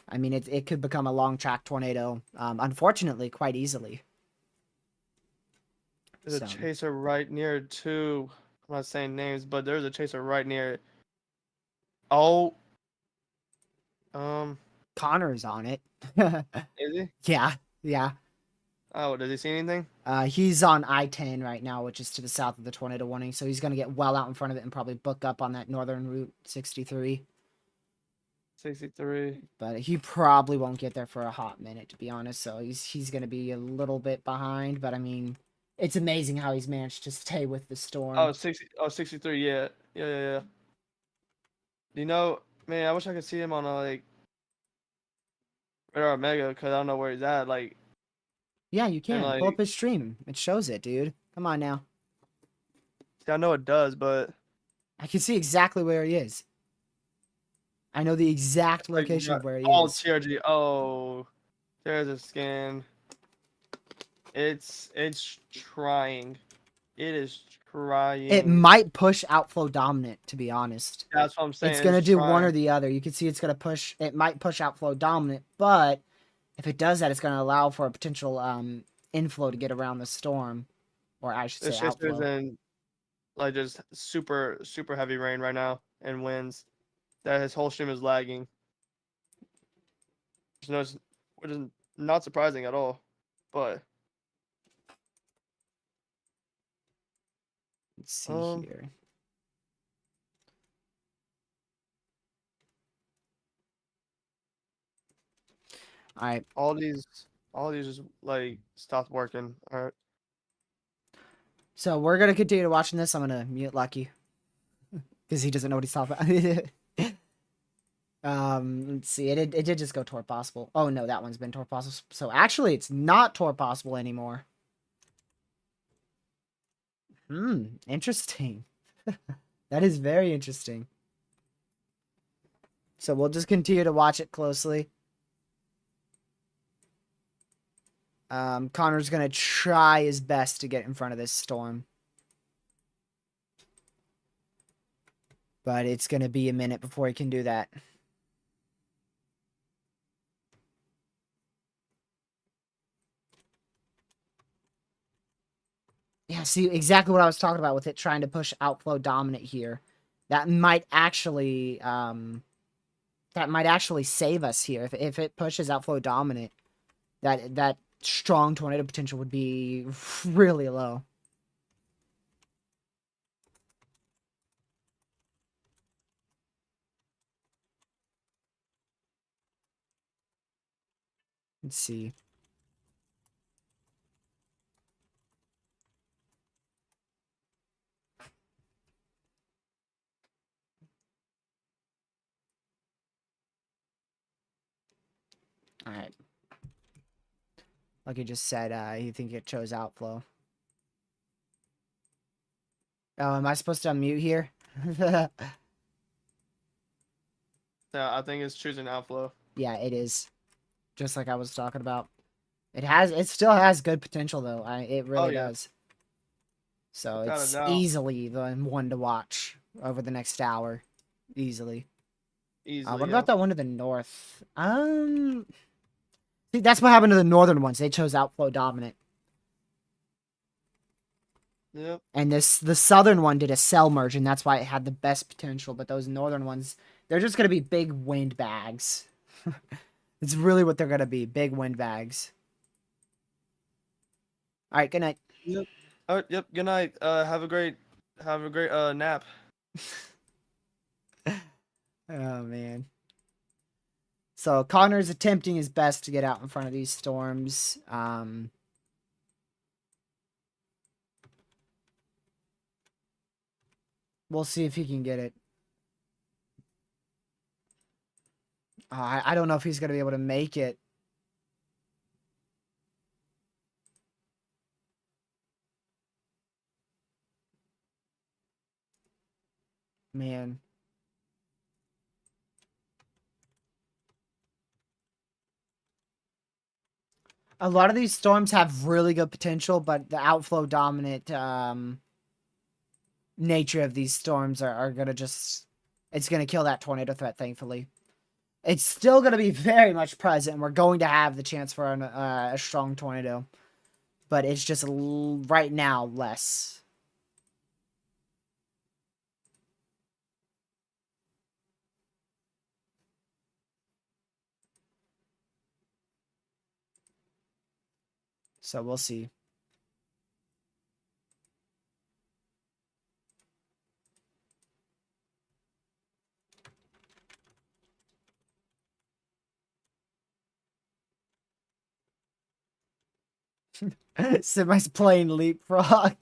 I mean, it could become a long track tornado, unfortunately, quite easily. There's a chaser right near it, too. I'm not saying names, but there's a chaser right near it. Oh. Connor's on it. Is he? Yeah, yeah. Oh, does he see anything? He's on I-10 right now, which is to the south of the tornado warning, so he's going to get well out in front of it and probably book up on that northern route 63. 63. But he probably won't get there for a hot minute, to be honest, so he's going to be a little bit behind, but I mean, it's amazing how he's managed to stay with the storm. Oh, 63, yeah. Yeah. You know, man, I wish I could see him on a, like, Radar Omega, because I don't know where he's at, like... Yeah, you can. Like, pull up his stream. It shows it, dude. Come on now. See, I know it does, but... I can see exactly where he is. I know the exact location of where he Oh, is. TRG. Oh, there's a scan. It's trying. It is trying. It might push outflow dominant, to be honest. That's what I'm saying. It's going to do one or the other. You can see it's going to push. It might push outflow dominant, but if it does that, it's going to allow for a potential inflow to get around the storm. Or I should say outflow. It's in, like, just super, super heavy rain right now and winds. That his whole stream is lagging. Which is not surprising at all. But let's see here. All right. All these just like stopped working. All right. So we're gonna continue watching this. I'm gonna mute Lucky because he doesn't know what he's talking about. Let's see. It did just go toward possible. Oh no, that one's been toward possible. So actually, it's not toward possible anymore. Interesting. That is very interesting. So we'll just continue to watch it closely. Connor's gonna try his best to get in front of this storm. But it's gonna be a minute before he can do that. Yeah, see, exactly what I was talking about with it trying to push outflow dominant here. That might actually save us here. If it pushes outflow dominant, that strong tornado potential would be really low. Let's see. All right. Like he just said, you think it chose outflow. Oh, am I supposed to unmute here? Yeah, I think it's choosing outflow. Yeah, it is. Just like I was talking about. It still has good potential though. It really does. So it's easily the one to watch over the next hour. Easily. What about that one to the north? See, that's what happened to the northern ones. They chose outflow dominant. Yep. And the southern one did a cell merge, and that's why it had the best potential. But those northern ones, they're just gonna be big wind bags. It's really what they're gonna be, big wind bags. All right, good night. Yep. All right. Yep. Good night. Have a great nap. Oh man. So Connor's attempting his best to get out in front of these storms. We'll see if he can get it. I don't know if he's gonna be able to make it. Man. A lot of these storms have really good potential, but the outflow dominant nature of these storms are gonna just, it's gonna kill that tornado threat, thankfully. It's still gonna be very much present, and we're going to have the chance for a strong tornado. But it's just right now less. So we'll see. Semi's playing leapfrog.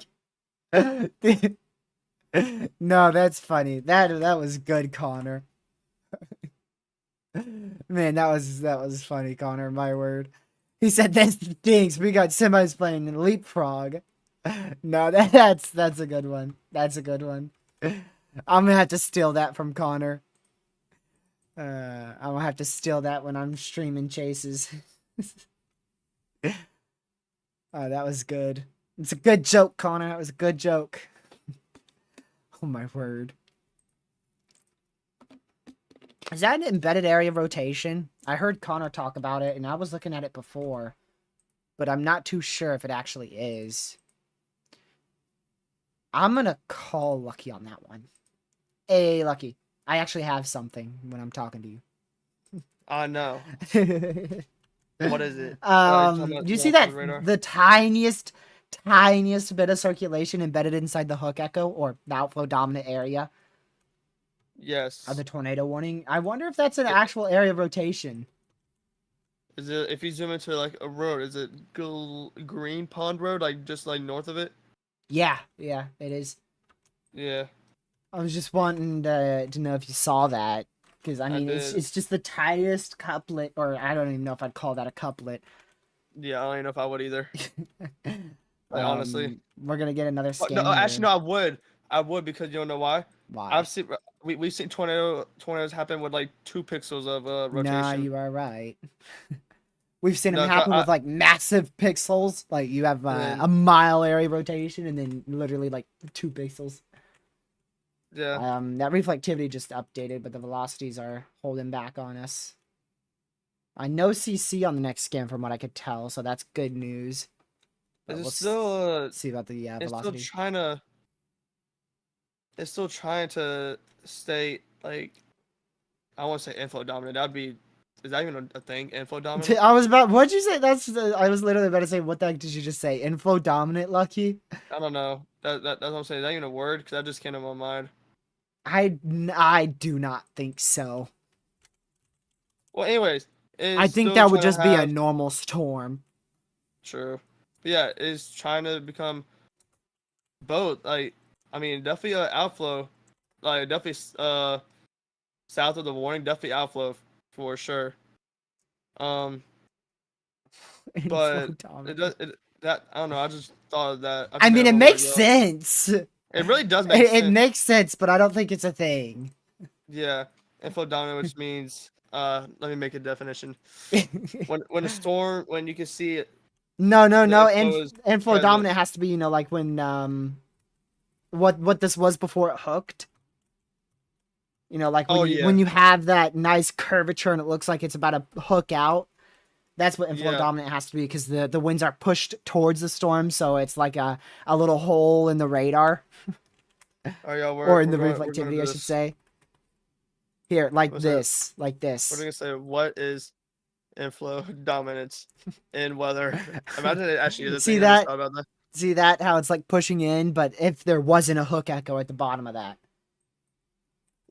No, that's funny. That was good, Connor. Man, that was funny, Connor. My word. He said this stinks. We got semis playing leapfrog. No, that's a good one. That's a good one. I'm gonna have to steal that from Connor. I'm gonna have to steal that when I'm streaming chases. That was good. It's a good joke, Connor. That was a good joke. Oh my word. Is that an embedded area rotation? I heard Connor talk about it, and I was looking at it before. But I'm not too sure if it actually is. I'm gonna call Lucky on that one. Hey, Lucky. I actually have something when I'm talking to you. I know. What is it? Do you see that the tiniest bit of circulation embedded inside the hook echo or the outflow dominant area Yes. of the tornado warning? I wonder if that's an actual area of rotation. Is it, if you zoom into like a road, is it Green Pond Road, like just like north of it? Yeah, it is. Yeah. I was just wanting to know if you saw that. Because, I mean, it's just the tiniest couplet, or I don't even know if I'd call that a couplet. Yeah, I don't even know if I would either. Like, honestly. We're going to get another scan No, here. actually, no, I would. I would, because you don't know why? Why? We've seen tornadoes happen with like 2 pixels of rotation. Nah, you are right. We've seen them happen with like massive pixels. Like you have a mile area rotation and then literally like 2 pixels. Yeah. That reflectivity just updated, but the velocities are holding back on us. I know CC on the next scan from what I could tell, so that's good news. It's still see about the velocity. It's still trying to stay like, I want to say inflow dominant. Is that even a thing? Inflow dominant? I was about, what'd you say? I was literally about to say, what the heck did you just say? Inflow dominant, Lucky? I don't know. That's what I'm saying. Is that even a word? Because that just came to my mind. I do not think so. Well, anyways, I think that would just be a normal storm. True. But yeah, it's trying to become both. Like, I mean, definitely outflow. Like, definitely south of the warning, definitely outflow for sure. But it does. I don't know. I just thought of that. I mean, it makes sense. It really does make sense. It makes sense, but I don't think it's a thing. Yeah, inflow dominant, which means let me make a definition. when a storm, when you can see it. No. Inflow dominant has to be, like when what this was before it hooked. Like when you have that nice curvature and it looks like it's about to hook out. That's what inflow Yeah. dominant has to be, because the winds are pushed towards the storm, so it's like a little hole in the radar, Oh yeah, or in the we're going to reflectivity, do I should this. say. Here, like We're gonna say, this, like we're this. gonna say what is inflow dominance in weather? Imagine it actually is a See thing. I just that? thought about that. See that? How it's like pushing in, but if there wasn't a hook echo at the bottom of that,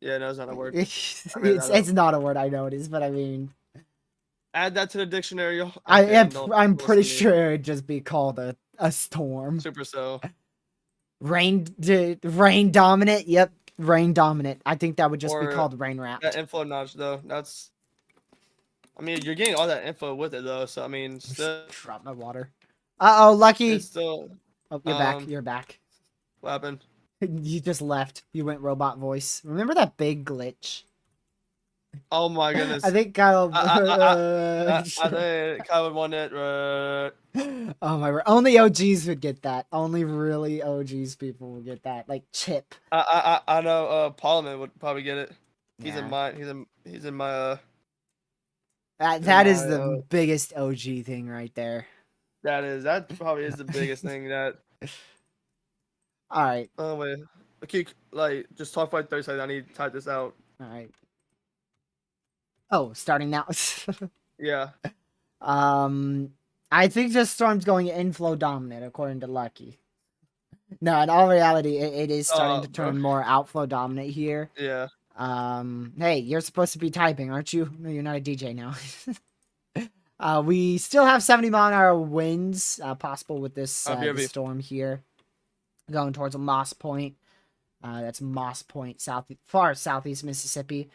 Yeah, no, it's not a word. I made it's that up. not a word. I know it is, but I mean, Add that to the dictionary. Okay, I am. and don't I'm pretty listen to me. sure it'd just be called a storm. Super so. Rain dominant. Yep, rain dominant. I think that would just be Or called rain that wrapped. inflow notch though. That's. I mean, you're getting all that info with it though. So I mean, still, Drop my water. Oh, it's Lucky. still. Oh, you're back. You're back. What happened? You just left. You went robot voice. Remember that big glitch? Oh my goodness. I think Kyle. I think Kyle would want it. Oh my! Only OGs would get that. Only really OGs people will get that. Like Chip. I know. Parliament would probably get it. He's in Yeah. my. He's in my. That is the biggest OG thing right there. That probably is the biggest thing that. All right. Oh wait. Keep like just talk for like 30 seconds. I need to type this out. All right. Oh, starting now. Yeah. I think this storm's going inflow dominant, according to Lucky. No, in all reality, it is starting to turn more outflow dominant here. Yeah. Hey, you're supposed to be typing, aren't you? No, you're not a DJ now. We still have 70-mile-an-hour winds possible with this this storm here, going towards a Moss Point. That's Moss Point, far southeast Mississippi.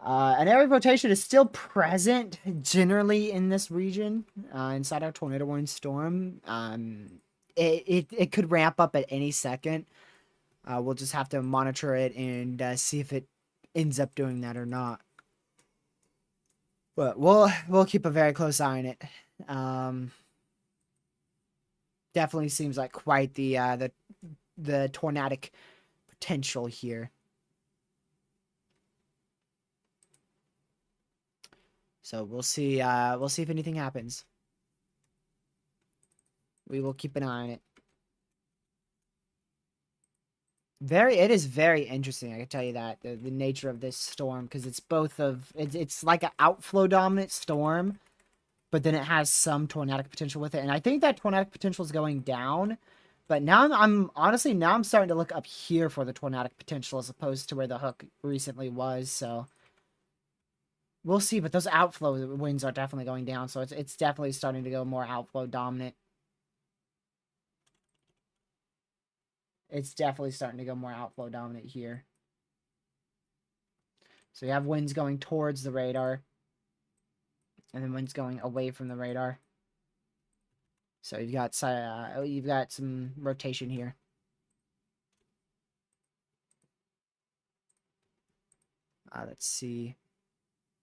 An area of rotation is still present generally in this region inside our tornado warning storm. It could ramp up at any second. We'll just have to monitor it and see if it ends up doing that or not. But we'll keep a very close eye on it. Definitely seems like quite the tornadic potential here. So we'll see if anything happens. We will keep an eye on it. It is very interesting, I can tell you that, the nature of this storm, because it's it's like an outflow dominant storm, but then it has some tornadic potential with it. And I think that tornadic potential is going down, but now I'm starting to look up here for the tornadic potential as opposed to where the hook recently was, so we'll see. But those outflow winds are definitely going down, so it's definitely starting to go more outflow dominant. It's definitely starting to go more outflow dominant here. So you have winds going towards the radar, and then winds going away from the radar. So you've got some rotation here. Let's see.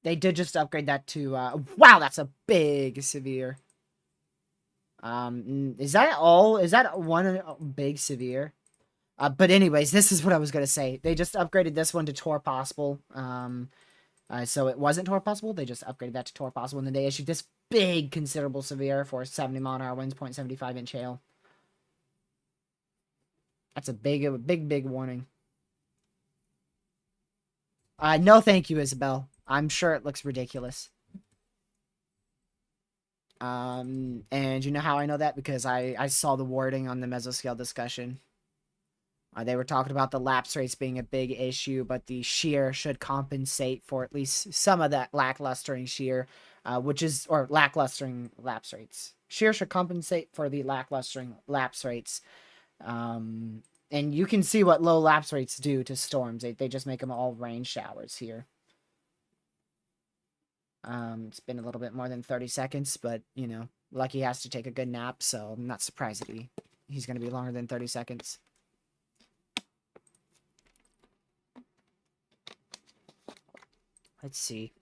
They did just upgrade that to wow, that's a big severe. Is that all? Is that one big severe? But anyways, this is what I was going to say. They just upgraded this one to Tor Possible. So it wasn't Tor Possible. They just upgraded that to Tor Possible. And then they issued this big considerable severe for 70-mile-an-hour winds, 0.75-inch hail. That's a big warning. No thank you, Isabel. I'm sure it looks ridiculous. And you know how I know that? Because I saw the wording on the mesoscale discussion. They were talking about the lapse rates being a big issue, but the shear should compensate for at least some of that lacklustering shear, or lacklustering lapse rates. Shear should compensate for the lacklustering lapse rates. And you can see what low lapse rates do to storms. They just make them all rain showers here. It's been a little bit more than 30 seconds, but, you know, Lucky has to take a good nap, so I'm not surprised that he's going to be longer than 30 seconds. Let's see.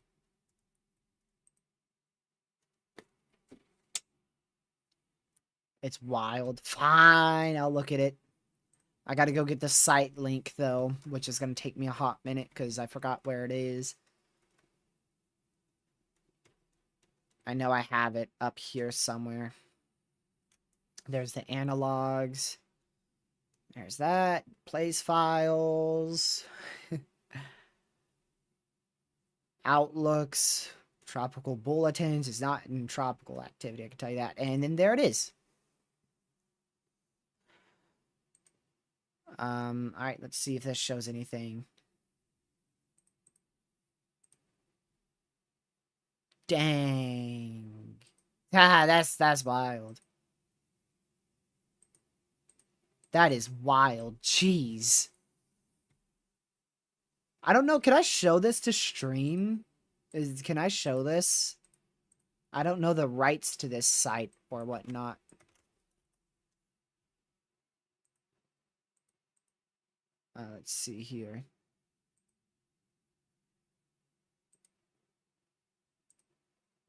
It's wild. Fine, I'll look at it. I gotta go get the site link, though, which is gonna take me a hot minute, because I forgot where it is. I know I have it up here somewhere. There's the analogs. There's that. Place files. Outlooks. Tropical bulletins. It's not in tropical activity, I can tell you that. And then there it is. Alright, let's see if this shows anything. Dang. Ah, that's wild. That is wild. Jeez. I don't know. Can I show this to stream? Can I show this? I don't know the rights to this site or whatnot. Let's see here.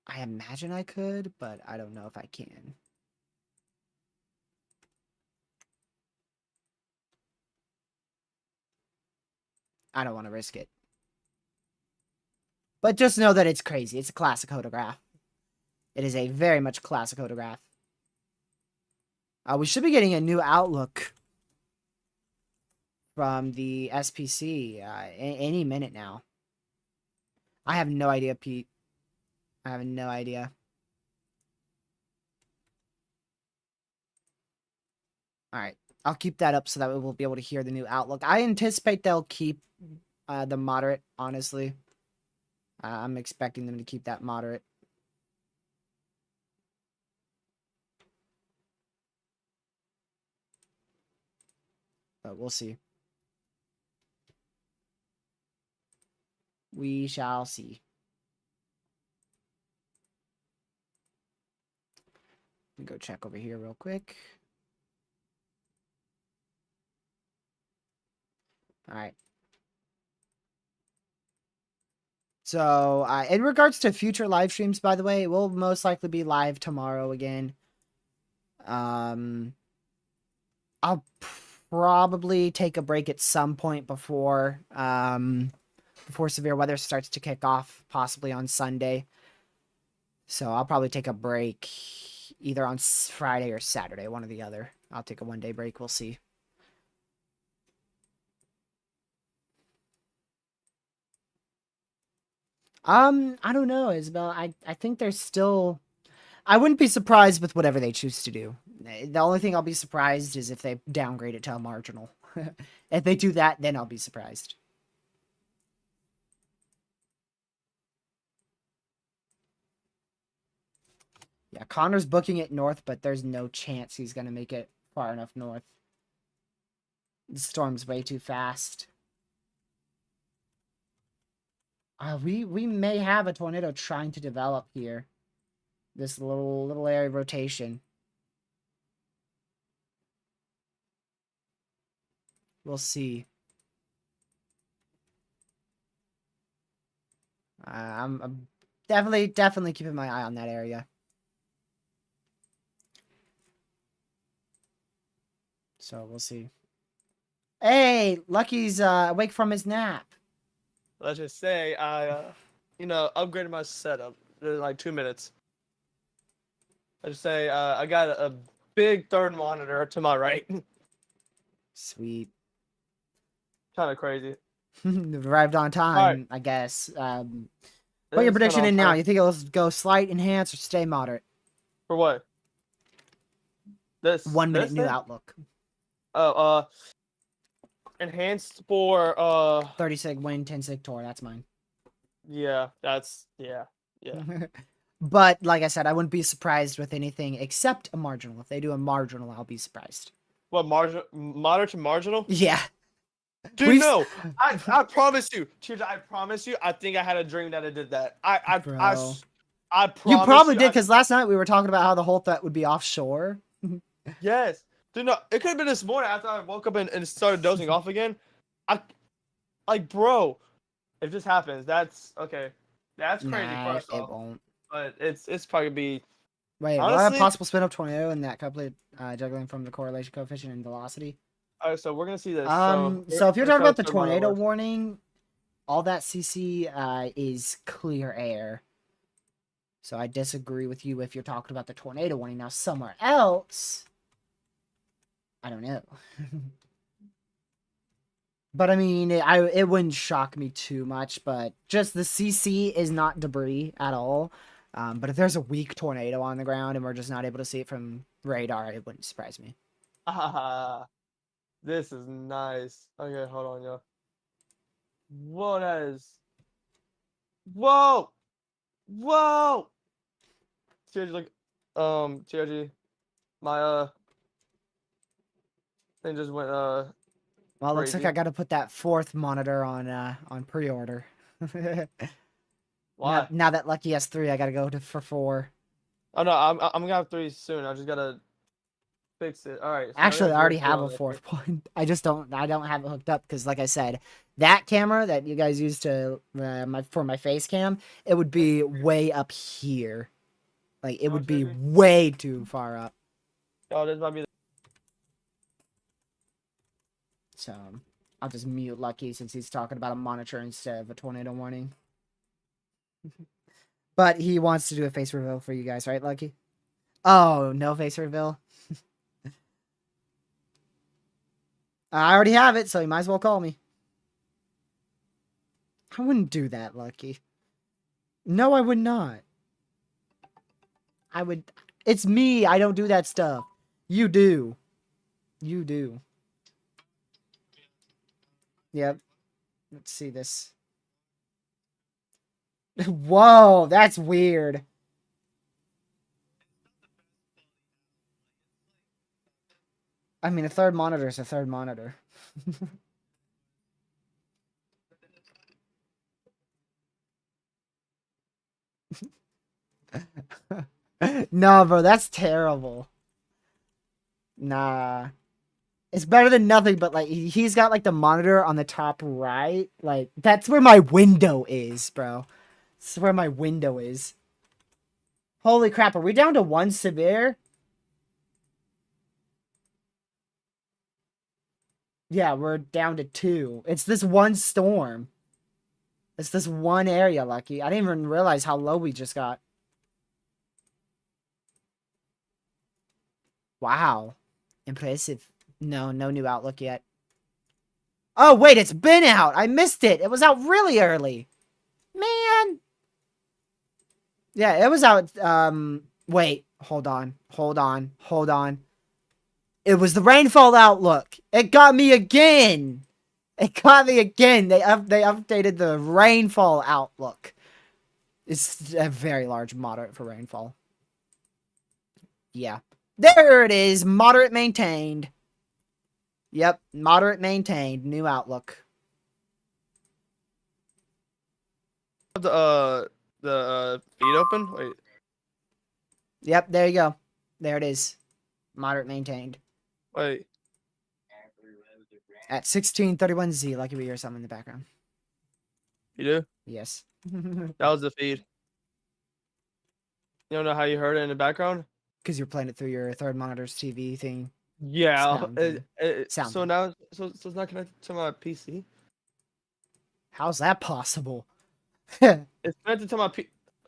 I imagine I could, but I don't know if I can. I don't want to risk it. But just know that it's crazy. It's a classic photograph. It is a very much classic photograph. We should be getting a new outlook from the SPC any minute now. I have no idea, Pete. I have no idea. Alright. I'll keep that up so that we'll be able to hear the new outlook. I anticipate they'll keep the moderate, honestly. I'm expecting them to keep that moderate. But we'll see. We shall see. Let me go check over here real quick. Alright. So, in regards to future live streams, by the way, it will most likely be live tomorrow again. I'll probably take a break at some point before severe weather starts to kick off, possibly on Sunday. So I'll probably take a break either on Friday or Saturday, one or the other. I'll take a one-day break. We'll see. I don't know, Isabel. I think there's still... I wouldn't be surprised with whatever they choose to do. The only thing I'll be surprised is if they downgrade it to a marginal. If they do that, then I'll be surprised. Yeah, Connor's booking it north, but there's no chance he's going to make it far enough north. The storm's way too fast. We may have a tornado trying to develop here. This little area of rotation. We'll see. I'm definitely keeping my eye on that area. So we'll see. Hey, Lucky's awake from his nap. Let's just say I, upgraded my setup in like 2 minutes. Let's just say I got a big third monitor to my right. Sweet. Kind of crazy. Arrived on time, right. I guess. Put your prediction in now. You think it'll go slight, enhance, or stay moderate? For what? This 1 minute new thing? outlook. Oh, enhanced for 30 sig wind, 10 sig tor. That's mine. Yeah, that's yeah. But like I said, I wouldn't be surprised with anything except a marginal. If they do a marginal, I'll be surprised. What moderate to marginal? Yeah. Dude, no. I promise you. Cheers, I promise you. I think I had a dream that I did that. I promise you probably did, because last night we were talking about how the whole threat would be offshore. Yes. Dude, no, it could have been this morning after I woke up and started dozing off again. Bro, if this happens, that's okay. That's crazy. Nah, first it off. won't. But it's probably gonna be. Wait, honestly, what a possible spin up tornado and that couplet juggling from the correlation coefficient and velocity. Alright, so we're gonna see this. So if you're talking about the tornado warning, all that CC is clear air. So I disagree with you if you're talking about the tornado warning. Now somewhere else, I don't know. But I mean, it wouldn't shock me too much. But just the CC is not debris at all. But if there's a weak tornado on the ground and we're just not able to see it from radar, it wouldn't surprise me. Ah, this is nice. Okay, hold on, yo. Whoa, that is. Whoa! Whoa! TRG, like, TRG, my, thing just went, Well, it looks like crazy. I got to put that 4th monitor on pre-order. Why? Now that Lucky has 3, I got to go for 4. Oh, no, I'm gonna have 3 soon. I just gotta fix it. Alright, so Actually, I already have a on there. 4th one. I don't have it hooked up because, like I said, that camera that you guys use to for my face cam, it would be way up here. Like it would be seriously? way too far up. Oh, this might be. So I'll just mute Lucky since he's talking about a monitor instead of a tornado warning. But he wants to do a face reveal for you guys, right, Lucky? Oh, no face reveal. I already have it, so you might as well call me. I wouldn't do that, Lucky. No, I would not. I would. It's me. I don't do that stuff. You do. You do. Yep. Let's see this. Whoa, that's weird. I mean, a 3rd monitor is a 3rd monitor. No, bro, that's terrible. Nah. It's better than nothing, but like he's got like the monitor on the top right. Like that's where my window is, bro. That's where my window is. Holy crap, are we down to 1 severe? Yeah, we're down to 2. It's this one storm. It's this one area, Lucky. I didn't even realize how low we just got. Wow. Impressive. No new Outlook yet. Oh, wait, it's been out. I missed it. It was out really early. Man. Yeah, it was out. Wait, hold on. It was the rainfall outlook. It got me again. They updated the rainfall outlook. It's a very large moderate for rainfall. Yeah. There it is. Moderate maintained. Yep. Moderate maintained. New outlook. The feed open? Wait. Yep. There you go. There it is. Moderate maintained. Wait. At 1631Z, like we hear something in the background. You do? Yes. That was the feed. You don't know how you heard it in the background? Because you're playing it through your 3rd monitor's TV thing. Yeah. Sound thing. Sound So thing. now, so it's not connected to my PC. How's that possible? It's connected to my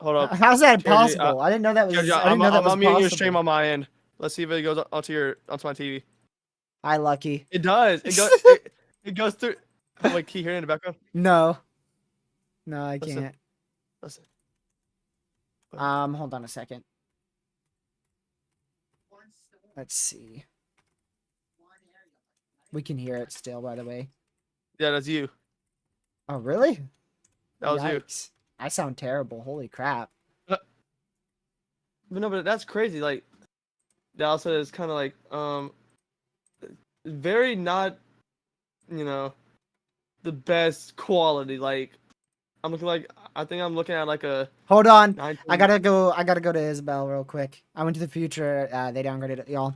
Hold up. How's that Jerry, possible? I didn't know that was. Jerry, I didn't know that was I'm unmuting your possible. stream on my end. Let's see if it goes onto my TV. Hi, Lucky. It does. It goes through. Oh, wait, can you hear it in the background? No, I Listen. can't. Listen. Hold on a second. Let's see. We can hear it still, by the way. Yeah, that's you. Oh, really? That was you. Yikes. I sound terrible. Holy crap. But no, but that's crazy. Like, that also is kind of like, very not, the best quality. Like, I think I'm looking at like a. Hold on. 19... I gotta go to Isabel real quick. I went to the future. They downgraded it, y'all.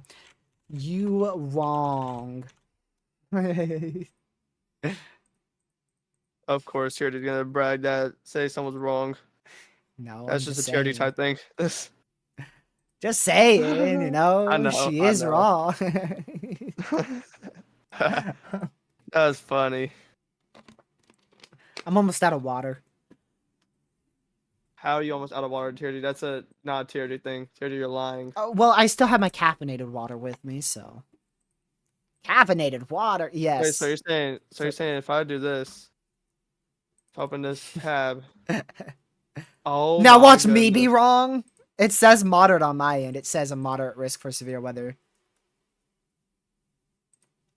You wrong. Of course, here they're gonna brag that, say someone's wrong. No, That's I'm just a charity saying. type thing. Just saying, I know, she I is know. wrong. That was funny. I'm almost out of water. How are you almost out of water, Tier 2? That's not a Tier 2 thing. Tier 2, you're lying. Oh, well, I still have my caffeinated water with me, so caffeinated water. Wait, Yes. so you're saying if I do this, if I open this tab, oh Now my watch me be goodness. wrong. It says moderate on my end. It says a moderate risk for severe weather.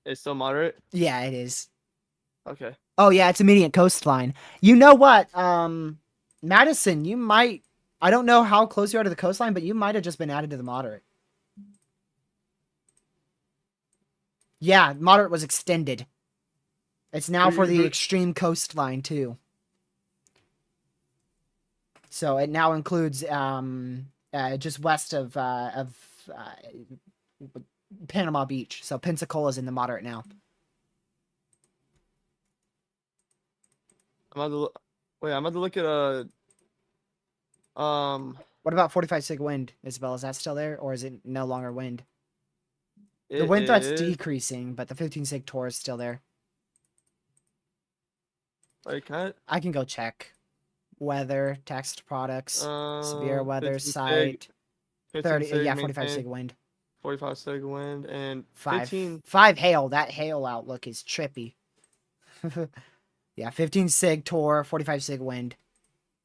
It's still moderate? Yeah, it is. Okay. Oh yeah, it's immediate coastline. You know what? Madison, you might. I don't know how close you are to the coastline, but you might have just been added to the moderate. Yeah, moderate was extended. It's now for the extreme coastline too. So it now includes just west of Panama Beach. So Pensacola's in the moderate now. Wait, I'm about to look at What about 45 sig wind, Isabel? Is that still there, or is it no longer wind? The it wind threat's is. decreasing, but the 15 sig Tor is still there. Wait, can I can go check. Weather, text products, I? severe weather, 15 sig, site, 15 30, sig, yeah, 45 maintain, sig wind. 45 sig wind, and 5 15. 5 hail. That hail outlook is trippy. Yeah, 15 sig Tor, 45 sig wind,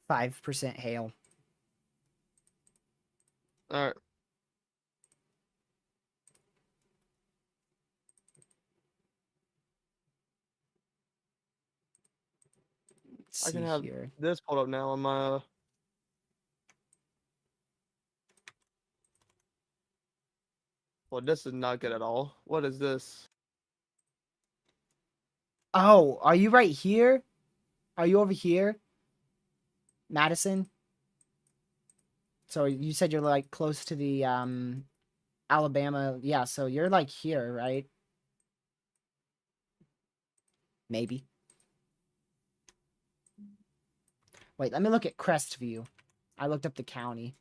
5% hail. All right. Let's I can see have here. this pulled up now on my. Well, this is not good at all. What is this? Oh, are you right here? Are you over here? Madison? So you said you're like close to the Alabama. Yeah, so you're like here, right? Maybe. Wait, let me look at Crestview. I looked up the county.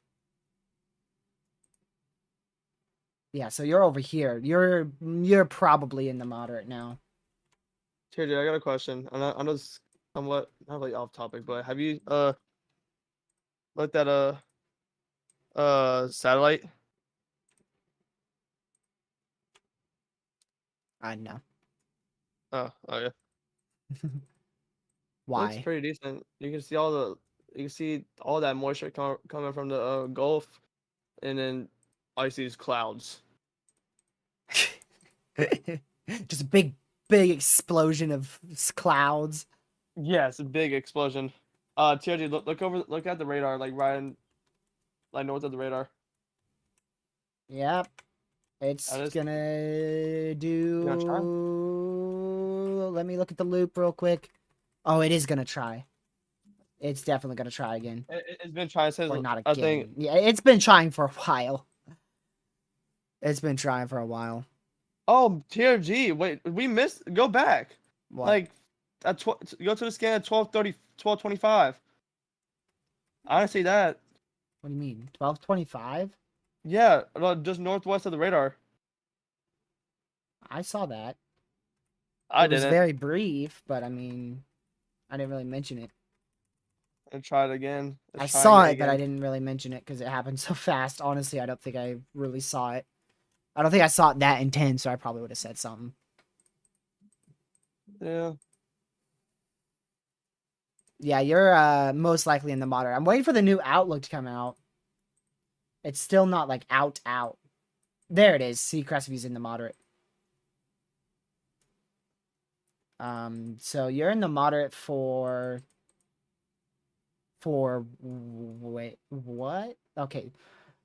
Yeah, so you're over here. You're probably in the moderate now. Here, dude, I got a question. I know it's somewhat not really off topic, but have you looked at a satellite? I know. Oh, yeah. Looks Why? pretty decent. You can see all that moisture coming from the Gulf, and then all you see is clouds. Just a big explosion of clouds. Yeah, it's a big explosion. TRG, look at the radar, like right in, like north of the radar. Yep. It's That is gonna do. gonna try. Let me look at the loop real quick. Oh, it is gonna try. It's definitely gonna try again. It's been trying since Or not I think. again. Yeah, it's been trying for a while. It's been trying for a while. Oh, TRG, wait, we missed. Go back. What? Like at go to the scan at 12:30, 12:25. I didn't see that. What do you mean? 1225? Yeah, no, just northwest of the radar. I saw that. I It was didn't. very brief, but I mean, I didn't really mention it. And try it again. I Let's try saw again it, but I again. didn't really mention it because it happened so fast. Honestly, I don't think I really saw it. I don't think I saw it that intense, so I probably would have said something. Yeah. Yeah, you're most likely in the moderate. I'm waiting for the new Outlook to come out. It's still not like out. There it is. See, Crestview's in the moderate. So you're in the moderate for wait, what? Okay,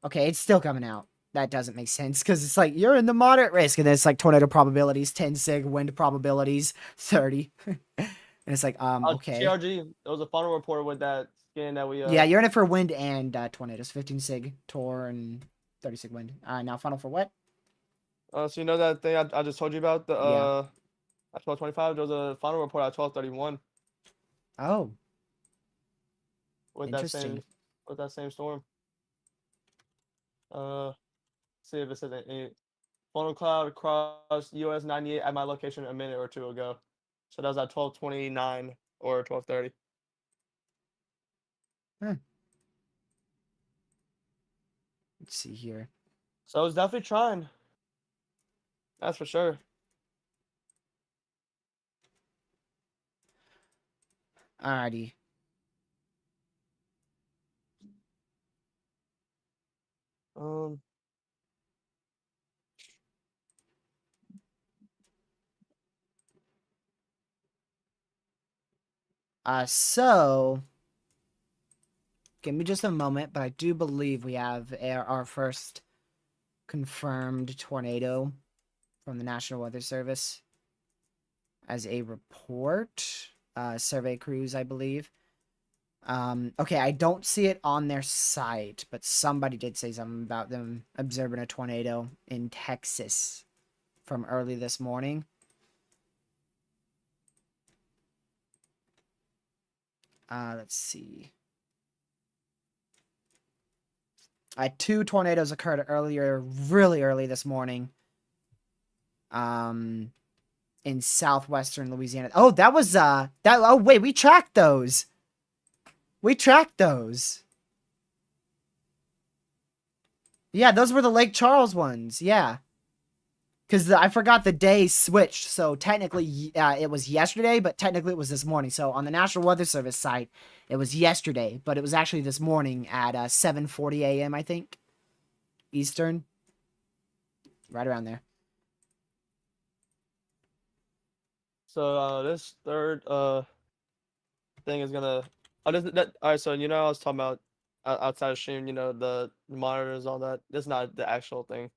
it's still coming out. That doesn't make sense because it's like you're in the moderate risk, and then it's like tornado probabilities, 10 sig, wind probabilities, 30, and it's like okay. TRG, there was a final report with that scan that we Yeah, you're in it for wind and tornadoes, 15 sig, tor, and 30 sig wind. Now final for what? so you know that thing I just told you about the Yeah. at 12:25. There was a final report at 12:31 Oh, with interesting. that same storm. See if it says any funnel cloud crossed US 98 at my location a minute or two ago. So that was at 12:29 or 12:30. Let's see here. So it's definitely trying. That's for sure. Alrighty. Um. So give me just a moment, but I do believe we have our first confirmed tornado from the National Weather Service as a report. Survey crews, I believe. Okay, I don't see it on their site, but somebody did say something about them observing a tornado in Texas from early this morning. Let's see. 2 tornadoes occurred earlier, really early this morning. In southwestern Louisiana. Oh, that was oh wait, we tracked those. We tracked those. Yeah, those were the Lake Charles ones. Yeah. Because I forgot the day switched. So technically, it was yesterday, but technically it was this morning. So on the National Weather Service site, it was yesterday, but it was actually this morning at 7:40 a.m., I think. Eastern. Right around there. So this third thing is gonna. Oh, all right. So I was talking about outside of stream. The monitors, all that. That's not the actual thing.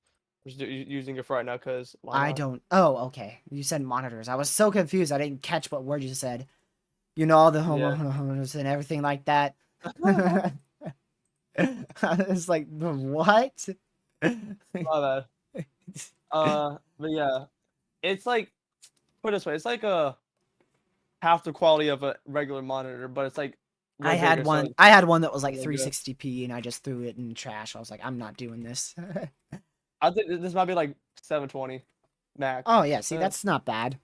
I'm just using it for right now because why I not? don't. Oh, okay. You said monitors. I was so confused. I didn't catch what word you said. All the Yeah. homeowners and everything like that. It's like, what? My bad. But yeah, it's like put it this way, it's like half the quality of a regular monitor, but it's like I way had bigger. So one. it's I had one that was like really good. 360p, and I just threw it in the trash. I was like, I'm not doing this. I think this might be like 720 max. Oh yeah, see, that's not bad.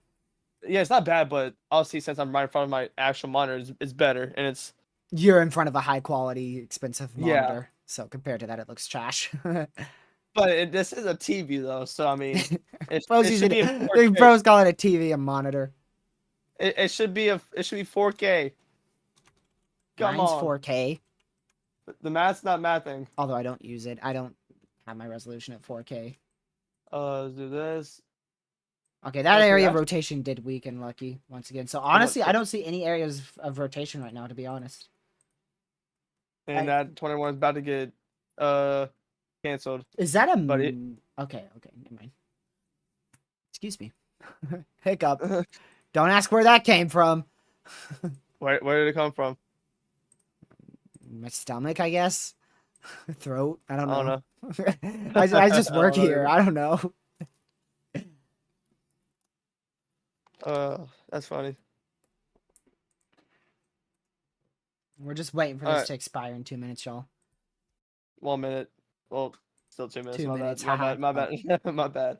Yeah, it's not bad, but obviously since I'm right in front of my actual monitor, it's better, and it's You're in front of a high quality, expensive yeah. monitor, so compared to that, it looks trash. But this is a TV though, so I mean, Pros it should be in the 4K. pros call it a TV, a monitor. It should be 4K. Come Mine's on, 4K, the math's not mathing. although I don't use it. I don't have my resolution at 4K. Let's do this. Okay, that Okay, area of that's rotation did weaken Lucky once again. So what. honestly, I don't see any areas of rotation right now, to be honest. And that 21 is about to get canceled. Is that a But it okay, never mind. Excuse me. Hiccup. Don't ask where that came from. where did it come from? My stomach, I guess. Throat. I don't I don't know. know. I just I work don't know here. either. I don't know. That's funny. We're just waiting for All this right, to expire in 2 minutes, y'all. 1 minute. Well, still 2 minutes. 2 My minutes. bad. Haha. My bad. My bad. My bad.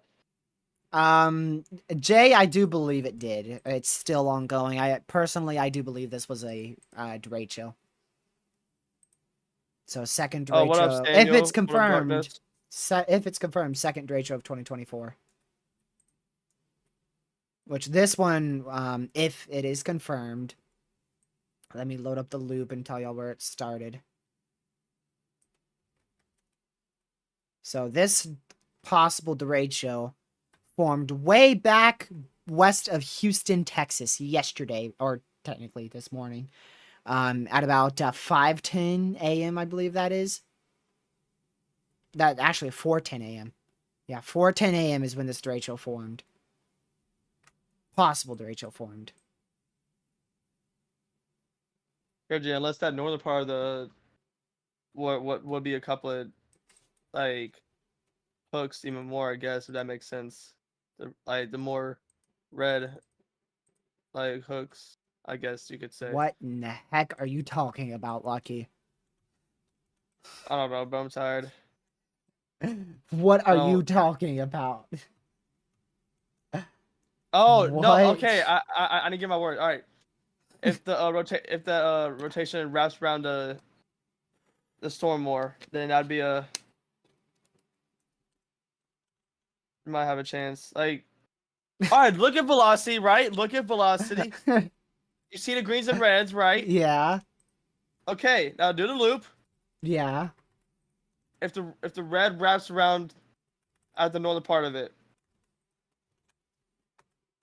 Jay, I do believe it did. It's still ongoing. I do believe this was a derecho. So second Oh, what up, derecho, if Samuel? it's What up, confirmed. Darkness? If it's confirmed, second derecho of 2024. Which this one, if it is confirmed, let me load up the loop and tell y'all where it started. So this possible derecho formed way back west of Houston, Texas, yesterday, or technically this morning, at about 5:10 a.m. I believe that is. That actually 4:10 a.m. Yeah, 4:10 a.m. is when this derecho formed. Possible derecho formed. Reggie, unless that northern part of the what would be a couple of like hooks even more, I guess, if that makes sense. The more red like hooks, I guess you could say. What in the heck are you talking about, Lucky? I don't know, but I'm tired. What are you No. talking about? Oh no, What? okay. I need to get my word. All right. If the rotation wraps around the storm more, then that'd be a You might have a chance. Like, all right, look at velocity, right? Look at velocity. You see the greens and reds, right? Yeah. Okay, now do the loop. Yeah. If the red wraps around at the northern part of it.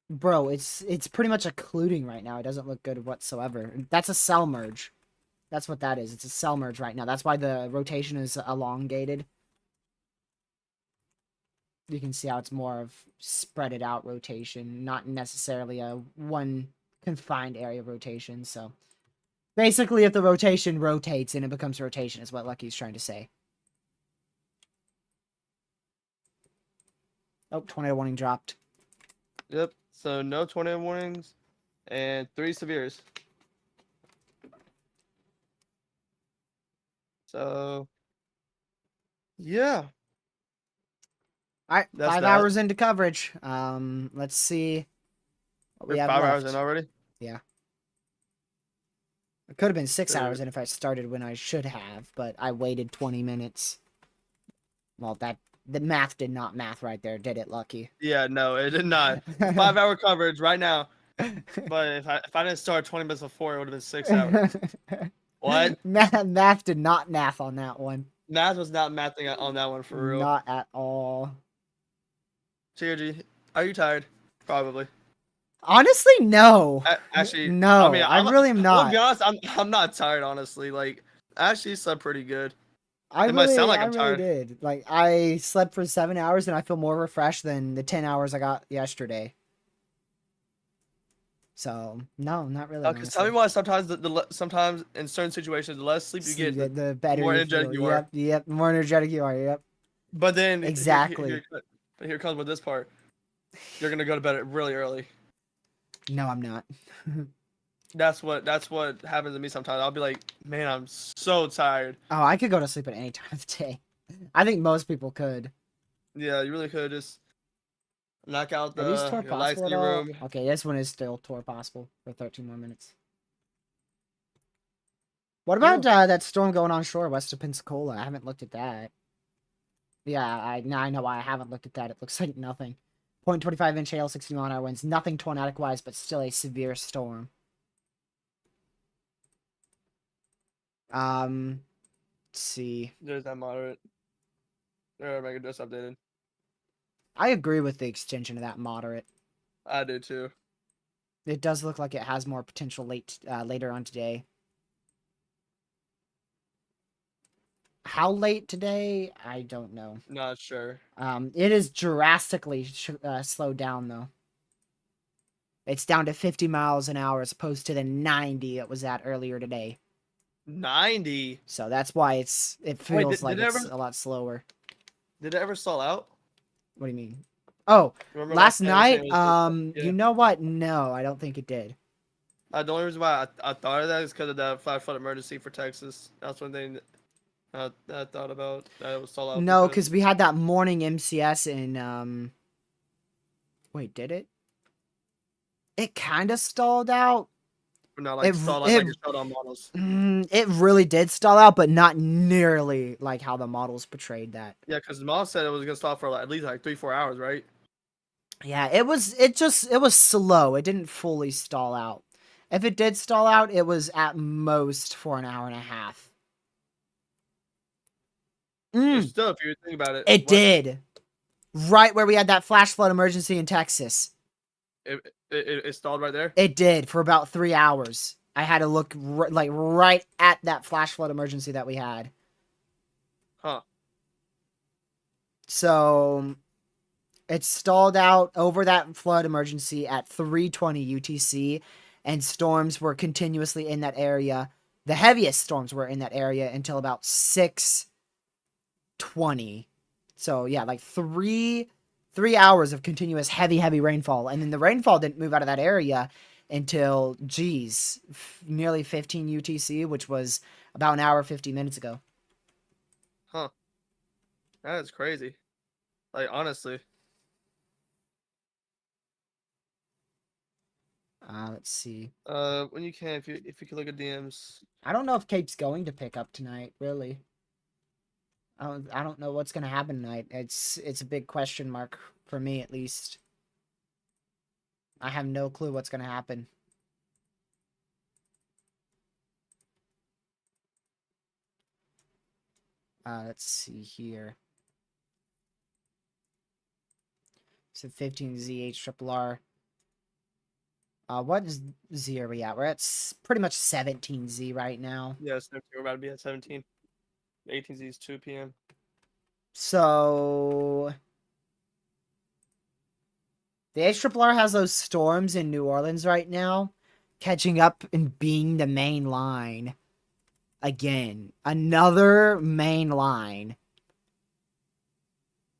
Bro, it's pretty much occluding right now. It doesn't look good whatsoever. That's a cell merge. That's what that is. It's a cell merge right now. That's why the rotation is elongated. You can see how it's more of spreaded out rotation, not necessarily a one confined area rotation. So basically, if the rotation rotates and it becomes rotation, is what Lucky's trying to say. Oh, tornado warning dropped. Yep. So no tornado warnings and 3 severes. So yeah. All right, That's 5 that. hours into coverage. Let's see what we We're have 5 left. hours in already. Yeah. It could have been 6 Dude. hours in if I started when I should have, but I waited 20 minutes. Well, the math did not math right there, did it, Lucky? Yeah, no, it did not. 5-hour coverage right now. But if I didn't start 20 minutes before, it would have been 6 hours. What? Math did not math on that one. Math was not mathing on that one for real. Not at all. TRG, are you tired? Probably. Honestly, no. Actually, No, I mean, I really am I'll not. be honest, I'm not tired, honestly. Like, I actually slept pretty good. I It might sound like I I'm really tired. did. Like, I slept for 7 hours and I feel more refreshed than the 10 hours I got yesterday. So, no, not really. Okay, tell me why sometimes sometimes in certain situations, the less sleep you get, the better more you energetic feel. you are. Yep, the more energetic you are. Yep. But then Exactly. here comes with this part. You're gonna go to bed really early. No, I'm not. That's what happens to me sometimes. I'll be like, man, I'm so tired. Oh, I could go to sleep at any time of the day. I think most people could. Yeah, you really could just knock out Are these tour your lights possible in at your all? room. Okay, this one is still tour possible for 13 more minutes. What about that storm going on shore west of Pensacola? I haven't looked at that. Yeah, now I know why I haven't looked at that. It looks like nothing. 0.25 inch hail, 60 mile an hour winds. Nothing tornadic wise, but still a severe storm. Let's see. There's that moderate. There, Mega just updated. I agree with the extension of that moderate. I do too. It does look like it has more potential later on today. How late today? I don't know. Not sure. It is drastically slowed down though. It's down to 50 miles an hour as opposed to the 90 it was at earlier today. 90. So that's why it feels like it's ever, a lot slower. Did it ever stall out? What do you mean? Oh, Remember last when night? yeah. You know what? No, I don't think it did. The only reason why I thought of that is because of that 5-foot emergency for Texas. That's one thing I thought about that it was stall out. No, because we had that morning MCS in wait, did it? It kind of stalled out. Not like stall out like it showed on models. It really did stall out, but not nearly like how the models portrayed that. Yeah, because the model said it was gonna stall for at least like 3-4 hours, right? Yeah, it was slow. It didn't fully stall out. If it did stall out, it was at most for an hour and a half. Still, if you think about it, it did. Right where we had that flash flood emergency in Texas. It stalled right there? It did for about 3 hours. I had to look right at that flash flood emergency that we had. Huh. So it stalled out over that flood emergency at 3:20 UTC, and storms were continuously in that area. The heaviest storms were in that area until about 6:20. So yeah, like three hours of continuous heavy rainfall, and then the rainfall didn't move out of that area until nearly 15 UTC, which was about an hour 50 minutes ago. Huh. That is crazy. Like, honestly. Let's see. When you can, if you can look at DMs. I don't know if Cape's going to pick up tonight, really. I don't know what's gonna happen tonight. It's a big question mark for me, at least. I have no clue what's gonna happen. Let's see here. So 15Z HRRR. What Z are we at? We're at pretty much 17Z right now. Yeah, we're about to be at 17. 18Z is 2 p.m. So the HRRR has those storms in New Orleans right now, catching up and being the main line. Again, another main line.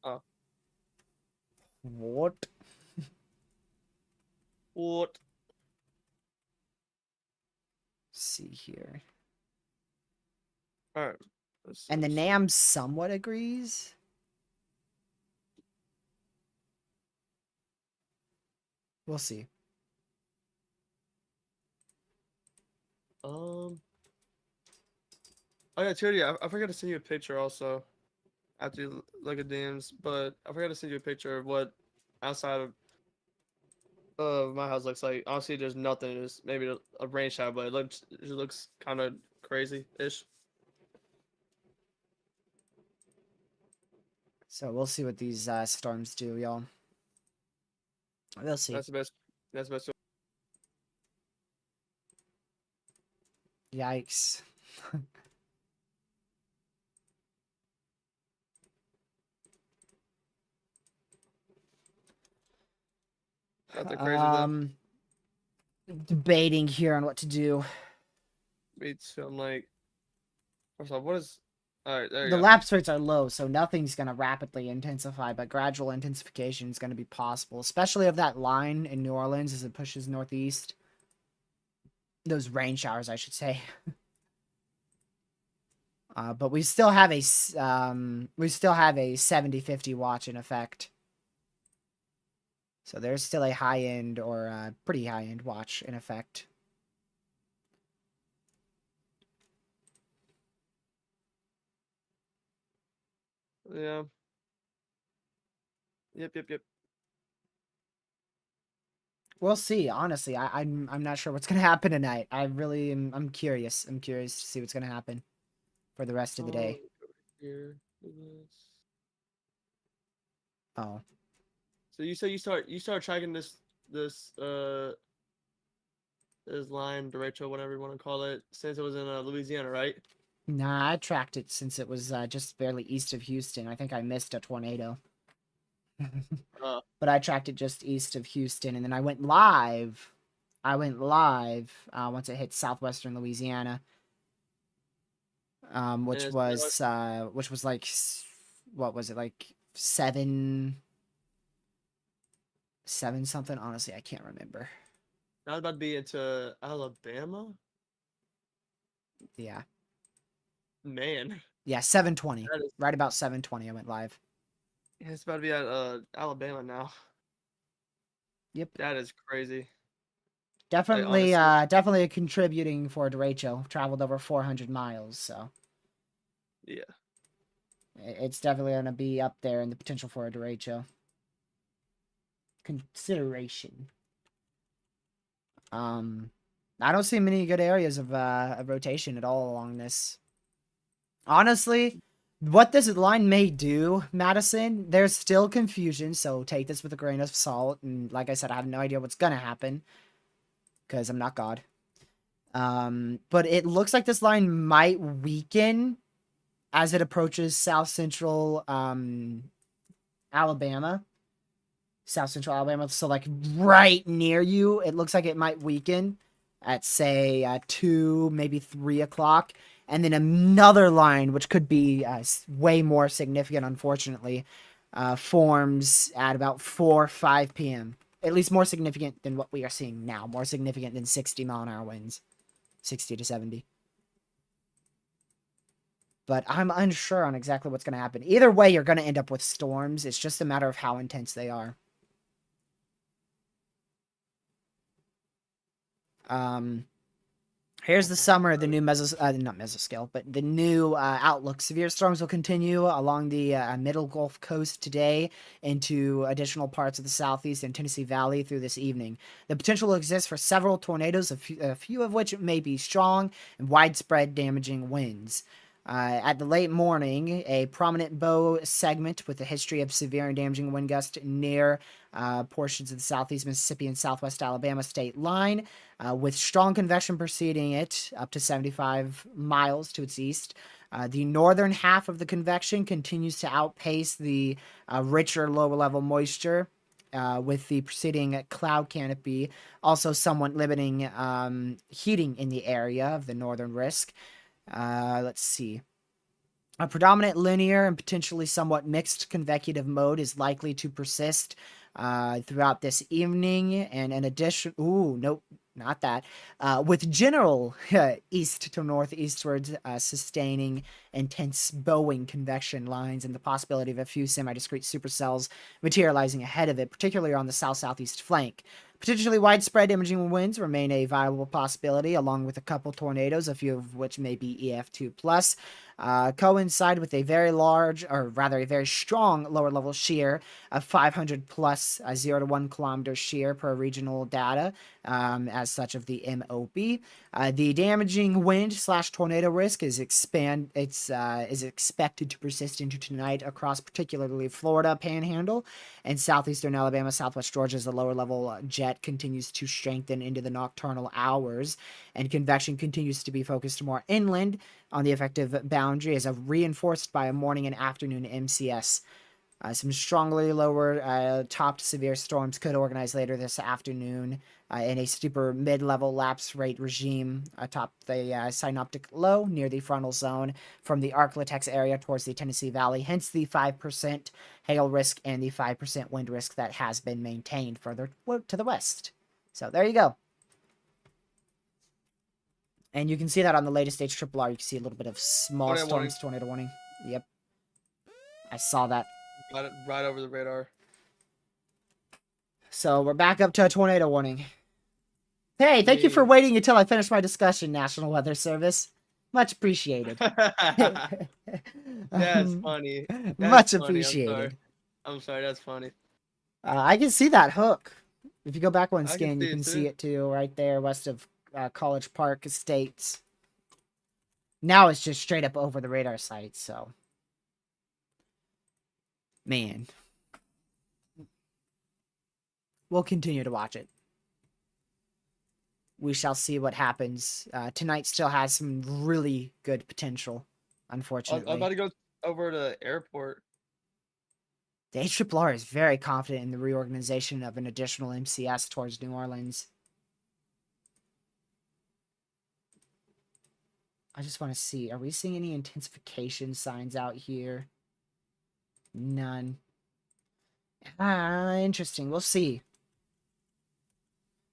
Oh. What? What? Let's see here. All right. And the NAM somewhat agrees. We'll see. Oh yeah, Charity, I forgot to send you a picture also after you look at DMs, but I forgot to send you a picture of what outside of my house looks like. Honestly, there's nothing. There's maybe a rain shower, but it looks kind of crazy-ish. So we'll see what these storms do, y'all. We'll see. That's the best. That's the best. Yikes. Nothing crazy though. Debating here on what to do. Me too. I'm like, first off, what is? All right, there you The go. lapse rates are low, so nothing's going to rapidly intensify, but gradual intensification is going to be possible, especially of that line in New Orleans as it pushes northeast. Those rain showers, I should say. But we still have a 70-50 watch in effect. So there's still a high-end or pretty high-end watch in effect. Yeah. Yep. We'll see. Honestly, I'm not sure what's gonna happen tonight. I really am. I'm curious. I'm curious to see what's gonna happen for the rest of the day. Here. Oh. So you say you start tracking this line, Derecho, whatever you want to call it, since it was in Louisiana, right? Nah, I tracked it since it was just barely east of Houston. I think I missed a tornado. But I tracked it just east of Houston, and then I went live. Once it hit southwestern Louisiana, which was like, what was it, like seven something? Honestly, I can't remember. Now about to be into Alabama. Yeah. Man. Yeah, 7:20. That is, Right about 7:20 I went live. yeah, it's about to be at Alabama now. Yep. That is crazy. Definitely honestly, definitely a contributing for Derecho. Traveled over 400 miles, so yeah. it's definitely going to be up there in the potential for a Derecho consideration. I don't see many good areas of rotation at all along this. Honestly, what this line may do, Madison, there's still confusion, so take this with a grain of salt. And like I said, I have no idea what's gonna happen because I'm not God. But it looks like this line might weaken as it approaches south central Alabama. South central Alabama, so like right near you, it looks like it might weaken at say 2, maybe 3 o'clock, and then another line, which could be way more significant, unfortunately, forms at about 4 or 5 p.m. At least more significant than what we are seeing now, more significant than 60-mile-an-hour winds, 60 to 70. But I'm unsure on exactly what's going to happen. Either way, you're going to end up with storms. It's just a matter of how intense they are. Here's the summer, the new not mesoscale, but the new outlook. Severe storms will continue along the middle Gulf Coast today into additional parts of the southeast and Tennessee Valley through this evening. The potential exists for several tornadoes, a few of which may be strong and widespread damaging winds. At the late morning, a prominent bow segment with a history of severe and damaging wind gusts near portions of the southeast Mississippi and southwest Alabama state line, with strong convection preceding it up to 75 miles to its east. The northern half of the convection continues to outpace the richer lower level moisture. With the preceding cloud canopy also somewhat limiting heating in the area of the northern risk. Let's see. A predominant linear and potentially somewhat mixed convecutive mode is likely to persist throughout this evening, and in addition, nope, not that. With general east to northeastward sustaining intense bowing convection lines and the possibility of a few semi-discrete supercells materializing ahead of it, particularly on the south-southeast flank. Potentially widespread damaging winds remain a viable possibility, along with a couple tornadoes, a few of which may be EF2+, coincide with a very large, or rather a very strong lower level shear of 500 plus 0 to 1 kilometer shear per regional data, as such of the MOB. The damaging wind / tornado risk is expected to persist into tonight across particularly Florida Panhandle and southeastern Alabama, southwest Georgia, as the lower level jet continues to strengthen into the nocturnal hours, and convection continues to be focused more inland on the effective boundary as reinforced by a morning and afternoon MCS. Some strongly lower topped severe storms could organize later this afternoon in a steeper mid-level lapse rate regime atop the synoptic low near the frontal zone from the Arklatex area towards the Tennessee Valley, hence the 5% hail risk and the 5% wind risk that has been maintained further to the west. So there you go. And you can see that on the latest HRRR. You can see a little bit of small storms, tornado warning. Yep. I saw that. Right over the radar. So we're back up to a tornado warning. Hey, thank you for waiting until I finished my discussion, National Weather Service. Much appreciated. That's funny. Much appreciated. I'm sorry, that's funny. I can see that hook. If you go back one I scan, can you can see it too, right there west of College Park Estates. Now it's just straight up over the radar site, so. Man. We'll continue to watch it. We shall see what happens. Tonight still has some really good potential, unfortunately. I'm about to go over to the airport. The HRRR is very confident in the reorganization of an additional MCS towards New Orleans. I just want to see, are we seeing any intensification signs out here? None. Interesting. We'll see.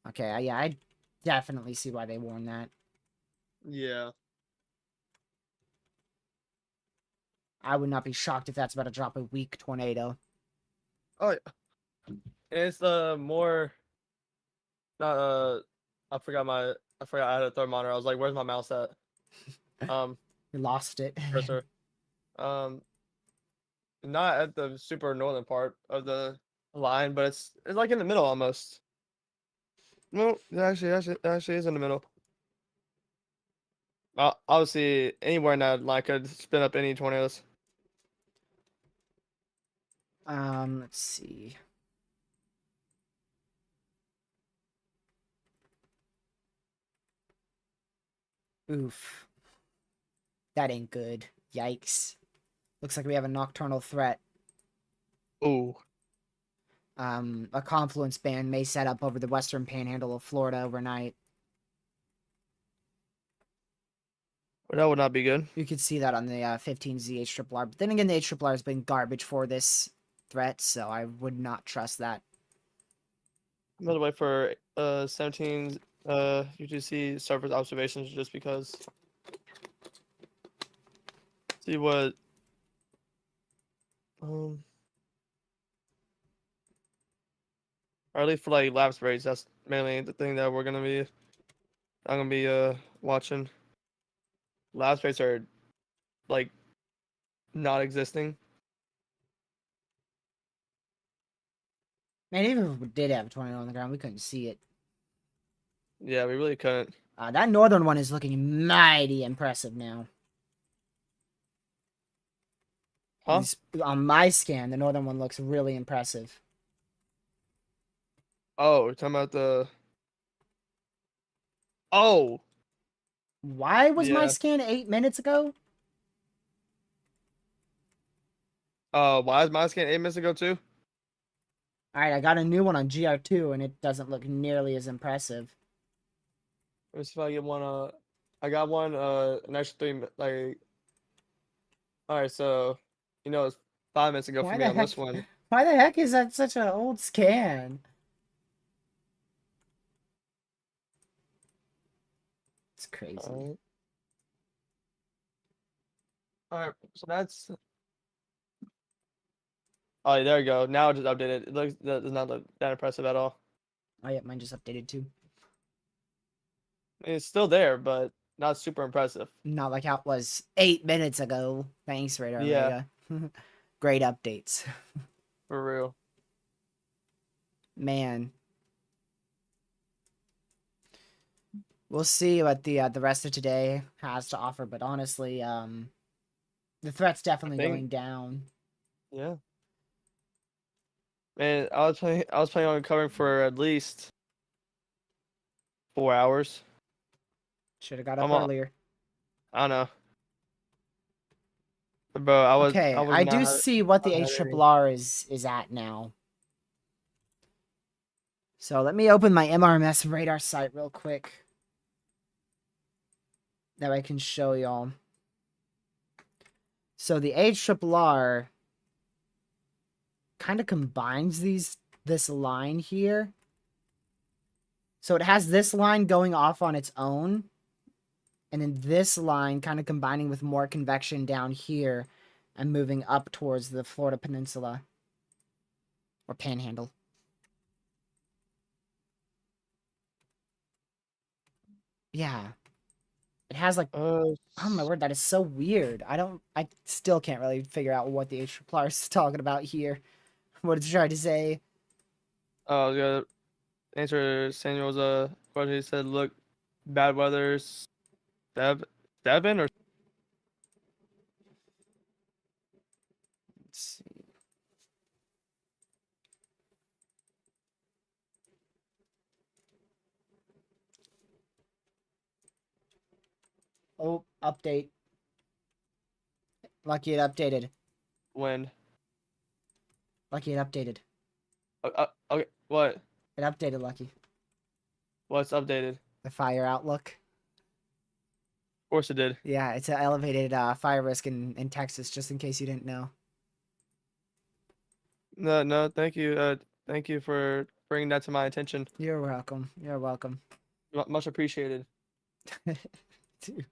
Okay, yeah, I definitely see why they warned that. Yeah. I would not be shocked if that's about to drop a weak tornado. Oh, yeah. It's more. Not I forgot I had a thermometer. I was like, "Where's my mouse at?" You lost it. Cursor. Not at the super northern part of the line, but it's like in the middle almost. No, it actually is in the middle. Obviously, anywhere in that line could spin up any tornadoes. Let's see. Oof. That ain't good. Yikes. Looks like we have a nocturnal threat. Ooh. A confluence band may set up over the western panhandle of Florida overnight. Well, that would not be good. You could see that on the 15Z HRRR. But then again, the HRRR has been garbage for this threat, so I would not trust that. Another way for 17 UTC surface observations, just because. See what. Or at least for like lapse rates, that's mainly the thing that we're gonna be I'm gonna be watching. Lab space are like not existing. Man, even if we did have a tornado on the ground, we couldn't see it. Yeah, we really couldn't. That northern one is looking mighty impressive now. Huh? On my scan, the northern one looks really impressive. Oh, we're talking about the. Oh, Why was my yeah. scan 8 minutes ago? Why is my scan 8 minutes ago too? Alright, I got a new one on GR2 and it doesn't look nearly as impressive. Let me see if I get one. I got one. An extra 3. Like, all right. So, it's 5 minutes ago for Why me the on heck? this one. Why the heck is that such an old scan? It's crazy. All right. So that's. Oh, yeah, there we go. Now it just updated. It looks that does not look that impressive at all. Oh yeah, mine just updated too. It's still there, but not super impressive. Not like how it was 8 minutes ago. Thanks, Radar Yeah, Omega. Great updates. for real. Man. We'll see what the rest of today has to offer, but honestly, the threat's definitely think- going down. Yeah. Man, I was planning on covering for at least 4 hours. Should have got up I'm on, earlier. I don't know. Bro, Okay, I was I do not see what the not ready. HRRR is at now. So let me open my MRMS radar site real quick. That I can show y'all. So the HRRR kind of combines this line here. So it has this line going off on its own. And then this line kind of combining with more convection down here and moving up towards the Florida Peninsula. Or Panhandle. Yeah. It has like, oh my word, that is so weird. I still can't really figure out what the HRRR is talking about here. What it's trying to say. I was gonna answer Samuel's question. He said, "Look, bad weather, seven or Let's see. Oh, update. Lucky it updated. wind." Lucky it updated. Okay, what? It updated, Lucky. What's updated? Of The fire outlook. course it did. Yeah, it's an elevated fire risk in Texas, just in case you didn't know. No, no, thank you. Thank you for bringing that to my attention. You're welcome. You're welcome. Much appreciated, Dude.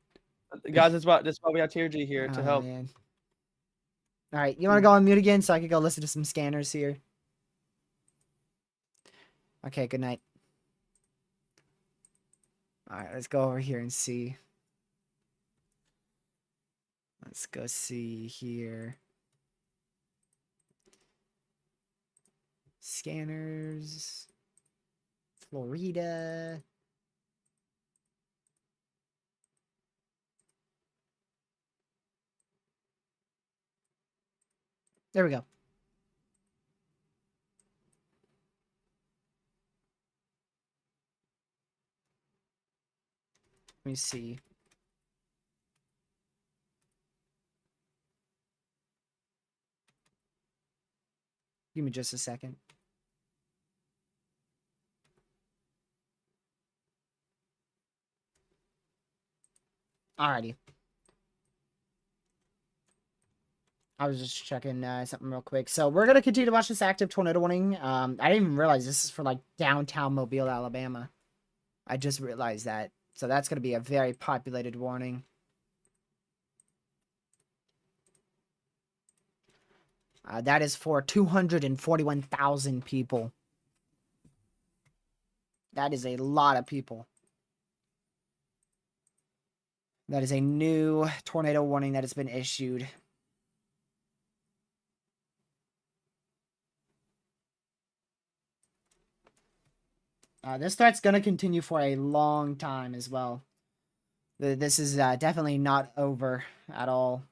guys. That's why we have TRG here to Oh, help. man. All right, you want to go on mute again so I could go listen to some scanners here? Okay, good night. All right, let's go over here and see. Let's go see here. Scanners. Florida. There we go. Let me see. Give me just a second. Alrighty. I was just checking something real quick. So we're gonna continue to watch this active tornado warning. I didn't even realize this is for like downtown Mobile, Alabama. I just realized that. So that's gonna be a very populated warning. That is for 241,000 people. That is a lot of people. That is a new tornado warning that has been issued. This threat's going to continue for a long time as well. This is definitely not over at all.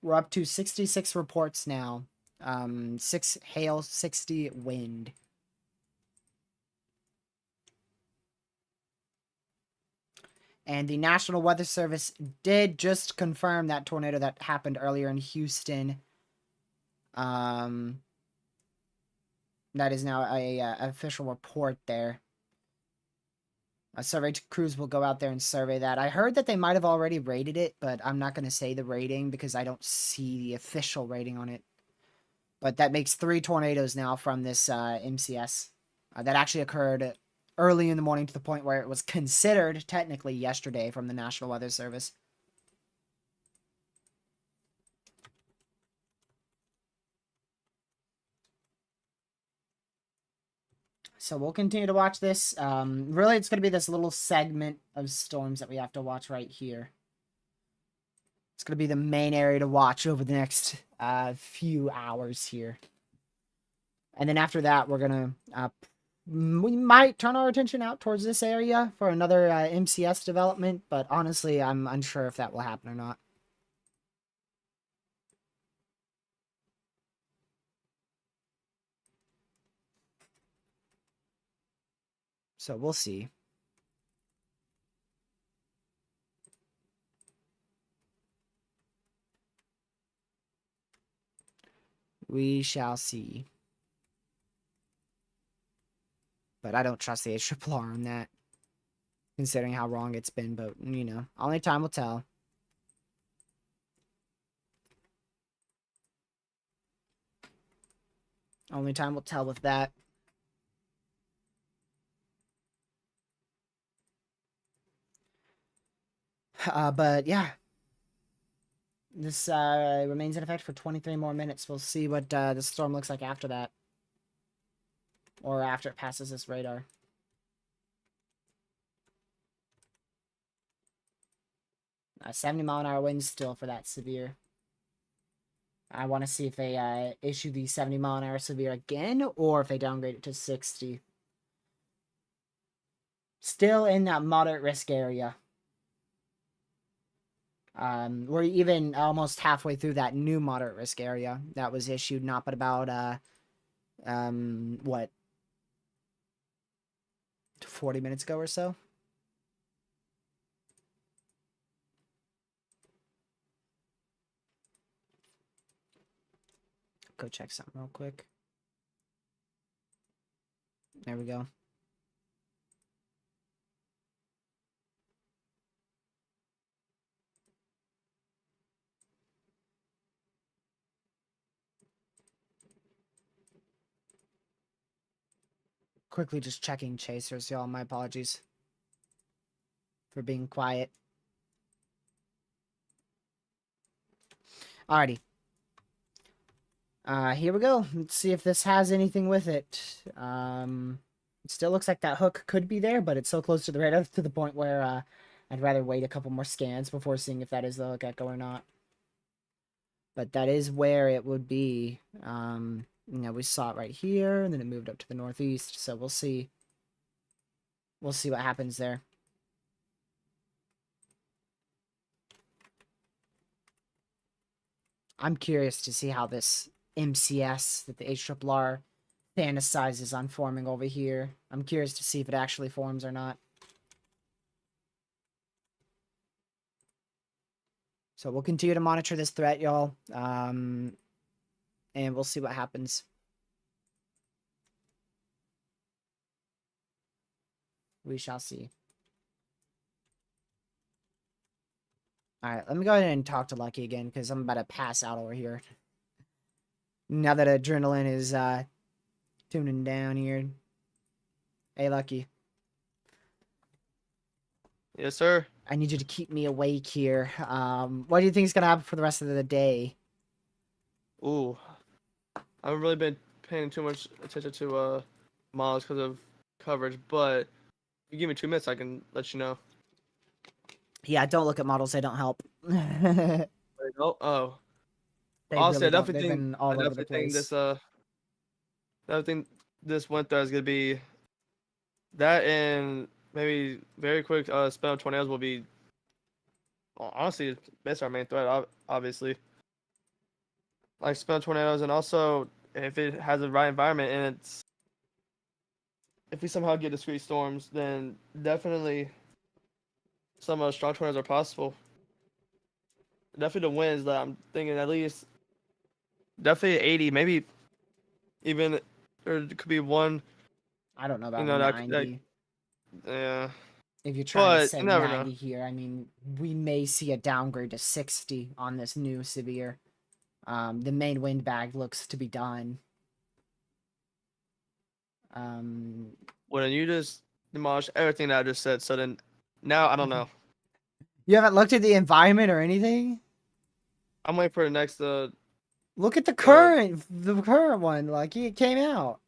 We're up to 66 reports now. 6 hail, 60 wind. And the National Weather Service did just confirm that tornado that happened earlier in Houston. That is now a official report there. A survey crews will go out there and survey that. I heard that they might have already rated it, but I'm not going to say the rating because I don't see the official rating on it. But that makes 3 tornadoes now from this MCS. That actually occurred early in the morning to the point where it was considered technically yesterday from the National Weather Service. So we'll continue to watch this. Really, it's going to be this little segment of storms that we have to watch right here. It's going to be the main area to watch over the next few hours here. And then after that, we're going to... we might turn our attention out towards this area for another MCS development, but honestly, I'm unsure if that will happen or not. So we'll see. We shall see. But I don't trust the HRR on that, considering how wrong it's been. But, you know, only time will tell. Only time will tell with that. But, yeah. This remains in effect for 23 more minutes. We'll see what the storm looks like after that. Or after it passes this radar. A 70-mile-an-hour wind still for that severe. I want to see if they issue the 70-mile-an-hour severe again, or if they downgrade it to 60. Still in that moderate risk area. We're even almost halfway through that new moderate risk area that was issued not but about, what, 40 minutes ago or so? Go check something real quick. There we go. Quickly just checking chasers, y'all. My apologies for being quiet. Alrighty. Here we go. Let's see if this has anything with it. It still looks like that hook could be there, but it's so close to the radar to the point where I'd rather wait a couple more scans before seeing if that is the hook echo or not. But that is where it would be. You know, we saw it right here, and then it moved up to the northeast, so we'll see. We'll see what happens there. I'm curious to see how this MCS that the HRR fantasizes on forming over here. I'm curious to see if it actually forms or not. So we'll continue to monitor this threat, y'all. And we'll see what happens. We shall see. Alright, let me go ahead and talk to Lucky again, because I'm about to pass out over here. Now that adrenaline is tuning down here. Hey, Lucky. Yes, sir. I need you to keep me awake here. What do you think is going to happen for the rest of the day? Ooh. I haven't really been paying too much attention to miles because of coverage, but you give me 2 minutes, I can let you know. Yeah, don't look at models. They don't help. They There you go. Oh, honestly, really don't. They've been I all over the definitely think place. this I think this winter is gonna be that, and maybe very quick spell of tornadoes will be honestly that's our main threat. Obviously, like spell tornadoes, and also if it has the right environment and it's if we somehow get discrete storms, then definitely some strong tornadoes are possible. Definitely the winds that I'm thinking at least definitely 80, maybe even or it could be one. I don't know You about know that 90. yeah, If you're trying to but say you never know. 90 here, I mean, we may see a downgrade to 60 on this new severe. The main wind bag looks to be done. When you just demolish everything that I just said, so then now I don't know. You haven't looked at the environment or anything? I'm waiting for the next Look at uh the current one. Like it came out.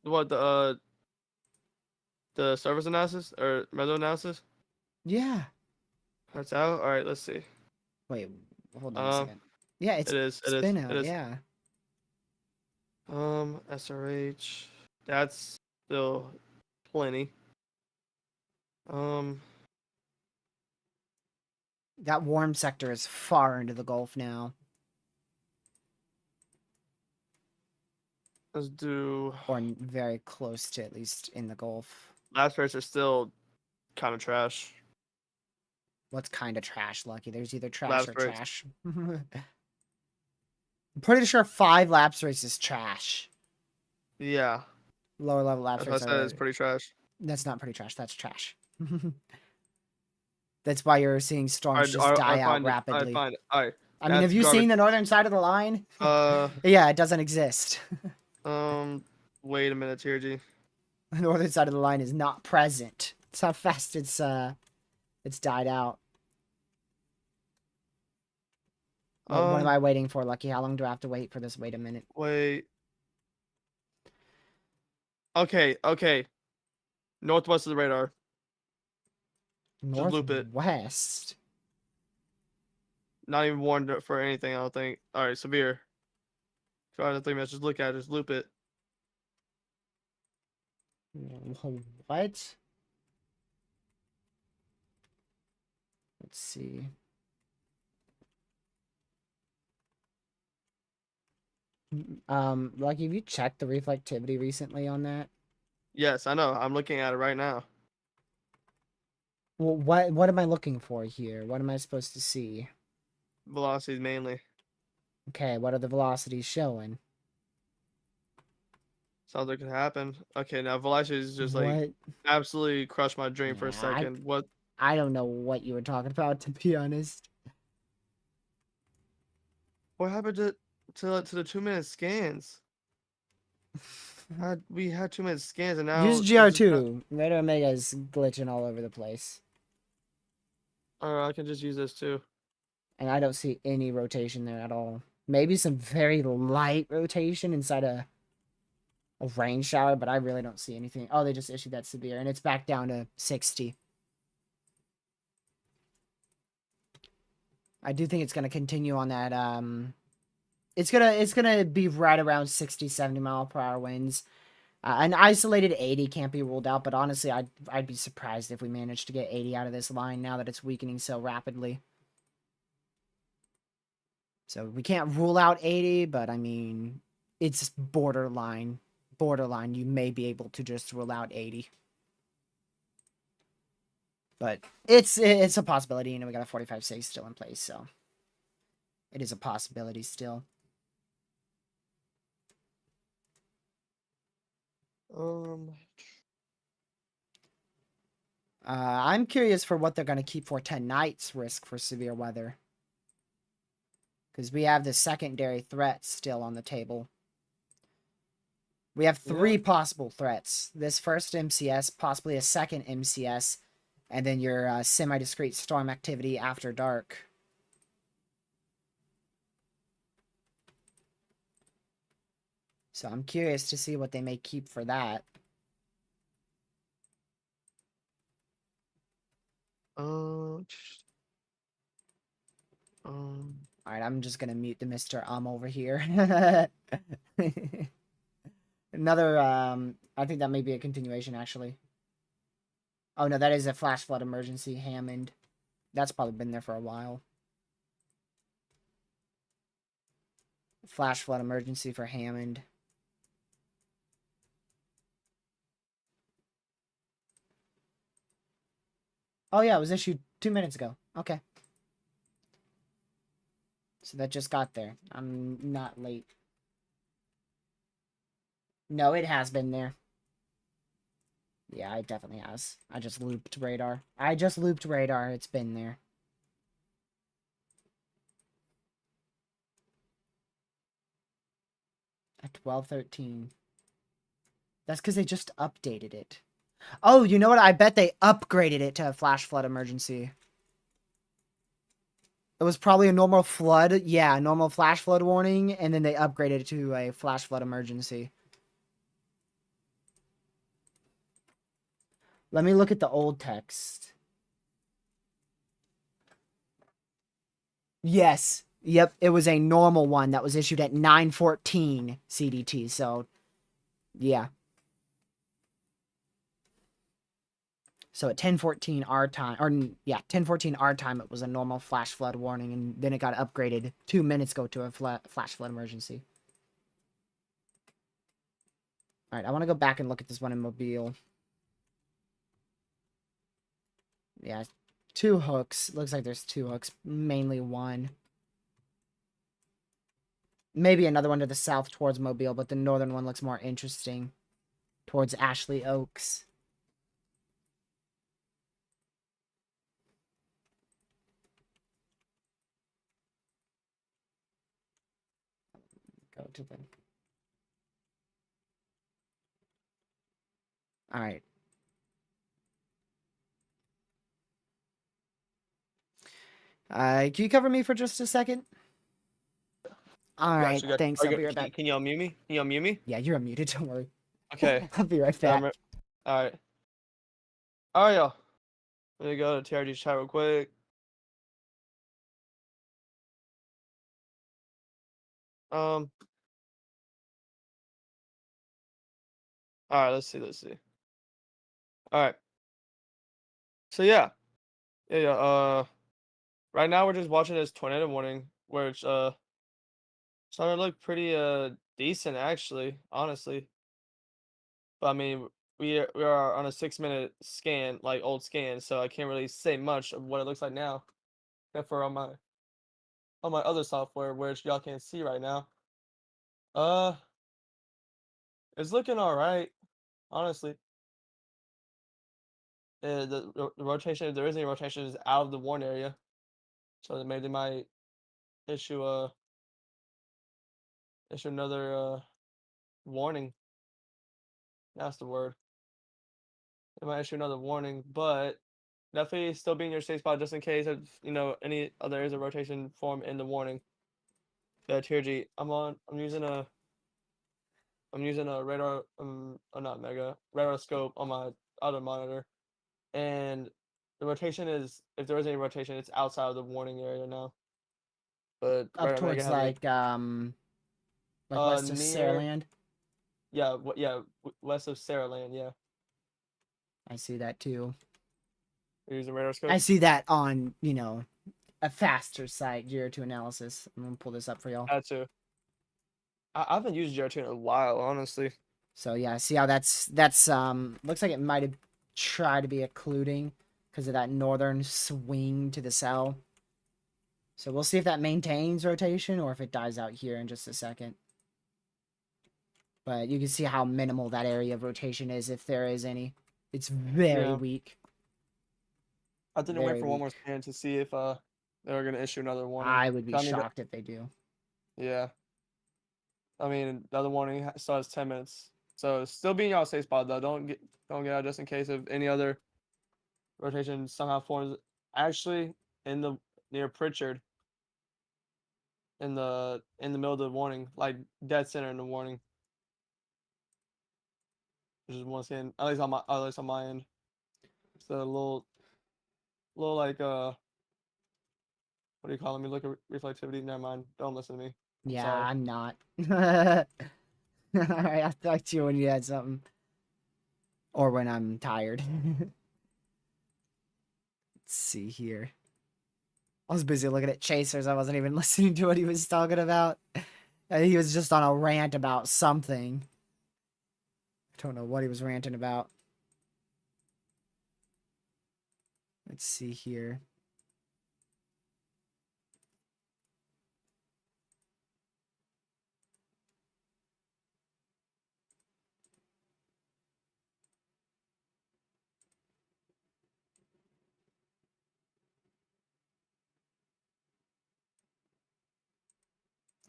what the service analysis or meta analysis. Yeah. That's out. All right, let's see. Wait, hold on a Um, second. Yeah, it is, it it's is, been it out. is. Yeah. SRH. That's still plenty. Um, That warm sector is far into the Gulf now, let's do. or very close to at least in the Gulf. Last rates are still kind of trash. What's kind of trash, Lucky? There's either trash Last or rates. trash. I'm pretty sure 5 lapse race is trash. Yeah, Lower level lapse that's what I rates said. It's are. pretty trash. That's not pretty trash. That's trash. That's why you're seeing storms I just I die out find it. I rapidly. find it. All right, I mean, have that's you seen garbage. the northern side of the line? Uh, Yeah, it doesn't exist. wait a minute here, G. The northern side of the line is not present. That's how fast it's died out. What am I waiting for, Lucky? How long do I have to wait for this? Wait a minute. Wait. Okay. Northwest of the radar. Just loop it. Northwest. Not even warned for anything, I don't think. All right, severe. Try to 3 minutes. Just look at it. Just loop it. What? Let's see. Lucky, have you checked the reflectivity recently on that? Yes, I know. I'm looking at it right now. Well, what am I looking for here? What am I supposed to see? Velocities mainly. Okay, what are the velocities showing? Sounds like it could happen. Okay, now velocities just like What? absolutely crushed my dream for a Yeah, second. What? I don't know what you were talking about, to be honest. What happened to the 2 minute scans? We had 2 minute scans and now Use it's just not. GR2. Radar Omega is glitching all over the place. Or I can just use this too. And I don't see any rotation there at all. Maybe some very light rotation inside a rain shower, but I really don't see anything. Oh, they just issued that severe, and it's back down to 60. I do think it's going to continue on that. It's gonna be right around 60, 70 mile per hour winds. An isolated 80 can't be ruled out, but honestly, I'd be surprised if we managed to get 80 out of this line now that it's weakening so rapidly. So we can't rule out 80, but I mean, it's borderline. Borderline, you may be able to just rule out 80. But it's a possibility, we got a 45 6 still in place, so it is a possibility still. I'm curious for what they're going to keep for tonight's risk for severe weather. Because we have the secondary threat still on the table. We have 3 possible threats. This first MCS, possibly a second MCS, and then your semi-discrete storm activity after dark. So I'm curious to see what they may keep for that. Um. All right, I'm just gonna mute the Mr. Over here. Another, I think that may be a continuation, actually. Oh, no, that is a flash flood emergency, Hammond. That's probably been there for a while. Flash flood emergency for Hammond. Oh, yeah, it was issued 2 minutes ago. Okay. So that just got there. I'm not late. No, it has been there. Yeah, it definitely has. I just looped radar. It's been there. At 12:13. That's because they just updated it. Oh, you know what? I bet they upgraded it to a flash flood emergency. It was probably a normal flood. Yeah, normal flash flood warning, and then they upgraded it to a flash flood emergency. Let me look at the old text. Yes. Yep, it was a normal one that was issued at 9:14 CDT, so yeah. So at 10:14 our time, or yeah, 10:14 our time, it was a normal flash flood warning, and then it got upgraded 2 minutes ago to a flash flood emergency. All right, I want to go back and look at this one in Mobile. Yeah, 2 hooks. Looks like there's 2 hooks, mainly one. Maybe another one to the south towards Mobile, but the northern one looks more interesting towards Ashley Oaks. Go to the... All right. Can you cover me for just a second? All right, Gotcha. thanks. I'll be right back. Can you unmute me? Can you unmute me? Yeah, you're unmuted. Don't worry. Okay. I'll be right Yeah, back. all right. All right, y'all. Let me go to TRG chat real quick. All right. Let's see. All right. So yeah. Right now we're just watching this tornado warning, which starting to look pretty decent actually, honestly. But I mean, we are on a 6 minute scan, like old scan, so I can't really say much of what it looks like now, except for on my other software, which y'all can't see right now. Uh, it's looking all right, honestly. The rotation, if there is any rotation, is out of the warn area, so that maybe they might issue a issue another warning. That's the word. They might issue another warning, but definitely still be in your safe spot just in case of any other areas of rotation form in the warning. The tier G. I'm using a radar not mega radar scope on my other monitor, and the rotation is, if there is any rotation, it's outside of the warning area now. But Up radar mega towards has it. west of Near, Saraland. yeah, west of Saraland, yeah. I see that too. You're using radar scope. I see that on, a faster site, GR2 analysis. I'm gonna pull this up for y'all. That too. I haven't used GR2 in a while, honestly. So yeah, see how that's looks like it might have tried to be occluding because of that northern swing to the south. So we'll see if that maintains rotation or if it dies out here in just a second. But you can see how minimal that area of rotation is, if there is any. It's very weak. I didn't wait for one more scan to see if they were gonna issue another warning. I would be shocked if they do. Yeah. I mean, the other warning starts 10 minutes, so still be in your safe spot though. Don't get out just in case of any other rotation somehow forms. Actually, in the near Pritchard, in the middle of the warning, like dead center in the warning. Which is one scan, at least on my end. It's a little little like what do you call it? Let me look at reflectivity. Never mind. Don't listen to me. I'm Yeah, sorry. I'm not. Alright, I'll talk to you when you had something. Or when I'm tired. Let's see here. I was busy looking at Chasers. I wasn't even listening to what he was talking about. He was just on a rant about something. I don't know what he was ranting about. Let's see here.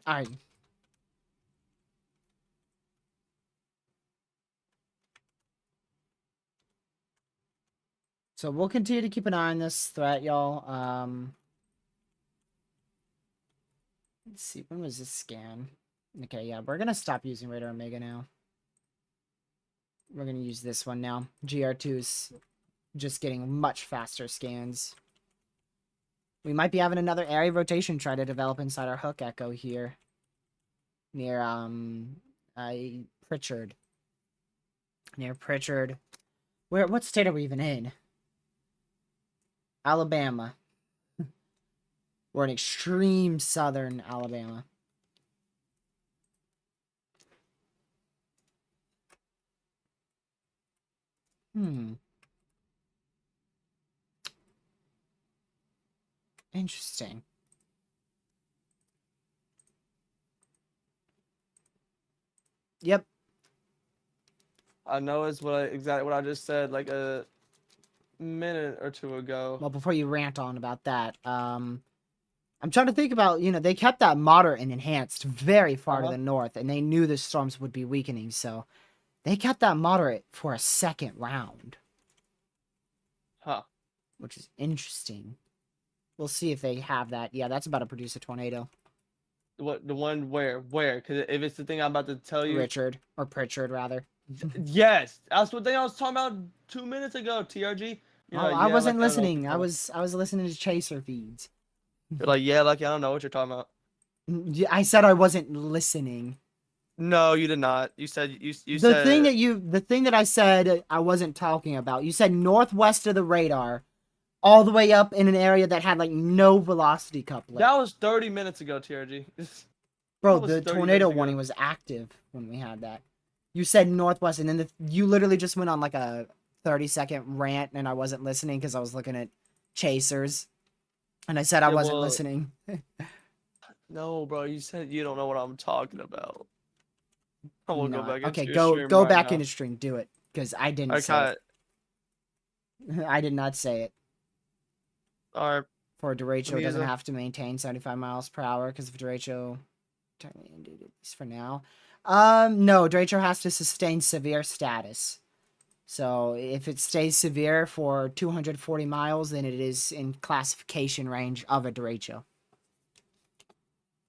Alright. So we'll continue to keep an eye on this threat, y'all. Let's see, when was this scan? Okay, yeah, we're gonna stop using Radar Omega now. We're gonna use this one now. GR2 is just getting much faster scans. We might be having another area rotation try to develop inside our hook echo here. Near, Pritchard. Near Pritchard. What state are we even in? Alabama. We're in extreme southern Alabama. Interesting. Yep. I know it's exactly what I just said like a minute or two ago. Well, before you rant on about that, I'm trying to think about, they kept that moderate and enhanced very far to the north, and they knew the storms would be weakening, so they kept that moderate for a second round. Huh. Which is interesting. We'll see if they have that. Yeah, that's about to produce a tornado. What, the one where? Because if it's the thing I'm about to tell you. Or Pritchard, rather. Yes, that's what I was talking about 2 minutes ago. TRG. I wasn't listening. I was listening to chaser feeds. You're like, yeah, Lucky. I don't know what you're talking about. I said I wasn't listening. No, you did not. You said you the said thing that I said I wasn't talking about. You said northwest of the radar, all the way up in an area that had like no velocity coupling. That was 30 minutes ago, TRG. Bro, the tornado warning was active when we had that. You said northwest, and then you literally just went on like a 30-second rant, and I wasn't listening because I was looking at chasers, and I said I wasn't listening. No, bro, you said you don't know what I'm talking about. I will go back. Okay, go back into stream. Do it, because I didn't say it. I did not say it. All right. For Derecho, it doesn't have to maintain 75 miles per hour because of Derecho, at least for now. No, Derecho has to sustain severe status. So if it stays severe for 240 miles, then it is in classification range of a Derecho.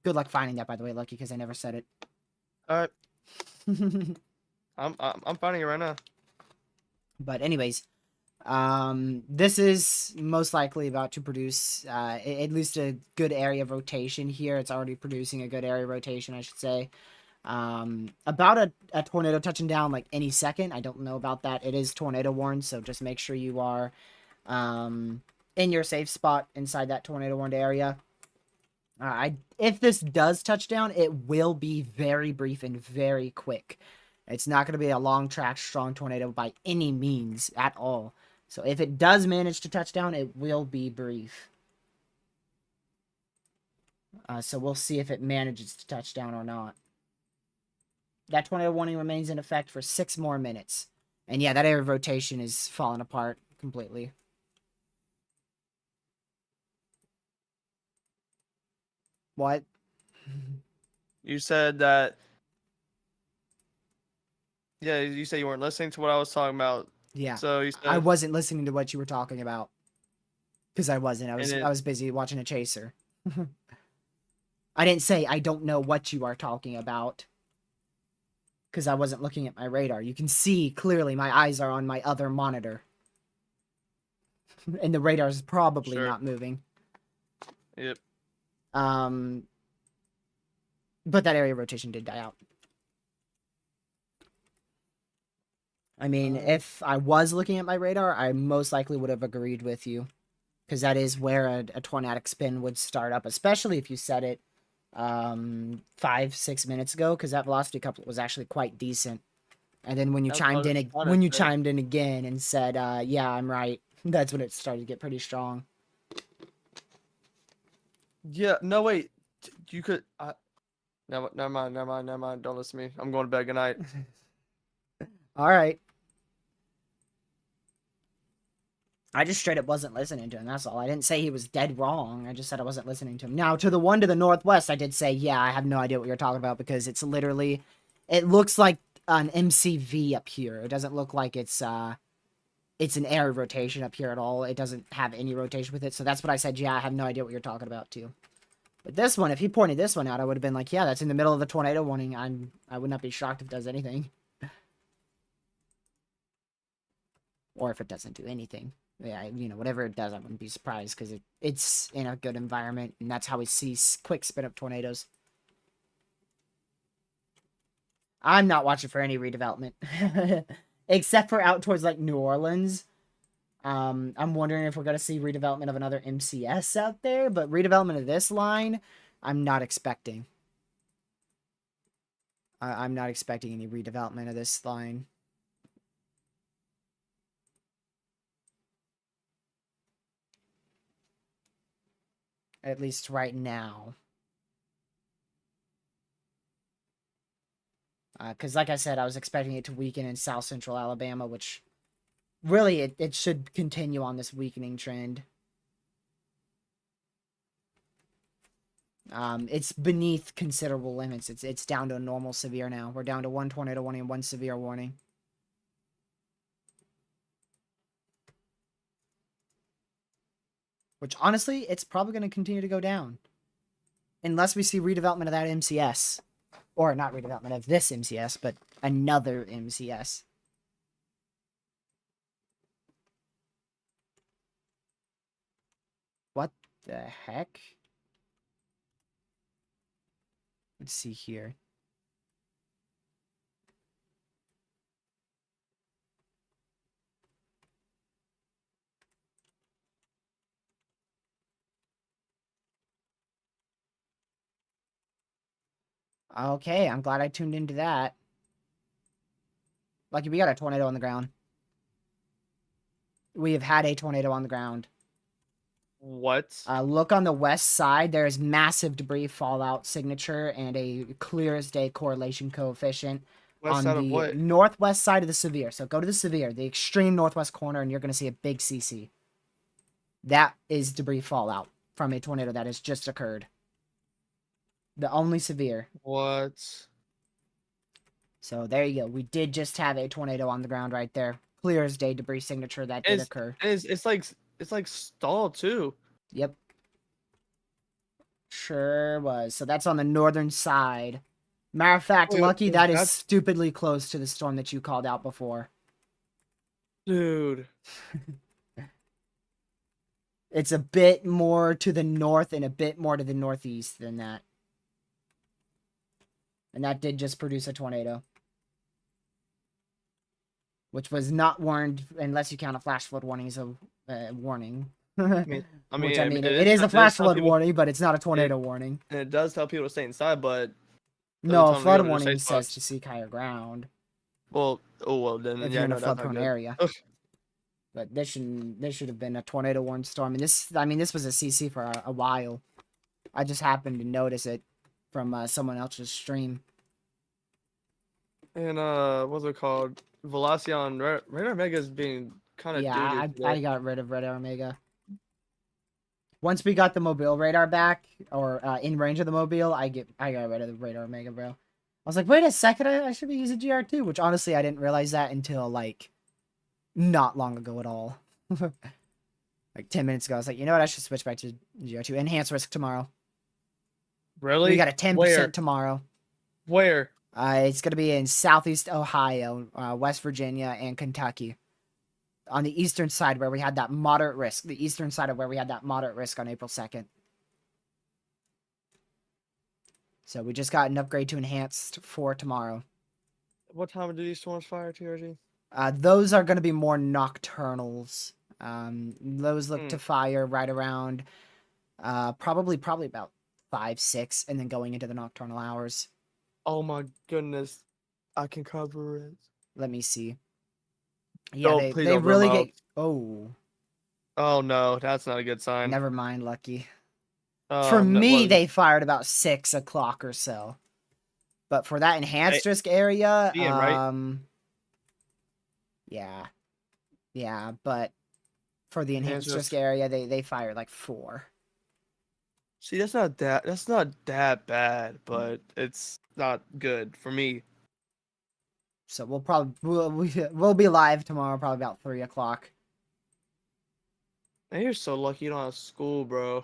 Good luck finding that, by the way, Lucky, because I never said it. All right. I'm finding it right now. But anyways, this is most likely about to produce at least a good area of rotation here. It's already producing a good area rotation, I should say. About a tornado touching down like any second. I don't know about that. It is tornado warned, so just make sure you are in your safe spot inside that tornado warned area. If this does touch down, it will be very brief and very quick. It's not going to be a long track strong tornado by any means at all. So if it does manage to touch down, it will be brief. So we'll see if it manages to touch down or not. That tornado warning remains in effect for 6 more minutes. And yeah, that area of rotation is falling apart completely. What? You said that. Yeah, you said you weren't listening to what I was talking about. Yeah. So you said I wasn't listening to what you were talking about. Because I wasn't. I was busy watching a chaser. I didn't say I don't know what you are talking about. Because I wasn't looking at my radar. You can see clearly my eyes are on my other monitor. and the radar is probably Sure. not moving. Yep. But that area rotation did die out. I mean, if I was looking at my radar, I most likely would have agreed with you. Because that is where a tornadic spin would start up, especially if you set it 5-6 minutes ago, because that velocity couplet was actually quite decent. And then when you That's what I chimed was in trying to say. chimed in again and said, yeah, I'm right, that's when it started to get pretty strong. Yeah. No, wait. You could. Never mind. Don't listen to me. I'm going to bed. Good night. All right. I just straight up wasn't listening to him, that's all. I didn't say he was dead wrong. I just said I wasn't listening to him. Now, to the one to the northwest, I did say, yeah, I have no idea what you're talking about, because it's literally... It looks like an MCV up here. It doesn't look like it's an air rotation up here at all. It doesn't have any rotation with it, so that's what I said, yeah, I have no idea what you're talking about, too. But this one, if he pointed this one out, I would have been like, yeah, that's in the middle of the tornado warning. I would not be shocked if it does anything. Or if it doesn't do anything. Yeah, whatever it does, I wouldn't be surprised, because it's in a good environment, and that's how we see quick spin-up tornadoes. I'm not watching for any redevelopment. Except for out towards, like, New Orleans. I'm wondering if we're going to see redevelopment of another MCS out there, but redevelopment of this line, I'm not expecting. I'm not expecting any redevelopment of this line. At least right now. Because like I said, I was expecting it to weaken in South Central Alabama, which really it should continue on this weakening trend. It's beneath considerable limits. It's down to a normal severe now. We're down to 1 tornado warning and 1 severe warning. Which, honestly, it's probably going to continue to go down. Unless we see redevelopment of that MCS. Or not redevelopment of this MCS, but another MCS. What the heck? Let's see here. Okay, I'm glad I tuned into that. Lucky we got a tornado on the ground. We have had a tornado on the ground. What? Look on the west side. There is massive debris fallout signature and a clear as day correlation coefficient West on side of the what? northwest side of the severe. So go to the severe, the extreme northwest corner, and you're going to see a big CC. That is debris fallout from a tornado that has just occurred. The only severe. What? So there you go. We did just have a tornado on the ground right there. Clear as day debris signature that did occur. It's like stalled too. Yep. Sure was. So that's on the northern side. Matter of fact, Wait, Lucky, that is that's- stupidly close to the storm that you called out before. Dude. It's a bit more to the north and a bit more to the northeast than that. And that did just produce a tornado. Which was not warned, unless you count a flash flood warning as a warning. It is a flash flood warning, but it's not a tornado warning. And it does tell people to stay inside, but No, a tell them to flood go to warning safe says spots. to seek higher ground then if yeah, you're in no, a that's flood not prone good. area. Ugh. But this should have been a tornado warned storm. And this was a CC for a while. I just happened to notice it from someone else's stream. And what's it called? Velacion Radar Mega is being kind of Yeah, doo-doo I today. got rid of Radar Omega. Once we got the mobile radar back, or in range of the mobile, I got rid of the Radar Omega, bro. I was like, wait a second, I should be using GR2, which honestly I didn't realize that until like not long ago at all. Like 10 minutes ago, I was like, you know what, I should switch back to GR2. Enhanced risk tomorrow. Really? We got a 10% Where? tomorrow. Where? It's going to be in Southeast Ohio, West Virginia, and Kentucky. On the eastern side where we had that moderate risk. The eastern side of where we had that moderate risk on April 2nd. So we just got an upgrade to enhanced for tomorrow. What time do these storms fire, TRG? Those are going to be more nocturnals. Those look to fire right around probably about 5, 6, and then going into the nocturnal hours. Oh my goodness. I can cover it. Let me see. Yeah, Please they don't burn really my get... house. Oh, Oh no, that's not a good sign. never mind, Lucky. For No, me, what? they fired about 6 o'clock or so. But for that enhanced risk area, PM, right? yeah. Yeah, but for the Enhanced enhanced risk risk. area, they fired like 4. See, that's not that bad, but it's not good for me. So we'll be live tomorrow, probably about 3 o'clock. Man, you're so lucky you don't have school, bro.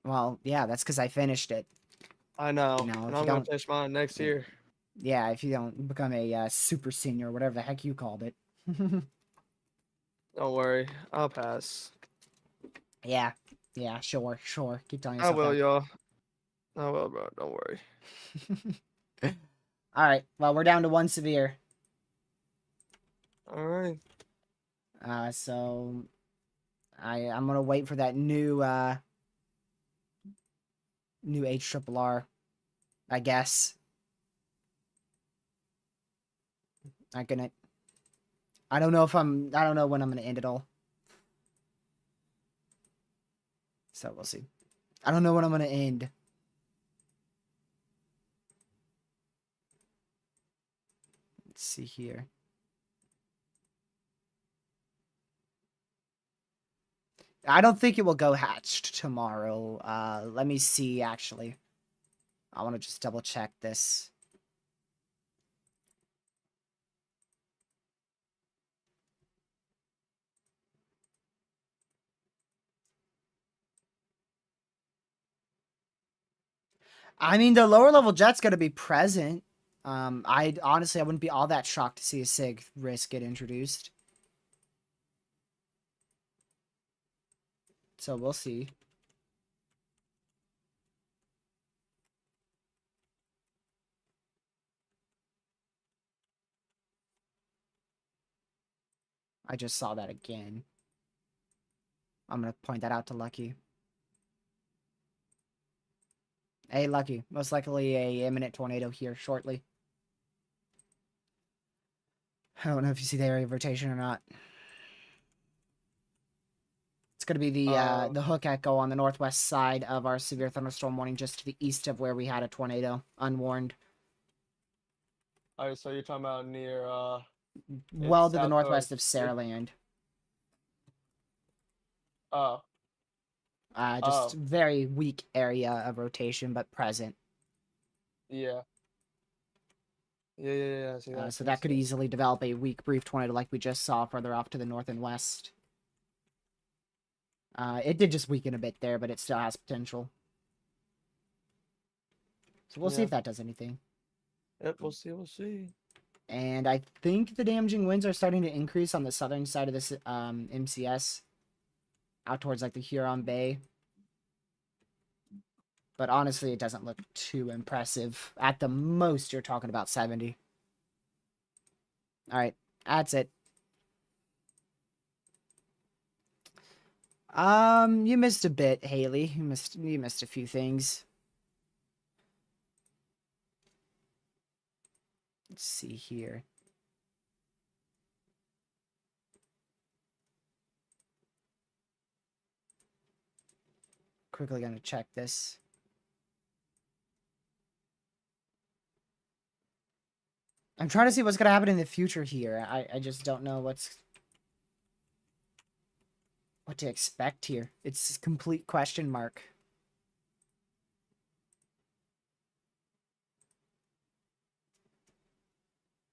Well, yeah, that's because I finished it. I know, You know, and if you I'm gonna don't, finish mine next year. yeah, if you don't become a super senior, whatever the heck you called it. Don't worry, I'll pass. Yeah, sure. Keep telling I yourself will, that. y'all. I will, bro. Don't worry. All right, well, we're down to 1 severe. All right. So I'm gonna wait for that new HRRR, I guess. I don't know when I'm gonna end it all. So we'll see. I don't know when I'm gonna end. Let's see here. I don't think it will go hatched tomorrow. Let me see, actually. I want to just double check this. I mean, the lower level jet's going to be present. I wouldn't be all that shocked to see a SIG risk get introduced. So we'll see. I just saw that again. I'm going to point that out to Lucky. Hey, Lucky. Most likely a imminent tornado here shortly. I don't know if you see the area of rotation or not. It's going to be the hook echo on the northwest side of our severe thunderstorm warning, just to the east of where we had a tornado, unwarned. All right, so you're talking about near Well it's to the south northwest of it, Saraland. oh Just very weak area of rotation, but present. yeah. Yeah. See that? So that could easily develop a weak brief tornado like we just saw further off to the north and west. It did just weaken a bit there, but it still has potential. So we'll see if that does anything. Yep, we'll see. And I think the damaging winds are starting to increase on the southern side of this MCS. Out towards like the Huron Bay. But honestly, it doesn't look too impressive. At the most, you're talking about 70. Alright, that's it. You missed a bit, Haley. You missed a few things. Let's see here. Quickly gonna check this. I'm trying to see what's gonna happen in the future here. I just don't know what to expect here. It's a complete question mark.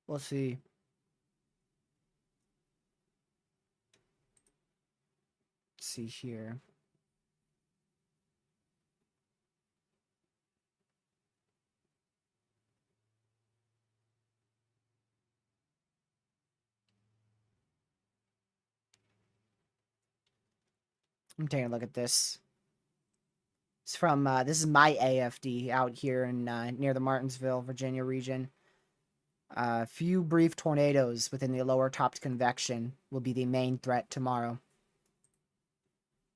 We'll see. Let's see here. I'm taking a look at this. It's from, this is my AFD out here in, near the Martinsville, Virginia region. Few brief tornadoes within the lower topped convection will be the main threat tomorrow.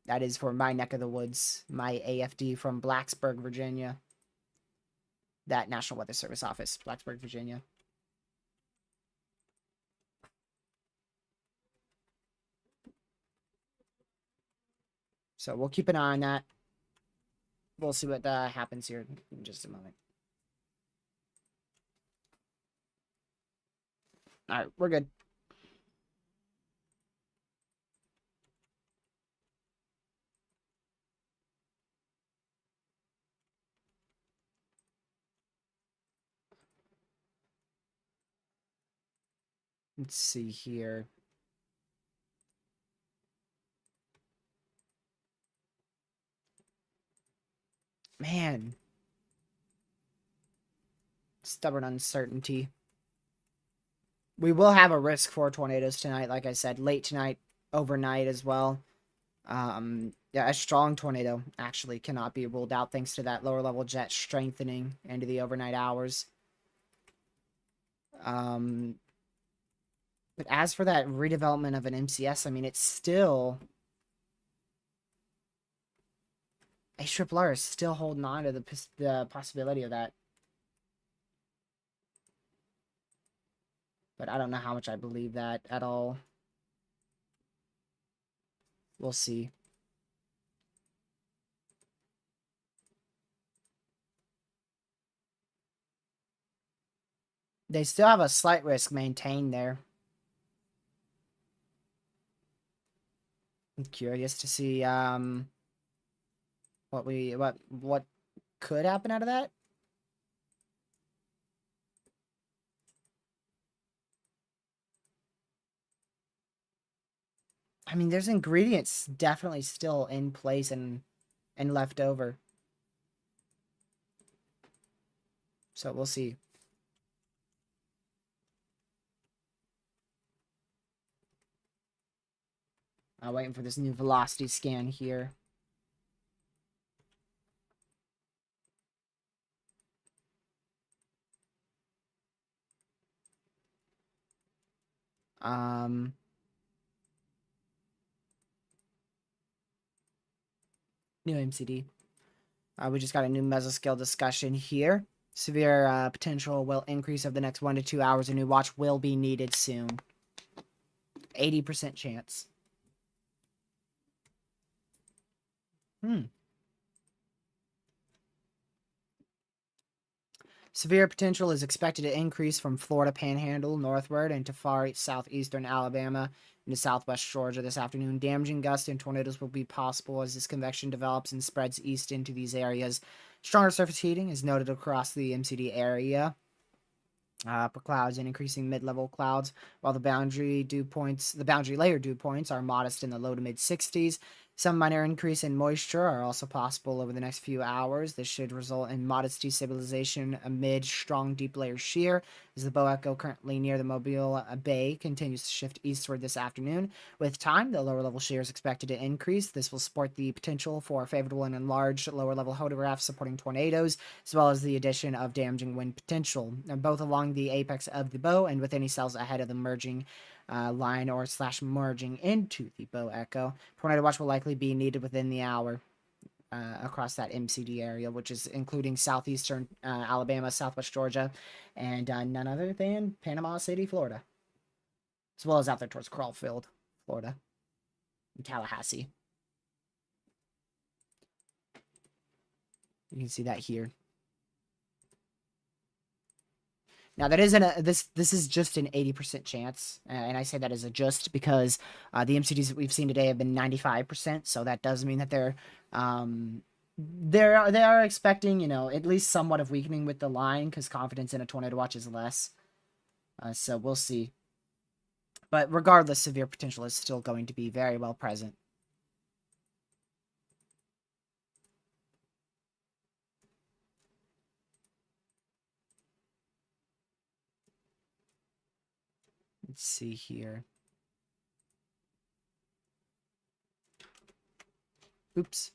That is for my neck of the woods, my AFD from Blacksburg, Virginia. That National Weather Service office, Blacksburg, Virginia. So we'll keep an eye on that. We'll see what happens here in just a moment. All right, we're good. Let's see here. Man. Stubborn uncertainty. We will have a risk for tornadoes tonight, like I said, late tonight, overnight as well. Yeah, a strong tornado actually cannot be ruled out thanks to that lower level jet strengthening into the overnight hours. But as for that redevelopment of an MCS, I mean, it's still... ARRR is still holding on to the possibility of that. But I don't know how much I believe that at all. We'll see. They still have a slight risk maintained there. I'm curious to see what could happen out of that. I mean, there's ingredients definitely still in place and left over. So we'll see. I'm waiting for this new velocity scan here. New MCD. We just got a new mesoscale discussion here. Severe potential will increase over the next 1 to 2 hours. A new watch will be needed soon. 80% chance. Severe potential is expected to increase from Florida Panhandle northward into far southeastern Alabama into southwest Georgia this afternoon. Damaging gusts and tornadoes will be possible as this convection develops and spreads east into these areas. Stronger surface heating is noted across the MCD area. For clouds and increasing mid-level clouds, while the boundary layer dew points are modest in the low to mid-60s. Some minor increase in moisture are also possible over the next few hours. This should result in modest destabilization amid strong deep layer shear as the bow echo currently near the Mobile Bay continues to shift eastward this afternoon. With time, the lower level shear is expected to increase. This will support the potential for favorable and enlarged lower level hodographs supporting tornadoes, as well as the addition of damaging wind potential, both along the apex of the bow and with any cells ahead of the merging line or / merging into the bow echo. Tornado watch will likely be needed within the hour across that MCD area, which is including southeastern Alabama, southwest Georgia, and none other than Panama City, Florida, as well as out there towards Crawfield, Florida, and Tallahassee. You can see that here. Now that isn't this is just an 80% chance, and I say that as a just because the MCDs that we've seen today have been 95%, so that does mean that they are expecting, you know, at least somewhat of weakening with the line because confidence in a tornado watch is less. So we'll see. But regardless, severe potential is still going to be very well present. Let's see here. Oops.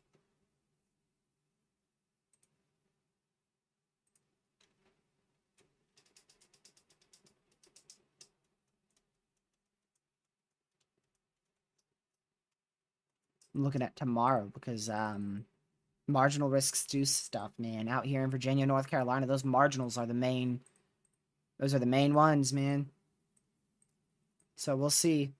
I'm looking at tomorrow because marginal risks do stuff, man. Out here in Virginia, North Carolina, those marginals are the main. Those are the main ones, man. So we'll see.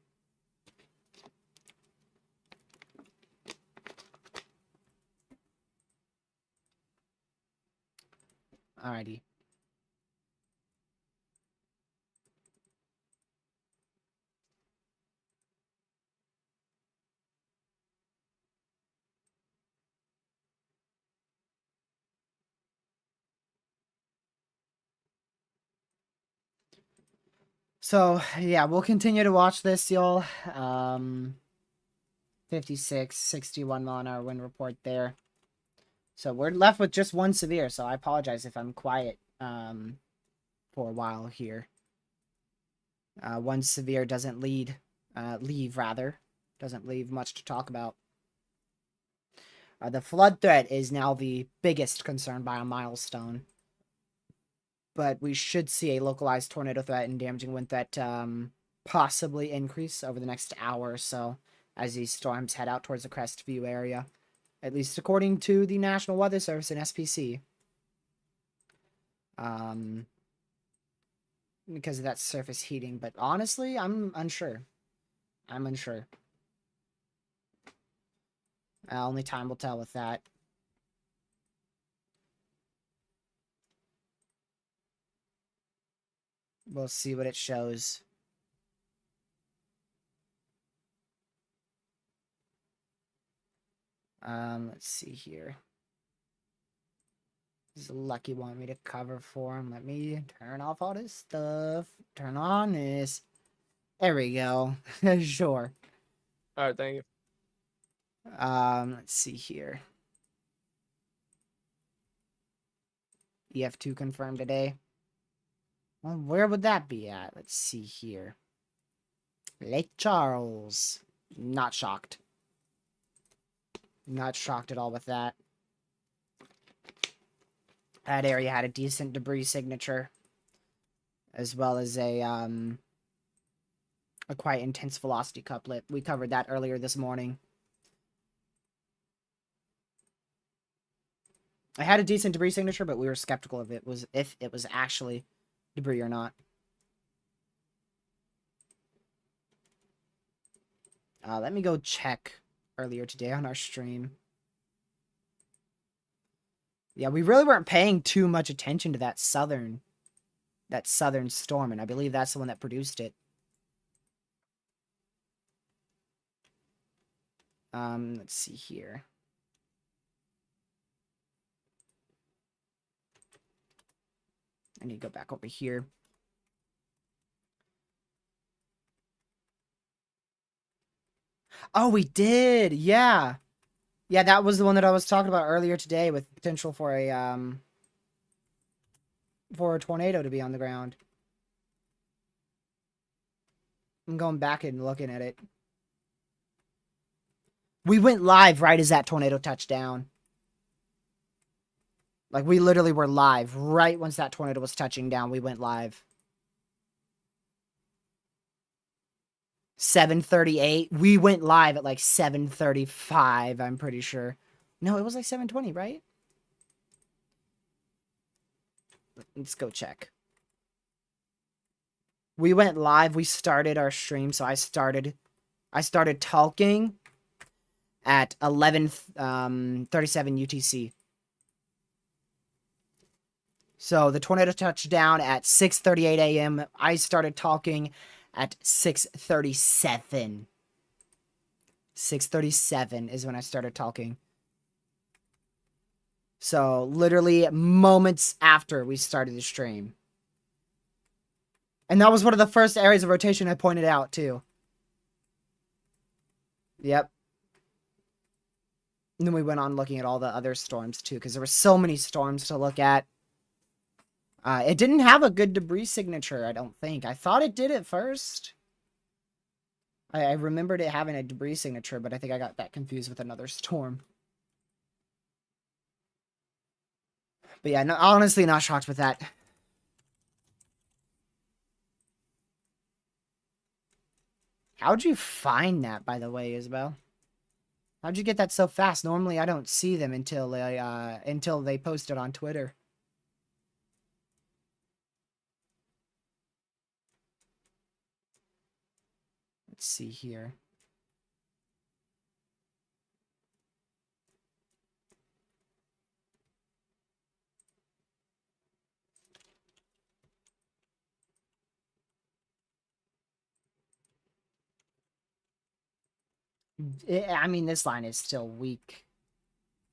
Alrighty. So, yeah, we'll continue to watch this, y'all. 56, 61 mile an hour wind report there. So we're left with just one severe, so I apologize if I'm quiet for a while here. One severe doesn't leave doesn't leave much to talk about. The flood threat is now the biggest concern by a milestone. But we should see a localized tornado threat and damaging wind threat possibly increase over the next hour or so as these storms head out towards the Crestview area. At least according to the National Weather Service and SPC. Because of that surface heating. But honestly, I'm unsure. Only time will tell with that. We'll see what it shows. Let's see here. This is a lucky want me to cover for him. Let me turn off all this stuff. Turn on this. There we go. Sure. All right, thank you. Let's see here. EF2 confirmed today. Well, where would that be at? Let's see here. Lake Charles. Not shocked. Not shocked at all with that. That area had a decent debris signature. As well as a quite intense velocity couplet. We covered that earlier this morning. I had a decent debris signature, but we were skeptical of if it was actually debris or not. Let me go check earlier today on our stream. Yeah, we really weren't paying too much attention to that southern storm, and I believe that's the one that produced it. Let's see here. I need to go back over here. Oh, we did. Yeah. Yeah, that was the one that I was talking about earlier today with potential for a tornado to be on the ground. I'm going back and looking at it. We went live right as that tornado touched down. Like, we literally were live. Right once that tornado was touching down, we went live. 7:38. We went live at like 7:35, I'm pretty sure. No, it was like 7:20, right? Let's go check. We went live. We started our stream, so I started talking at 11:37 UTC. So the tornado touched down at 6:38 a.m. I started talking at 6:37. 6:37 is when I started talking. So literally moments after we started the stream. And that was one of the first areas of rotation I pointed out too. Yep. And then we went on looking at all the other storms too, because there were so many storms to look at. It didn't have a good debris signature, I don't think. I thought it did at first. I remembered it having a debris signature, but I think I got that confused with another storm. But yeah, no, honestly, not shocked with that. How'd you find that, by the way, Isabel? How'd you get that so fast? Normally, I don't see them until they post it on Twitter. Let's see here. I mean, this line is still weak.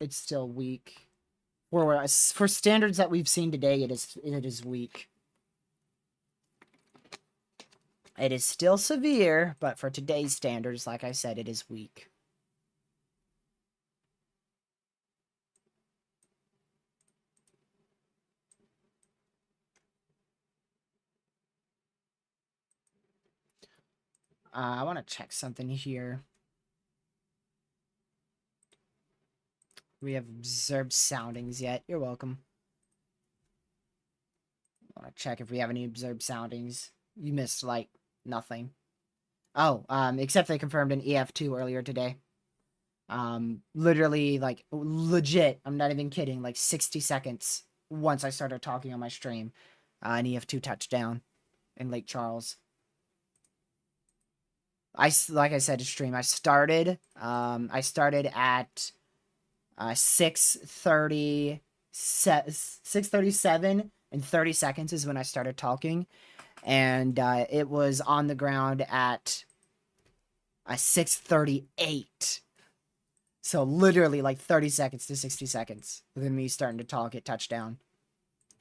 It's still weak. For standards that we've seen today, it is weak. It is still severe, but for today's standards, like I said, it is weak. I want to check something here. We have observed soundings yet. You're welcome. I want to check if we have any observed soundings. You missed, like, nothing. Oh, except they confirmed an EF2 earlier today. Literally, like, legit, I'm not even kidding, like 60 seconds once I started talking on my stream. An EF2 touchdown in Lake Charles. Like I said, stream, I started at 6:37 and 30 seconds is when I started talking, and it was on the ground at 6:38. So literally like 30 seconds to 60 seconds with me starting to talk at touchdown.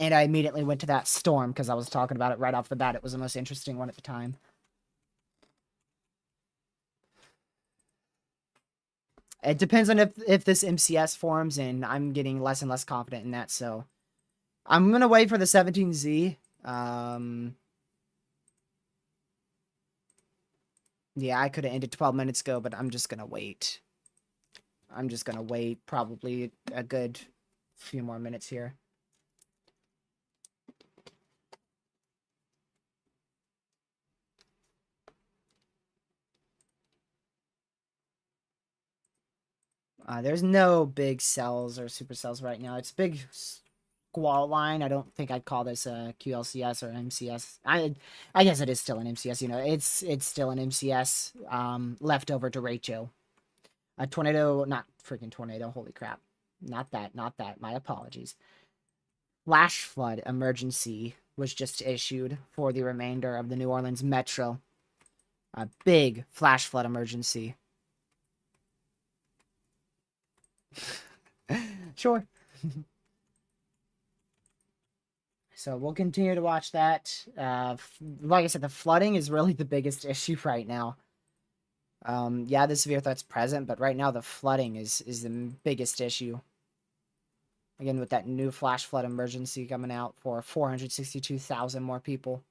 And I immediately went to that storm because I was talking about it right off the bat. It was the most interesting one at the time. It depends on if this MCS forms, and I'm getting less and less confident in that, so I'm gonna wait for the 17Z. Yeah, I could have ended 12 minutes ago, but I'm just gonna wait. I'm just gonna wait probably a good few more minutes here. There's no big cells or supercells right now. It's big squall line. I don't think I'd call this a QLCS or MCS. I guess it is still an MCS. You know, it's still an MCS. Leftover Derecho. A tornado, not freaking tornado. Holy crap! Not that. Not that. My apologies. Flash flood emergency was just issued for the remainder of the New Orleans metro. A big flash flood emergency. Sure. So we'll continue to watch that. Like I said, the flooding is really the biggest issue right now. Yeah, the severe threat's present, but right now the flooding is the biggest issue. Again, with that new flash flood emergency coming out for 462,000 more people.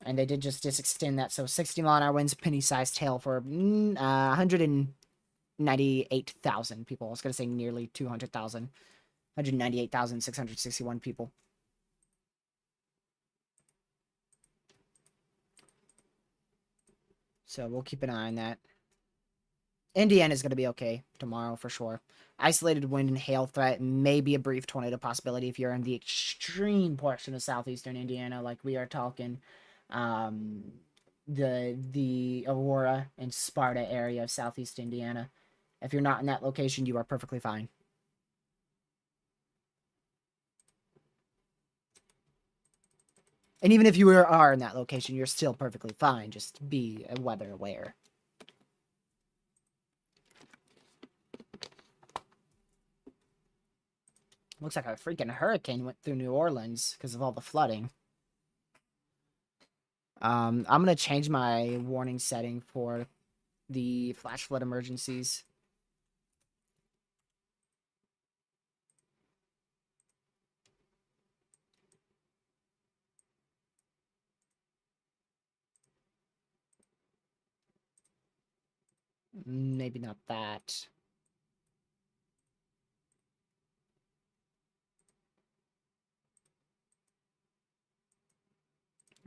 And they did just extend that, so 60-mile-an-hour winds, penny-sized hail for 198,000 people. I was going to say nearly 200,000. 198,661 people. So we'll keep an eye on that. Indiana's going to be okay tomorrow for sure. Isolated wind and hail threat, maybe a brief tornado possibility if you're in the extreme portion of southeastern Indiana, like we are talking. The Aurora and Sparta area of southeast Indiana. If you're not in that location, you are perfectly fine. And even if you are in that location, you're still perfectly fine. Just be weather aware. Looks like a freaking hurricane went through New Orleans because of all the flooding. I'm going to change my warning setting for the flash flood emergencies. Maybe not that.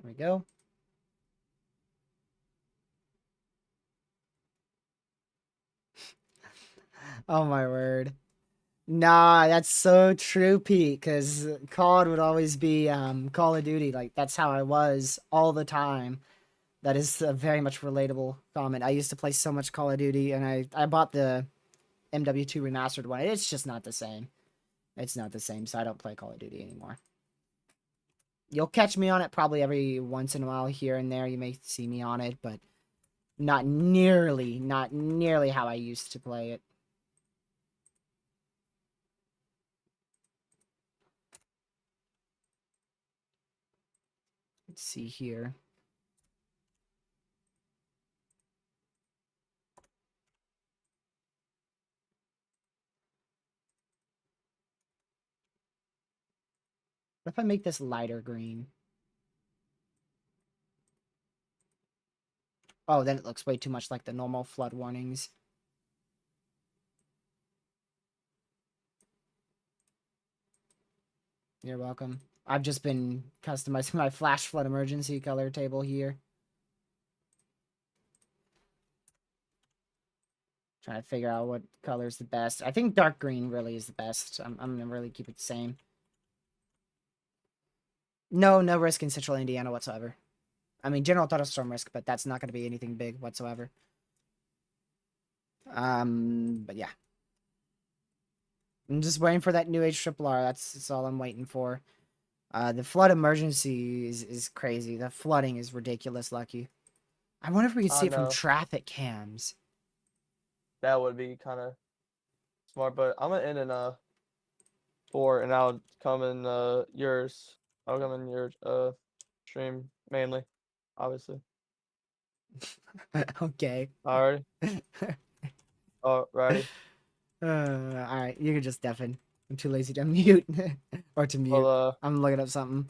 There we go. Oh my word. Nah, that's so true, Pete, because COD would always be Call of Duty. Like, that's how I was all the time. That is a very much relatable comment. I used to play so much Call of Duty, and I bought the MW2 remastered one. It's just not the same. It's not the same, so I don't play Call of Duty anymore. You'll catch me on it probably every once in a while here and there. You may see me on it, but not nearly how I used to play it. Let's see here. What if I make this lighter green? Oh, then it looks way too much like the normal flood warnings. You're welcome. I've just been customizing my flash flood emergency color table here. Trying to figure out what color is the best. I think dark green really is the best. I'm gonna really keep it the same. No risk in Central Indiana whatsoever. I mean, general thunderstorm risk, but that's not going to be anything big whatsoever. But yeah. I'm just waiting for that new age triple R. That's all I'm waiting for. The flood emergency is crazy. The flooding is ridiculous, Lucky. I wonder if we could see it from traffic cams. That would be kind of smart, but I'm gonna end in 4, and I'll come in yours. I'll come in your stream mainly, obviously. Okay. Alrighty. Alrighty. Alright, you can just deafen. I'm too lazy to mute. Or to mute. Well, I'm looking up something.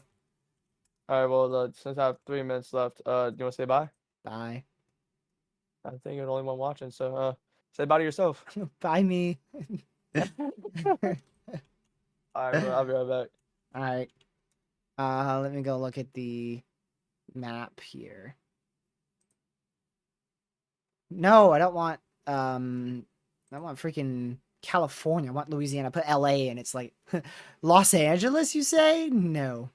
alright, well, since I have 3 minutes left, do you want to say bye? Bye. I think you're the only one watching, so say bye to yourself. Bye, me. Alright, bro, I'll be right back. Alright. Let me go look at the map here. No, I don't want freaking California. I want Louisiana. Put LA and it's like Los Angeles, you say? No.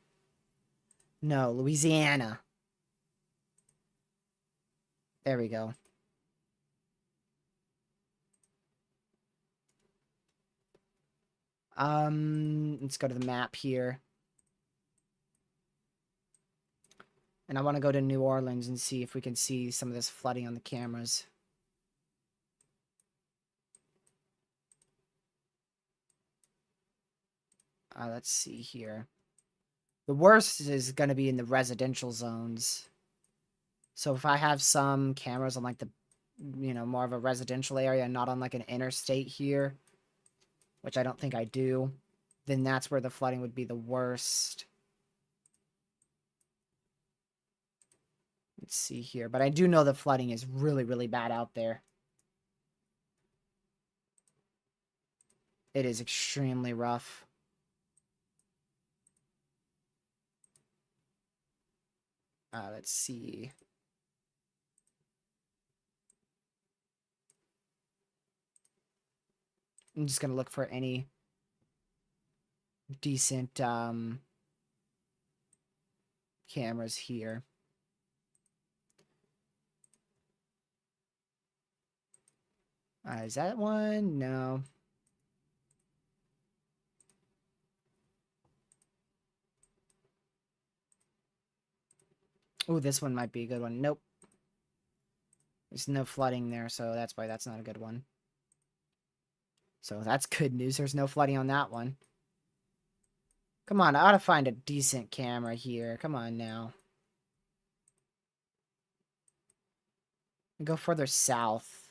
No, Louisiana. There we go. Let's go to the map here. And I want to go to New Orleans and see if we can see some of this flooding on the cameras. Let's see here. The worst is going to be in the residential zones. So if I have some cameras on like the, more of a residential area and not on like an interstate here, which I don't think I do, then that's where the flooding would be the worst. Let's see here. But I do know the flooding is really, really bad out there. It is extremely rough. Let's see. I'm just going to look for any decent cameras here. Is that one? No. Oh, this one might be a good one. Nope. There's no flooding there, so that's why that's not a good one. So that's good news. There's no flooding on that one. Come on, I ought to find a decent camera here. Come on now. Go further south.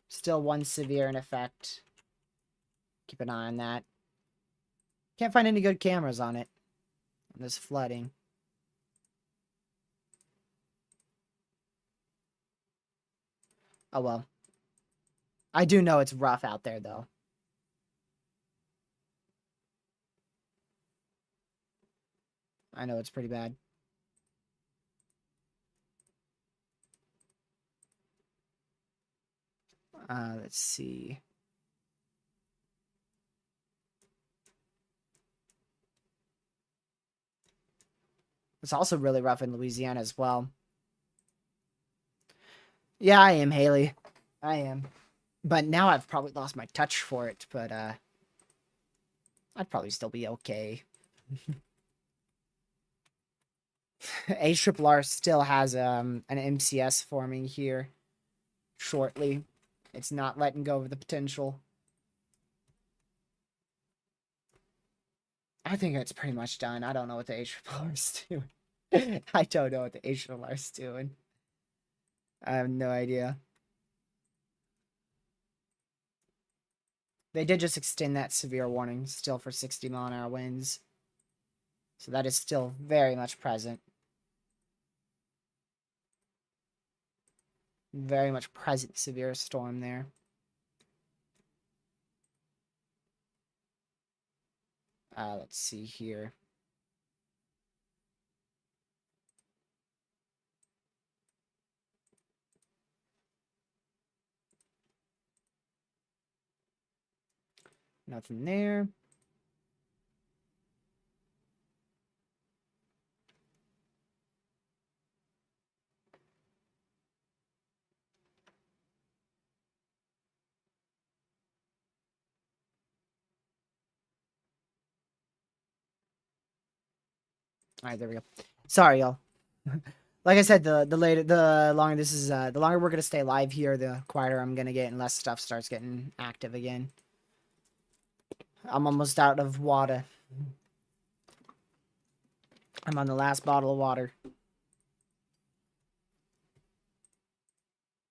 Still one severe in effect. Keep an eye on that. Can't find any good cameras on it. On this flooding. Oh well. I do know it's rough out there though. I know it's pretty bad. Let's see. It's also really rough in Louisiana as well. Yeah, I am, Haley. I am. But now I've probably lost my touch for it, but I'd probably still be okay. ARRR still has an MCS forming here shortly. It's not letting go of the potential. I think it's pretty much done. I don't know what the ARRR is doing. I don't know what the ARRR is doing. I have no idea. They did just extend that severe warning still for 60-mile-an-hour winds. So that is still very much present. Very much present severe storm there. Let's see here. Nothing there. Alright, there we go. Sorry, y'all. Like I said, the longer this is, the longer we're gonna stay live here, the quieter I'm gonna get, unless stuff starts getting active again. I'm almost out of water. I'm on the last bottle of water.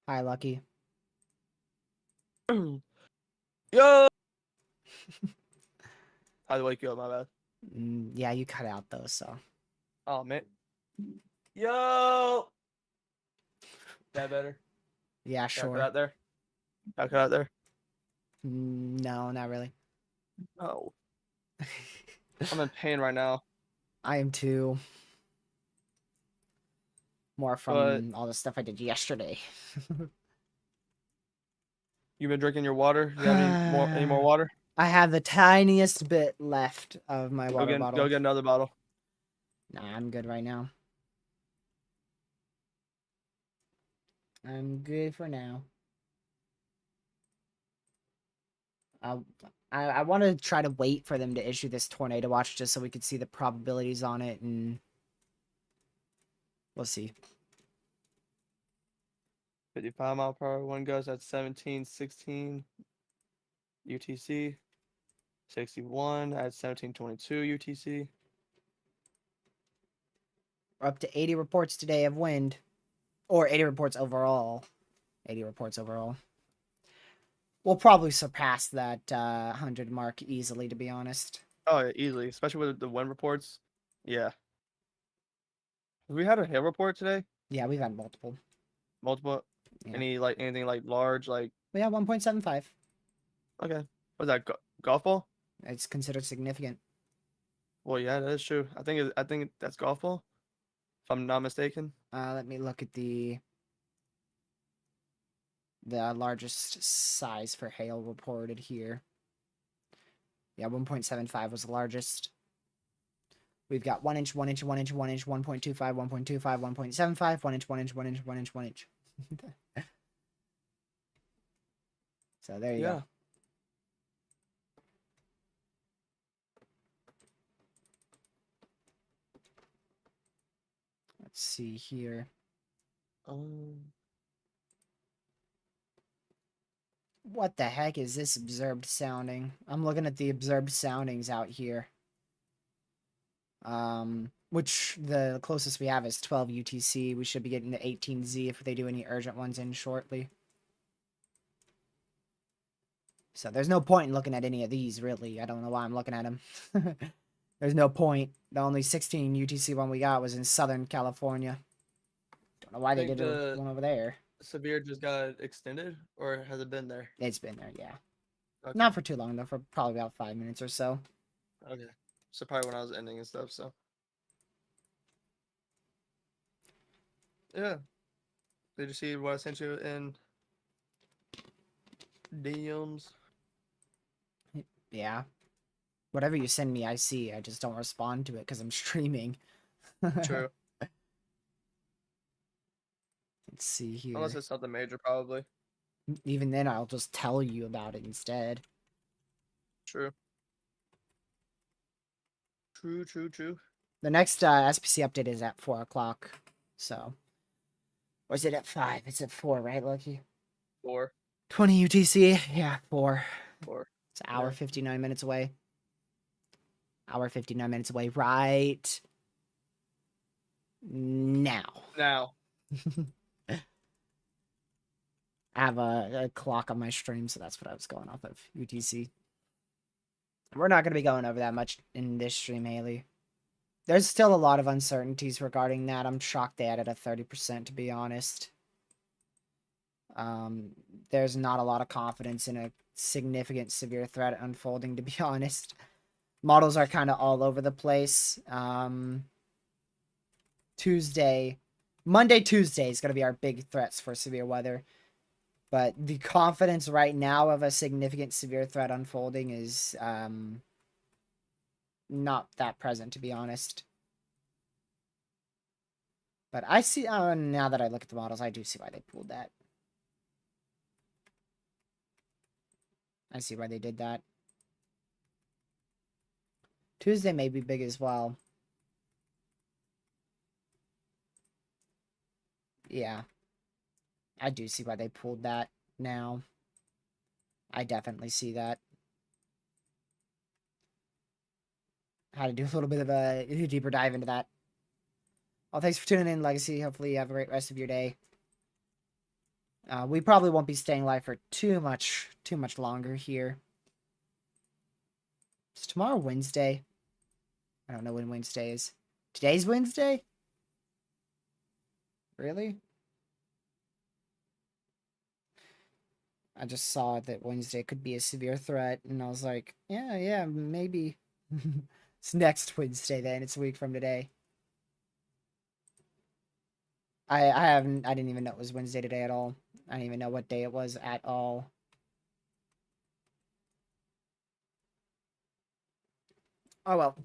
Hi, Lucky. Yo. How to wake you up? My bad. Yeah, you cut out though, so. Oh man. Yo. That better? Yeah, Can I cut sure. out there? Can I cut out there? No, not really. No. I'm in pain right now. I am too. More from But all the stuff I did yesterday. you've been drinking your water? You have any more water? I have the tiniest bit left of my water bottle. Go get another bottle. Nah, I'm good right now. I'm good for now. I want to try to wait for them to issue this tornado watch just so we could see the probabilities on it, and we'll see. 55 mile per hour. One goes at 17:16 UTC. 61 at 17:22 UTC. We're up to 80 reports today of wind, or 80 reports overall. 80 reports overall. We'll probably surpass that 100 mark easily, to be honest. Oh yeah, easily, especially with the wind reports. Yeah. We had a hail report today. Yeah, we've had multiple. Multiple. Yeah. Anything like large like? We have 1.75. Okay. Was that golf ball? It's considered significant. Well, yeah, that is true. I think that's golf ball, if I'm not mistaken. Let me look at the largest size for hail reported here. Yeah, 1.75 was the largest. We've got 1 inch, 1 inch, 1 inch, 1 inch, 1.25, 1.25, 1.75, 1 inch, 1 inch, 1 inch, 1 inch, 1 inch. So there you go. Let's see here. What the heck is this observed sounding? I'm looking at the observed soundings out here. Which the closest we have is 12 UTC. We should be getting to 18Z if they do any urgent ones in shortly. So there's no point in looking at any of these, really. I don't know why I'm looking at them. There's no point. The only 16 UTC one we got was in Southern California. Don't know why they did one over there. severe just got extended, or has it been there? It's been there, yeah. Okay. Not for too long though, for probably about 5 minutes or so. Okay. So probably when I was ending and stuff. So yeah. Did you see what I sent you in DMs? Yeah. Whatever you send me, I see. I just don't respond to it because I'm streaming. Let's True. see here. Unless it's something major, probably. Even then, I'll just tell you about it instead. True. True. True. True. The next SPC update is at 4 o'clock. So. Or is it at 5? It's at 4, right, Lucky? 4. 20 UTC? Yeah, 4. 4. It's an hour, Yeah. 59 minutes away. Hour, 59 minutes away right now. Now. I have a clock on my stream, so that's what I was going off of. UTC. We're not going to be going over that much in this stream, Haley. There's still a lot of uncertainties regarding that. I'm shocked they added a 30%, to be honest. There's not a lot of confidence in a significant severe threat unfolding, to be honest. Models are kind of all over the place. Monday, Tuesday is going to be our big threats for severe weather. But the confidence right now of a significant severe threat unfolding is not that present, to be honest. But I see, now that I look at the models, I do see why they pulled that. I see why they did that. Tuesday may be big as well. Yeah. I do see why they pulled that now. I definitely see that. Had to do a little bit of a deeper dive into that. Well, thanks for tuning in, Legacy. Hopefully you have a great rest of your day. We probably won't be staying live for too much longer here. Is tomorrow Wednesday? I don't know when Wednesday is. Today's Wednesday? Really? I just saw that Wednesday could be a severe threat, and I was like, yeah, maybe. It's next Wednesday then. It's a week from today. I didn't even know it was Wednesday today at all. I didn't even know what day it was at all. Oh well.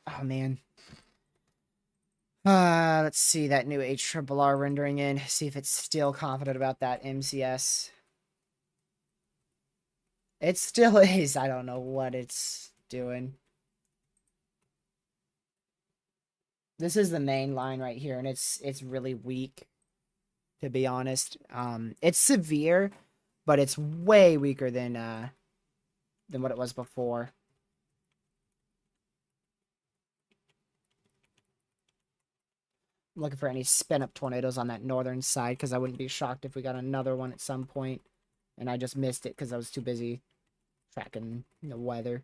Oh man. Let's see that new HRRR rendering in. See if it's still confident about that MCS. It still is. I don't know what it's doing. This is the main line right here, and it's really weak, to be honest. It's severe, but it's way weaker than what it was before. I'm looking for any spin-up tornadoes on that northern side, because I wouldn't be shocked if we got another one at some point, and I just missed it because I was too busy tracking the weather.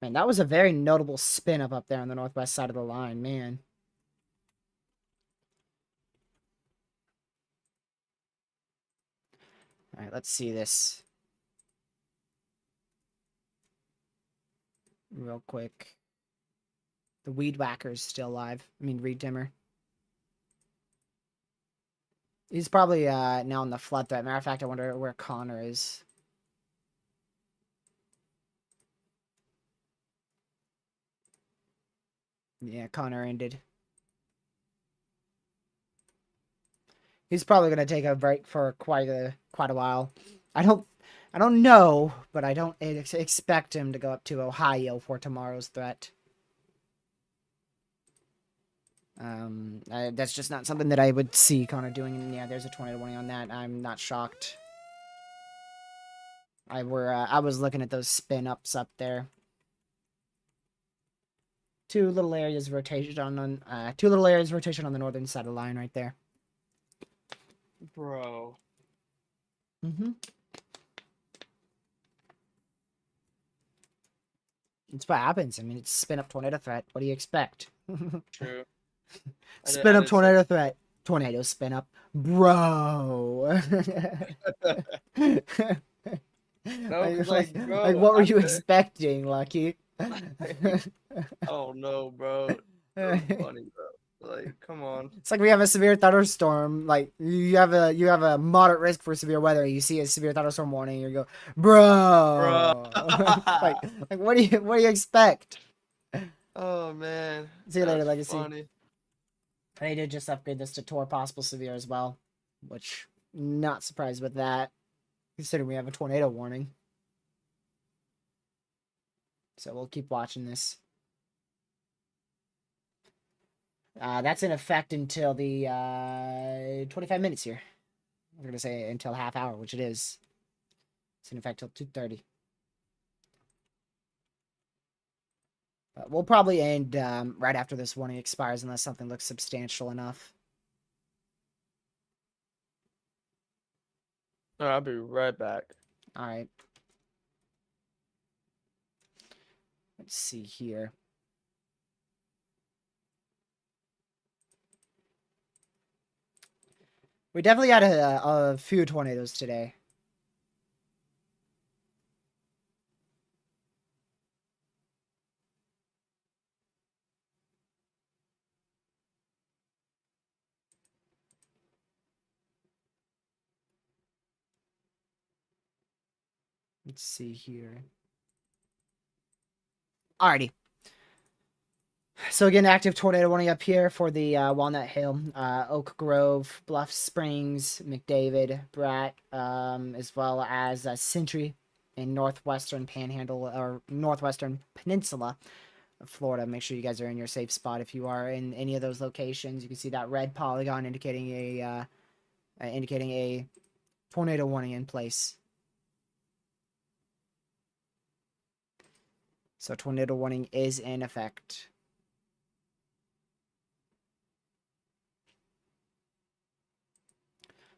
Man, that was a very notable spin up there on the northwest side of the line, man. All right, let's see this real quick. The weed whacker's still alive. I mean, Reed Dimmer. He's probably now in the flood threat. Matter of fact, I wonder where Connor is. Yeah, Connor ended. He's probably gonna take a break for quite a while. I don't know, but I don't expect him to go up to Ohio for tomorrow's threat. That's just not something that I would see Connor doing. And yeah, there's a tornado warning on that. I'm not shocked. I was looking at those spin ups up there. Two little areas rotation on the northern side of the line right there. Bro. Mm-hmm. It's what happens. I mean, it's spin up tornado threat. What do you expect? True. Spin up didn't see tornado threat. Tornado spin up. Bro. no, because like, Like, bro, what were you expecting, Lucky? oh no, bro, that was funny, bro. Like, come on. It's like we have a severe thunderstorm. Like you have a moderate risk for severe weather. You see a severe thunderstorm warning. You go, Bro. bro. like like what do you expect? Oh man, See you later, that's Legacy. funny. They did just upgrade this to Tor possible severe as well, which not surprised with that, considering we have a tornado warning. So we'll keep watching this. That's in effect until the 25 minutes here. I'm gonna say until half hour, which it is. It's in effect till 2:30. But we'll probably end right after this warning expires unless something looks substantial enough. All right, I'll be right back. All right. Let's see here. We definitely had a few tornadoes today. Let's see here. Alrighty. So again, active tornado warning up here for the Walnut Hill, Oak Grove, Bluff Springs, McDavid, Brat, as well as Sentry in northwestern Panhandle or northwestern Peninsula of Florida. Make sure you guys are in your safe spot if you are in any of those locations. You can see that red polygon indicating a tornado warning in place. So tornado warning is in effect.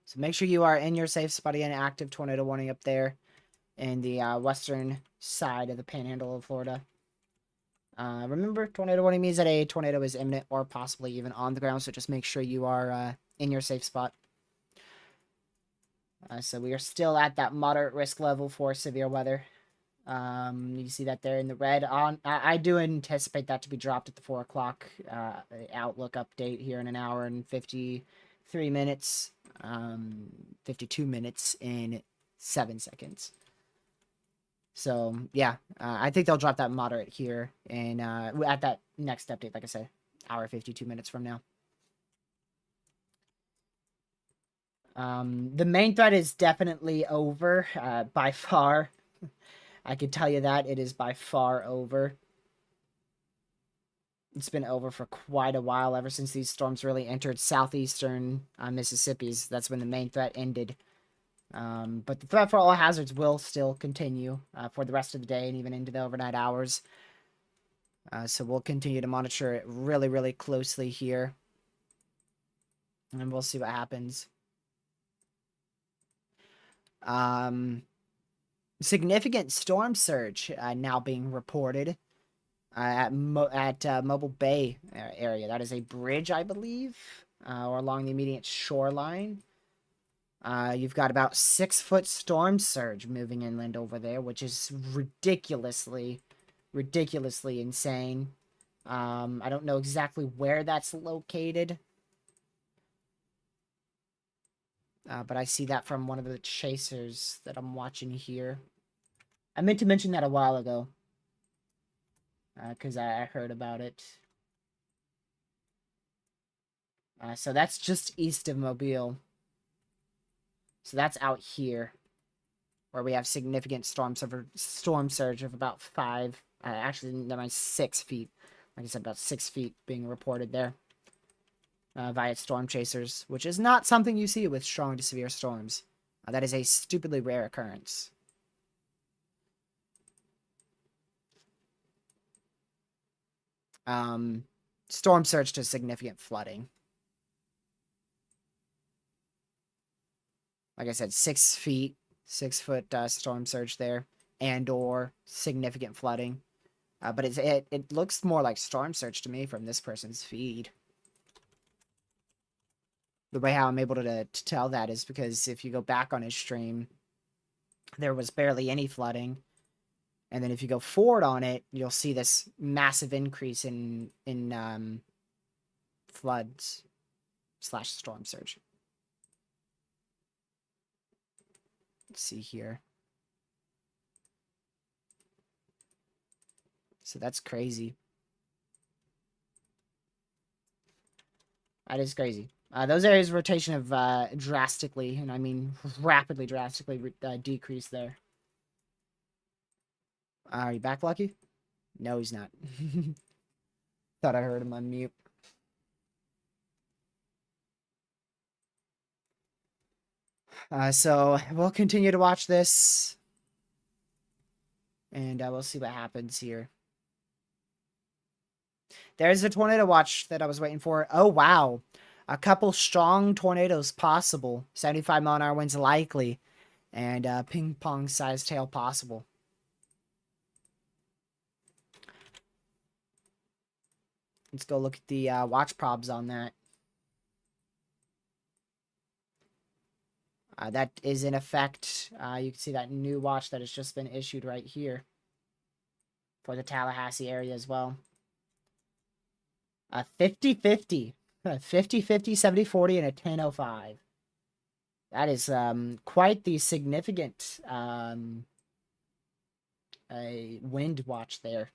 So make sure you are in your safe spot again. Active tornado warning up there in the western side of the Panhandle of Florida. Remember, tornado warning means that a tornado is imminent or possibly even on the ground. So just make sure you are in your safe spot. So we are still at that moderate risk level for severe weather. You see that there in the red. I do anticipate that to be dropped at the 4 o'clock outlook update here in an hour and 53 minutes. 52 minutes in 7 seconds. So yeah, I think they'll drop that moderate here and at that next update, like I said, hour 52 minutes from now. The main threat is definitely over by far. I can tell you that it is by far over. It's been over for quite a while, ever since these storms really entered southeastern Mississippi's. That's when the main threat ended. But the threat for all hazards will still continue for the rest of the day and even into the overnight hours. So we'll continue to monitor it really, really closely here. And we'll see what happens. Significant storm surge now being reported at Mobile Bay area. That is a bridge, I believe, or along the immediate shoreline. You've got about 6-foot storm surge moving inland over there, which is ridiculously insane. I don't know exactly where that's located. But I see that from one of the chasers that I'm watching here. I meant to mention that a while ago. Because I heard about it. So that's just east of Mobile. So that's out here. Where we have significant storm surge of about 5. Actually, never mind, 6 feet. Like I said, about 6 feet being reported there. Via storm chasers. Which is not something you see with strong to severe storms. That is a stupidly rare occurrence. Storm surge to significant flooding. Like I said, 6 feet, 6-foot storm surge there, and or significant flooding. But it looks more like storm surge to me from this person's feed. The way how I'm able to tell that is because if you go back on his stream, there was barely any flooding. And then if you go forward on it, you'll see this massive increase in floods / storm surge. Let's see here. So that's crazy. That is crazy. Those areas of rotation have drastically, and I mean rapidly, drastically decreased there. Are you back, Lucky? No, he's not. Thought I heard him on mute. So we'll continue to watch this, and we'll see what happens here. There's a tornado watch that I was waiting for. Oh, wow. A couple strong tornadoes possible. 75-mile-an-hour winds likely. And ping-pong-sized tail possible. Let's go look at the watch probs on that. That is in effect. You can see that new watch that has just been issued right here. For the Tallahassee area as well. 50-50. 50-50, 70-40, and a 10-05. That is quite the significant wind watch there.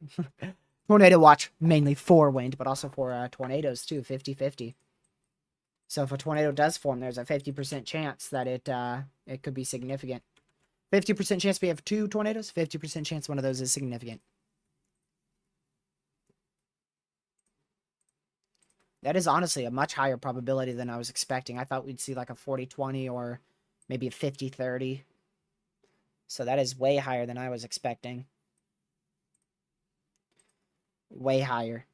Tornado watch, mainly for wind, but also for tornadoes too, 50-50. So if a tornado does form, there's a 50% chance that it could be significant. 50% chance we have 2 tornadoes, 50% chance one of those is significant. That is honestly a much higher probability than I was expecting. I thought we'd see like a 40-20 or maybe a 50-30. So that is way higher than I was expecting. Way higher.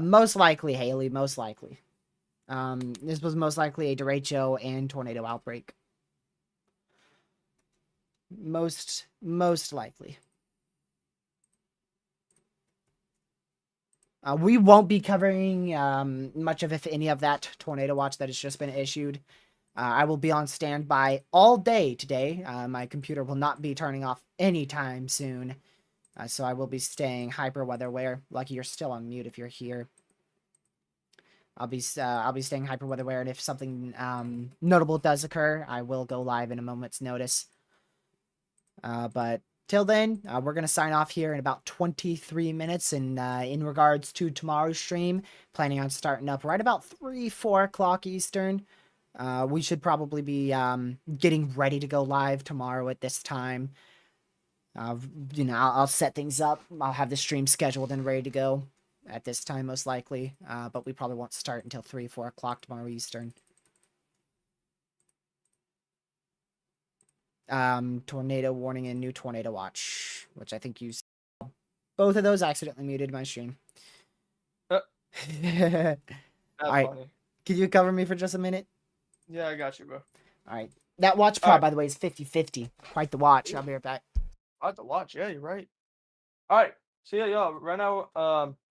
Most likely, Haley, most likely. This was most likely a derecho and tornado outbreak. Most likely. We won't be covering much of, if any, of that tornado watch that has just been issued. I will be on standby all day today. My computer will not be turning off anytime soon. So I will be staying hyper weather aware. Lucky you're still on mute if you're here. I'll be staying hyper weather aware, and if something notable does occur, I will go live in a moment's notice. But till then, we're going to sign off here in about 23 minutes. And in regards to tomorrow's stream, planning on starting up right about 3-4 o'clock Eastern. We should probably be getting ready to go live tomorrow at this time. I'll set things up. I'll have the stream scheduled and ready to go at this time, most likely. But we probably won't start until 3-4 o'clock tomorrow Eastern. Tornado warning and new tornado watch, which I think you saw. Both of those accidentally muted my stream. That's All right. funny. Can you cover me for just a minute? Yeah, I got you, bro. All right. That watch prop, by the way, is 50-50. Quite the watch. I'll be right back. I have to watch. Yeah, you're right. All right. So yeah, yo, right now,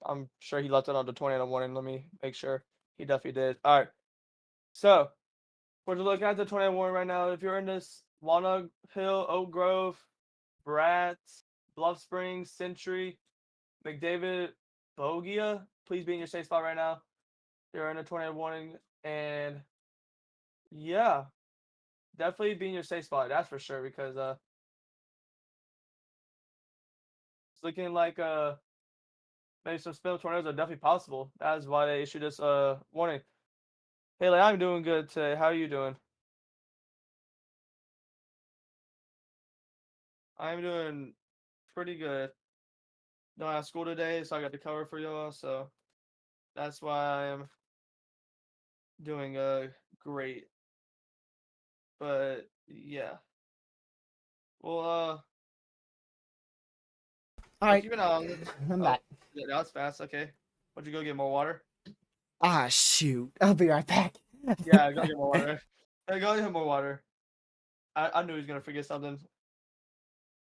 I'm sure he left it on the tornado warning. Let me make sure. He definitely did. All right. So we're looking at the tornado warning right now. If you're in this Walnut Hill, Oak Grove, Bratz, Bluff Springs, Century, McDavid, Bogia, please be in your safe spot right now. You're in a tornado warning, and yeah, definitely be in your safe spot. That's for sure, because it's looking like maybe some spell tornadoes are definitely possible. That is why they issued this warning. Haley, I'm doing good today. How are you doing? I'm doing pretty good. Don't have school today, so I got to cover for y'all. So that's why I am doing great. But yeah. Well, All what right. you been on? I'm Oh, back. that was fast. Okay. Would you go get more water? Ah, shoot. I'll be right back. Yeah, go get more water. Hey, go get more water. I knew he was gonna forget something.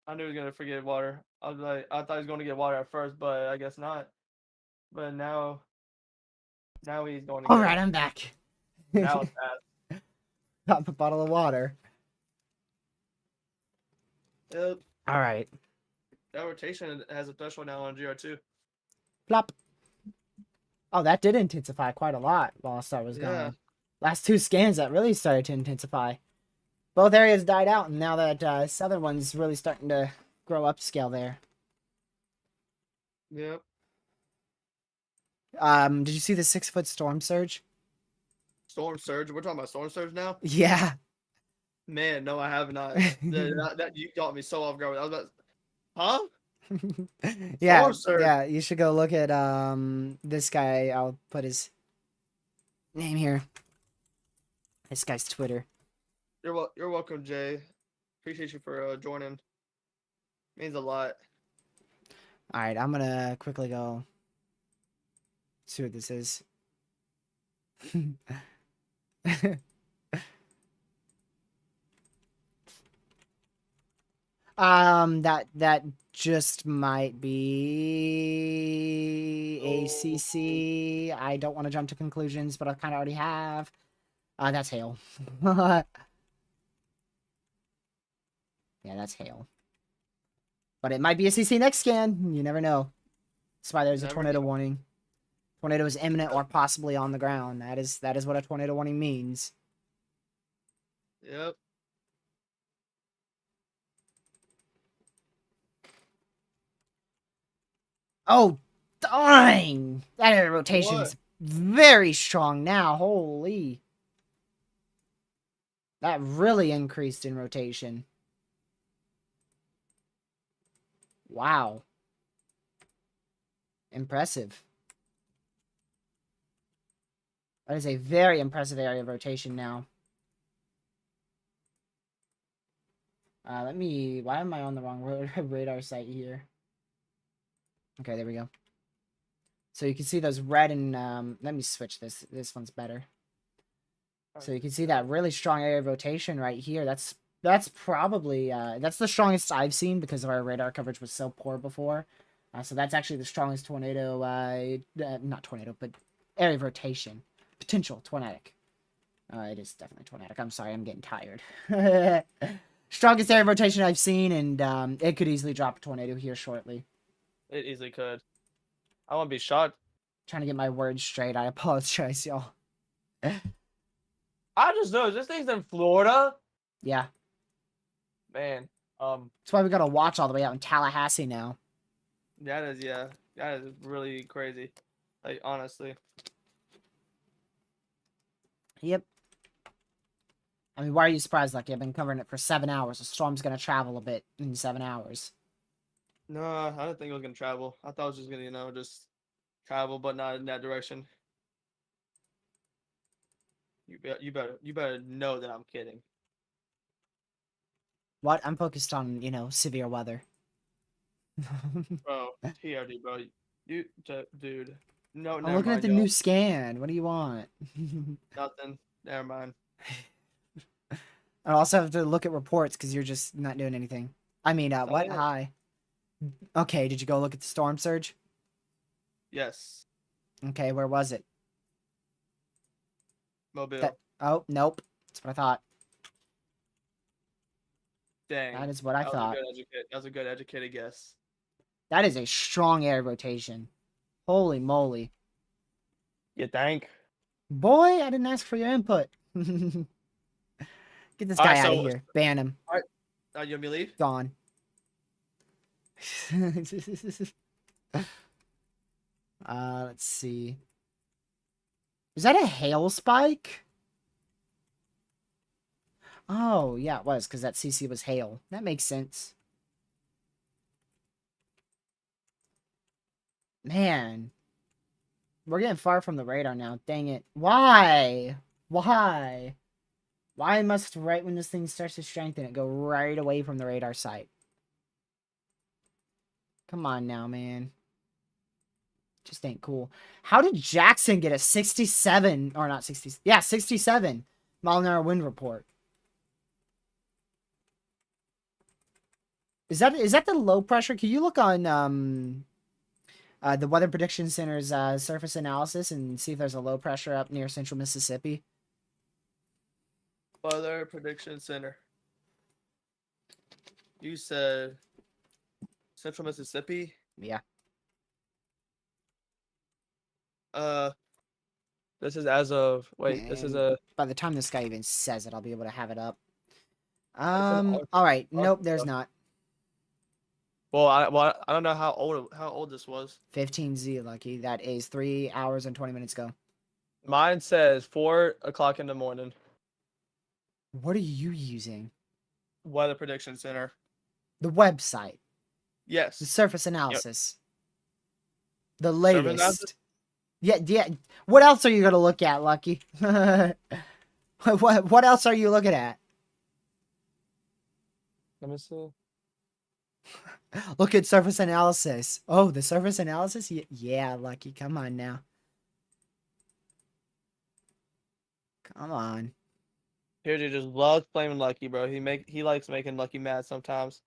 I knew he was gonna forget water. I was like, I thought he was gonna get water at first, but I guess not. But now he's going to All get right, it. I'm back. Now it's bad. Pop a bottle of water. Yep. All right. That rotation has a threshold now on GR2. Plop. Oh, that did intensify quite a lot while Star was Yeah. gone. Last two scans, that really started to intensify. Both areas died out, and now that southern one's really starting to grow upscale there. Yep. Did you see the 6-foot storm surge? Storm surge. We're talking about storm surge now. Yeah. Man, no, I have not. that you got me so off guard. I was about, huh? Yeah, Storm surge. yeah. You should go look at this guy. I'll put his name here. This guy's Twitter. You're welcome, Jay. Appreciate you for joining. Means a lot. All right, I'm gonna quickly go see what this is. That just might be ACC. I don't want to jump to conclusions, but I kind of already have. That's hail. Yeah, that's hail. But it might be a CC next scan. You never know. That's why there's a Never tornado know. warning. Tornado is imminent or possibly on the ground. That is what a tornado warning means. Yep. Oh, dang! That air rotation's very strong now. Holy. That really increased in rotation. Wow. Impressive. That is a very impressive area of rotation now. Why am I on the wrong radar site here? Okay, there we go. So you can see those red and, let me switch this. This one's better. So you can see that really strong area of rotation right here. That's probably, that's the strongest I've seen because our radar coverage was so poor before. So that's actually the strongest tornado, not tornado, but area of rotation. Potential tornadic. It is definitely tornadic. I'm sorry, I'm getting tired. Strongest area of rotation I've seen, and it could easily drop a tornado here shortly. It easily could. I want to be shot. Trying to get my words straight. I apologize, y'all. I just know this thing's in Florida. Yeah. Man. That's why we gotta watch all the way out in Tallahassee now. That is really crazy. Like, honestly. Yep. I mean, why are you surprised, Lucky? I've been covering it for 7 hours. The storm's gonna travel a bit in 7 hours. No, I didn't think it was gonna travel. I thought it was just gonna, just travel, but not in that direction. You better know that I'm kidding. What? I'm focused on, severe weather. Bro, TRD, bro. Dude. No, I'm never looking mind, at the y'all. new scan. What do you want? Nothing. Never mind. I also have to look at reports because you're just not doing anything. I mean, what? yeah. Hi. Okay, did you go look at the storm surge? Yes. Okay, where was it? Mobile. Oh, nope. That's what I thought. Dang. That is what I thought. That was a good educated guess. That is a strong air rotation. Holy moly. You think? Boy, I didn't ask for your input. Get this guy out of here. Ban him. You want me to leave? Gone. Let's see. Is that a hail spike? Oh, yeah, it was, because that CC was hail. That makes sense. Man. We're getting far from the radar now. Dang it. Why? Why? Why must, right when this thing starts to strengthen, it go right away from the radar site? Come on now, man. Just ain't cool. How did Jackson get a 67, or not 60, yeah, 67 mile an hour wind report? Is that the low pressure? Can you look on the Weather Prediction Center's surface analysis and see if there's a low pressure up near central Mississippi? Weather Prediction Center. You said Central Mississippi. Yeah. This is as of this is And a by the time this guy even says it, I'll be able to have it up. it's an All right. Nope, there's Arkansas. not. Well, I don't know how old this was. 15Z, Lucky. That is 3 hours and 20 minutes ago. Mine says 4 o'clock in the morning. What are you using? Weather Prediction Center. The website. The Yes. surface analysis. The Surface latest. analysis? Yeah. What else are you gonna look at, Lucky? What else are you looking at? Let me see. Look at surface analysis. Oh, the surface analysis? Yeah, Lucky. Come on now. Come on. Here, dude just loves blaming Lucky, bro. He likes making Lucky mad sometimes.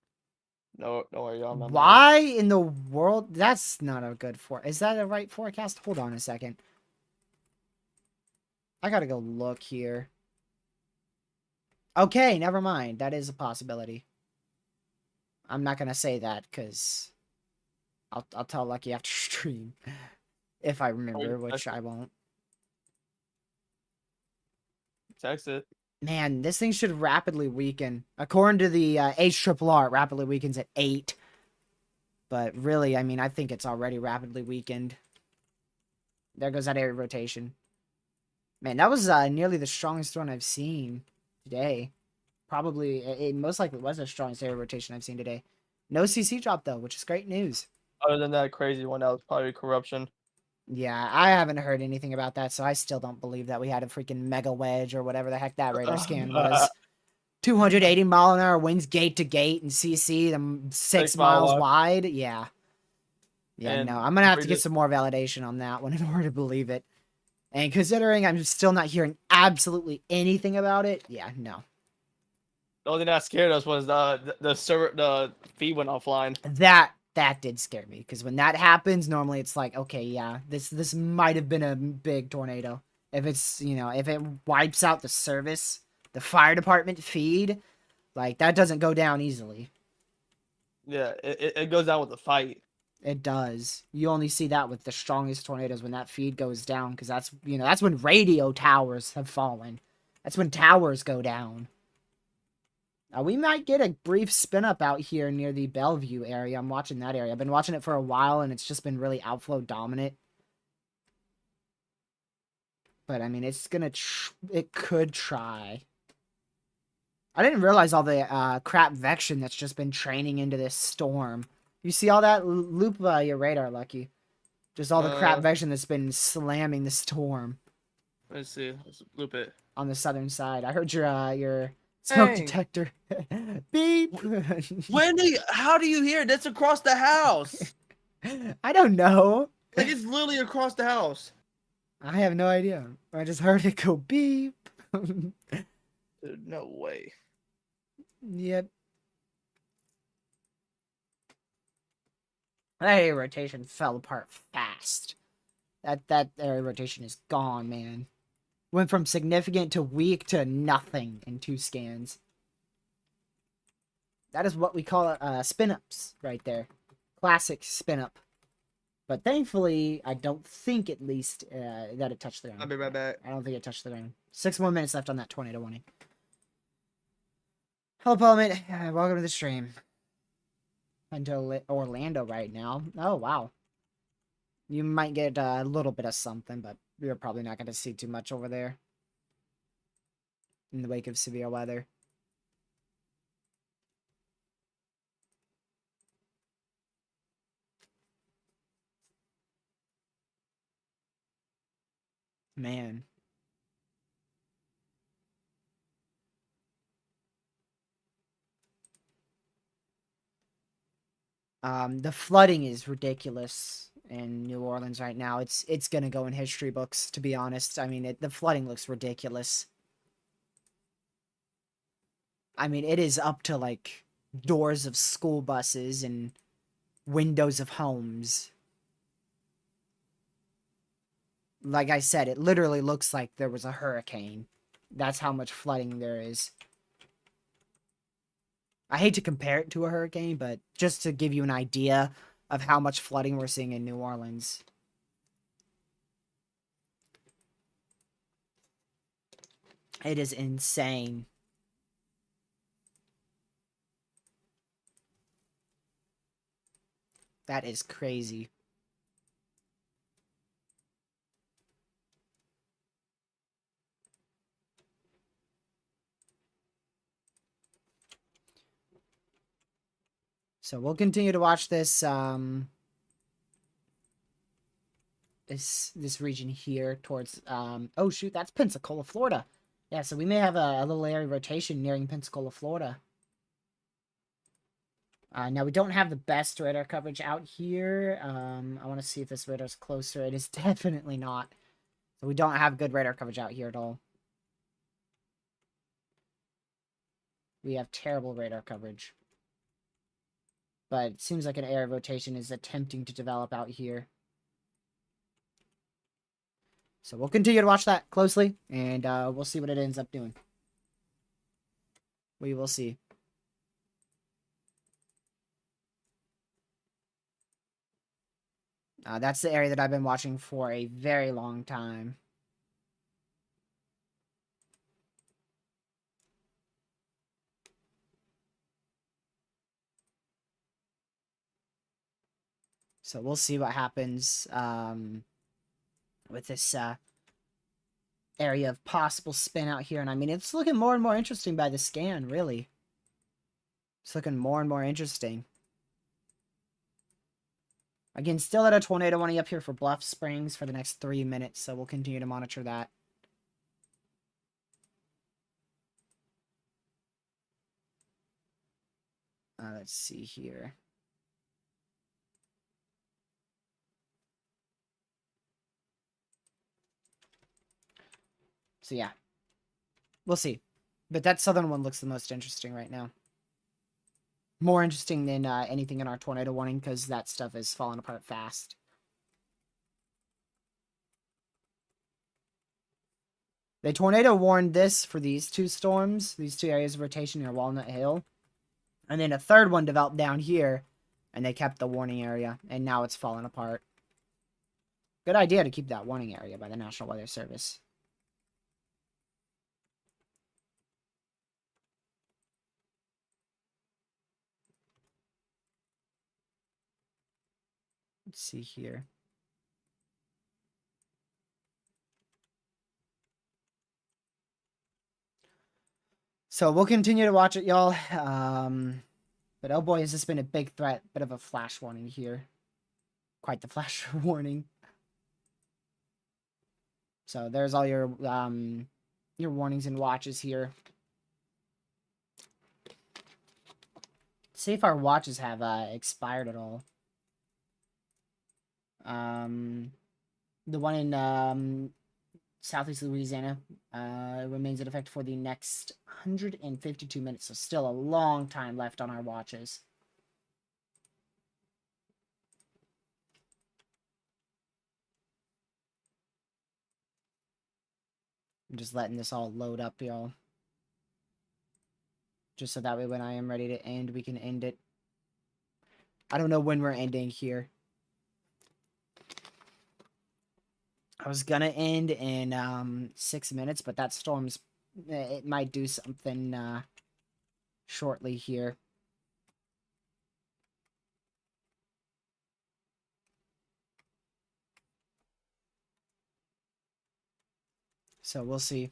No, don't worry, y'all. Why in the world? That's not a good Is that a right forecast? Hold on a second. I gotta go look here. Okay, never mind. That is a possibility. I'm not gonna say that because I'll tell Lucky after stream if I remember, which I won't. Text it. Man, this thing should rapidly weaken. According to the HRRR, it rapidly weakens at 8. But really, I mean, I think it's already rapidly weakened. There goes that area rotation. Man, that was nearly the strongest one I've seen today. Probably, it most likely was the strongest area rotation I've seen today. No CC drop, though, which is great news. Other than that crazy one, that was probably corruption. Yeah, I haven't heard anything about that, so I still don't believe that we had a freaking mega wedge or whatever the heck that radar scan was. 280-mile-an-hour winds gate to gate and CC them 6 miles wide. Yeah. Yeah, And no, I'm gonna have to get some more validation on that one in order to believe it. And considering I'm still not hearing absolutely anything about it, yeah, no. The only thing that scared us was the feed went offline. That did scare me, because when that happens, normally it's like, okay, yeah, this might have been a big tornado. If it's, if it wipes out the service, the fire department feed, like, that doesn't go down easily. Yeah, it goes down with the fight. It does. You only see that with the strongest tornadoes when that feed goes down, because that's, that's when radio towers have fallen. That's when towers go down. We might get a brief spin up out here near the Bellevue area. I'm watching that area. I've been watching it for a while, and it's just been really outflow dominant. But, I mean, it's gonna... it could try. I didn't realize all the crap vection that's just been training into this storm. You see all that? Loop your radar, Lucky. Just all the crap vection that's been slamming the storm. Let's see. Let's loop it. On the southern side. I heard your smoke detector. Beep. Wendy, how do you hear it? That's across the house. I don't know. Like, it's literally across the house. I have no idea. I just heard it go beep. Dude, no way. Yep. That area rotation fell apart fast. That area rotation is gone, man. Went from significant to weak to nothing in 2 scans. That is what we call spin-ups right there. Classic spin-up. But thankfully, I don't think at least that it touched the ground. I'll be right back. I don't think it touched the ground. 6 more minutes left on that 20 to 1. Hello, Parliament. Welcome to the stream. Into Orlando right now. Oh, wow. You might get a little bit of something, but you're probably not going to see too much over there. In the wake of severe weather. Man. The flooding is ridiculous in New Orleans right now. It's gonna go in history books, to be honest. I mean, the flooding looks ridiculous. I mean, it is up to, like, doors of school buses and windows of homes. Like I said, it literally looks like there was a hurricane That's how much flooding there is. I hate to compare it to a hurricane, but just to give you an idea of how much flooding we're seeing in New Orleans. It is insane. That is crazy. So we'll continue to watch this this region here towards oh shoot, that's Pensacola, Florida. Yeah, so we may have a little area rotation nearing Pensacola, Florida. Now we don't have the best radar coverage out here. I want to see if this radar's closer. It is definitely not. So we don't have good radar coverage out here at all. We have terrible radar coverage. But it seems like an area rotation is attempting to develop out here. So we'll continue to watch that closely, and we'll see what it ends up doing. We will see. That's the area that I've been watching for a very long time. So we'll see what happens with this area of possible spin out here. And I mean, it's looking more and more interesting by the scan, really. It's looking more and more interesting. Again, still at a tornado warning up here for Bluff Springs for the next 3 minutes, so we'll continue to monitor that. Let's see here. So yeah, we'll see. But that southern one looks the most interesting right now. More interesting than anything in our tornado warning, because that stuff is falling apart fast. They tornado warned this for these two storms, these two areas of rotation near Walnut Hill. And then a third one developed down here, and they kept the warning area, and now it's falling apart. Good idea to keep that warning area by the National Weather Service. Let's see here. So we'll continue to watch it, y'all. But oh boy, has this been a big threat. Bit of a flash warning here. Quite the flash warning. So there's all your warnings and watches here. See if our watches have expired at all. The one in Southeast Louisiana remains in effect for the next 152 minutes, so still a long time left on our watches. I'm just letting this all load up, y'all. Just so that way when I am ready to end, we can end it. I don't know when we're ending here. I was gonna end in 6 minutes, but that storm's it might do something shortly here. So we'll see.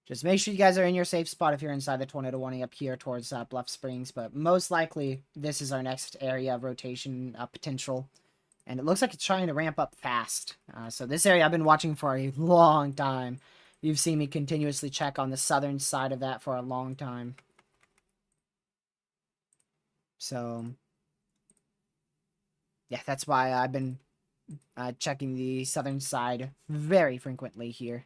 Just make sure you guys are in your safe spot if you're inside the tornado warning up here towards Bluff Springs. But most likely, this is our next area of rotation potential. And it looks like it's trying to ramp up fast. So this area I've been watching for a long time. You've seen me continuously check on the southern side of that for a long time. So, yeah, that's why I've been checking the southern side very frequently here.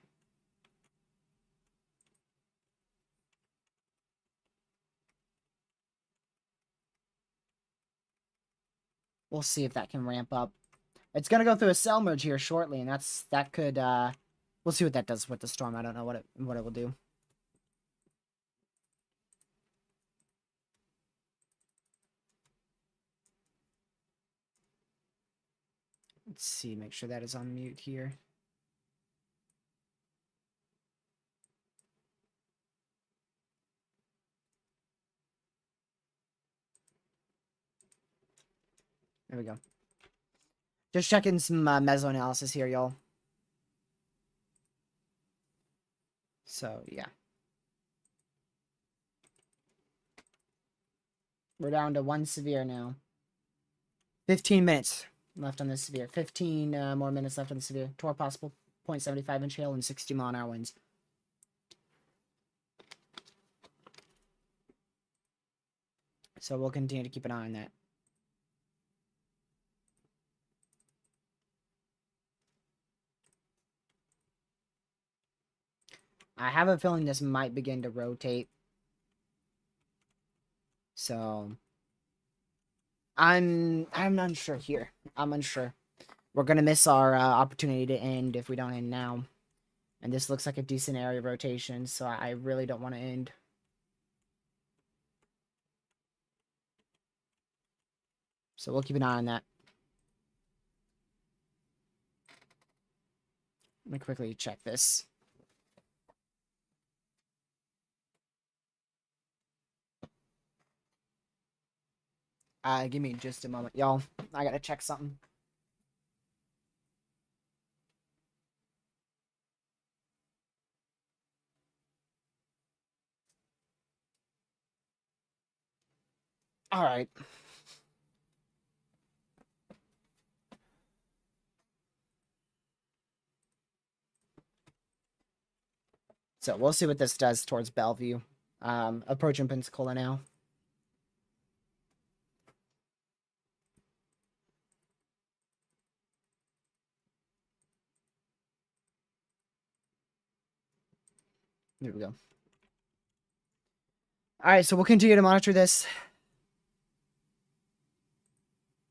We'll see if that can ramp up. It's gonna go through a cell merge here shortly, and that could we'll see what that does with the storm. I don't know what it will do. Let's see, make sure that is on mute here. There we go. Just checking some mesoanalysis here, y'all. So, yeah. We're down to 1 severe now. 15 minutes left on this severe. 15 more minutes left on the severe. Torque possible 0.75 inch hail and 60 mile an hour winds. So we'll continue to keep an eye on that. I have a feeling this might begin to rotate. So I'm unsure here. I'm unsure. We're gonna miss our opportunity to end if we don't end now. And this looks like a decent area of rotation, so I really don't want to end. So we'll keep an eye on that. Let me quickly check this. Give me just a moment, y'all. I gotta check something. All right. So we'll see what this does towards Bellevue. Approaching Pensacola now. There we go. Alright, so we'll continue to monitor this.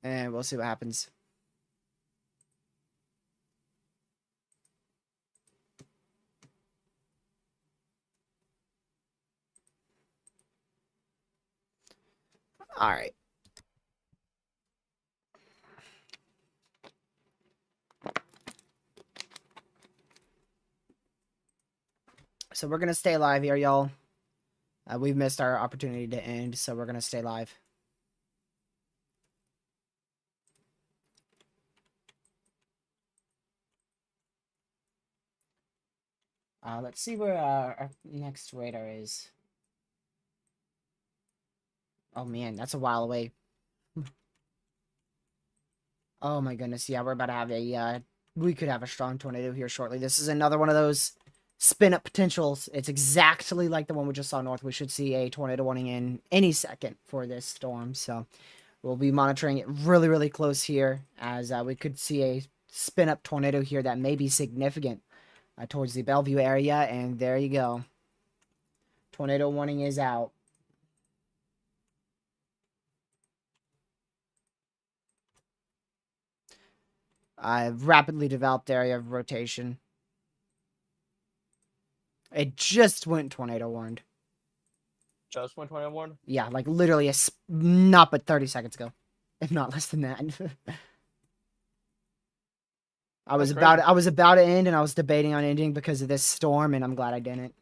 And we'll see what happens. Alright. So we're going to stay live here, y'all. We've missed our opportunity to end, so we're going to stay live. Let's see where our next radar is. Oh, man, that's a while away. Oh, my goodness. Yeah, we're about to have a... we could have a strong tornado here shortly. This is another one of those spin-up potentials. It's exactly like the one we just saw north. We should see a tornado warning in any second for this storm. So we'll be monitoring it really, really close here, as we could see a spin-up tornado here that may be significant towards the Bellevue area. And there you go. Tornado warning is out. Rapidly developed area of rotation. It just went tornado warned. Just went tornado warned? Yeah, like literally not but 30 seconds ago. If not less than that. I was about to end, and I was debating on ending because of this storm, and I'm glad I didn't.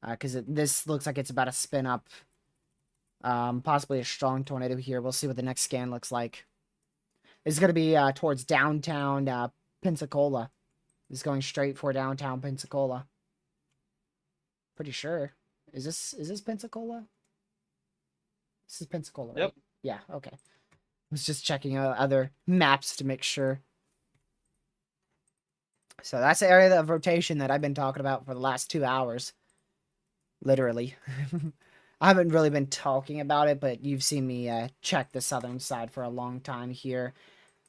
Because this looks like it's about to spin up. Possibly a strong tornado here. We'll see what the next scan looks like. It's going to be towards downtown Pensacola. It's going straight for downtown Pensacola. Pretty sure. Is this Pensacola? This is Pensacola, right? Yep. Yeah, okay. I was just checking other maps to make sure. So that's the area of rotation that I've been talking about for the last 2 hours. Literally. I haven't really been talking about it, but you've seen me check the southern side for a long time here.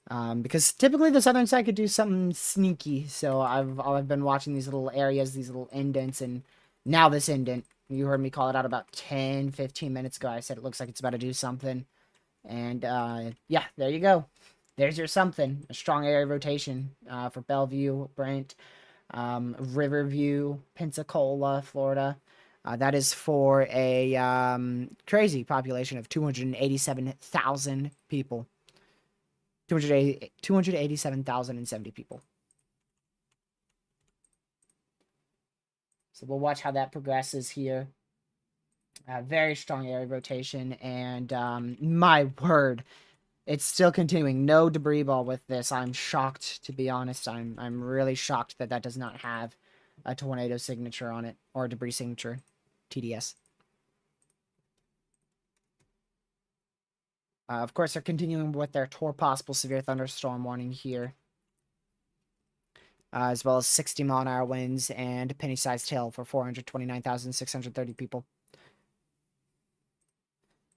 Because typically the southern side could do something sneaky. So I've been watching these little areas, these little indents, and now this indent. You heard me call it out about 10, 15 minutes ago. I said it looks like it's about to do something. And yeah, there you go. there's your something. A strong area rotation for Bellevue, Brent, Riverview, Pensacola, Florida. That is for a crazy population of 287,000 people. 287,070 people. So we'll watch how that progresses here. Very strong area rotation, and my word, it's still continuing. No debris ball with this. I'm shocked, to be honest. I'm really shocked that that does not have a tornado signature on it, or a debris signature, TDS. Of course, they're continuing with their possible severe thunderstorm warning here. As well as 60-mile-an-hour winds and penny-sized hail for 429,630 people.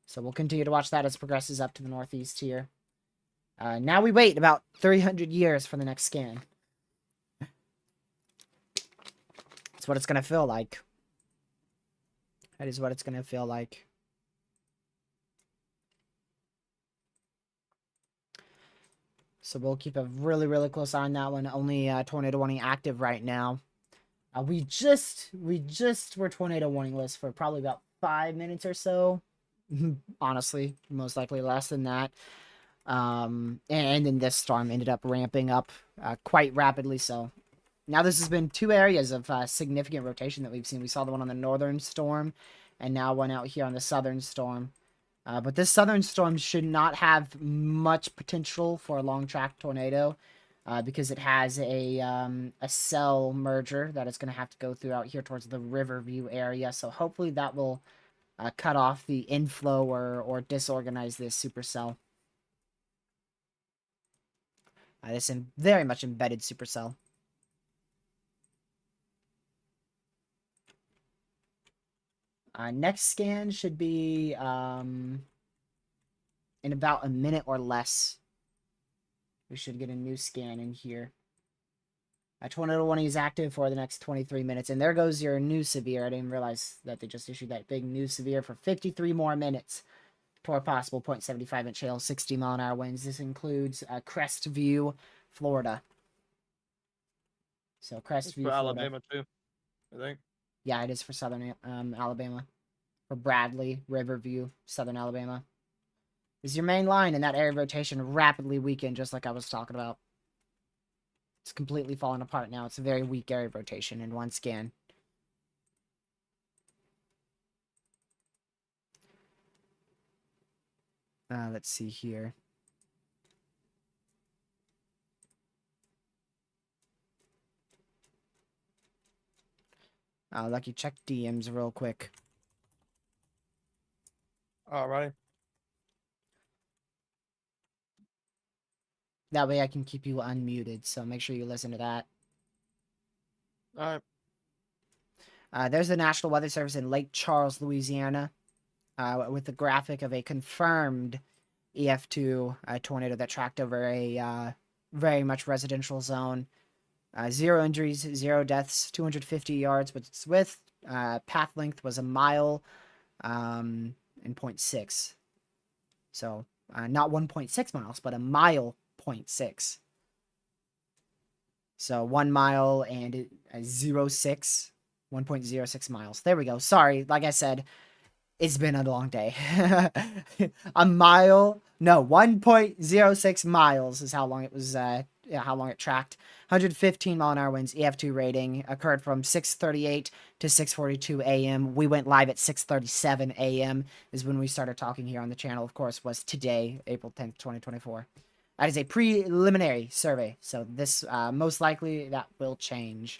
So we'll continue to watch that as it progresses up to the northeast here. Now we wait about 300 years for the next scan. That's what it's going to feel like. That is what it's going to feel like. So we'll keep a really, really close eye on that one. Only tornado warning active right now. We just were tornado warning list for probably about 5 minutes or so. Honestly, most likely less than that. And then this storm ended up ramping up quite rapidly. So now this has been 2 areas of significant rotation that we've seen. We saw the one on the northern storm, and now one out here on the southern storm. But this southern storm should not have much potential for a long track tornado because it has a cell merger that it's going to have to go through out here towards the Riverview area. So hopefully that will cut off the inflow or disorganize this supercell. This is very much embedded supercell. Next scan should be in about a minute or less. We should get a new scan in here. Tornado warning is active for the next 23 minutes. And there goes your new severe. I didn't realize that they just issued that big new severe for 53 more minutes. For possible 0.75-inch hail, 60-mile-an-hour winds. This includes Crestview, Florida. So Crestview, For Florida. Alabama too, I think. Yeah, it is for southern Alabama. For Bradley, Riverview, southern Alabama. This is your main line, and that area of rotation rapidly weakened, just like I was talking about. It's completely falling apart now. It's a very weak area of rotation in one scan. Let's see here. Lucky, check DMs real quick. Alrighty. That way I can keep you unmuted, so make sure you listen to that. Alright. There's the National Weather Service in Lake Charles, Louisiana, with the graphic of a confirmed EF2 tornado that tracked over a very much residential zone. 0 injuries, 0 deaths, 250 yards, but its width, path length was a mile and 0.6. So not 1.6 miles, but a mile 0.6. So 1 mile and 0.6, 1.06 miles. There we go. Sorry, like I said, it's been a long day. A mile, no, 1.06 miles is how long it was, how long it tracked. 115-mile-an-hour winds, EF2 rating, occurred from 6:38 to 6:42 a.m. We went live at 6:37 a.m. is when we started talking here on the channel, of course, was today, April 10th, 2024. That is a preliminary survey, so this, most likely, that will change.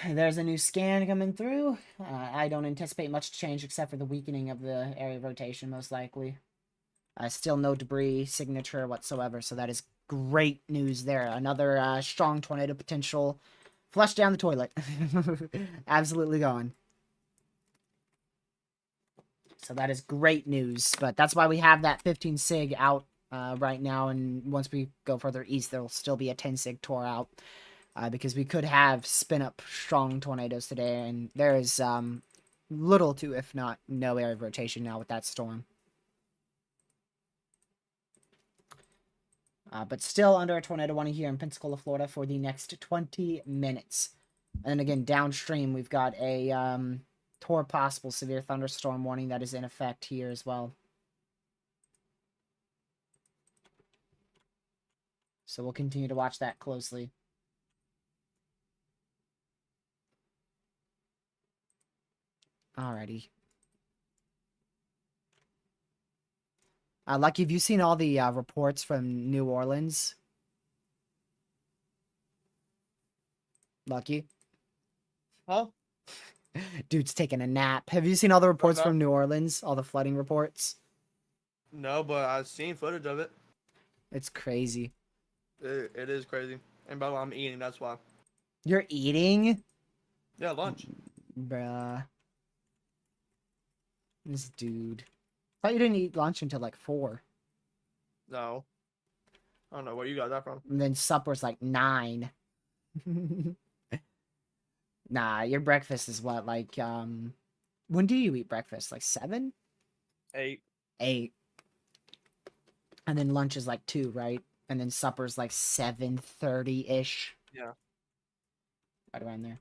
There's a new scan coming through. I don't anticipate much change except for the weakening of the area of rotation, most likely. Still no debris signature whatsoever, so that is great news there. Another strong tornado potential. Flush down the toilet. Absolutely gone. So that is great news, but that's why we have that 15 sig out right now, and once we go further east, there will still be a 10 sig tor out. Because we could have spin up strong tornadoes today, and there is little to, if not no area of rotation now with that storm. But still under a tornado warning here in Pensacola, Florida for the next 20 minutes. And then again, downstream, we've got a possible severe thunderstorm warning that is in effect here as well. So we'll continue to watch that closely. Alrighty. Lucky, have you seen all the reports from New Orleans? Lucky? Huh? Dude's taking a nap. Have you seen all the reports no. from New Orleans? All the flooding reports? No, but I've seen footage of it. It's crazy. It is crazy. And by the way, I'm eating, that's why. You're eating? Yeah, lunch. Bruh. This dude. Thought you didn't eat lunch until like 4. No. I don't know where you got that from. And then supper's like 9. Nah, your breakfast is what, like, when do you eat breakfast? Like 7? 8. 8. And then lunch is like 2, right? And then supper's like 7:30-ish. Yeah. Right around there.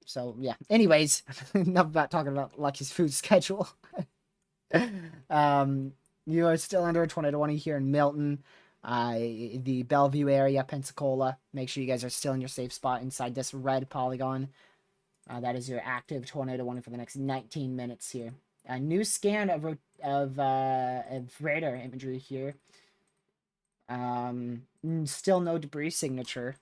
So, yeah. Anyways, enough about talking about Lucky's food schedule. You are still under a tornado warning here in Milton, the Bellevue area, Pensacola. Make sure you guys are still in your safe spot inside this red polygon. That is your active tornado warning for the next 19 minutes here. A new scan of radar imagery here. Still no debris signature,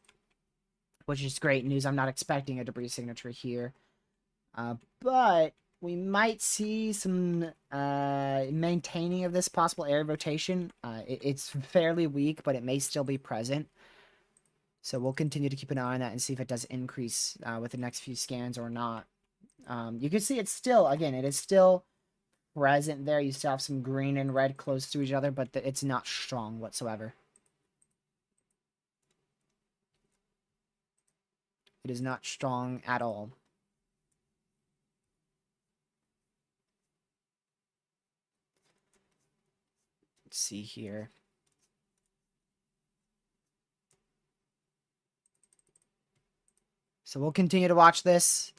which is great news. I'm not expecting a debris signature here. But we might see some maintaining of this possible area rotation. It's fairly weak, but it may still be present. So we'll continue to keep an eye on that and see if it does increase with the next few scans or not. You can see it's still, again, it is still present there. You still have some green and red close to each other, but it's not strong whatsoever. It is not strong at all. Let's see here. So we'll continue to watch this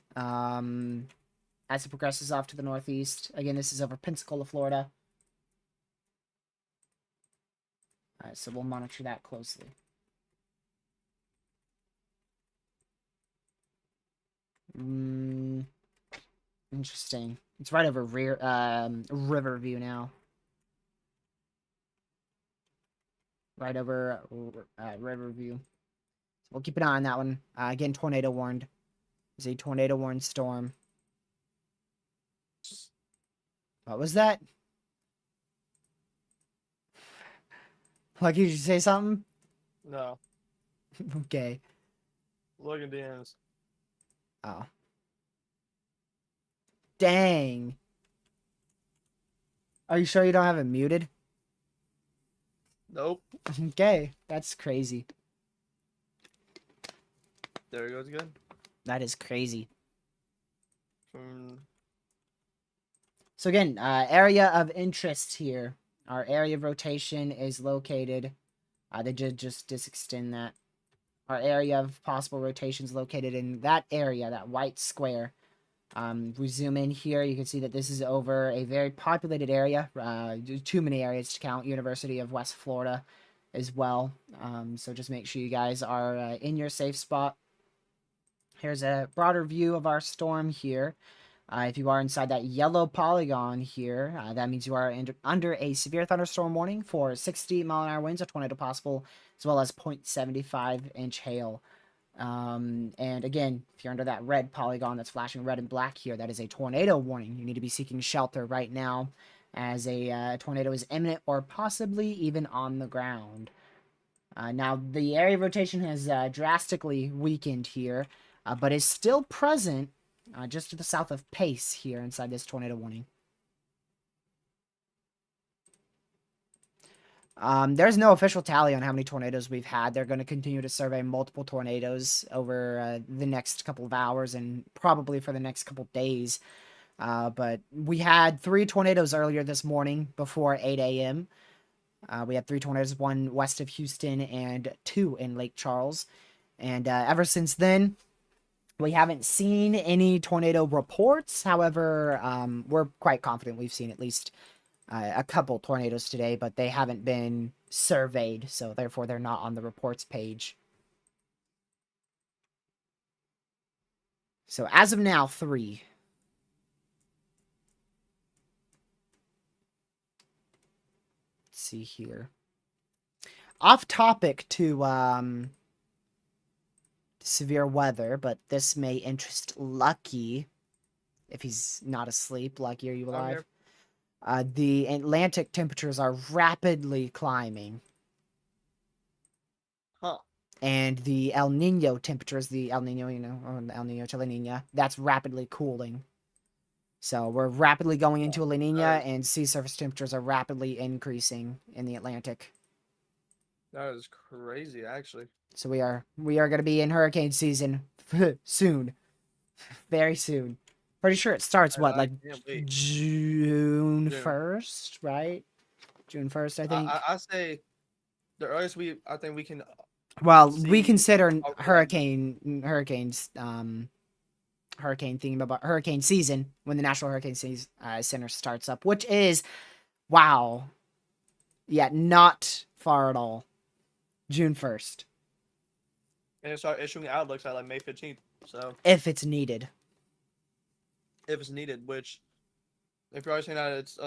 as it progresses off to the northeast. Again, this is over Pensacola, Florida. Alright, so we'll monitor that closely. Interesting. It's right over Riverview now. Right over Riverview. So we'll keep an eye on that one. Again, tornado warned. It's a tornado warned storm. What was that? Lucky, did you say something? No. Okay. Look at the ends. Oh. Dang. Are you sure you don't have it muted? Nope. Okay, that's crazy. There it goes again. That is crazy. Mm. So again, area of interest here. Our area of rotation is located. They did just extend that. Our area of possible rotation is located in that area, that white square. We zoom in here, you can see that this is over a very populated area. Too many areas to count. University of West Florida as well. So just make sure you guys are in your safe spot. Here's a broader view of our storm here. If you are inside that yellow polygon here, that means you are under a severe thunderstorm warning for 60-mile-an-hour winds, a tornado possible, as well as 0.75-inch hail. And again, if you're under that red polygon that's flashing red and black here, that is a tornado warning. You need to be seeking shelter right now as a tornado is imminent or possibly even on the ground. Now, the area of rotation has drastically weakened here, but is still present just to the south of Pace here inside this tornado warning. There's no official tally on how many tornadoes we've had. They're going to continue to survey multiple tornadoes over the next couple of hours and probably for the next couple of days. But we had 3 tornadoes earlier this morning before 8 a.m. We had 3 tornadoes, 1 west of Houston and 2 in Lake Charles. And ever since then, we haven't seen any tornado reports. However, we're quite confident we've seen at least a couple tornadoes today, but they haven't been surveyed, so therefore they're not on the reports page. So as of now, 3. Let's see here. Off topic to severe weather, but this may interest Lucky if he's not asleep. Lucky, are you alive? The Atlantic temperatures are rapidly climbing. Huh. And the El Nino temperatures, the El Nino, or the El Nino to La Nina, that's rapidly cooling. So we're rapidly going into a La Nina, and sea surface temperatures are rapidly increasing in the Atlantic. That is crazy, actually. So we are going to be in hurricane season soon, very soon. Pretty sure it starts like June 1st, right? June 1st, I think. I say the earliest I think we can. Well, we consider hurricanes theme about hurricane season when the National Hurricane Center starts up, which is, wow, yeah, not far at all. June 1st. And they start issuing outlooks at like May 15th. So if it's needed. If it's needed, which if you're already saying that it's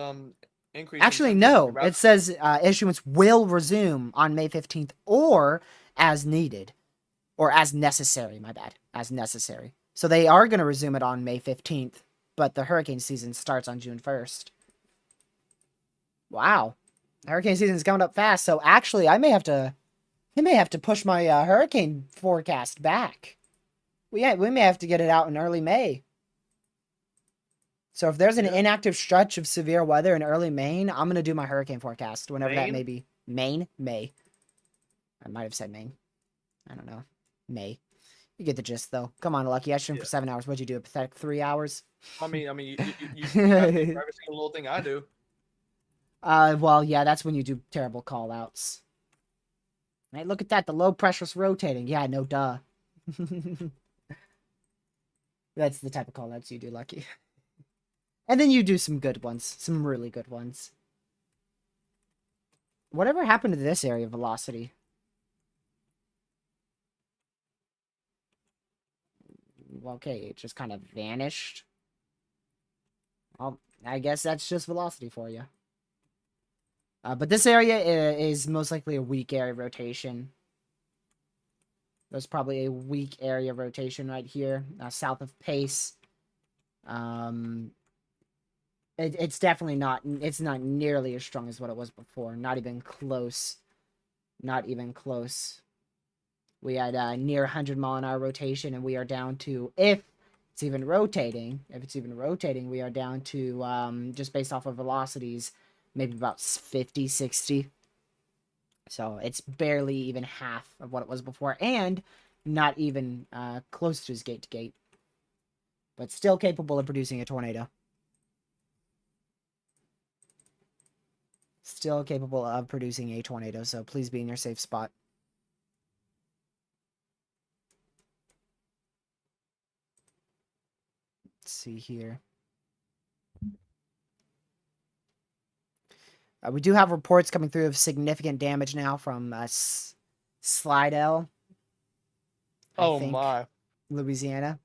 increasing. Actually, no. It says issuance will resume on May 15th or as needed. Or as necessary, my bad. As necessary. So they are going to resume it on May 15th, but the hurricane season starts on June 1st. Wow. Hurricane season is coming up fast, so actually I may have to push my hurricane forecast back. We may have to get it out in early May. So if there's an inactive stretch of severe weather in early Maine, I'm going to do my hurricane forecast whenever that may be. May. I might have said Maine. I don't know. May. You get the gist, though. Come on, Lucky. I streamed for 7 hours. What'd you do? A pathetic 3 hours? I mean, you for every single little thing I do. Well, yeah, that's when you do terrible call-outs. Hey, look at that. The low pressure's rotating. Yeah, no duh. That's the type of call-outs you do, Lucky. And then you do some good ones. Some really good ones. Whatever happened to this area of velocity? Okay, it just kind of vanished. Well, I guess that's just velocity for you. But this area is most likely a weak area rotation. There's probably a weak area rotation right here, south of Pace. It's definitely not. It's not nearly as strong as what it was before. Not even close. Not even close. We had near 100-mile-an-hour rotation, and we are down to, if it's even rotating, we are down to, just based off of velocities, maybe about 50, 60. So it's barely even half of what it was before, and not even close to his gate-to-gate. But still capable of producing a tornado. Still capable of producing a tornado, so please be in your safe spot. Let's see here. We do have reports coming through of significant damage now from Slidell. Oh my. Louisiana.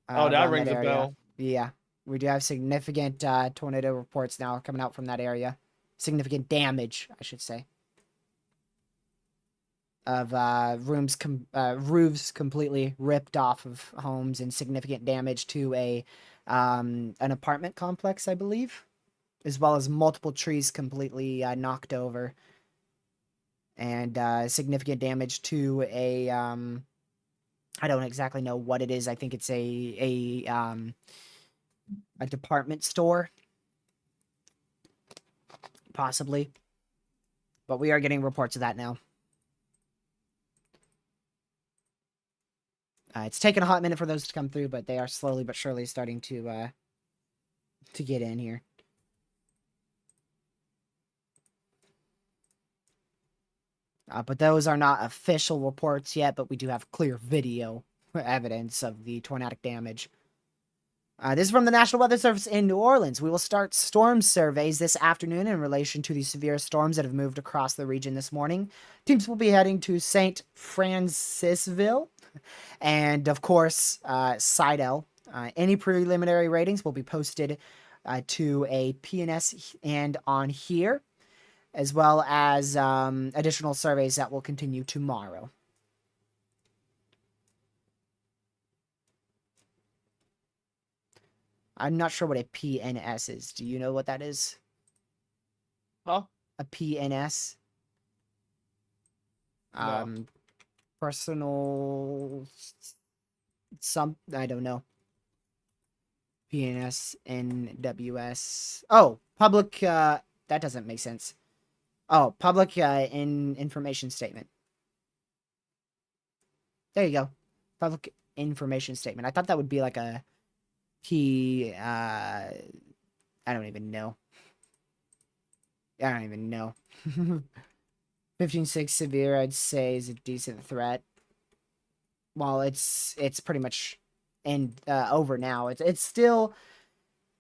Oh, that rings a bell. Yeah. We do have significant tornado reports now coming out from that area. Significant damage, I should say. Of roofs completely ripped off of homes, and significant damage to an apartment complex, I believe, as well as multiple trees completely knocked over, and significant damage to a I don't exactly know what it is. I think it's a department store, possibly. But we are getting reports of that now. It's taken a hot minute for those to come through, but they are slowly but surely starting to get in here. But those are not official reports yet, but we do have clear video evidence of the tornadic damage. This is from the National Weather Service in New Orleans. We will start storm surveys this afternoon in relation to the severe storms that have moved across the region this morning. Teams will be heading to St. Francisville and, of course, Sidel. Any preliminary ratings will be posted to a PNS and on here, as well as additional surveys that will continue tomorrow. I'm not sure what a PNS is. Do you know what that is? Huh? A PNS? No. Personal... I don't know. PNS, NWS... Oh, public... that doesn't make sense. Oh, public information statement. There you go. Public information statement. I thought that would be like a I don't even know. 15.6 severe, I'd say, is a decent threat. Well, it's pretty much over now. It's still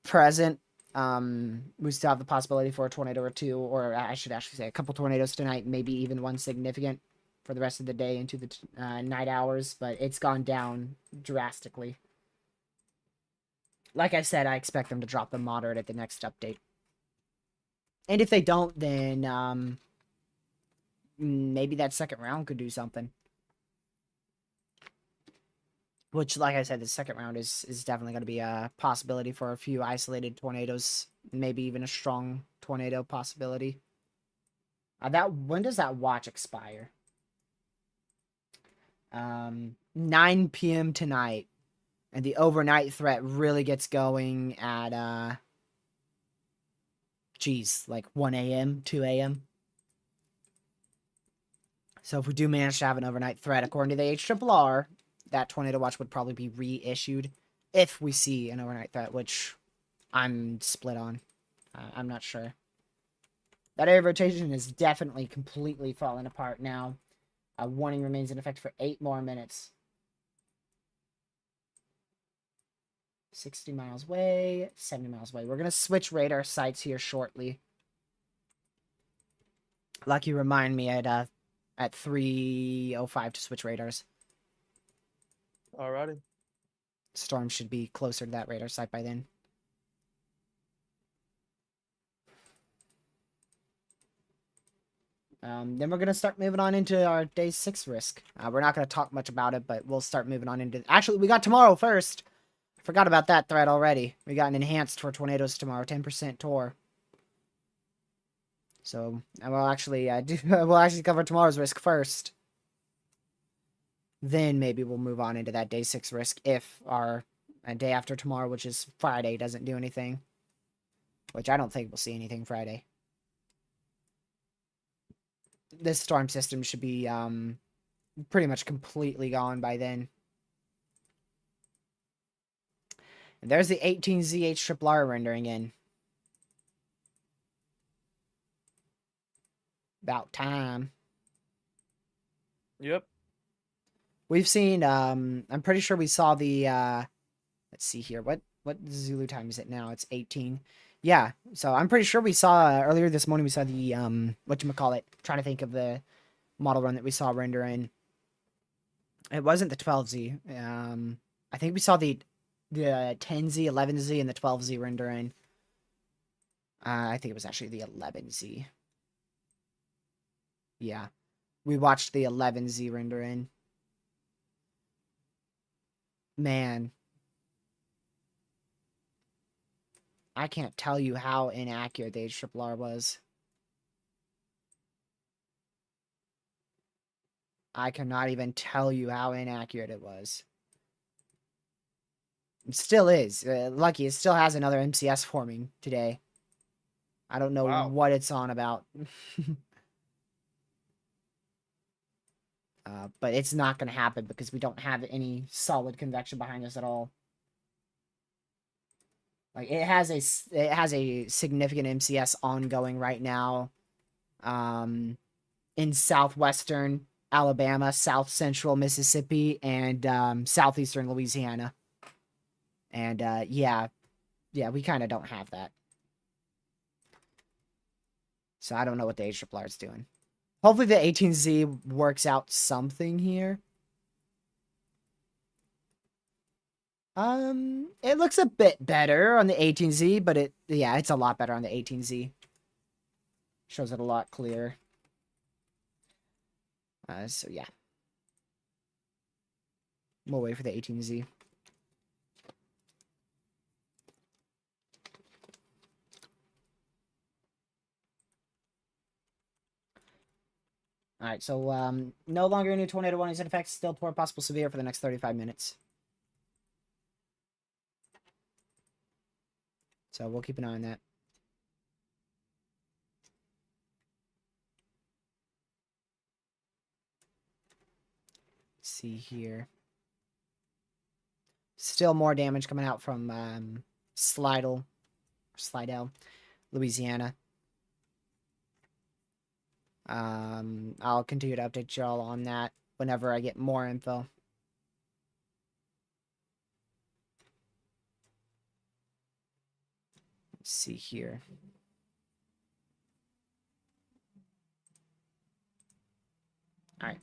present. We still have the possibility for a tornado or two, or I should actually say a couple tornadoes tonight, maybe even one significant for the rest of the day into the night hours, but it's gone down drastically. Like I said, I expect them to drop the moderate at the next update. And if they don't, then maybe that second round could do something. Which, like I said, the second round is definitely going to be a possibility for a few isolated tornadoes. Maybe even a strong tornado possibility. When does that watch expire? 9 p.m. tonight. And the overnight threat really gets going at, like 1 a.m., 2 a.m. So if we do manage to have an overnight threat, according to the HRRR, that tornado watch would probably be reissued if we see an overnight threat, which I'm split on. I'm not sure. That area of rotation is definitely completely falling apart now. A warning remains in effect for 8 more minutes. 60 miles away, 70 miles away. We're going to switch radar sites here shortly. Lucky remind me at 3:05 to switch radars. Alrighty. Storm should be closer to that radar site by then. Then we're going to start moving on into our day 6 risk. We're not going to talk much about it, but we'll start moving on into... Actually, we got tomorrow first. Forgot about that threat already. We got an enhanced for tornadoes tomorrow, 10% TOR. So, we'll actually we'll actually cover tomorrow's risk first. Then maybe we'll move on into that day 6 risk if our day after tomorrow, which is Friday, doesn't do anything. Which I don't think we'll see anything Friday. This storm system should be pretty much completely gone by then. And there's the 18ZH RRR rendering in. About time. Yep. We've seen, I'm pretty sure we saw the, let's see here. What Zulu time is it now? It's 18. Yeah, so I'm pretty sure we saw, earlier this morning, we saw the, whatchamacallit, trying to think of the model run that we saw render in. It wasn't the 12Z. I think we saw the 10Z, 11Z, and the 12Z render in. I think it was actually the 11Z. Yeah. We watched the 11Z render in. Man. I can't tell you how inaccurate the HRRR was. I cannot even tell you how inaccurate it was. It still is. Lucky, it still has another MCS forming today. I don't know Wow. what it's on about. But it's not going to happen because we don't have any solid convection behind us at all. Like it has a significant MCS ongoing right now, in southwestern Alabama, south central Mississippi, and southeastern Louisiana. And yeah, we kind of don't have that. So I don't know what the HRR is doing. Hopefully the 18Z works out something here. It looks a bit better on the 18Z, but it's a lot better on the 18Z. Shows it a lot clearer. So yeah. We'll wait for the 18Z. Alright, so no longer any tornado warnings in effect, still poor possible severe for the next 35 minutes. So we'll keep an eye on that. Let's see here. Still more damage coming out from Slidell, Louisiana. I'll continue to update y'all on that whenever I get more info. Let's see here. All right.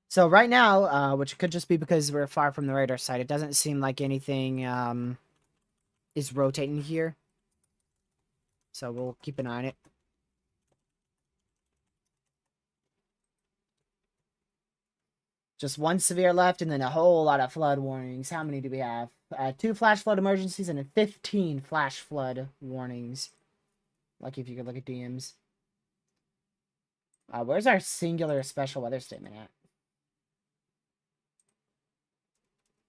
So right now, which could just be because we're far from the radar site, it doesn't seem like anything is rotating here. So we'll keep an eye on it. Just one severe left, and then a whole lot of flood warnings. How many do we have? 2 flash flood emergencies and 15 flash flood warnings. Lucky if you could look at DMs. Where's our singular special weather statement at?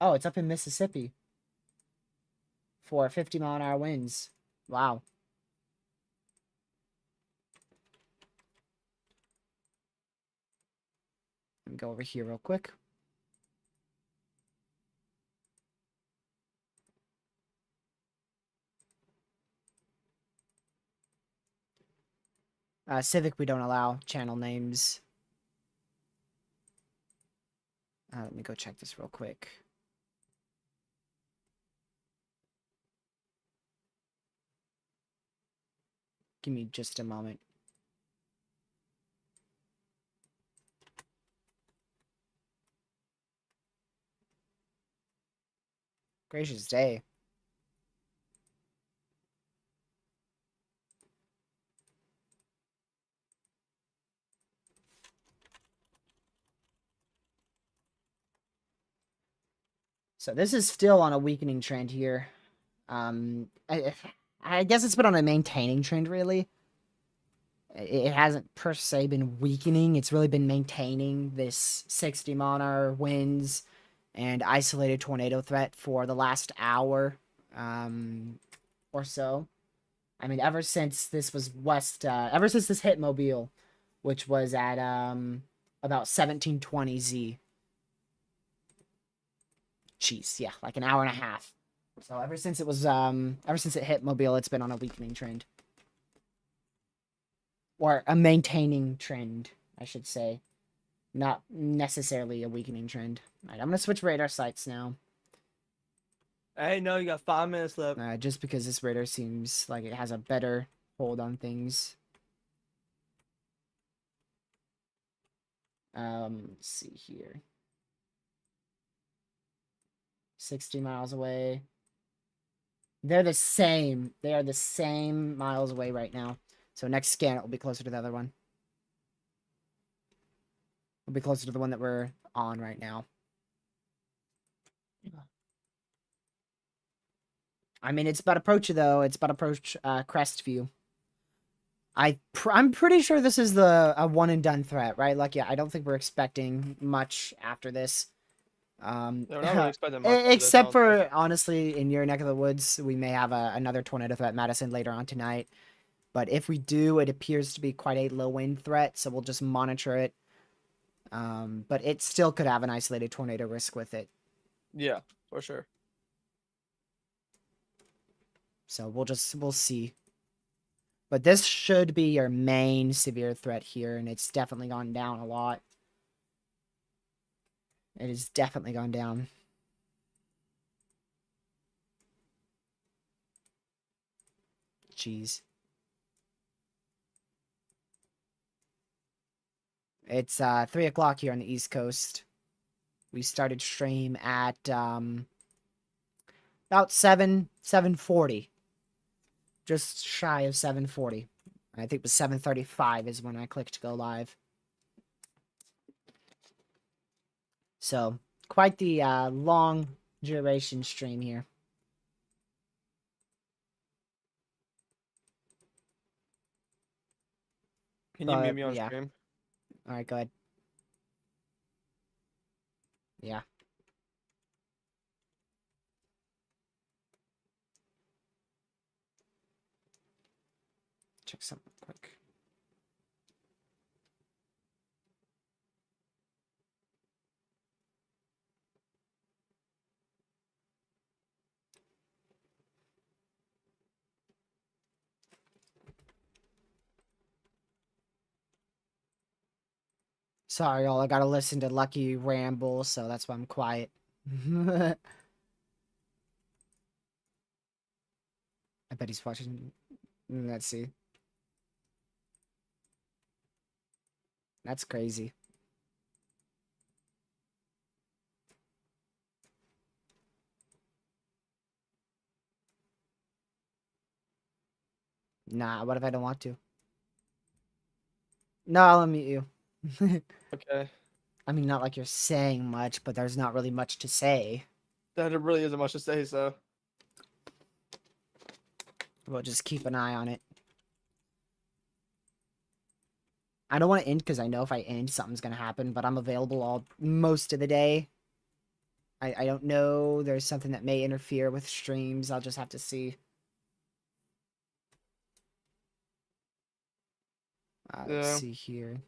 Oh, it's up in Mississippi. For 50-mile-an-hour winds. Wow. Let me go over here real quick. Civic, we don't allow channel names. Let me go check this real quick. Give me just a moment. Gracious day. So this is still on a weakening trend here. I guess it's been on a maintaining trend, really. It hasn't per se been weakening. It's really been maintaining this 60-mile-an-hour winds and isolated tornado threat for the last hour or so. I mean, ever since this was ever since this hit Mobile, which was at about 1720 Z. Jeez, yeah, like an hour and a half. So ever since it hit Mobile, it's been on a weakening trend. Or a maintaining trend, I should say. Not necessarily a weakening trend. Alright, I'm gonna switch radar sites now. Hey, no, you got 5 minutes left. Just because this radar seems like it has a better hold on things. Let's see here. 60 miles away. They're the same. They are the same miles away right now. So next scan, it will be closer to the other one. It'll be closer to the one that we're on right now. I mean, it's about approach, though. It's about approach Crestview. I'm pretty sure this is a one and done threat, right? Like, yeah, I don't think we're expecting much after this. Yeah, we're not really expecting much except for, honestly, in your neck of the woods, we may have another tornado threat, Madison, later on tonight. But if we do, it appears to be quite a low wind threat, so we'll just monitor it. But it still could have an isolated tornado risk with it. Yeah, for sure. So we'll see. But this should be your main severe threat here, and it's definitely gone down a lot. It has definitely gone down. Jeez. It's 3 o'clock here on the East Coast. We started stream at about 7:40. Just shy of 7:40. I think it was 7:35 is when I clicked go live. So, quite the long duration stream here. Can you mute But, me on yeah. stream? Alright, go ahead. Yeah. Check something quick. Sorry, y'all. I gotta listen to Lucky ramble, so that's why I'm quiet. I bet he's watching. Let's see. That's crazy. Nah, what if I don't want to? No, I'll unmute you. Okay. I mean, not like you're saying much, but there's not really much to say. That really isn't much to say, so. We'll just keep an eye on it. I don't want to end because I know if I end, something's gonna happen, but I'm available most of the day. I don't know. There's something that may interfere with streams. I'll just have to see. Let's Yeah. see here.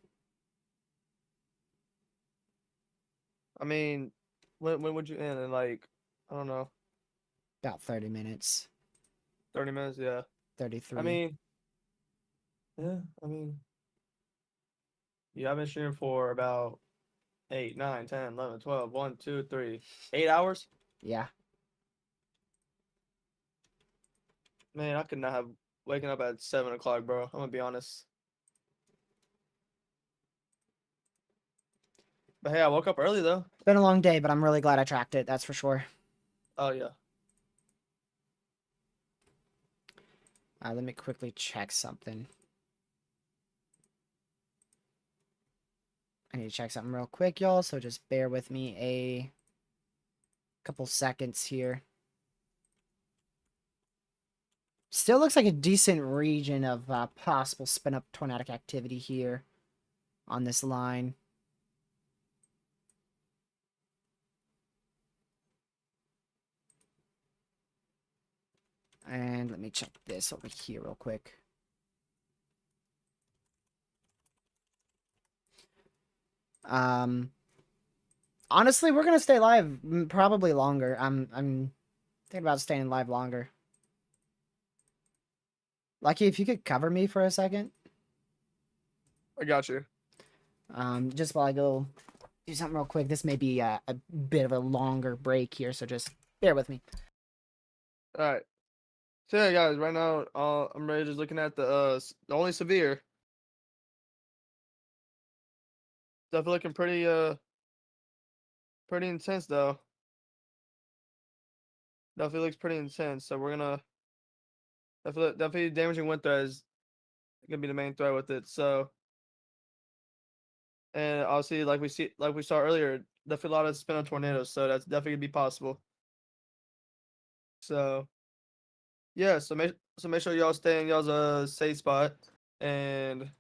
I mean, when would you end? In like, I don't know, About 30 minutes. 30 minutes? Yeah. 33. I mean, yeah. I mean, yeah. I've been streaming for about 8, 9, 10, 11, 12, 1, 2, 3, 8 hours. Yeah. Man, I could not have waking up at 7 o'clock, bro. I'm gonna be honest. But hey, I woke up early though. It's been a long day, but I'm really glad I tracked it. That's for sure. Oh yeah. Let me quickly check something. I need to check something real quick, y'all, so just bear with me a couple seconds here. Still looks like a decent region of possible spin-up tornadic activity here on this line. And let me check this over here real quick. Honestly, we're gonna stay live probably longer. I'm thinking about staying live longer. Lucky, if you could cover me for a second. I got you. Just while I go do something real quick. This may be a bit of a longer break here, so just bear with me. All right. So yeah, guys, right now, I'm ready. Just looking at the only severe. Definitely looking pretty intense though. Definitely looks pretty intense. So we're gonna definitely damaging wind threat is gonna be the main threat with it. So, and obviously, like we saw earlier, definitely a lot of spin on tornadoes. So that's definitely gonna be possible. So yeah, so make sure y'all stay in y'all's safe spot. And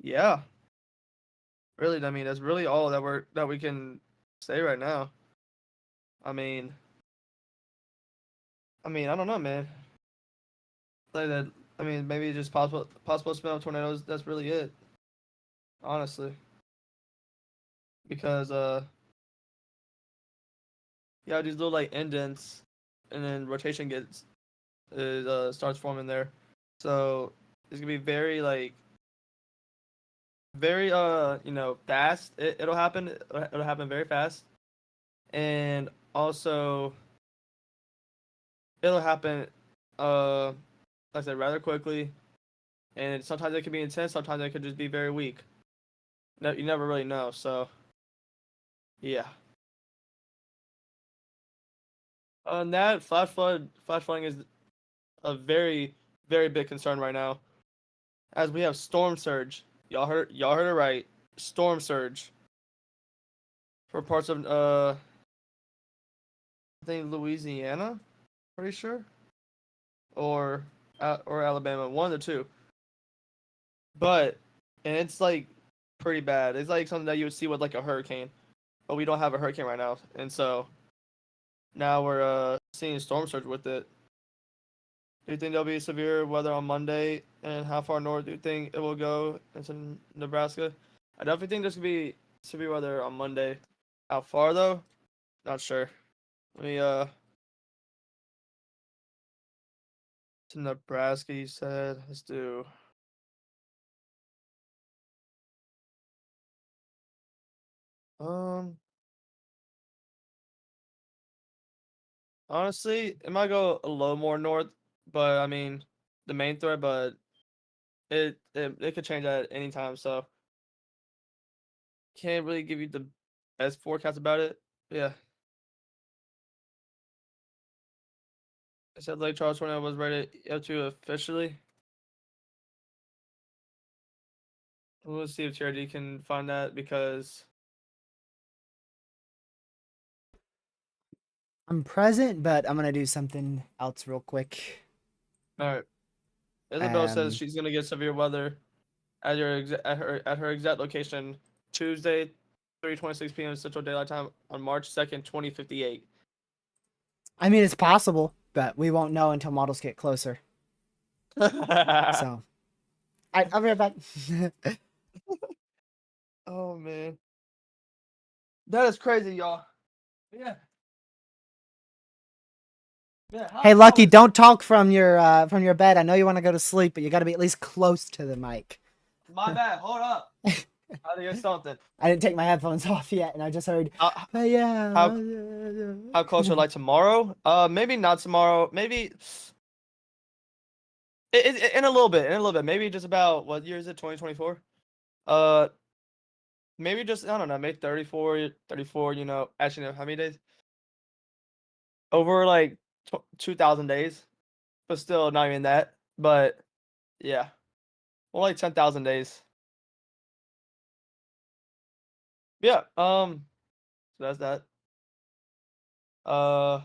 yeah, really, I mean that's really all that we can say right now. I mean, I don't know, man. Like that. I mean, maybe just possible spin off tornadoes. That's really it. Honestly. because yeah, these little like indents, and then rotation starts forming there. So it's gonna be very like very fast. It'll happen. It'll happen very fast, and also it'll happen like I said, rather quickly. And sometimes it can be intense. Sometimes it could just be very weak. No, you never really know. So yeah. On that, flash flooding is a very, very big concern right now, as we have storm surge. Y'all heard it right. Storm surge for parts of I think Louisiana, pretty sure, or Alabama, one of the two. But and it's like pretty bad. It's like something that you would see with like a hurricane, but we don't have a hurricane right now, and so now we're seeing storm surge with it. Do you think there'll be severe weather on Monday? And how far north do you think it will go into Nebraska? I definitely think there's gonna be severe weather on Monday. How far though? Not sure. Let me to Nebraska you said. Let's do um honestly, it might go a little more north, but I mean the main threat, but it could change at any time, so can't really give you the best forecast about it. Yeah. I said Lake Charles tornado was rated up to officially. We'll see if TRD can find that because I'm present, but I'm gonna do something else real quick. all right. Isabel says Um, she's gonna get severe weather at her exact location Tuesday, 3:26 p.m. Central Daylight Time on March 2nd, 2058. I mean, it's possible, but we won't know until models get closer. So, I'll be right back. Oh man, that is crazy, y'all. Yeah, yeah. Hey, How Lucky, is don't talk from your bed. I know you want to go to sleep, but you got to be at least close to the mic. my bad? Hold up. I think it's something. I didn't take my headphones off yet, and I just heard, How yeah. how close are like tomorrow? Maybe not tomorrow. Maybe in a little bit. In a little bit. Maybe just about what year is it? 2024. Uh, maybe just I don't know. Maybe 34. 34. You know, actually, no. How many days? Over like 2,000 days, but still not even that. But yeah, well, like 10,000 days. Yeah. So that's that. Uh,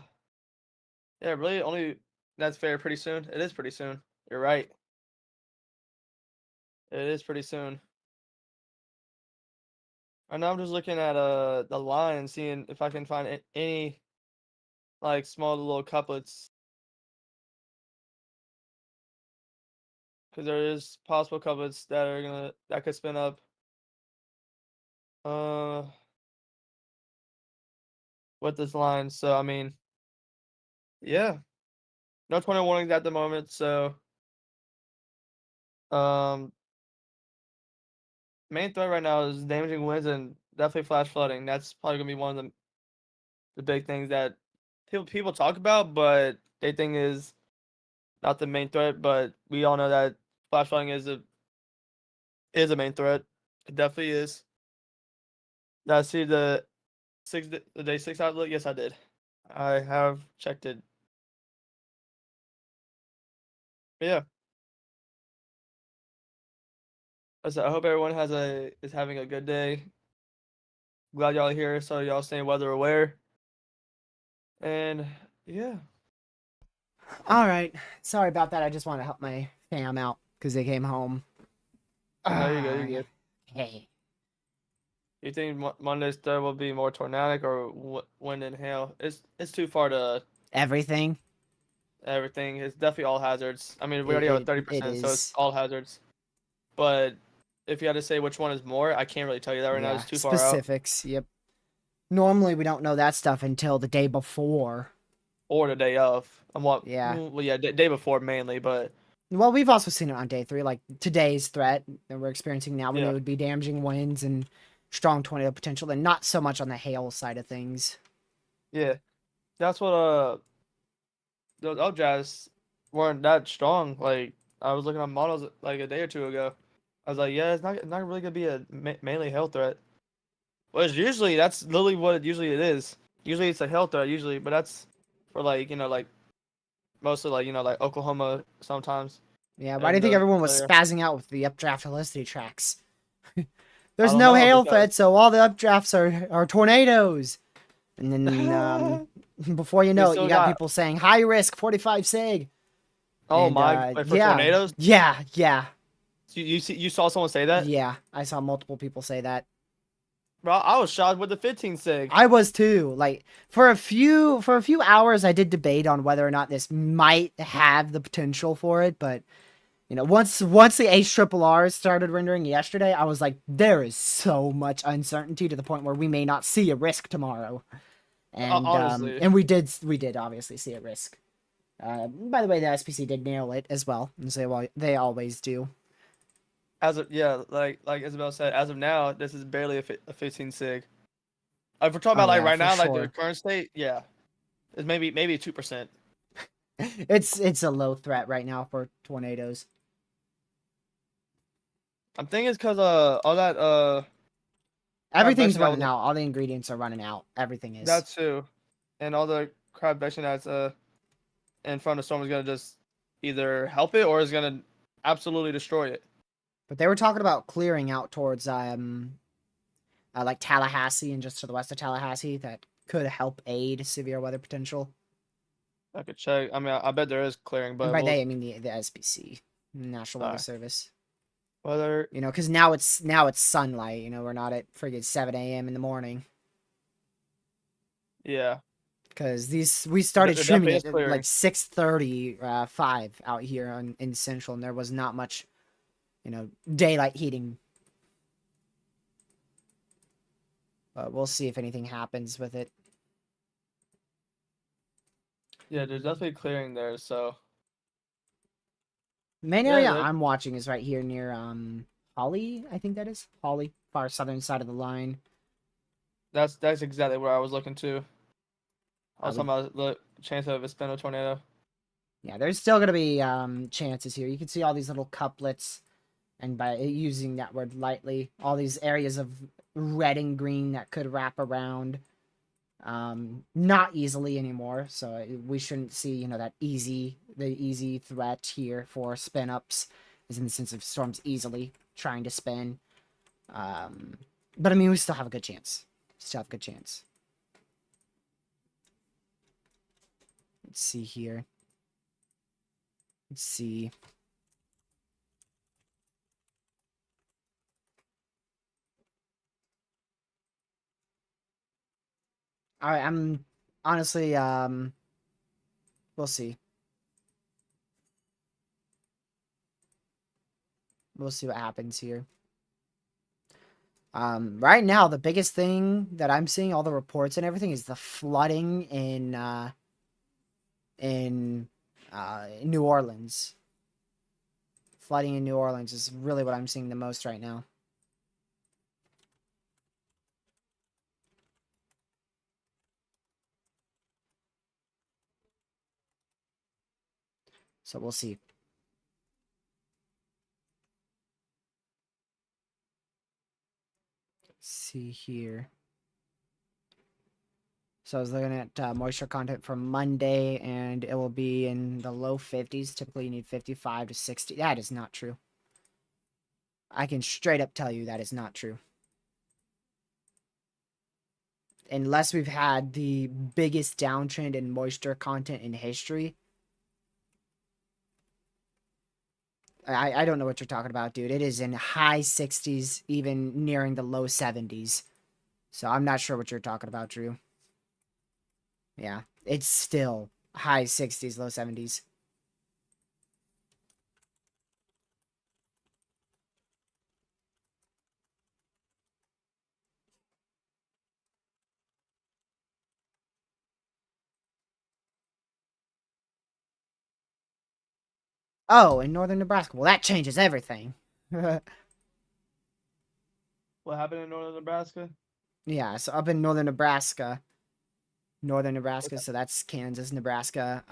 yeah. Really, only that's fair. Pretty soon. It is pretty soon. You're right. It is pretty soon. Right now, I'm just looking at the line, seeing if I can find any like small little couplets, because there is possible couplets that could spin up. Uh, with this line. So I mean, yeah, no tornado warnings at the moment. So um, main threat right now is damaging winds and definitely flash flooding. That's probably gonna be one of the big things that people talk about, but they think is not the main threat. But we all know that flash flooding is a main threat. It definitely is. Did I see the day 6 outlook? Yes, I did. I have checked it. But yeah. I hope everyone is having a good day. Glad y'all are here, so y'all staying weather aware. And yeah. All right. Sorry about that. I just want to help my fam out because they came home. No, you're good. You're good. Hey. You think Monday's third will be more tornadic or wind and hail? It's too far to Everything. everything. It's definitely all hazards. I mean, we already have a It 30%, so it's is. all hazards. But if you had to say which one is more, I can't really tell you that right now. Yeah, It's too far out. specifics. Yep. Normally, we don't know that stuff until the day before. Or the day of. Yeah. Well, yeah, day before mainly, but Well, we've also seen it on day 3, like today's threat that we're experiencing now. We knew yeah, it would be damaging winds and strong tornado potential, and not so much on the hail side of things. yeah. That's what those updrafts weren't that strong. Like I was looking at models like a day or two ago. I was like, yeah, it's not really gonna be a mainly hail threat. Whereas usually that's literally what it is. Usually it's a hail threat usually, but that's for like like mostly like like Oklahoma sometimes Yeah, why do you and think the everyone was area. spazzing out with the updraft helicity tracks? I There's don't no know hail because threat, so all the updrafts are tornadoes. And then before you we know it, you still got got people saying high risk 45 sig. oh And my like for yeah, tornadoes. yeah. You saw someone say that? Yeah, I saw multiple people say that. Bro, I was shocked with the 15 sig. I was too. Like for a few hours I did debate on whether or not this might have the potential for it, but once the HRRRs started rendering yesterday, I was like, there is so much uncertainty to the point where we may not see a risk tomorrow. Honestly, And we did obviously see a risk. By the way, the SPC did nail it as well, and so well they always do. as of yeah, like Isabel said, as of now, this is barely a 15 sig. If we're talking Oh about like yeah, right for now, like the sure. current state, yeah, it's maybe 2%. It's a low threat right now for tornadoes. I'm thinking it's because all that Everything's convection that running was out. All the ingredients are running out. Everything is. that too, and all the convection that's in front of the storm is gonna just either help it or is gonna absolutely destroy it. But they were talking about clearing out towards like Tallahassee and just to the west of Tallahassee that could help aid severe weather potential. I could check. I mean, I bet there is clearing, And but by we'll they, I mean the SPC, National Weather Service. whether Because now it's sunlight. We're not at friggin' 7 a.m. in the morning. yeah, Because we started there streaming definitely is at clearing. like 6:30, 5 out here in Central, and there was not much, daylight heating. But we'll see if anything happens with it. Yeah, there's definitely clearing there. So Main yeah, area I'm watching is right here near Holly, I think that is Holly, far southern side of the line. that's exactly where I was looking to. I was We- talking about the chance of a spin tornado. Yeah, there's still gonna be chances here. You can see all these little couplets, and by using that word lightly, all these areas of red and green that could wrap around. Not easily anymore, so we shouldn't see the easy threat here for spin ups is in the sense of storms easily trying to spin. But I mean, we still have a good chance. Let's see here. Let's see. All right, I'm honestly we'll see. We'll see what happens here. Right now the biggest thing that I'm seeing, all the reports and everything, is the flooding in New Orleans. Flooding in New Orleans is really what I'm seeing the most right now. So we'll see. Let's see here. So I was looking at moisture content for Monday, and it will be in the low 50s. Typically, you need 55 to 60. That is not true. I can straight up tell you that is not true. Unless we've had the biggest downtrend in moisture content in history. I don't know what you're talking about, dude. It is in high 60s, even nearing the low 70s. So I'm not sure what you're talking about, Drew. Yeah, it's still high 60s, low 70s. Oh, in northern Nebraska. Well, that changes everything. What happened in northern Nebraska? Yeah, so up in northern Nebraska, Okay. so that's Kansas, Nebraska.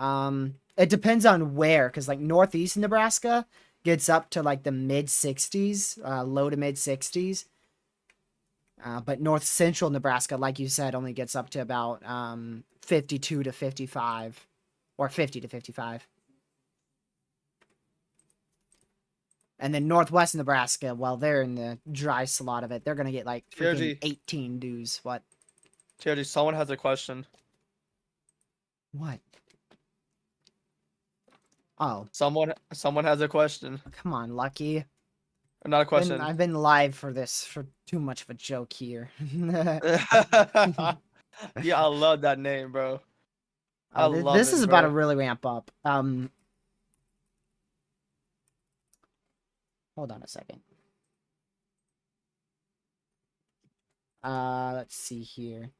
It depends on where, because like northeast Nebraska gets up to like the mid 60s, low to mid 60s. But north central Nebraska, like you said, only gets up to about 52 to 55, or 50 to 55. And then northwest Nebraska, well, they're in the dry slot of it. They're gonna get like freaking TRG, 18 dews. What? TRG, someone has a question. What? Oh, Someone has a question. come on, Lucky. Or not a question. I've been live for this for too much of a joke here. Yeah, I love that name, bro. I Oh, love this it, is about to bro. really ramp up. Hold on a second. Let's see here.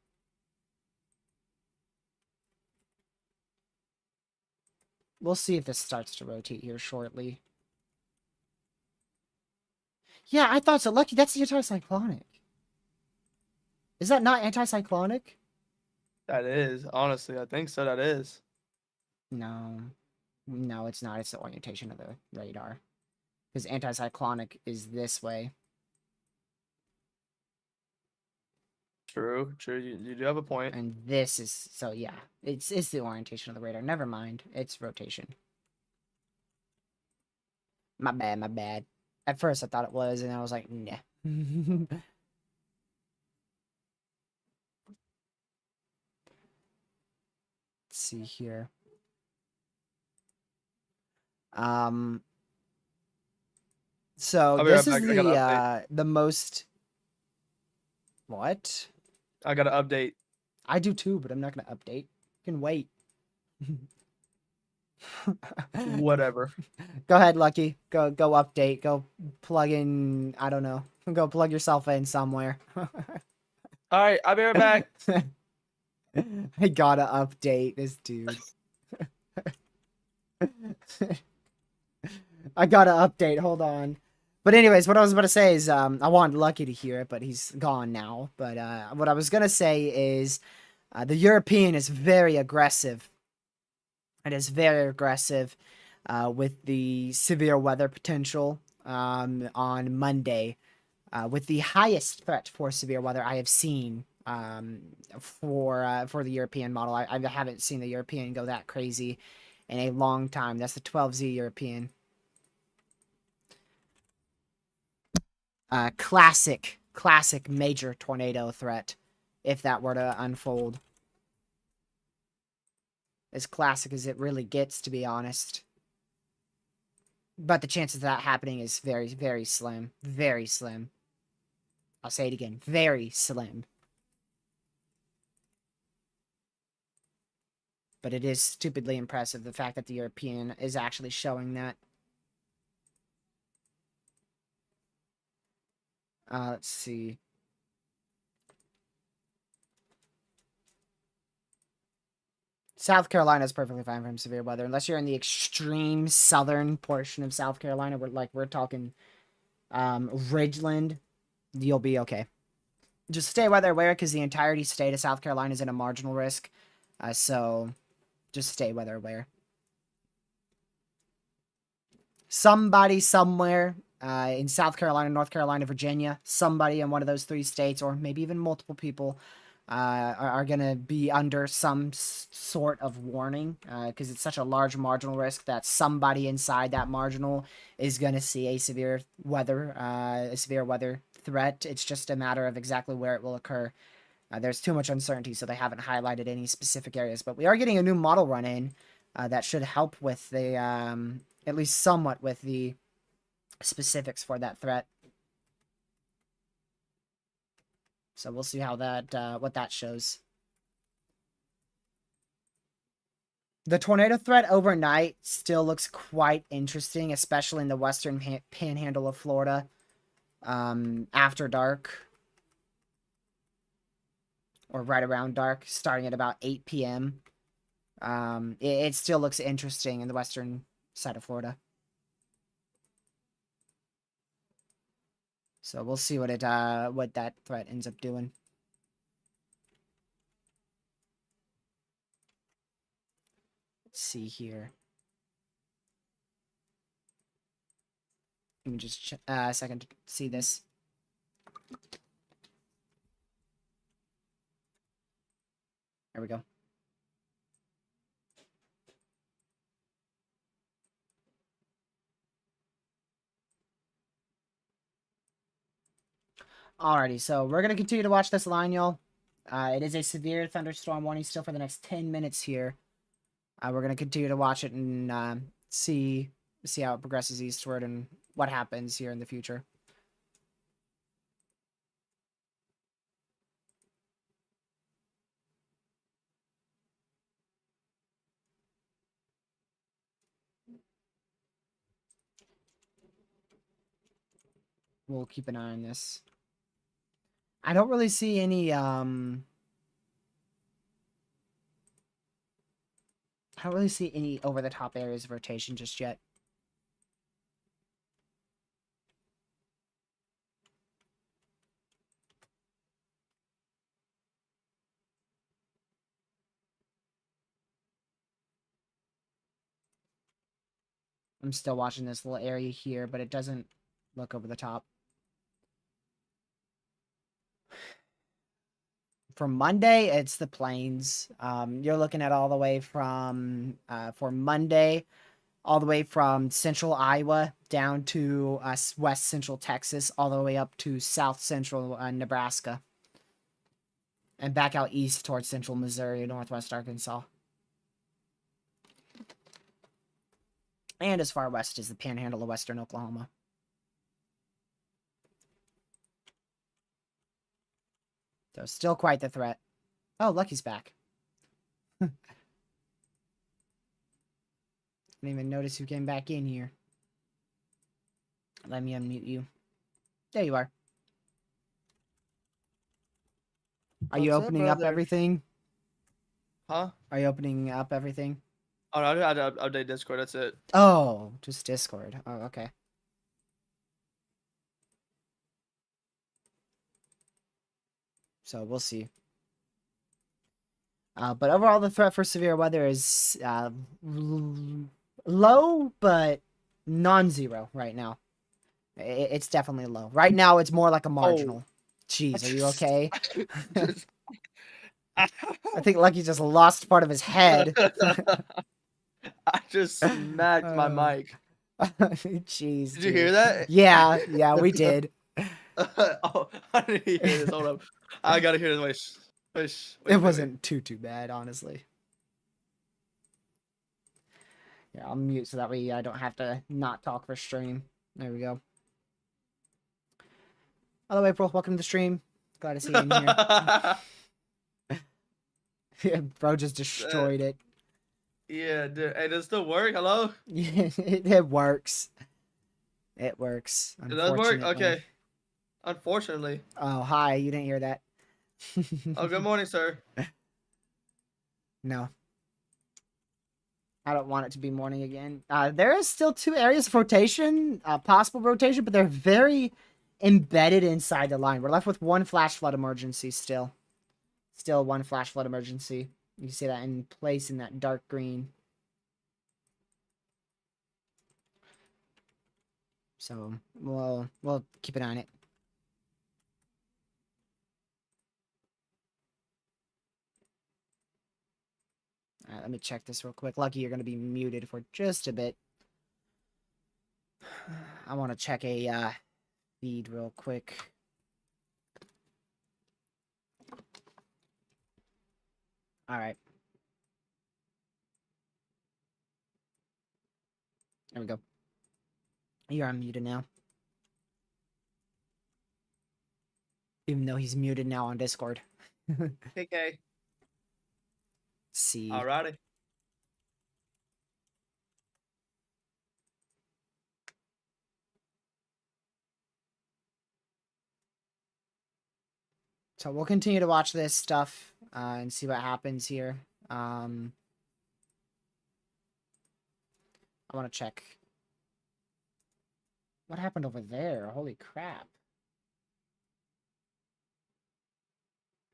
We'll see if this starts to rotate here shortly. Yeah, I thought so. Lucky, that's the anticyclonic. Is that not anticyclonic? That is, honestly, I think so. That is. No. No, it's not. It's the orientation of the radar. Because anticyclonic is this way. True, true. You do have a point. And this is... So, yeah. It's the orientation of the radar. Never mind. It's rotation. My bad, my bad. At first, I thought it was, and I was like, nah. Let's see here. So I'll be right this is back. I got an the most... What? I got an update. I do too, but I'm not gonna update. You can wait. Whatever. Go ahead, Lucky. Go update. Go plug in, I don't know. Go plug yourself in somewhere. All right, I'll be right back. I gotta update this dude. I gotta update. Hold on. But anyways, what I was about to say is I wanted Lucky to hear it, but he's gone now. But what I was gonna say is the European is very aggressive. It is very aggressive with the severe weather potential on Monday, with the highest threat for severe weather I have seen for the European model. I haven't seen the European go that crazy in a long time. That's the 12Z European. Classic major tornado threat if that were to unfold. As classic as it really gets, to be honest. But the chances of that happening is very, very slim. Very slim. I'll say it again. Very slim. But it is stupidly impressive, the fact that the European is actually showing that. Let's see. South Carolina is perfectly fine from severe weather, unless you're in the extreme southern portion of South Carolina, where we're talking Ridgeland, you'll be okay. Just stay weather aware, because the entirety state of South Carolina is in a marginal risk, so just stay weather aware. Somebody somewhere in South Carolina, North Carolina, Virginia, somebody in one of those three states, or maybe even multiple people, are going to be under some sort of warning, because it's such a large marginal risk that somebody inside that marginal is going to see a severe weather threat. It's just a matter of exactly where it will occur. There's too much uncertainty, so they haven't highlighted any specific areas. But we are getting a new model run in that should help with the, at least somewhat with the specifics for that threat. So we'll see how that, what that shows. The tornado threat overnight still looks quite interesting, especially in the western panhandle of Florida, after dark. Or right around dark, starting at about 8 p.m. It still looks interesting in the western side of Florida. So we'll see what that threat ends up doing. Let's see here. Let me just a second to see this. There we go. Alrighty, so we're gonna continue to watch this line, y'all. It is a severe thunderstorm warning still for the next 10 minutes here. We're gonna continue to watch it and see how it progresses eastward and what happens here in the future. We'll keep an eye on this. I don't really see any I don't really see any over-the-top areas of rotation just yet. I'm still watching this little area here, but it doesn't look over the top. For Monday, it's the plains. You're looking at all the way from, for Monday, all the way from central Iowa down to west central Texas, all the way up to south central Nebraska. And back out east towards central Missouri, northwest Arkansas. And as far west as the panhandle of western Oklahoma. So still quite the threat. Oh, Lucky's back. Didn't even notice who came back in here. Let me unmute you. There you are. Are you What's up, opening up brother? everything? Huh? Are you opening up everything? Oh, no, I had to update Discord. That's it. Oh, just Discord. Oh, okay. So we'll see. But overall, the threat for severe weather is low, but non-zero right now. It's definitely low. Right now, it's more like a marginal. Jeez, are you okay? I think Lucky just lost part of his head. I just smacked my mic. Jeez, Did you hear that? Yeah, we did. Oh, I didn't hear this. Hold up. I gotta hear this. Wait, It wasn't too bad, honestly. Yeah, I'll mute so that way I don't have to not talk for stream. There we go. By the way, bro, welcome to the stream. Glad to see you in here. Bro just destroyed it. Yeah, dude. Hey, does it still work? Hello? It works. It works. It does work? Unfortunately. Okay. Unfortunately. Oh, hi. You didn't hear that. Oh, good morning, sir. No. I don't want it to be morning again. There is still 2 areas of rotation, possible rotation, but they're very embedded inside the line. We're left with 1 flash flood emergency still. Still 1 flash flood emergency. You see that in place in that dark green. So we'll keep an eye on it. Alright, let me check this real quick. Lucky, you're going to be muted for just a bit. I want to check a feed real quick. Alright. There we go. You're unmuted now. Even though he's muted now on Discord. KK. See. Alrighty. So we'll continue to watch this stuff and see what happens here. I want to check. What happened over there? Holy crap.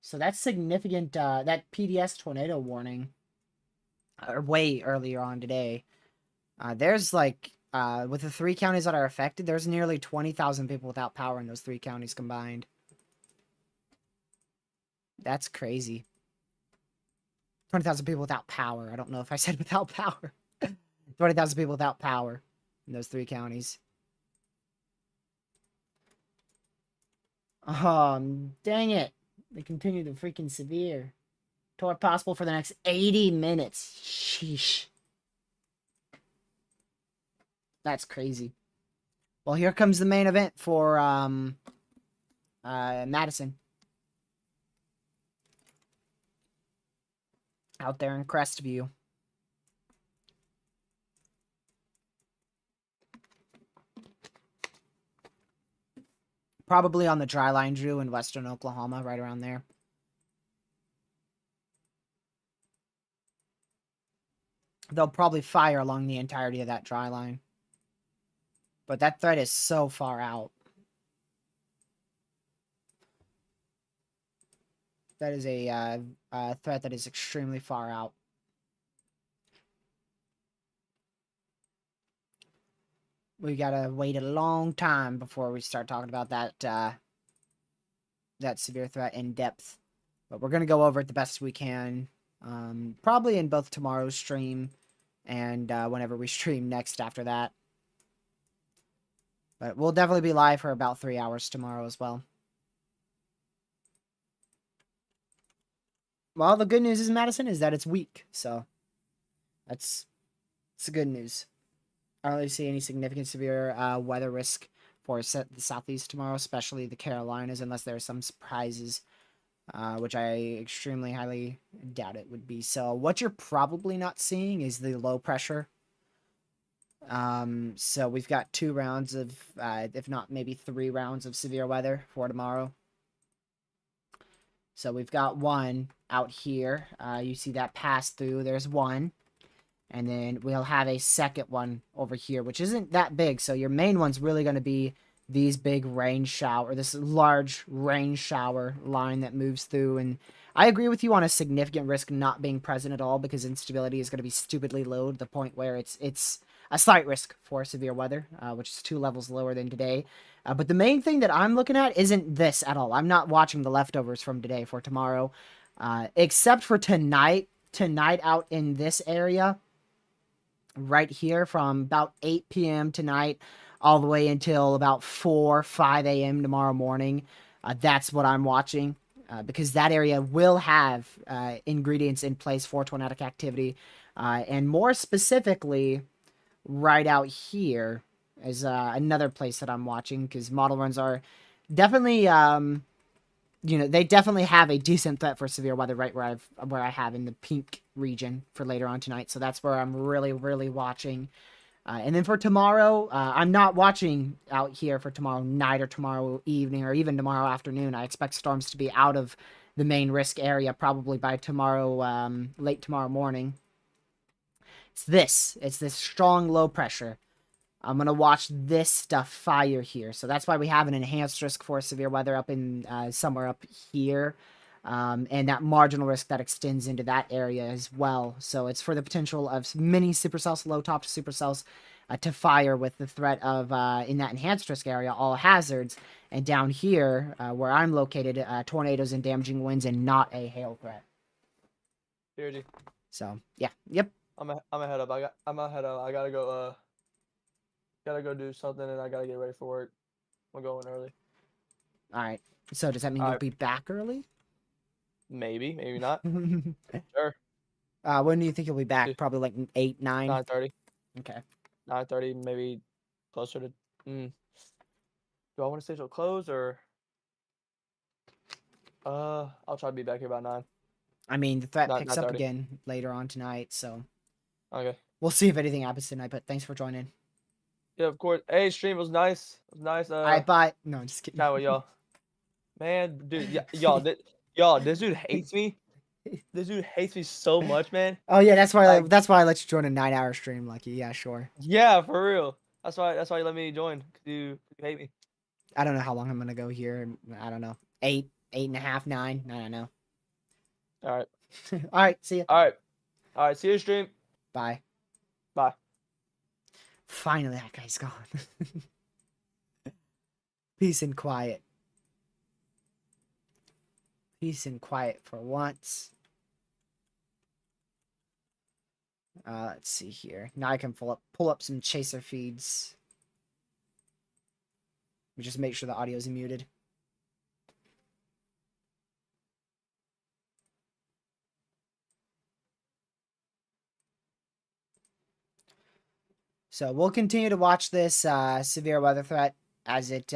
So that's significant. That PDS tornado warning, or way earlier on today. There's like, with the 3 counties that are affected, there's nearly 20,000 people without power in those 3 counties combined. That's crazy. 20,000 people without power. I don't know if I said without power. 20,000 people without power in those 3 counties. Dang it. They continue the freaking severe. Toward possible for the next 80 minutes. Sheesh. That's crazy. Well, here comes the main event for Madison. Out there in Crestview. Probably on the dry line, Drew, in western Oklahoma, right around there. They'll probably fire along the entirety of that dry line. But that threat is so far out. That is a threat that is extremely far out. We gotta wait a long time before we start talking about that that severe threat in depth. But we're gonna go over it the best we can. Probably in both tomorrow's stream and whenever we stream next after that. But we'll definitely be live for about 3 hours tomorrow as well. Well, the good news is, Madison, is that it's weak. So it's the good news. I don't really see any significant severe weather risk for the southeast tomorrow, especially the Carolinas, unless there are some surprises, which I extremely highly doubt it would be. So what you're probably not seeing is the low pressure. So we've got 2 rounds of, if not maybe 3 rounds of severe weather for tomorrow. So we've got one out here. You see that pass through. There's one. And then we'll have a second one over here, which isn't that big. So your main one's really going to be these big rain shower, this large rain shower line that moves through. And I agree with you on a significant risk not being present at all, because instability is going to be stupidly low to the point where it's a slight risk for severe weather, which is 2 levels lower than today. But the main thing that I'm looking at isn't this at all. I'm not watching the leftovers from today for tomorrow, except for tonight. Tonight out in this area, right here, from about 8 p.m. tonight all the way until about 5 a.m. tomorrow morning. That's what I'm watching, because that area will have ingredients in place for tornadic activity. And more specifically, right out here is another place that I'm watching, because model runs are definitely, they definitely have a decent threat for severe weather right where I have in the pink region for later on tonight. So that's where I'm really, really watching. And then for tomorrow, I'm not watching out here for tomorrow night or tomorrow evening or even tomorrow afternoon. I expect storms to be out of the main risk area probably by tomorrow, late tomorrow morning. It's this strong low pressure. I'm going to watch this stuff fire here. So that's why we have an enhanced risk for severe weather up in somewhere up here. And that marginal risk that extends into that area as well. So it's for the potential of many supercells, low top supercells, to fire with the threat of, in that enhanced risk area, all hazards. And down here, where I'm located, tornadoes and damaging winds and not a hail threat. Here, dude. So, yeah. Yep. I'm a head up. I gotta go. Gotta go do something, and I gotta get ready for work. I'm going early. All right. So does that mean you'll be back early? Maybe, maybe not. Sure. When do you think you'll be back? Probably like 8, 9? 9:30. Okay. 9:30, maybe closer to. Do I want to stay till close, or? I'll try to be back here by 9. I mean, the threat Not- picks not up 30. again later on tonight, so Okay. we'll see if anything happens tonight. But thanks for joining. Yeah, of course. Hey, stream was nice. It was nice. All right, bye. No, I'm just kidding. Chat with y'all. Man, dude, this dude hates me. This dude hates me so much, man. Oh yeah, that's why. Like- That's why I let you join a 9-hour stream, Lucky. Yeah, sure. Yeah, for real. That's why you let me join. 'Cause you hate me. I don't know how long I'm gonna go here. I don't know. 8, 8.5, 9. I don't know. All right. All right, see ya. All right. All right. See you stream. Bye. Bye. Finally, that guy's gone. Peace and quiet. Peace and quiet for once. Let's see here. Now I can pull up some chaser feeds. Let me just make sure the audio is muted. So we'll continue to watch this severe weather threat as it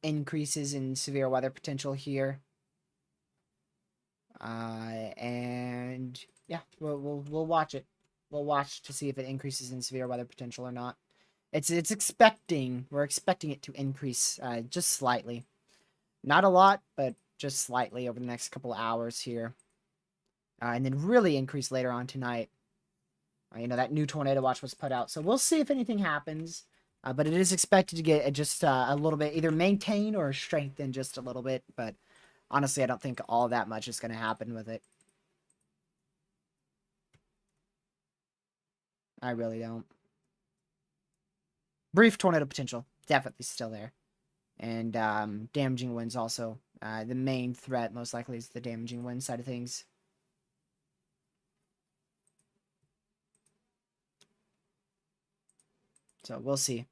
increases in severe weather potential here. And yeah, we'll watch it. We'll watch to see if it increases in severe weather potential or not. We're expecting it to increase just slightly. Not a lot, but just slightly over the next couple of hours here. And then really increase later on tonight. You know, that new tornado watch was put out. So we'll see if anything happens. But it is expected to get just a little bit either maintained or strengthened just a little bit. But honestly, I don't think all that much is going to happen with it. I really don't. Brief tornado potential. Definitely still there. And damaging winds also. The main threat most likely is the damaging wind side of things. So we'll see.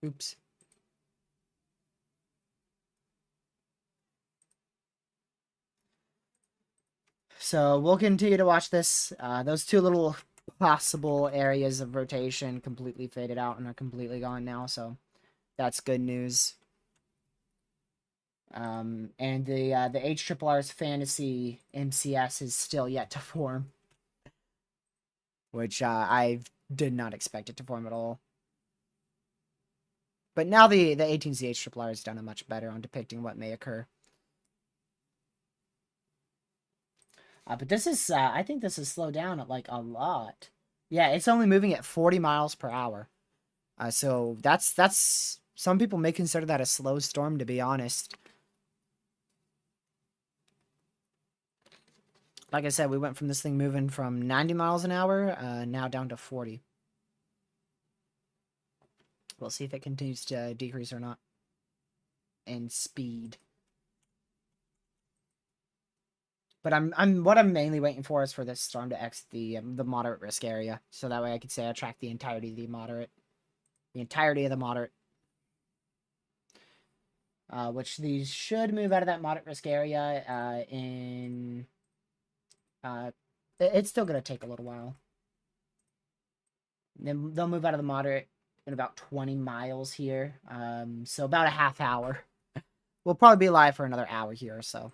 Oops. So we'll continue to watch this. Those two little possible areas of rotation completely faded out and are completely gone now. So that's good news. And the HRRR's fantasy MCS is still yet to form, which I did not expect it to form at all. But now the 18Z HRRR has done a much better on depicting what may occur. But this is, I think this is slowed down at like a lot. Yeah, it's only moving at 40 miles per hour. So that's some people may consider that a slow storm, to be honest. Like I said, we went from this thing moving from 90 miles an hour, now down to 40. We'll see if it continues to decrease or not. In speed. But what I'm mainly waiting for is for this storm to exit the moderate risk area, so that way I could say I track the entirety of the moderate, which these should move out of that moderate risk area in. It's still gonna take a little while. Then they'll move out of the moderate in about 20 miles here, so about a half hour. We'll probably be live for another hour here or so.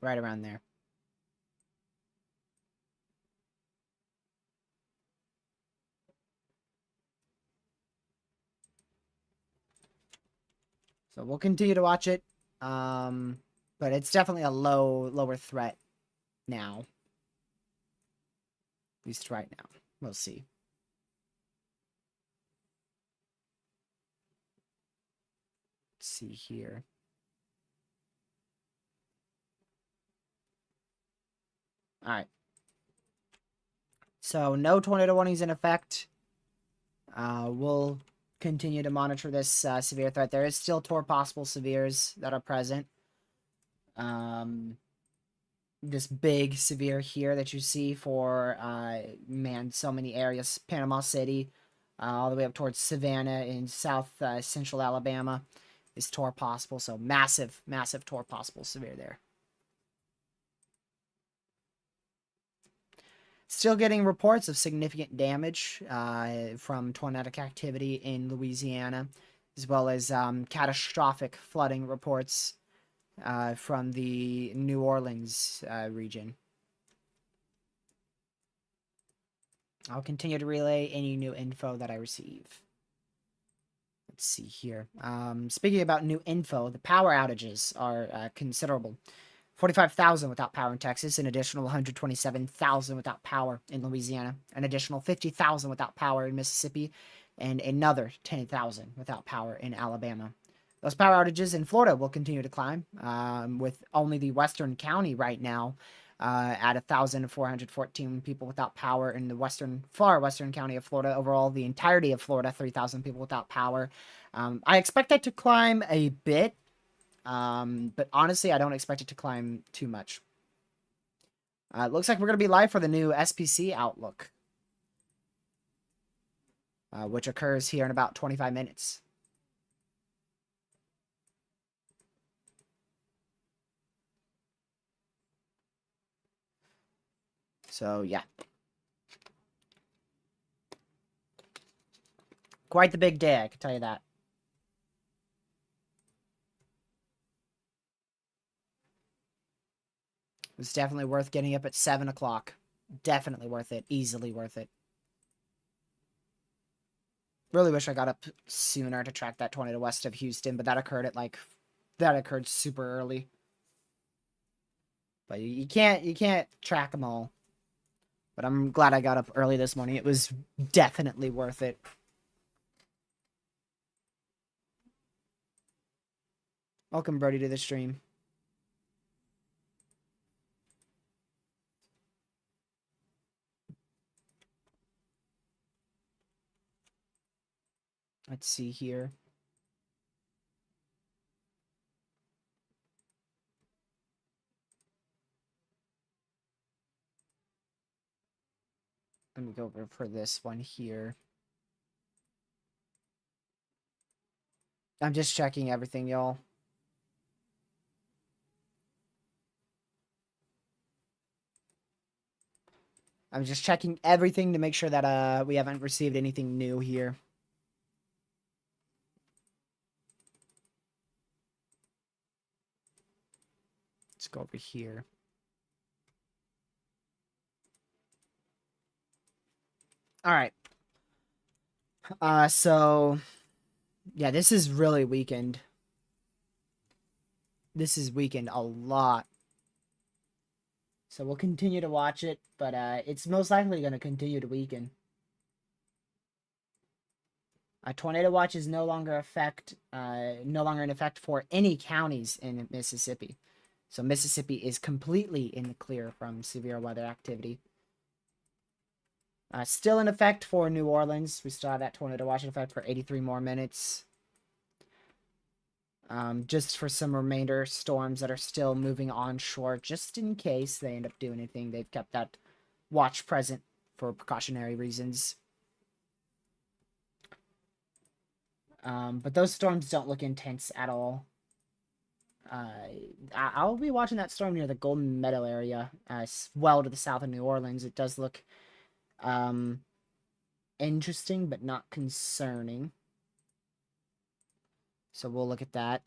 Right around there. So we'll continue to watch it. But it's definitely a lower threat now. At least right now. We'll see. Let's see here. Alright. So no tornado warnings in effect. We'll continue to monitor this severe threat. There is still possible severes that are present. This big severe here that you see for so many areas, Panama City, all the way up towards Savannah in south central Alabama is possible. So massive possible severe there. Still getting reports of significant damage from tornadic activity in Louisiana, as well as catastrophic flooding reports from the New Orleans region. I'll continue to relay any new info that I receive. Let's see here. Speaking about new info, the power outages are considerable. 45,000 without power in Texas, an additional 127,000 without power in Louisiana, an additional 50,000 without power in Mississippi, and another 10,000 without power in Alabama. Those power outages in Florida will continue to climb, with only the Western County right now at 1,414 people without power in the far western county of Florida. Overall, the entirety of Florida, 3,000 people without power. I expect that to climb a bit, but honestly, I don't expect it to climb too much. It looks like we're going to be live for the new SPC Outlook, which occurs here in about 25 minutes. So, yeah. Quite the big day, I can tell you that. It's definitely worth getting up at 7 o'clock. Definitely worth it. Easily worth it. Really wish I got up sooner to track that tornado west of Houston, but that occurred super early. But you can't track them all. But I'm glad I got up early this morning. It was definitely worth it. Welcome, Brody, to the stream. Let's see here. Let me go over for this one here. I'm just checking everything, y'all. I'm just checking everything to make sure that we haven't received anything new here. Let's go over here. All right. So yeah, this is really weakened. This is weakened a lot. So we'll continue to watch it, but it's most likely going to continue to weaken. A tornado watch is no longer in effect for any counties in Mississippi. So Mississippi is completely in the clear from severe weather activity. Still in effect for New Orleans. We still have that tornado watch in effect for 83 more minutes. Just for some remainder storms that are still moving onshore, just in case they end up doing anything. They've kept that watch present for precautionary reasons. But those storms don't look intense at all. I'll be watching that storm near the Golden Meadow area, well to the south of New Orleans. It does look interesting, but not concerning. So we'll look at that.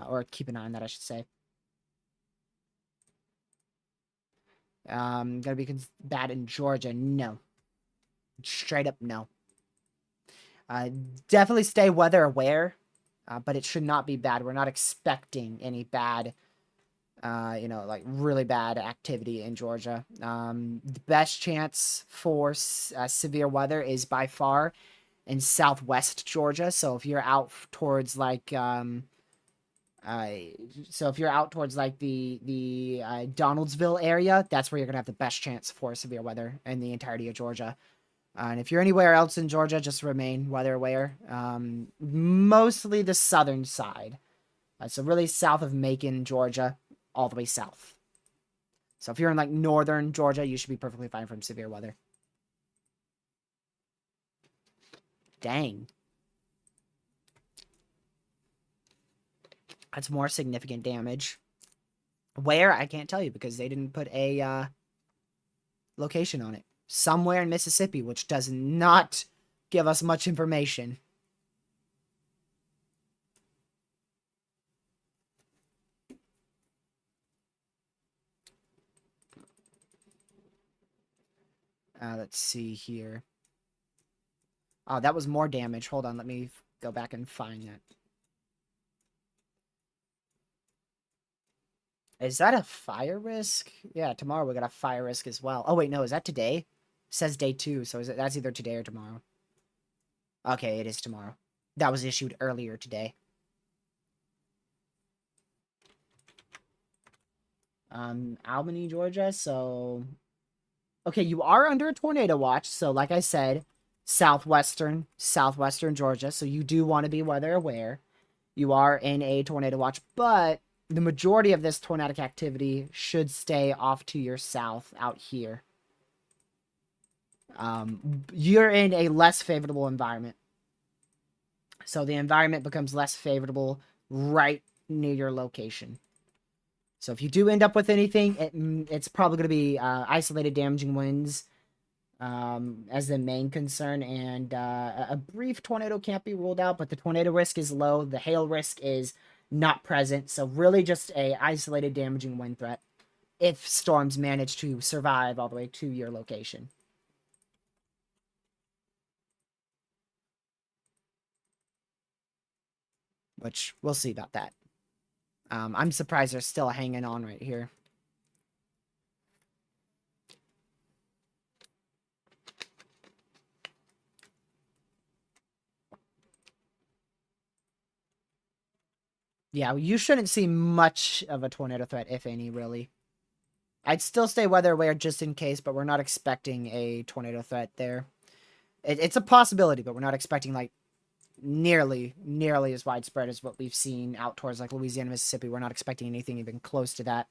Or keep an eye on that, I should say. Gonna be bad in Georgia? No. Straight up, no. Definitely stay weather aware, but it should not be bad. We're not expecting any bad, like really bad activity in Georgia. The best chance for severe weather is by far in southwest Georgia. So if you're out towards like, the Donaldsville area, that's where you're gonna have the best chance for severe weather in the entirety of Georgia. And if you're anywhere else in Georgia, just remain weather aware. Mostly the southern side. So really south of Macon, Georgia, all the way south. So if you're in like northern Georgia, you should be perfectly fine from severe weather. Dang. That's more significant damage. Where? I can't tell you because they didn't put a location on it. Somewhere in Mississippi, which does not give us much information. Let's see here. Oh, that was more damage. Hold on, let me go back and find that. Is that a fire risk? Yeah, tomorrow we got a fire risk as well. Oh, wait, no, is that today? It says day 2, so that's either today or tomorrow. Okay, it is tomorrow. That was issued earlier today. Albany, Georgia, so... Okay, you are under a tornado watch, so like I said, southwestern Georgia, so you do want to be weather aware. You are in a tornado watch, but the majority of this tornadic activity should stay off to your south out here. You're in a less favorable environment. So the environment becomes less favorable right near your location. So if you do end up with anything, it's probably going to be isolated damaging winds as the main concern. And a brief tornado can't be ruled out, but the tornado risk is low. The hail risk is not present. So really just a isolated damaging wind threat if storms manage to survive all the way to your location. Which we'll see about that. I'm surprised they're still hanging on right here. Yeah, you shouldn't see much of a tornado threat, if any, really. I'd still stay weather aware just in case, but we're not expecting a tornado threat there. It's a possibility, but we're not expecting, like, nearly as widespread as what we've seen out towards, like, Louisiana, Mississippi. We're not expecting anything even close to that.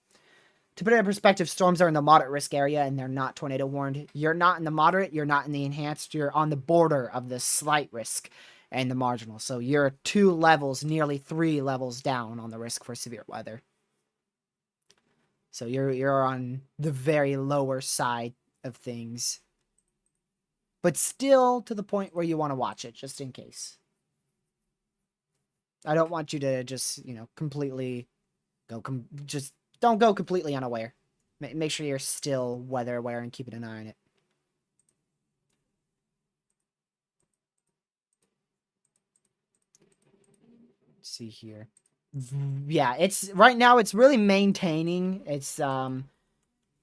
To put it in perspective, storms are in the moderate risk area, and they're not tornado warned. You're not in the moderate, you're not in the enhanced, you're on the border of the slight risk and the marginal. So you're 2 levels, nearly 3 levels down on the risk for severe weather. So you're on the very lower side of things. But still to the point where you want to watch it, just in case. I don't want you to just, completely go... just don't go completely unaware. Make sure you're still weather aware and keeping an eye on it. Let's see here. Yeah, right now it's really maintaining its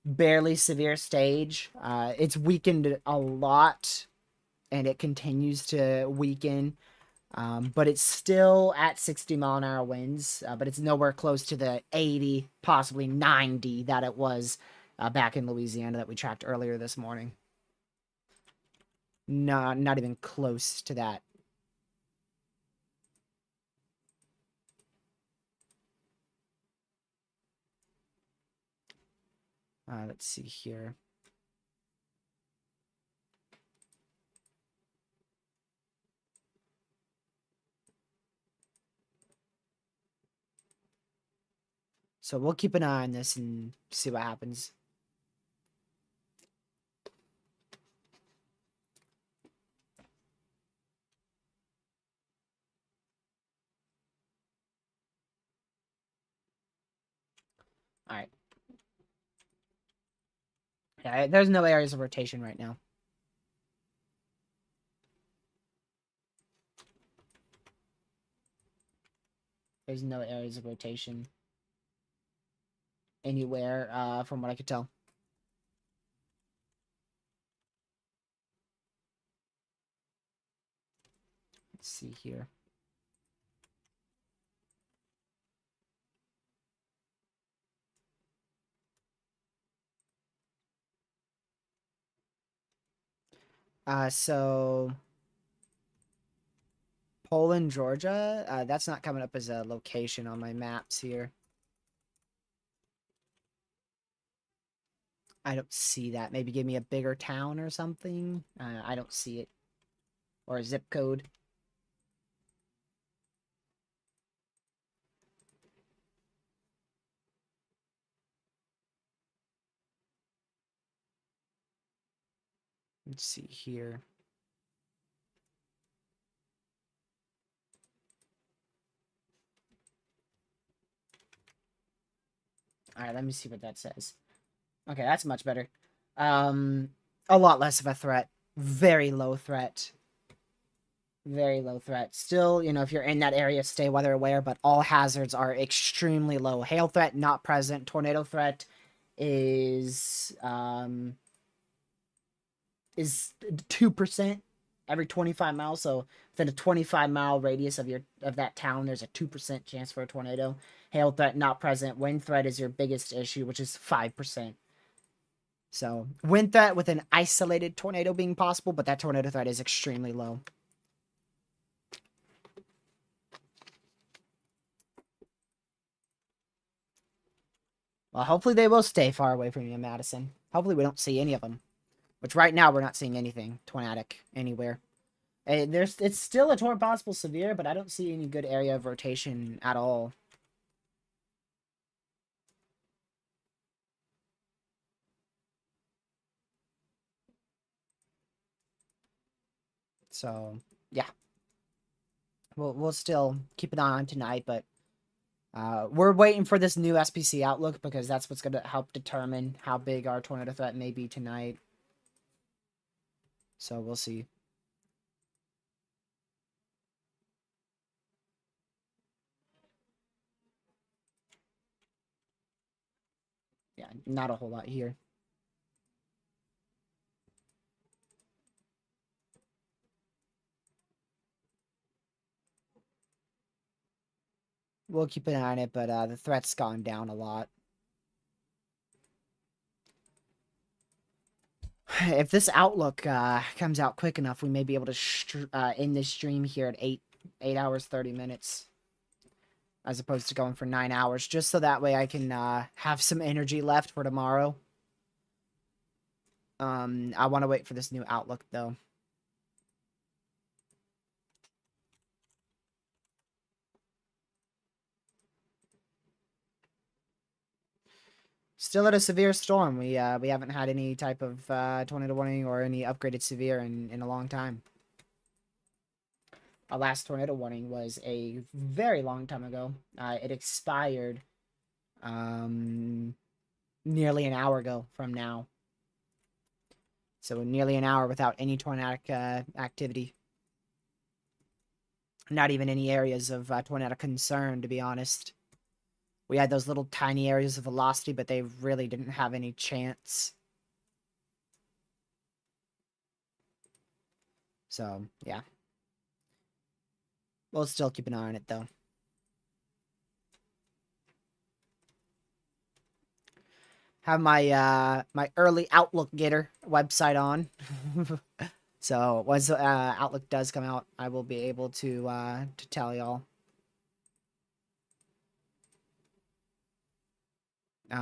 barely severe stage. It's weakened a lot and it continues to weaken. But it's still at 60-mile-an-hour winds, but it's nowhere close to the 80, possibly 90 that it was back in Louisiana that we tracked earlier this morning. No, not even close to that. Let's see here. So we'll keep an eye on this and see what happens. All right. Yeah, there's no areas of rotation right now. There's no areas of rotation anywhere, from what I could tell. Let's see here. So Poland, Georgia, that's not coming up as a location on my maps here. I don't see that. Maybe give me a bigger town or something. I don't see it. Or a zip code. Let's see here. Alright, let me see what that says. Okay, that's much better. A lot less of a threat. Very low threat. Very low threat. Still, you know, if you're in that area, stay weather aware, but all hazards are extremely low. Hail threat not present. Tornado threat is 2% every 25 miles. So within a 25-mile radius of that town, there's a 2% chance for a tornado. Hail threat not present. Wind threat is your biggest issue, which is 5%. So wind threat with an isolated tornado being possible, but that tornado threat is extremely low. Well, hopefully they will stay far away from you in Madison. Hopefully we don't see any of them. Which right now we're not seeing anything tornadic anywhere. It's still a tornado possible severe, but I don't see any good area of rotation at all. So yeah, we'll still keep an eye on tonight, but we're waiting for this new SPC outlook because that's what's going to help determine how big our tornado threat may be tonight. So we'll see. Yeah, not a whole lot here. We'll keep an eye on it, but the threat's gone down a lot. If this outlook comes out quick enough, we may be able to end this stream here at 8 hours 30 minutes, as opposed to going for 9 hours, just so that way I can have some energy left for tomorrow. I want to wait for this new outlook though. Still at a severe storm. We haven't had any type of tornado warning or any upgraded severe in a long time. Our last tornado warning was a very long time ago. It expired nearly an hour ago from now. So nearly an hour without any tornadic activity. Not even any areas of tornadic concern, to be honest. We had those little tiny areas of velocity, but they really didn't have any chance. So, yeah. We'll still keep an eye on it, though. Have my my early Outlook getter website on. So once Outlook does come out, I will be able to tell y'all.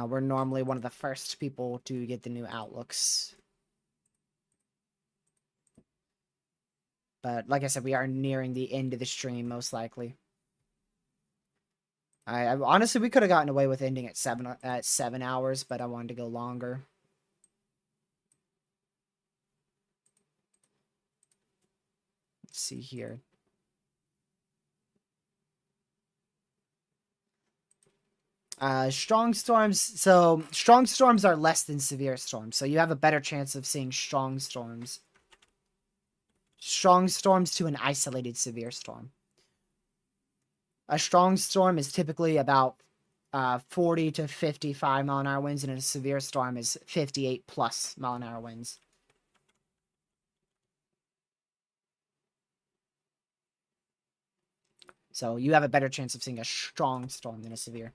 We're normally one of the first people to get the new Outlooks. But like I said, we are nearing the end of the stream, most likely. I honestly, we could have gotten away with ending at 7 hours, but I wanted to go longer. Let's see here. Strong storms. So strong storms are less than severe storms, so you have a better chance of seeing strong storms. Strong storms to an isolated severe storm. A strong storm is typically about 40 to 55 mile an hour winds, and a severe storm is 58 plus mile an hour winds. So you have a better chance of seeing a strong storm than a severe.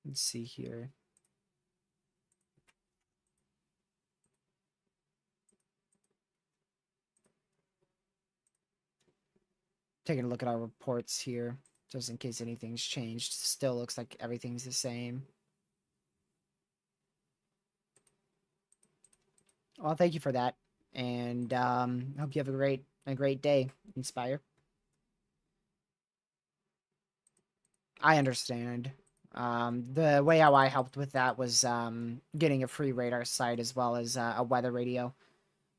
Let's see here. Taking a look at our reports here, just in case anything's changed. Still looks like everything's the same. Well, thank you for that, and hope you have a great day, Inspire. I understand. The way how I helped with that was getting a free radar site as well as a weather radio.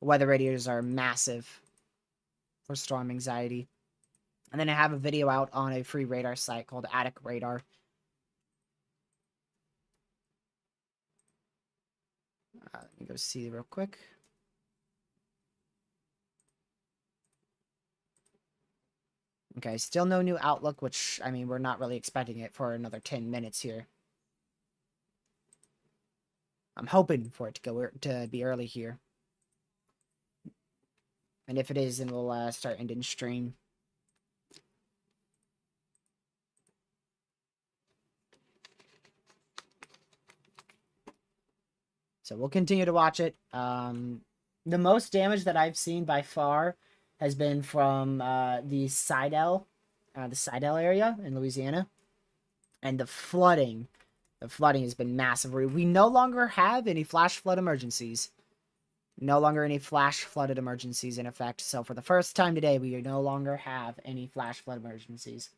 Weather radios are massive for storm anxiety. And then I have a video out on a free radar site called Attic Radar. Let me go see real quick. Okay, still no new outlook, which, I mean, we're not really expecting it for another 10 minutes here. I'm hoping for it to be early here. And if it is, then we'll start ending stream. So we'll continue to watch it. The most damage that I've seen by far has been from the Sidell area in Louisiana. And the flooding has been massive. We no longer have any flash flood emergencies. No longer any flash flooded emergencies in effect. So for the first time today, we no longer have any flash flood emergencies.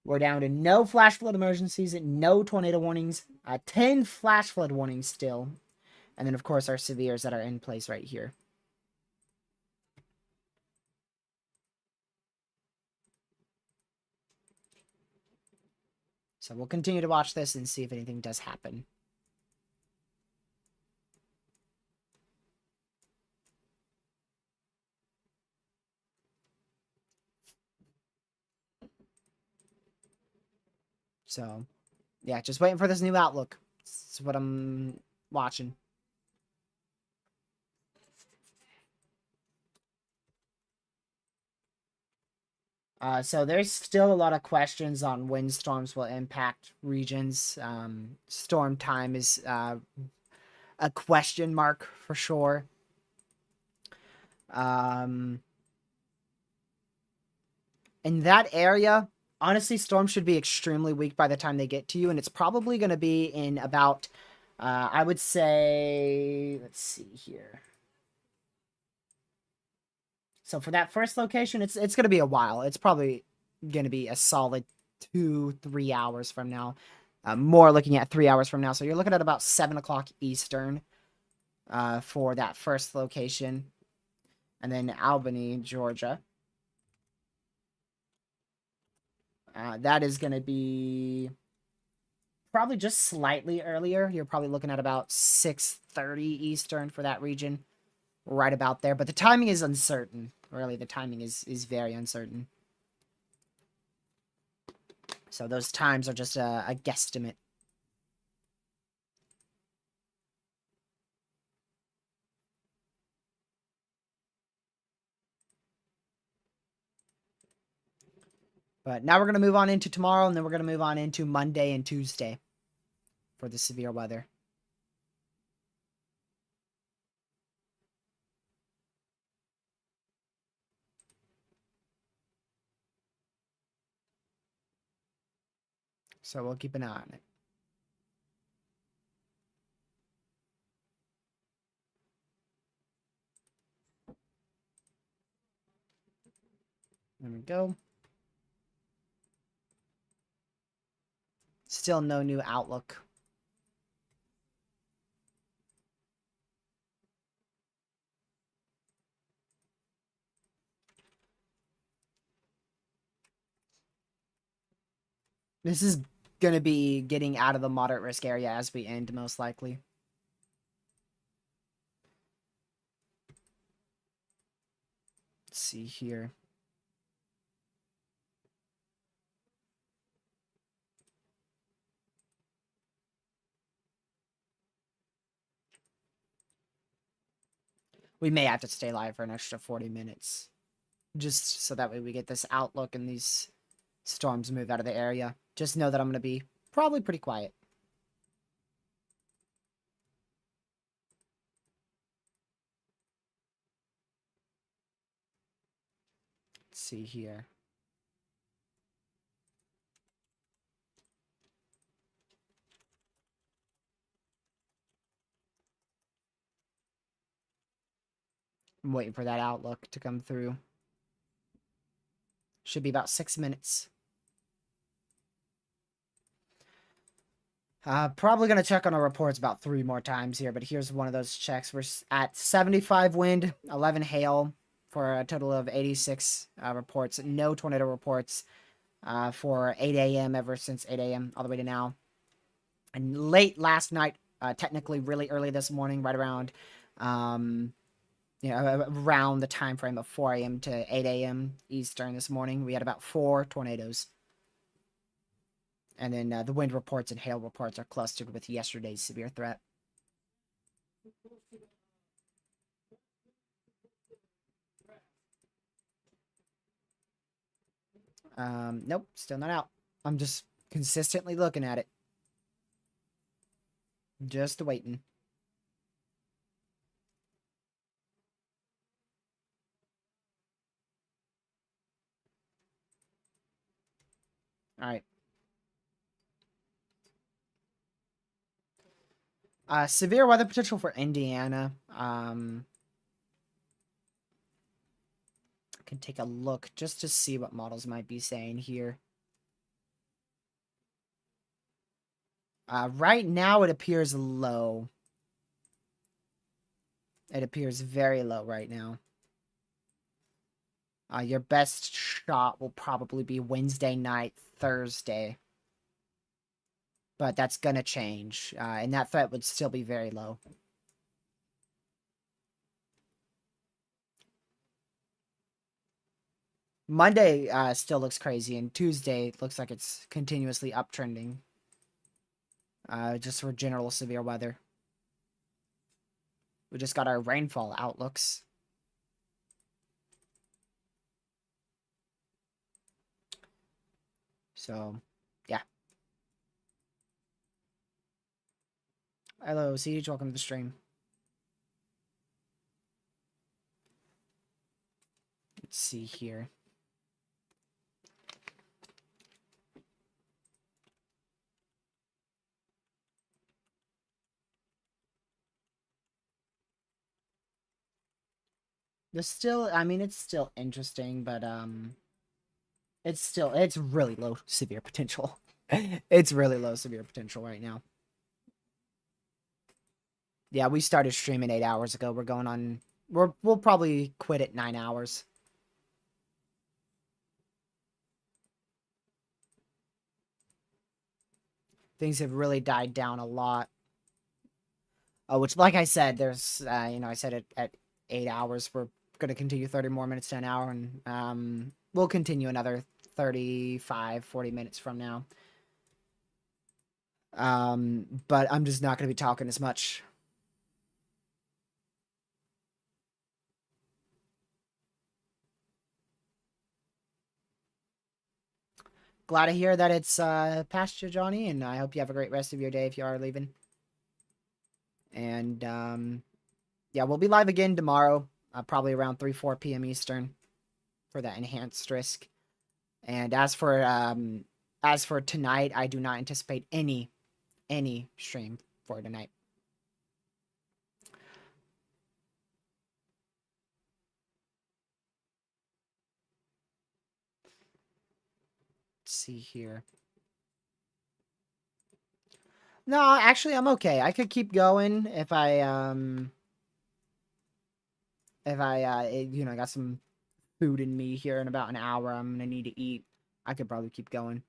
We're down to no flash flood emergencies, no tornado warnings, 10 flash flood warnings still. And then, of course, our severes that are in place right here. So we'll continue to watch this and see if anything does happen. So, yeah, just waiting for this new outlook. That's what I'm watching. So there's still a lot of questions on when storms will impact regions. Storm time is a question mark for sure. In that area, honestly, storms should be extremely weak by the time they get to you, and it's probably going to be in about, I would say, let's see here. So for that first location, it's going to be a while. It's probably going to be a solid 2-3 hours from now. More looking at 3 hours from now. So you're looking at about 7 o'clock Eastern for that first location. And then Albany, Georgia. That is going to be probably just slightly earlier. You're probably looking at about 6:30 Eastern for that region. Right about there. But the timing is uncertain. Really, the timing is very uncertain. So those times are just a guesstimate. But now we're going to move on into tomorrow, and then we're going to move on into Monday and Tuesday for the severe weather. So we'll keep an eye on it. There we go. Still no new outlook. This is going to be getting out of the moderate risk area as we end, most likely. Let's see here. We may have to stay live for an extra 40 minutes. Just so that way we get this outlook and these storms move out of the area. Just know that I'm going to be probably pretty quiet. Let's see here. I'm waiting for that outlook to come through. Should be about 6 minutes. Probably going to check on our reports about 3 more times here, but here's one of those checks. We're at 75 wind, 11 hail for a total of 86 reports. No tornado reports for 8 a.m. ever since 8 a.m. all the way to now. And late last night, technically really early this morning, right around, around the time frame of 4 a.m. to 8 a.m. Eastern this morning. We had about 4 tornadoes. And then the wind reports and hail reports are clustered with yesterday's severe threat. Nope, still not out. I'm just consistently looking at it. Just waiting. Alright. Severe weather potential for Indiana. I can take a look just to see what models might be saying here. Right now it appears low. It appears very low right now. Your best shot will probably be Wednesday night, Thursday. But that's gonna change. And that threat would still be very low. Monday still looks crazy, and Tuesday looks like it's continuously uptrending. Just for general severe weather. We just got our rainfall outlooks. So, yeah. Hello, Siege. Welcome to the stream. Let's see here. There's still, I mean, it's still interesting, but, it's really low severe potential. It's really low severe potential right now. Yeah, we started streaming 8 hours ago. We're going on, we'll probably quit at 9 hours. Things have really died down a lot. Which, like I said, there's, I said it at 8 hours. We're going to continue 30 more minutes to an hour, and we'll continue another 35, 40 minutes from now. But I'm just not going to be talking as much. Glad to hear that it's past you, Johnny, and I hope you have a great rest of your day if you are leaving. And, yeah, we'll be live again tomorrow, probably around 3, 4 p.m. Eastern for that enhanced risk. And as for tonight, I do not anticipate any stream for tonight. Let's see here. No, actually, I'm okay. I could keep going if I got some food in me here in about an hour. I'm gonna need to eat. I could probably keep going.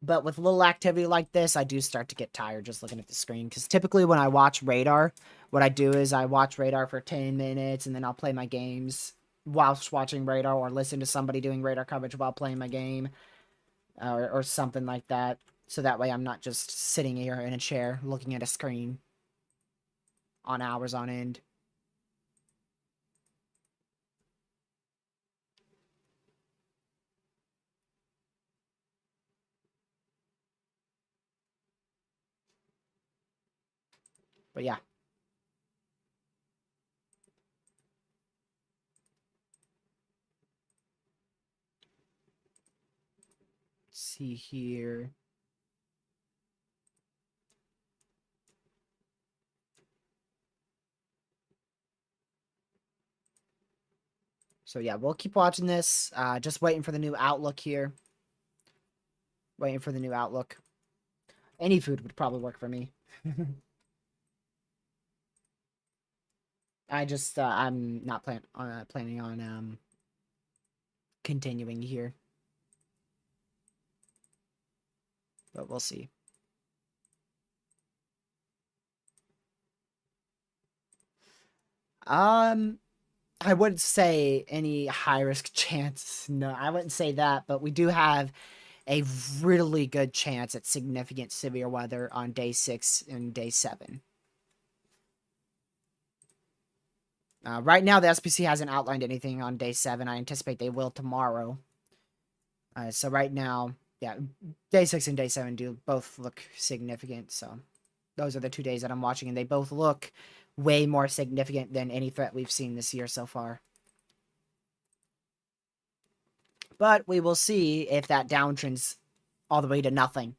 But with little activity like this, I do start to get tired just looking at the screen. Because typically when I watch radar, what I do is I watch radar for 10 minutes, and then I'll play my games whilst watching radar, or listen to somebody doing radar coverage while playing my game, or something like that. So that way I'm not just sitting here in a chair looking at a screen on hours on end. But yeah. Let's see here. So yeah, we'll keep watching this. Just waiting for the new outlook here. Waiting for the new outlook. Any food would probably work for me. I'm not planning on continuing here. But we'll see. I wouldn't say any high risk chance. No, I wouldn't say that, but we do have a really good chance at significant severe weather on day 6 and day 7. Right now, the SPC hasn't outlined anything on day 7. I anticipate they will tomorrow. So right now, yeah, day 6 and day 7 do both look significant. So those are the 2 days that I'm watching, and they both look way more significant than any threat we've seen this year so far. But we will see if that downtrend's all the way to nothing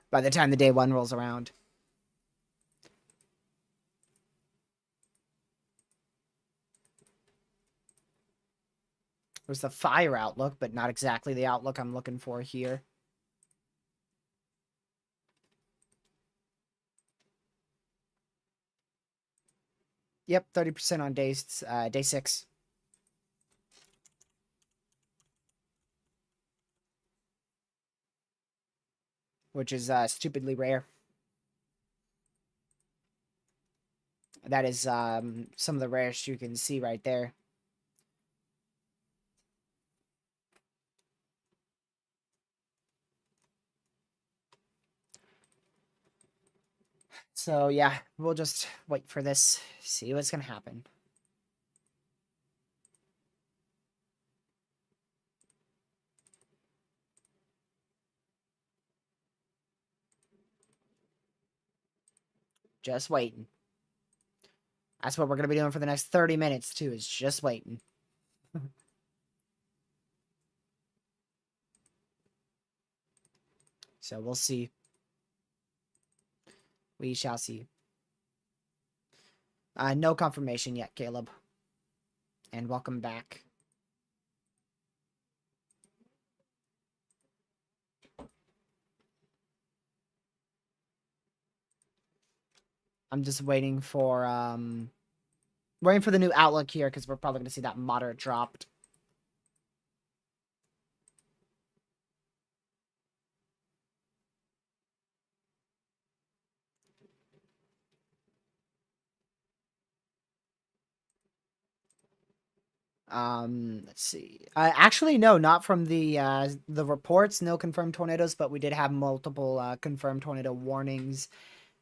by the time the day 1 rolls around. There's the fire outlook, but not exactly the outlook I'm looking for here. Yep, 30% on day 6. Which is stupidly rare. That is some of the rarest you can see right there. So yeah, we'll just wait for this, see what's gonna happen. Just waiting. That's what we're gonna be doing for the next 30 minutes too, is just waiting. So we'll see. We shall see. No confirmation yet, Caleb. And welcome back. I'm just waiting for the new outlook here, because we're probably gonna see that moderate dropped. Let's see. Actually, no, not from the reports. No confirmed tornadoes, but we did have multiple confirmed tornado warnings,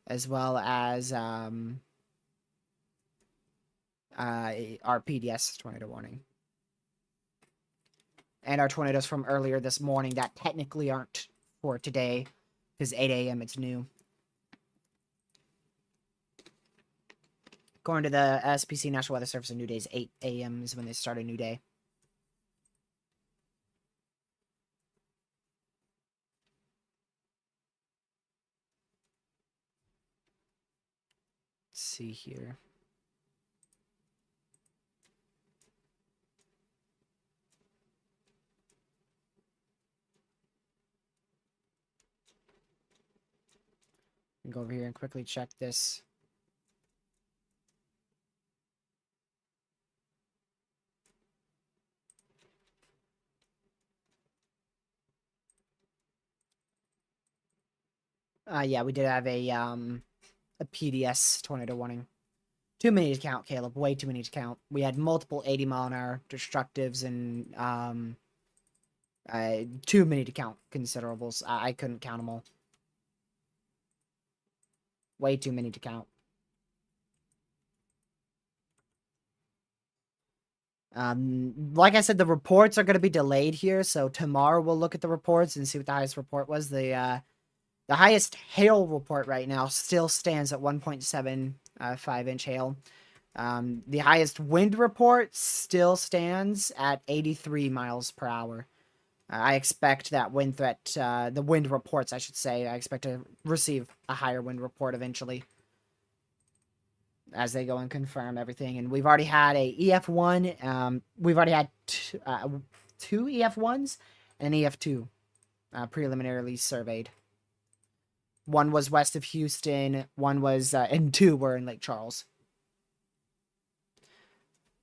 as well as our PDS tornado warning, and our tornadoes from earlier this morning that technically aren't for today, because 8 a.m. it's new. According to the SPC National Weather Service, a new day is 8 a.m. is when they start a new day. Let's see here. Go over here and quickly check this. Yeah, we did have a PDS tornado warning. Too many to count, Caleb. Way too many to count. We had multiple 80-mile-an-hour destructives and too many to count considerables. I couldn't count them all. Way too many to count. Like I said, the reports are going to be delayed here, so tomorrow we'll look at the reports and see what the highest report was. The highest hail report right now still stands at 1.75-inch hail. The highest wind report still stands at 83 miles per hour. I expect that wind threat, the wind reports, I should say, I expect to receive a higher wind report eventually, as they go and confirm everything. And we've already had a EF1. We've already had two EF1s and an EF2 preliminarily surveyed. One was west of Houston. One was, and 2 were in Lake Charles.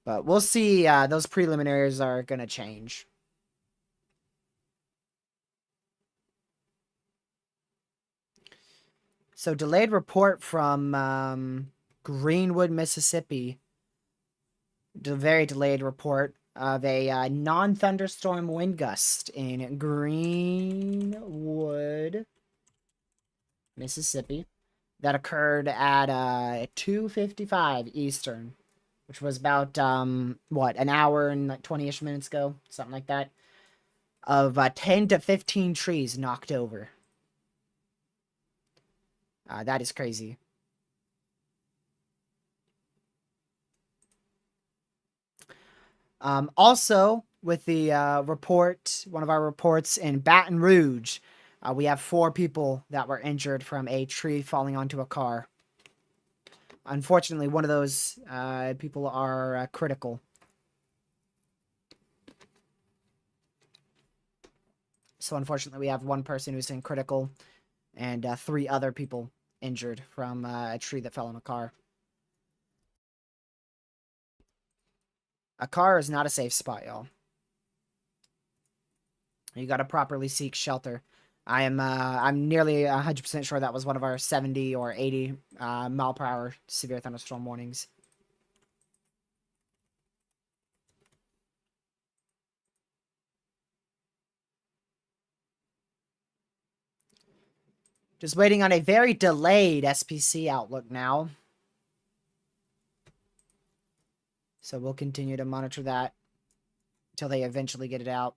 But we'll see. Those preliminaries are going to change. So delayed report from Greenwood, Mississippi. very delayed report of a non-thunderstorm wind gust in Greenwood, Mississippi, that occurred at 2:55 Eastern, which was about what, an hour and like 20-ish minutes ago, something like that. Of 10 to 15 trees knocked over. That is crazy. Also, with the one of our reports in Baton Rouge, we have 4 people that were injured from a tree falling onto a car. Unfortunately, one of those people are critical. So unfortunately, we have one person who's in critical and 3 other people injured from a tree that fell on a car. A car is not a safe spot, y'all. You got to properly seek shelter. I'm nearly 100% sure that was one of our 70 or 80 mile per hour severe thunderstorm warnings. Just waiting on a very delayed SPC outlook now. So we'll continue to monitor that until they eventually get it out.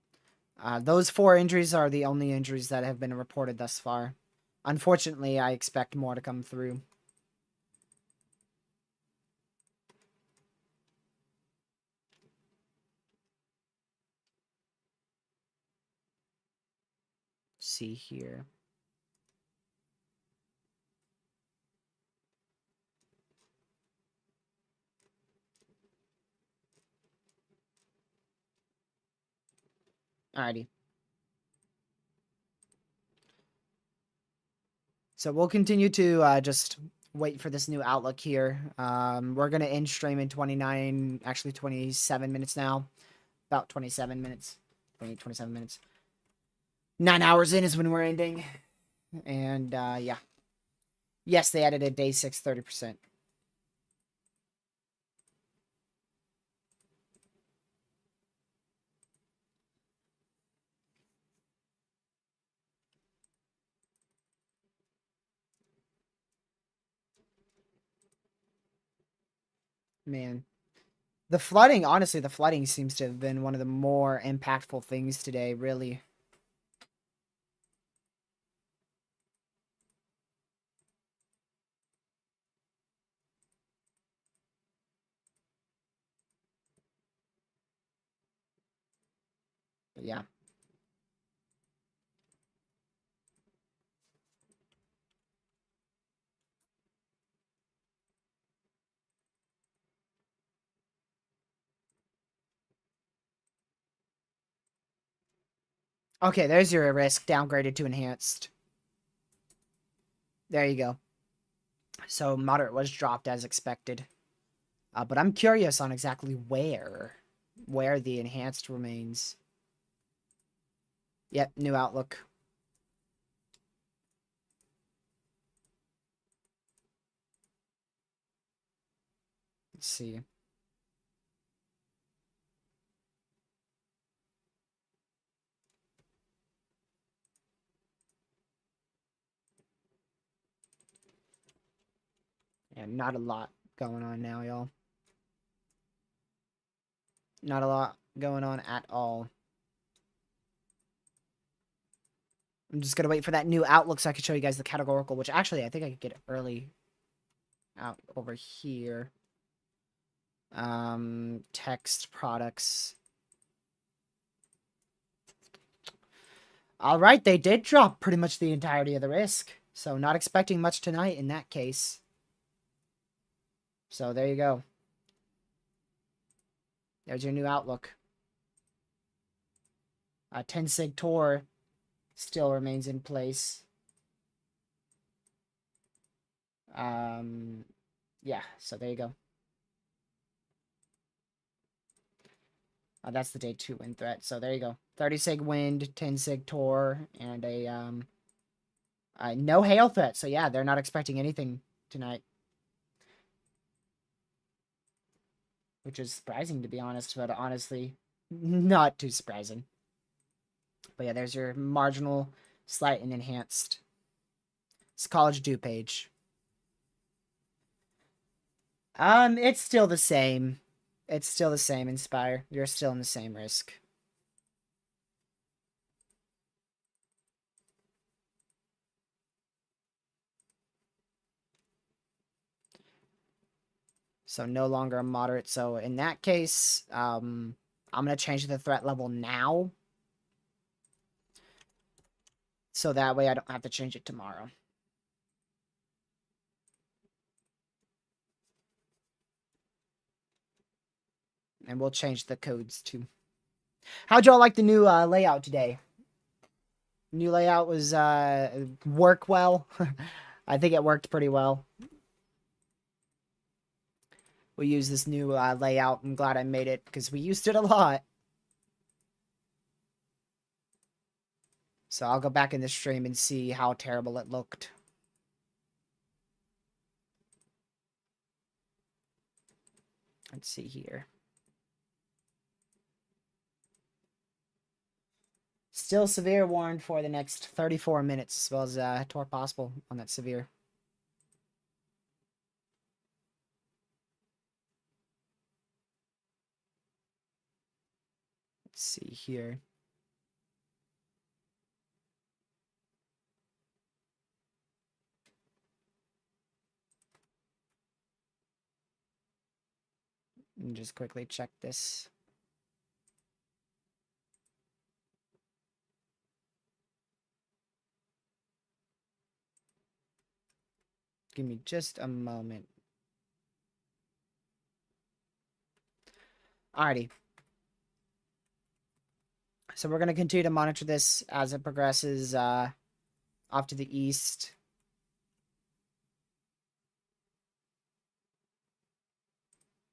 Those 4 injuries are the only injuries that have been reported thus far. Unfortunately, I expect more to come through. Let's see here. Alrighty. So we'll continue to just wait for this new outlook here. We're going to end stream in 27 minutes now. About 27 minutes. 27 minutes. 9 hours in is when we're ending. And, yeah. Yes, they added a day 6, 30%. Man. The flooding, honestly, the flooding seems to have been one of the more impactful things today, really. But yeah. Okay, there's your risk downgraded to enhanced. There you go. So moderate was dropped as expected. But I'm curious on exactly where the enhanced remains. Yep, new outlook. Let's see. Yeah, not a lot going on now, y'all. Not a lot going on at all. I'm just gonna wait for that new outlook so I can show you guys the categorical, which actually I think I could get early out over here. Text products. All right, they did drop pretty much the entirety of the risk. So not expecting much tonight in that case. So there you go. There's your new outlook. 10 sig Tor still remains in place. Yeah, so there you go. That's the day 2 wind threat. So there you go. 30 sig wind, 10 sig Tor, and a no hail threat. So yeah, they're not expecting anything tonight. which is surprising to be honest, but honestly, not too surprising. But yeah, there's your marginal, slight, and enhanced. It's college due page. It's still the same. It's still the same, Inspire. You're still in the same risk. So no longer a moderate. So in that case, I'm going to change the threat level now. So that way I don't have to change it tomorrow. And we'll change the codes too. How'd y'all like the new layout today? New layout was work well. I think it worked pretty well. We use this new layout. I'm glad I made it because we used it a lot. So I'll go back in the stream and see how terrible it looked. Let's see here. Still severe warned for the next 34 minutes, as well as tore possible on that severe. Let's see here. And just quickly check this. Give me just a moment. Alrighty. So we're going to continue to monitor this as it progresses off to the east.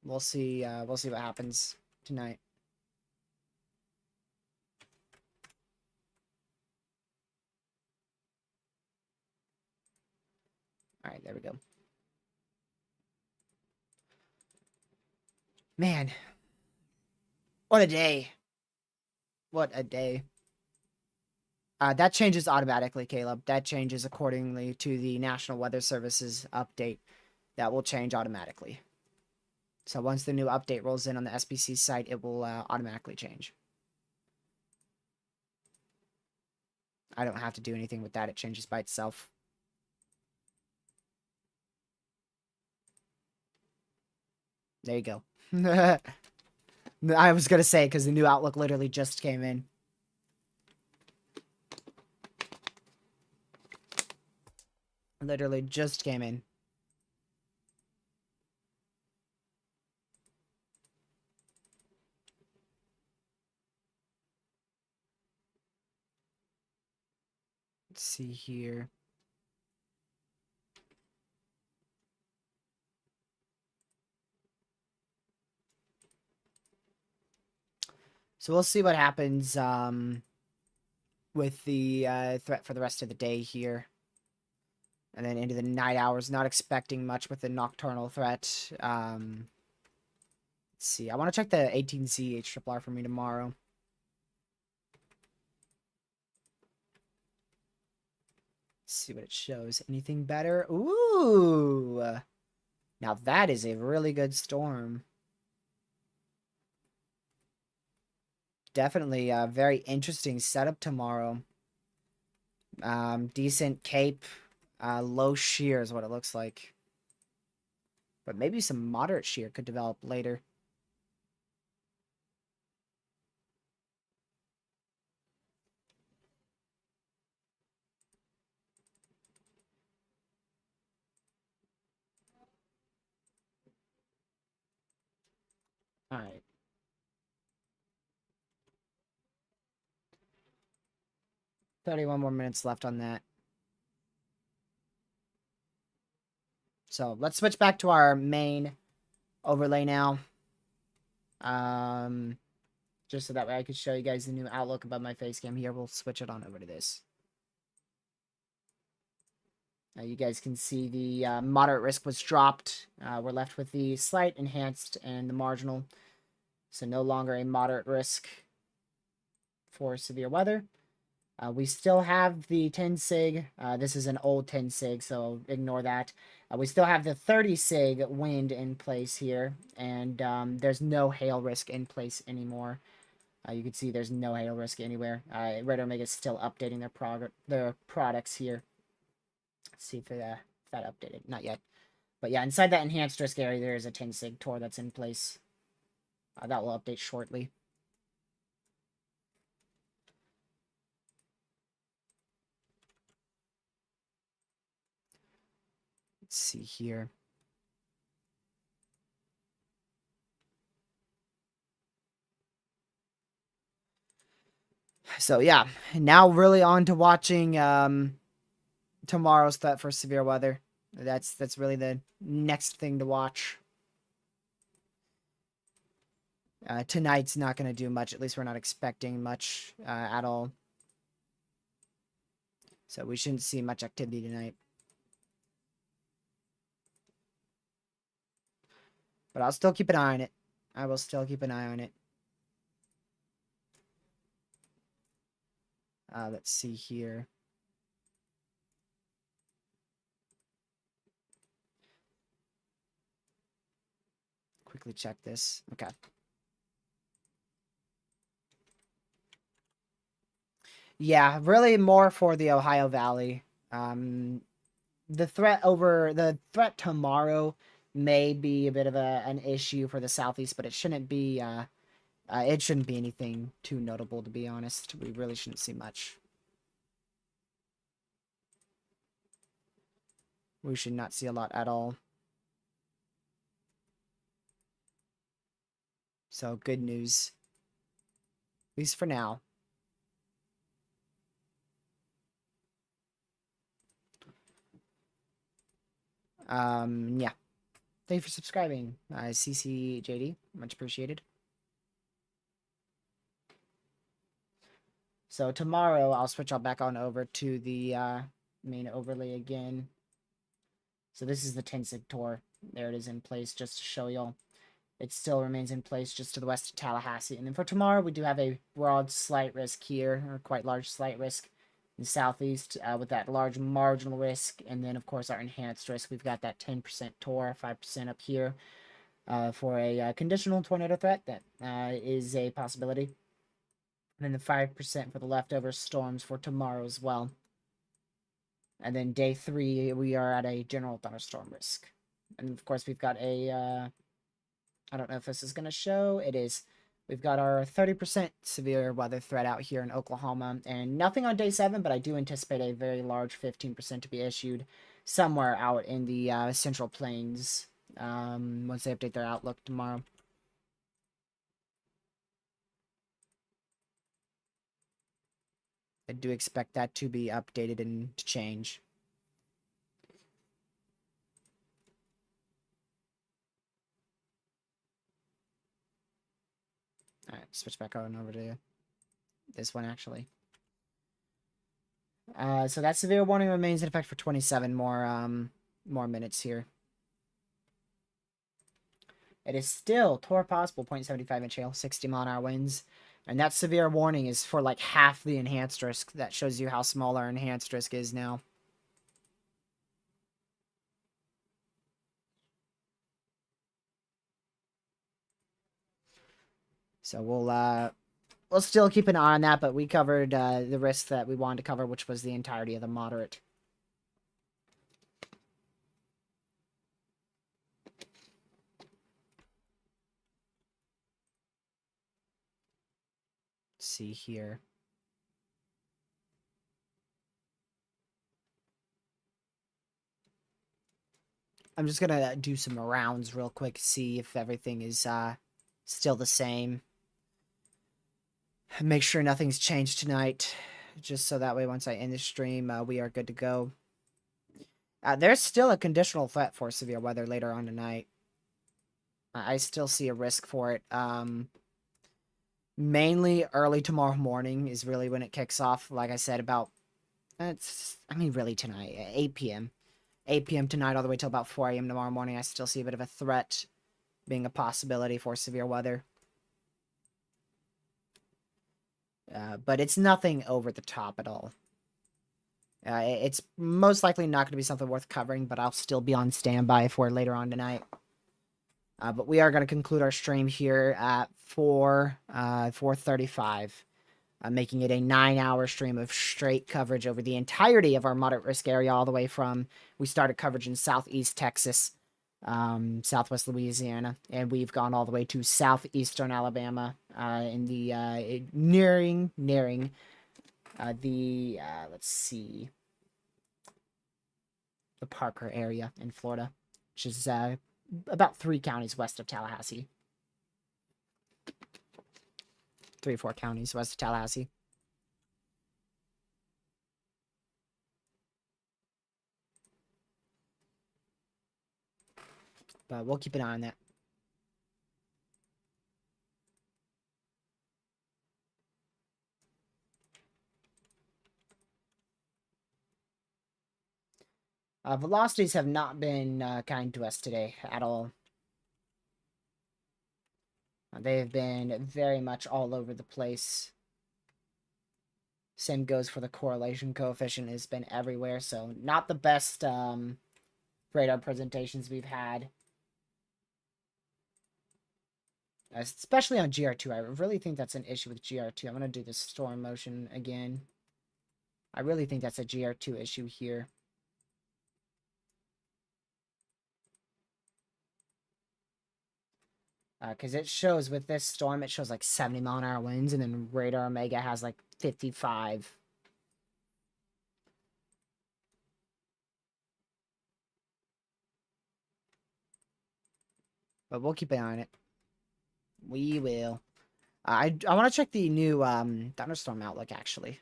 We'll see what happens tonight. All right, there we go. Man, what a day. What a day. That changes automatically, Caleb. That changes accordingly to the National Weather Service's update. That will change automatically. So once the new update rolls in on the SPC site, it will automatically change. I don't have to do anything with that. It changes by itself. There you go. I was going to say, because the new Outlook literally just came in. Literally just came in. Let's see here. So we'll see what happens with the threat for the rest of the day here. And then into the night hours, not expecting much with the nocturnal threat. Let's see. I want to check the 18C HRRR for me tomorrow. Let's see what it shows. Anything better? Ooh! Now that is a really good storm. Definitely a very interesting setup tomorrow. Decent cape. Low shear is what it looks like. But maybe some moderate shear could develop later. Alright. $31 more minutes left on that. So let's switch back to our main overlay now. Just so that way I could show you guys the new outlook above my face cam here. We'll switch it on over to this. You guys can see the moderate risk was dropped. We're left with the slight, enhanced, and the marginal. So no longer a moderate risk for severe weather. We still have the 10 sig. This is an old 10 sig, so ignore that. We still have the 30 sig wind in place here, and there's no hail risk in place anymore. You can see there's no hail risk anywhere. Red Omega is still updating their products here. Let's see if that updated. Not yet. But yeah, inside that enhanced risk area, there is a 10 sig Tor that's in place. That will update shortly. Let's see here. So yeah, now really on to watching tomorrow's threat for severe weather. That's really the next thing to watch. Tonight's not going to do much. At least we're not expecting much at all. So we shouldn't see much activity tonight. But I'll still keep an eye on it. I will still keep an eye on it. Let's see here. Quickly check this. Okay. Yeah, really more for the Ohio Valley. The threat tomorrow may be a bit of an issue for the Southeast, but it shouldn't be anything too notable, to be honest. We really shouldn't see much. We should not see a lot at all. So, good news. At least for now. Yeah. Thank you for subscribing, CCJD. Much appreciated. So tomorrow, I'll switch all back on over to the main overlay again. So this is the 10 sig Tor. There it is in place, just to show y'all. It still remains in place just to the west of Tallahassee. And then for tomorrow, we do have a broad slight risk here, or quite large slight risk in the southeast with that large marginal risk. And then, of course, our enhanced risk. We've got that 10% Tor, 5% up here for a conditional tornado threat. That is a possibility. And then the 5% for the leftover storms for tomorrow as well. And then day 3, we are at a general thunderstorm risk. And of course, we've got a, I don't know if this is going to show. It is. We've got our 30% severe weather threat out here in Oklahoma. And nothing on day 7, but I do anticipate a very large 15% to be issued somewhere out in the Central Plains once they update their outlook tomorrow. I do expect that to be updated and to change. Alright, switch back on over to this one, actually. So that severe warning remains in effect for 27 more minutes here. It is still Tor possible, 0.75 inch hail, 60 mile an hour winds. And that severe warning is for like half the enhanced risk. That shows you how small our enhanced risk is now. So we'll still keep an eye on that, but we covered the risk that we wanted to cover, which was the entirety of the moderate. Let's see here. I'm just gonna do some rounds real quick, see if everything is still the same. Make sure nothing's changed tonight, just so that way once I end the stream, we are good to go. There's still a conditional threat for severe weather later on tonight. I still see a risk for it. Mainly early tomorrow morning is really when it kicks off. Like I said, about really tonight, 8 p.m. 8 p.m. tonight all the way till about 4 a.m. tomorrow morning, I still see a bit of a threat being a possibility for severe weather. But it's nothing over the top at all. It's most likely not going to be something worth covering, but I'll still be on standby for later on tonight. But we are going to conclude our stream here at 4:35, making it a 9-hour stream of straight coverage over the entirety of our moderate risk area, all the way from we started coverage in southeast Texas, southwest Louisiana, and we've gone all the way to southeastern Alabama, in the nearing the let's see, the Parker area in Florida, which is about 3 counties west of Tallahassee. 3 or 4 counties west of Tallahassee. But we'll keep an eye on that. Velocities have not been kind to us today at all. They have been very much all over the place. Same goes for the correlation coefficient. It's been everywhere, so not the best radar presentations we've had. Especially on GR2. I really think that's an issue with GR2. I'm going to do the storm motion again. I really think that's a GR2 issue here. Because it shows with this storm, it shows like 70-mile-an-hour winds, and then Radar Omega has like 55. But we'll keep an eye on it. We will. I want to check the new thunderstorm outlook, actually.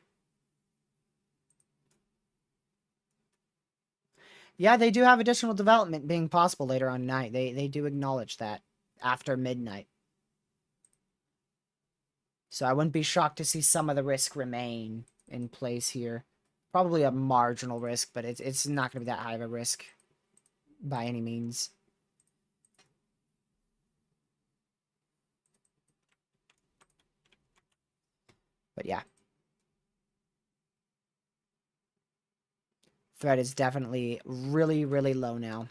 Yeah, they do have additional development being possible later on tonight. They do acknowledge that after midnight. So I wouldn't be shocked to see some of the risk remain in place here. Probably a marginal risk, but it's not going to be that high of a risk by any means. But yeah. Threat is definitely really, really low now.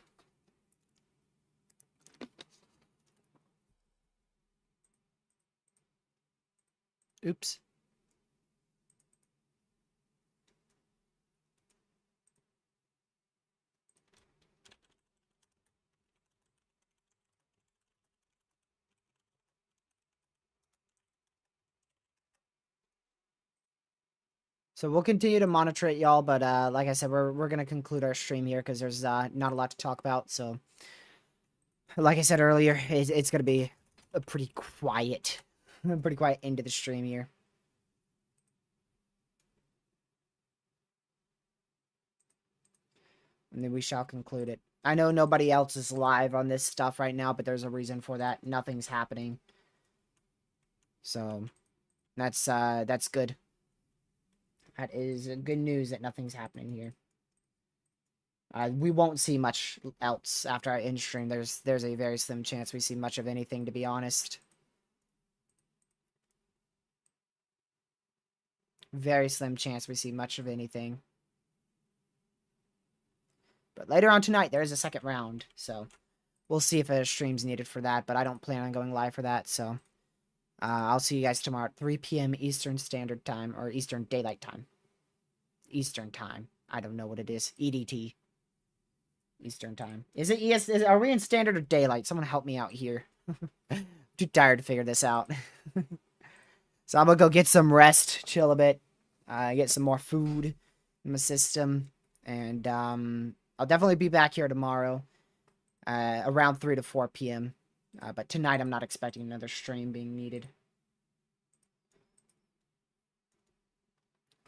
Oops. So we'll continue to monitor it, y'all, but like I said, we're going to conclude our stream here because there's not a lot to talk about. So, like I said earlier, it's going to be a pretty quiet end of the stream here. And then we shall conclude it. I know nobody else is live on this stuff right now, but there's a reason for that. Nothing's happening. So, that's good. That is good news that nothing's happening here. We won't see much else after our end stream. There's a very slim chance we see much of anything, to be honest. Very slim chance we see much of anything. But later on tonight, there is a second round, so we'll see if a stream's needed for that, but I don't plan on going live for that, so I'll see you guys tomorrow at 3 p.m. Eastern Standard Time, or Eastern Daylight Time. Eastern Time. I don't know what it is. EDT. Eastern Time. Is it ES? Are we in Standard or Daylight? Someone help me out here. Too tired to figure this out. So I'm gonna go get some rest, chill a bit, get some more food in my system, and I'll definitely be back here tomorrow, around 3 to 4 p.m. But tonight I'm not expecting another stream being needed.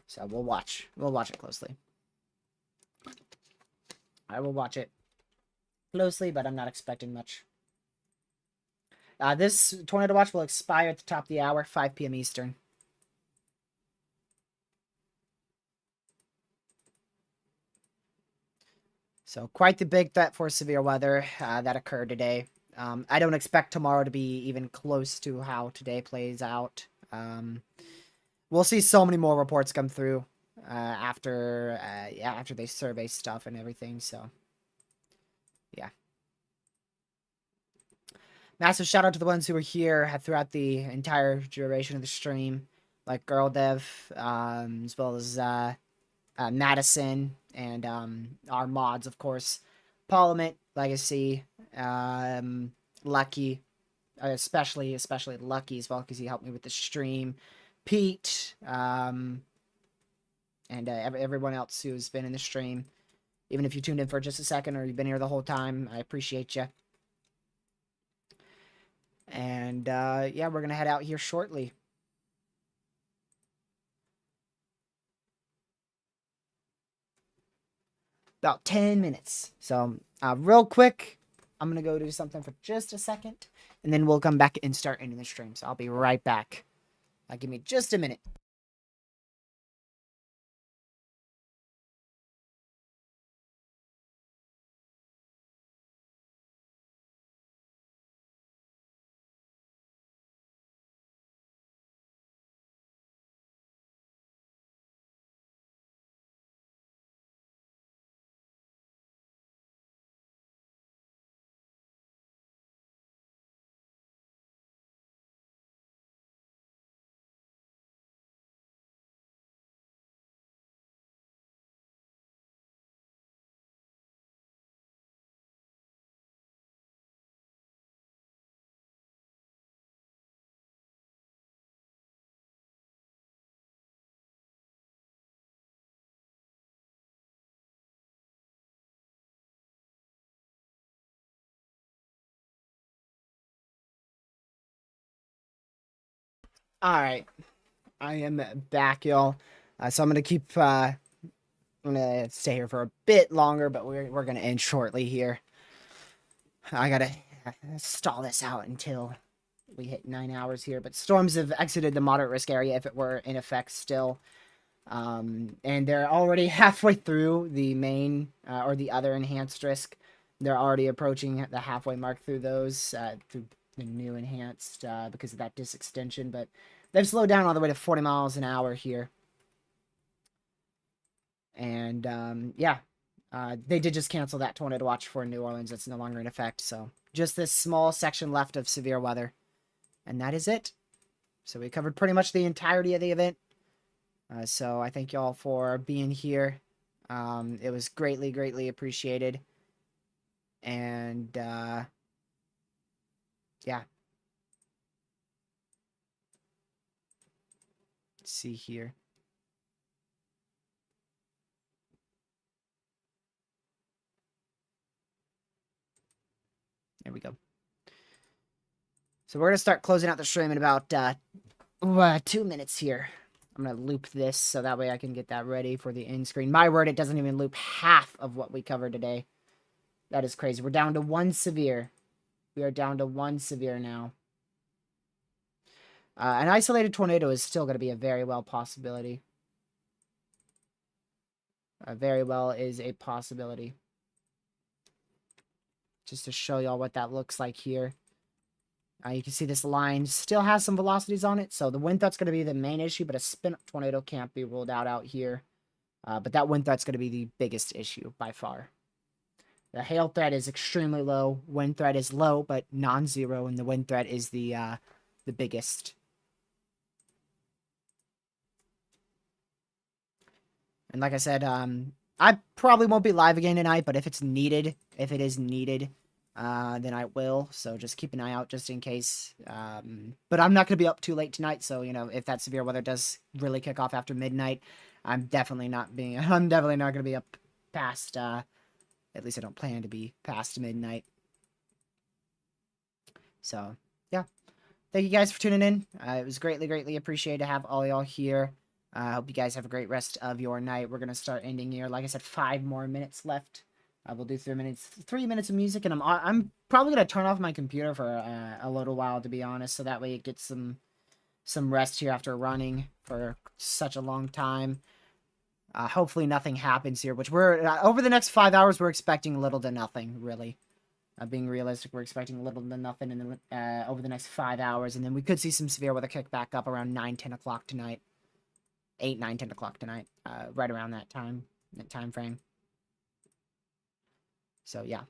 So we'll watch. We'll watch it closely. I will watch it closely, but I'm not expecting much. This Tornado Watch will expire at the top of the hour, 5 p.m. Eastern. So quite the big threat for severe weather that occurred today. I don't expect tomorrow to be even close to how today plays out. We'll see so many more reports come through after they survey stuff and everything. So yeah. Massive shout out to the ones who were here throughout the entire duration of the stream, like Girl Dev, as well as Madison and our mods, of course, Parliament, Legacy, Lucky, especially Lucky as well because he helped me with the stream, Pete, and everyone else who's been in the stream. Even if you tuned in for just a second or you've been here the whole time, I appreciate you. And yeah, we're gonna head out here shortly. About 10 minutes. So real quick, I'm gonna go do something for just a second, and then we'll come back and start ending the stream. So I'll be right back. Give me just a minute. All right, I am back, y'all. So I'm gonna stay here for a bit longer, but we're gonna end shortly here. I gotta stall this out until we hit 9 hours here. But storms have exited the moderate risk area if it were in effect still. And they're already halfway through the main or the other enhanced risk. They're already approaching the halfway mark through those, through the new enhanced because of that extension. But they've slowed down all the way to 40 miles an hour here. And yeah, they did just cancel that tornado watch for New Orleans. That's no longer in effect. So just this small section left of severe weather. And that is it. So we covered pretty much the entirety of the event. So I thank y'all for being here. It was greatly appreciated. And yeah. Let's see here. There we go. So we're gonna start closing out the stream in about 2 minutes here. I'm gonna loop this so that way I can get that ready for the end screen. My word, it doesn't even loop half of what we covered today. That is crazy. We're down to 1 severe. We are down to 1 severe now. An isolated tornado is still going to be a very well possibility. Very well is a possibility. Just to show y'all what that looks like here. You can see this line still has some velocities on it. So the wind threat's going to be the main issue, but a spin-up tornado can't be ruled out here. But that wind threat's going to be the biggest issue by far. The hail threat is extremely low. Wind threat is low, but non-zero. And the wind threat is the biggest. And like I said, I probably won't be live again tonight, but if it is needed, then I will. So just keep an eye out just in case. But I'm not going to be up too late tonight. So, you know, if that severe weather does really kick off after midnight, I'm definitely not going to be up past, at least I don't plan to be past midnight. So, yeah. Thank you guys for tuning in. It was greatly appreciated to have all y'all here. I hope you guys have a great rest of your night. We're going to start ending here. Like I said, 5 more minutes left. We'll do 3 minutes of music, and I'm probably going to turn off my computer for a little while, to be honest, so that way it gets some rest here after running for such a long time. Hopefully nothing happens here, which we're over the next 5 hours. We're expecting little to nothing, really. Being realistic, we're expecting little to nothing in the, over the next 5 hours, and then we could see some severe weather kick back up around 9-10 o'clock tonight. 8-9-10 o'clock tonight, right around that time frame. So yeah.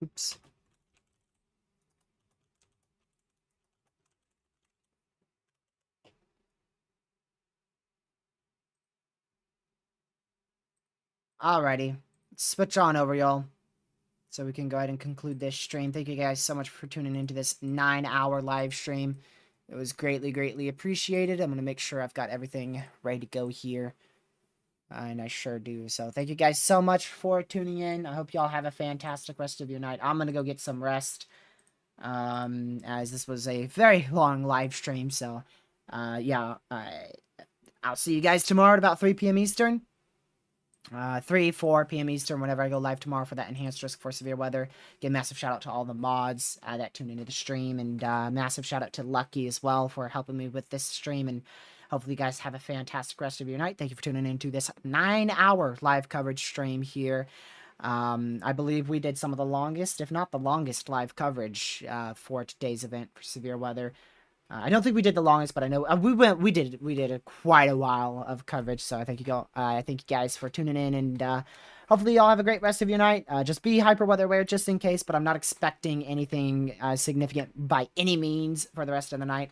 Oops. Alrighty, switch on over, y'all. So we can go ahead and conclude this stream. Thank you guys so much for tuning into this 9-hour live stream. It was greatly, greatly appreciated. I'm going to make sure I've got everything ready to go here. And I sure do. So thank you guys so much for tuning in. I hope y'all have a fantastic rest of your night. I'm going to go get some rest. As this was a very long live stream. So, yeah. I'll see you guys tomorrow at about 3 p.m. Eastern. 4 p.m. Eastern, whenever I go live tomorrow for that enhanced risk for severe weather. Give a massive shout out to all the mods that tuned into the stream, and massive shout out to Lucky as well for helping me with this stream. And hopefully, you guys have a fantastic rest of your night. Thank you for tuning into this 9-hour live coverage stream here. I believe we did some of the longest, if not the longest, live coverage for today's event for severe weather. I don't think we did the longest, but I know we did quite a while of coverage. So I thank you guys for tuning in, and hopefully y'all have a great rest of your night. Just be hyper weather aware just in case, but I'm not expecting anything significant by any means for the rest of the night,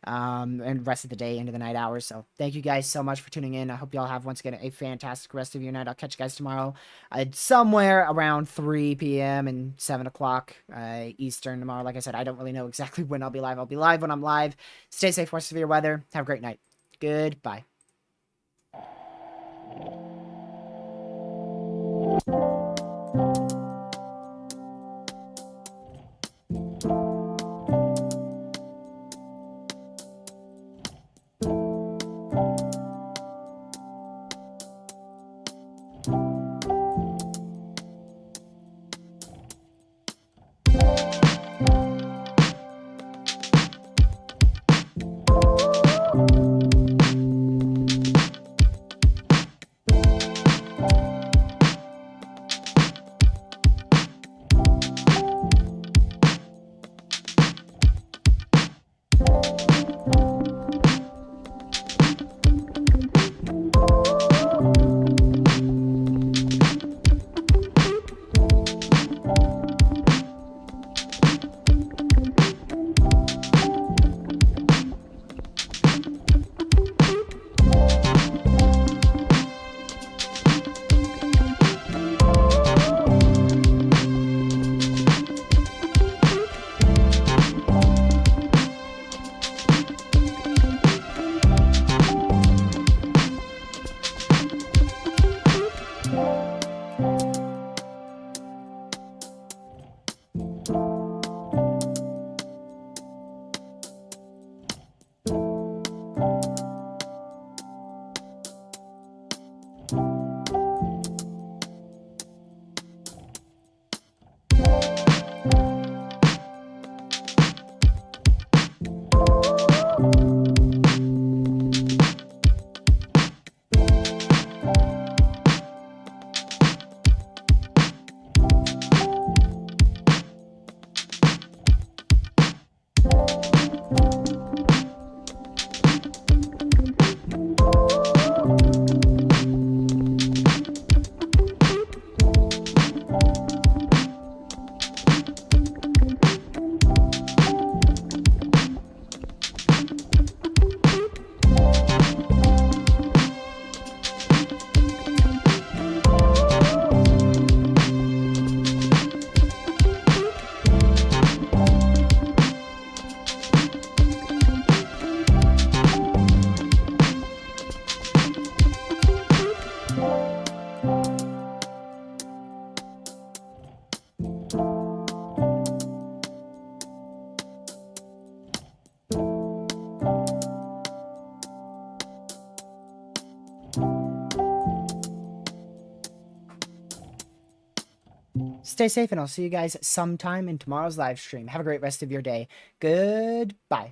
and rest of the day into the night hours. So thank you guys so much for tuning in. I hope y'all have once again a fantastic rest of your night. I'll catch you guys tomorrow somewhere around 3 p.m. and 7 o'clock Eastern tomorrow. Like I said, I don't really know exactly when I'll be live. I'll be live when I'm live. Stay safe for severe weather. Have a great night. Goodbye. stay safe, and I'll see you guys sometime in tomorrow's live stream. Have a great rest of your day. Goodbye.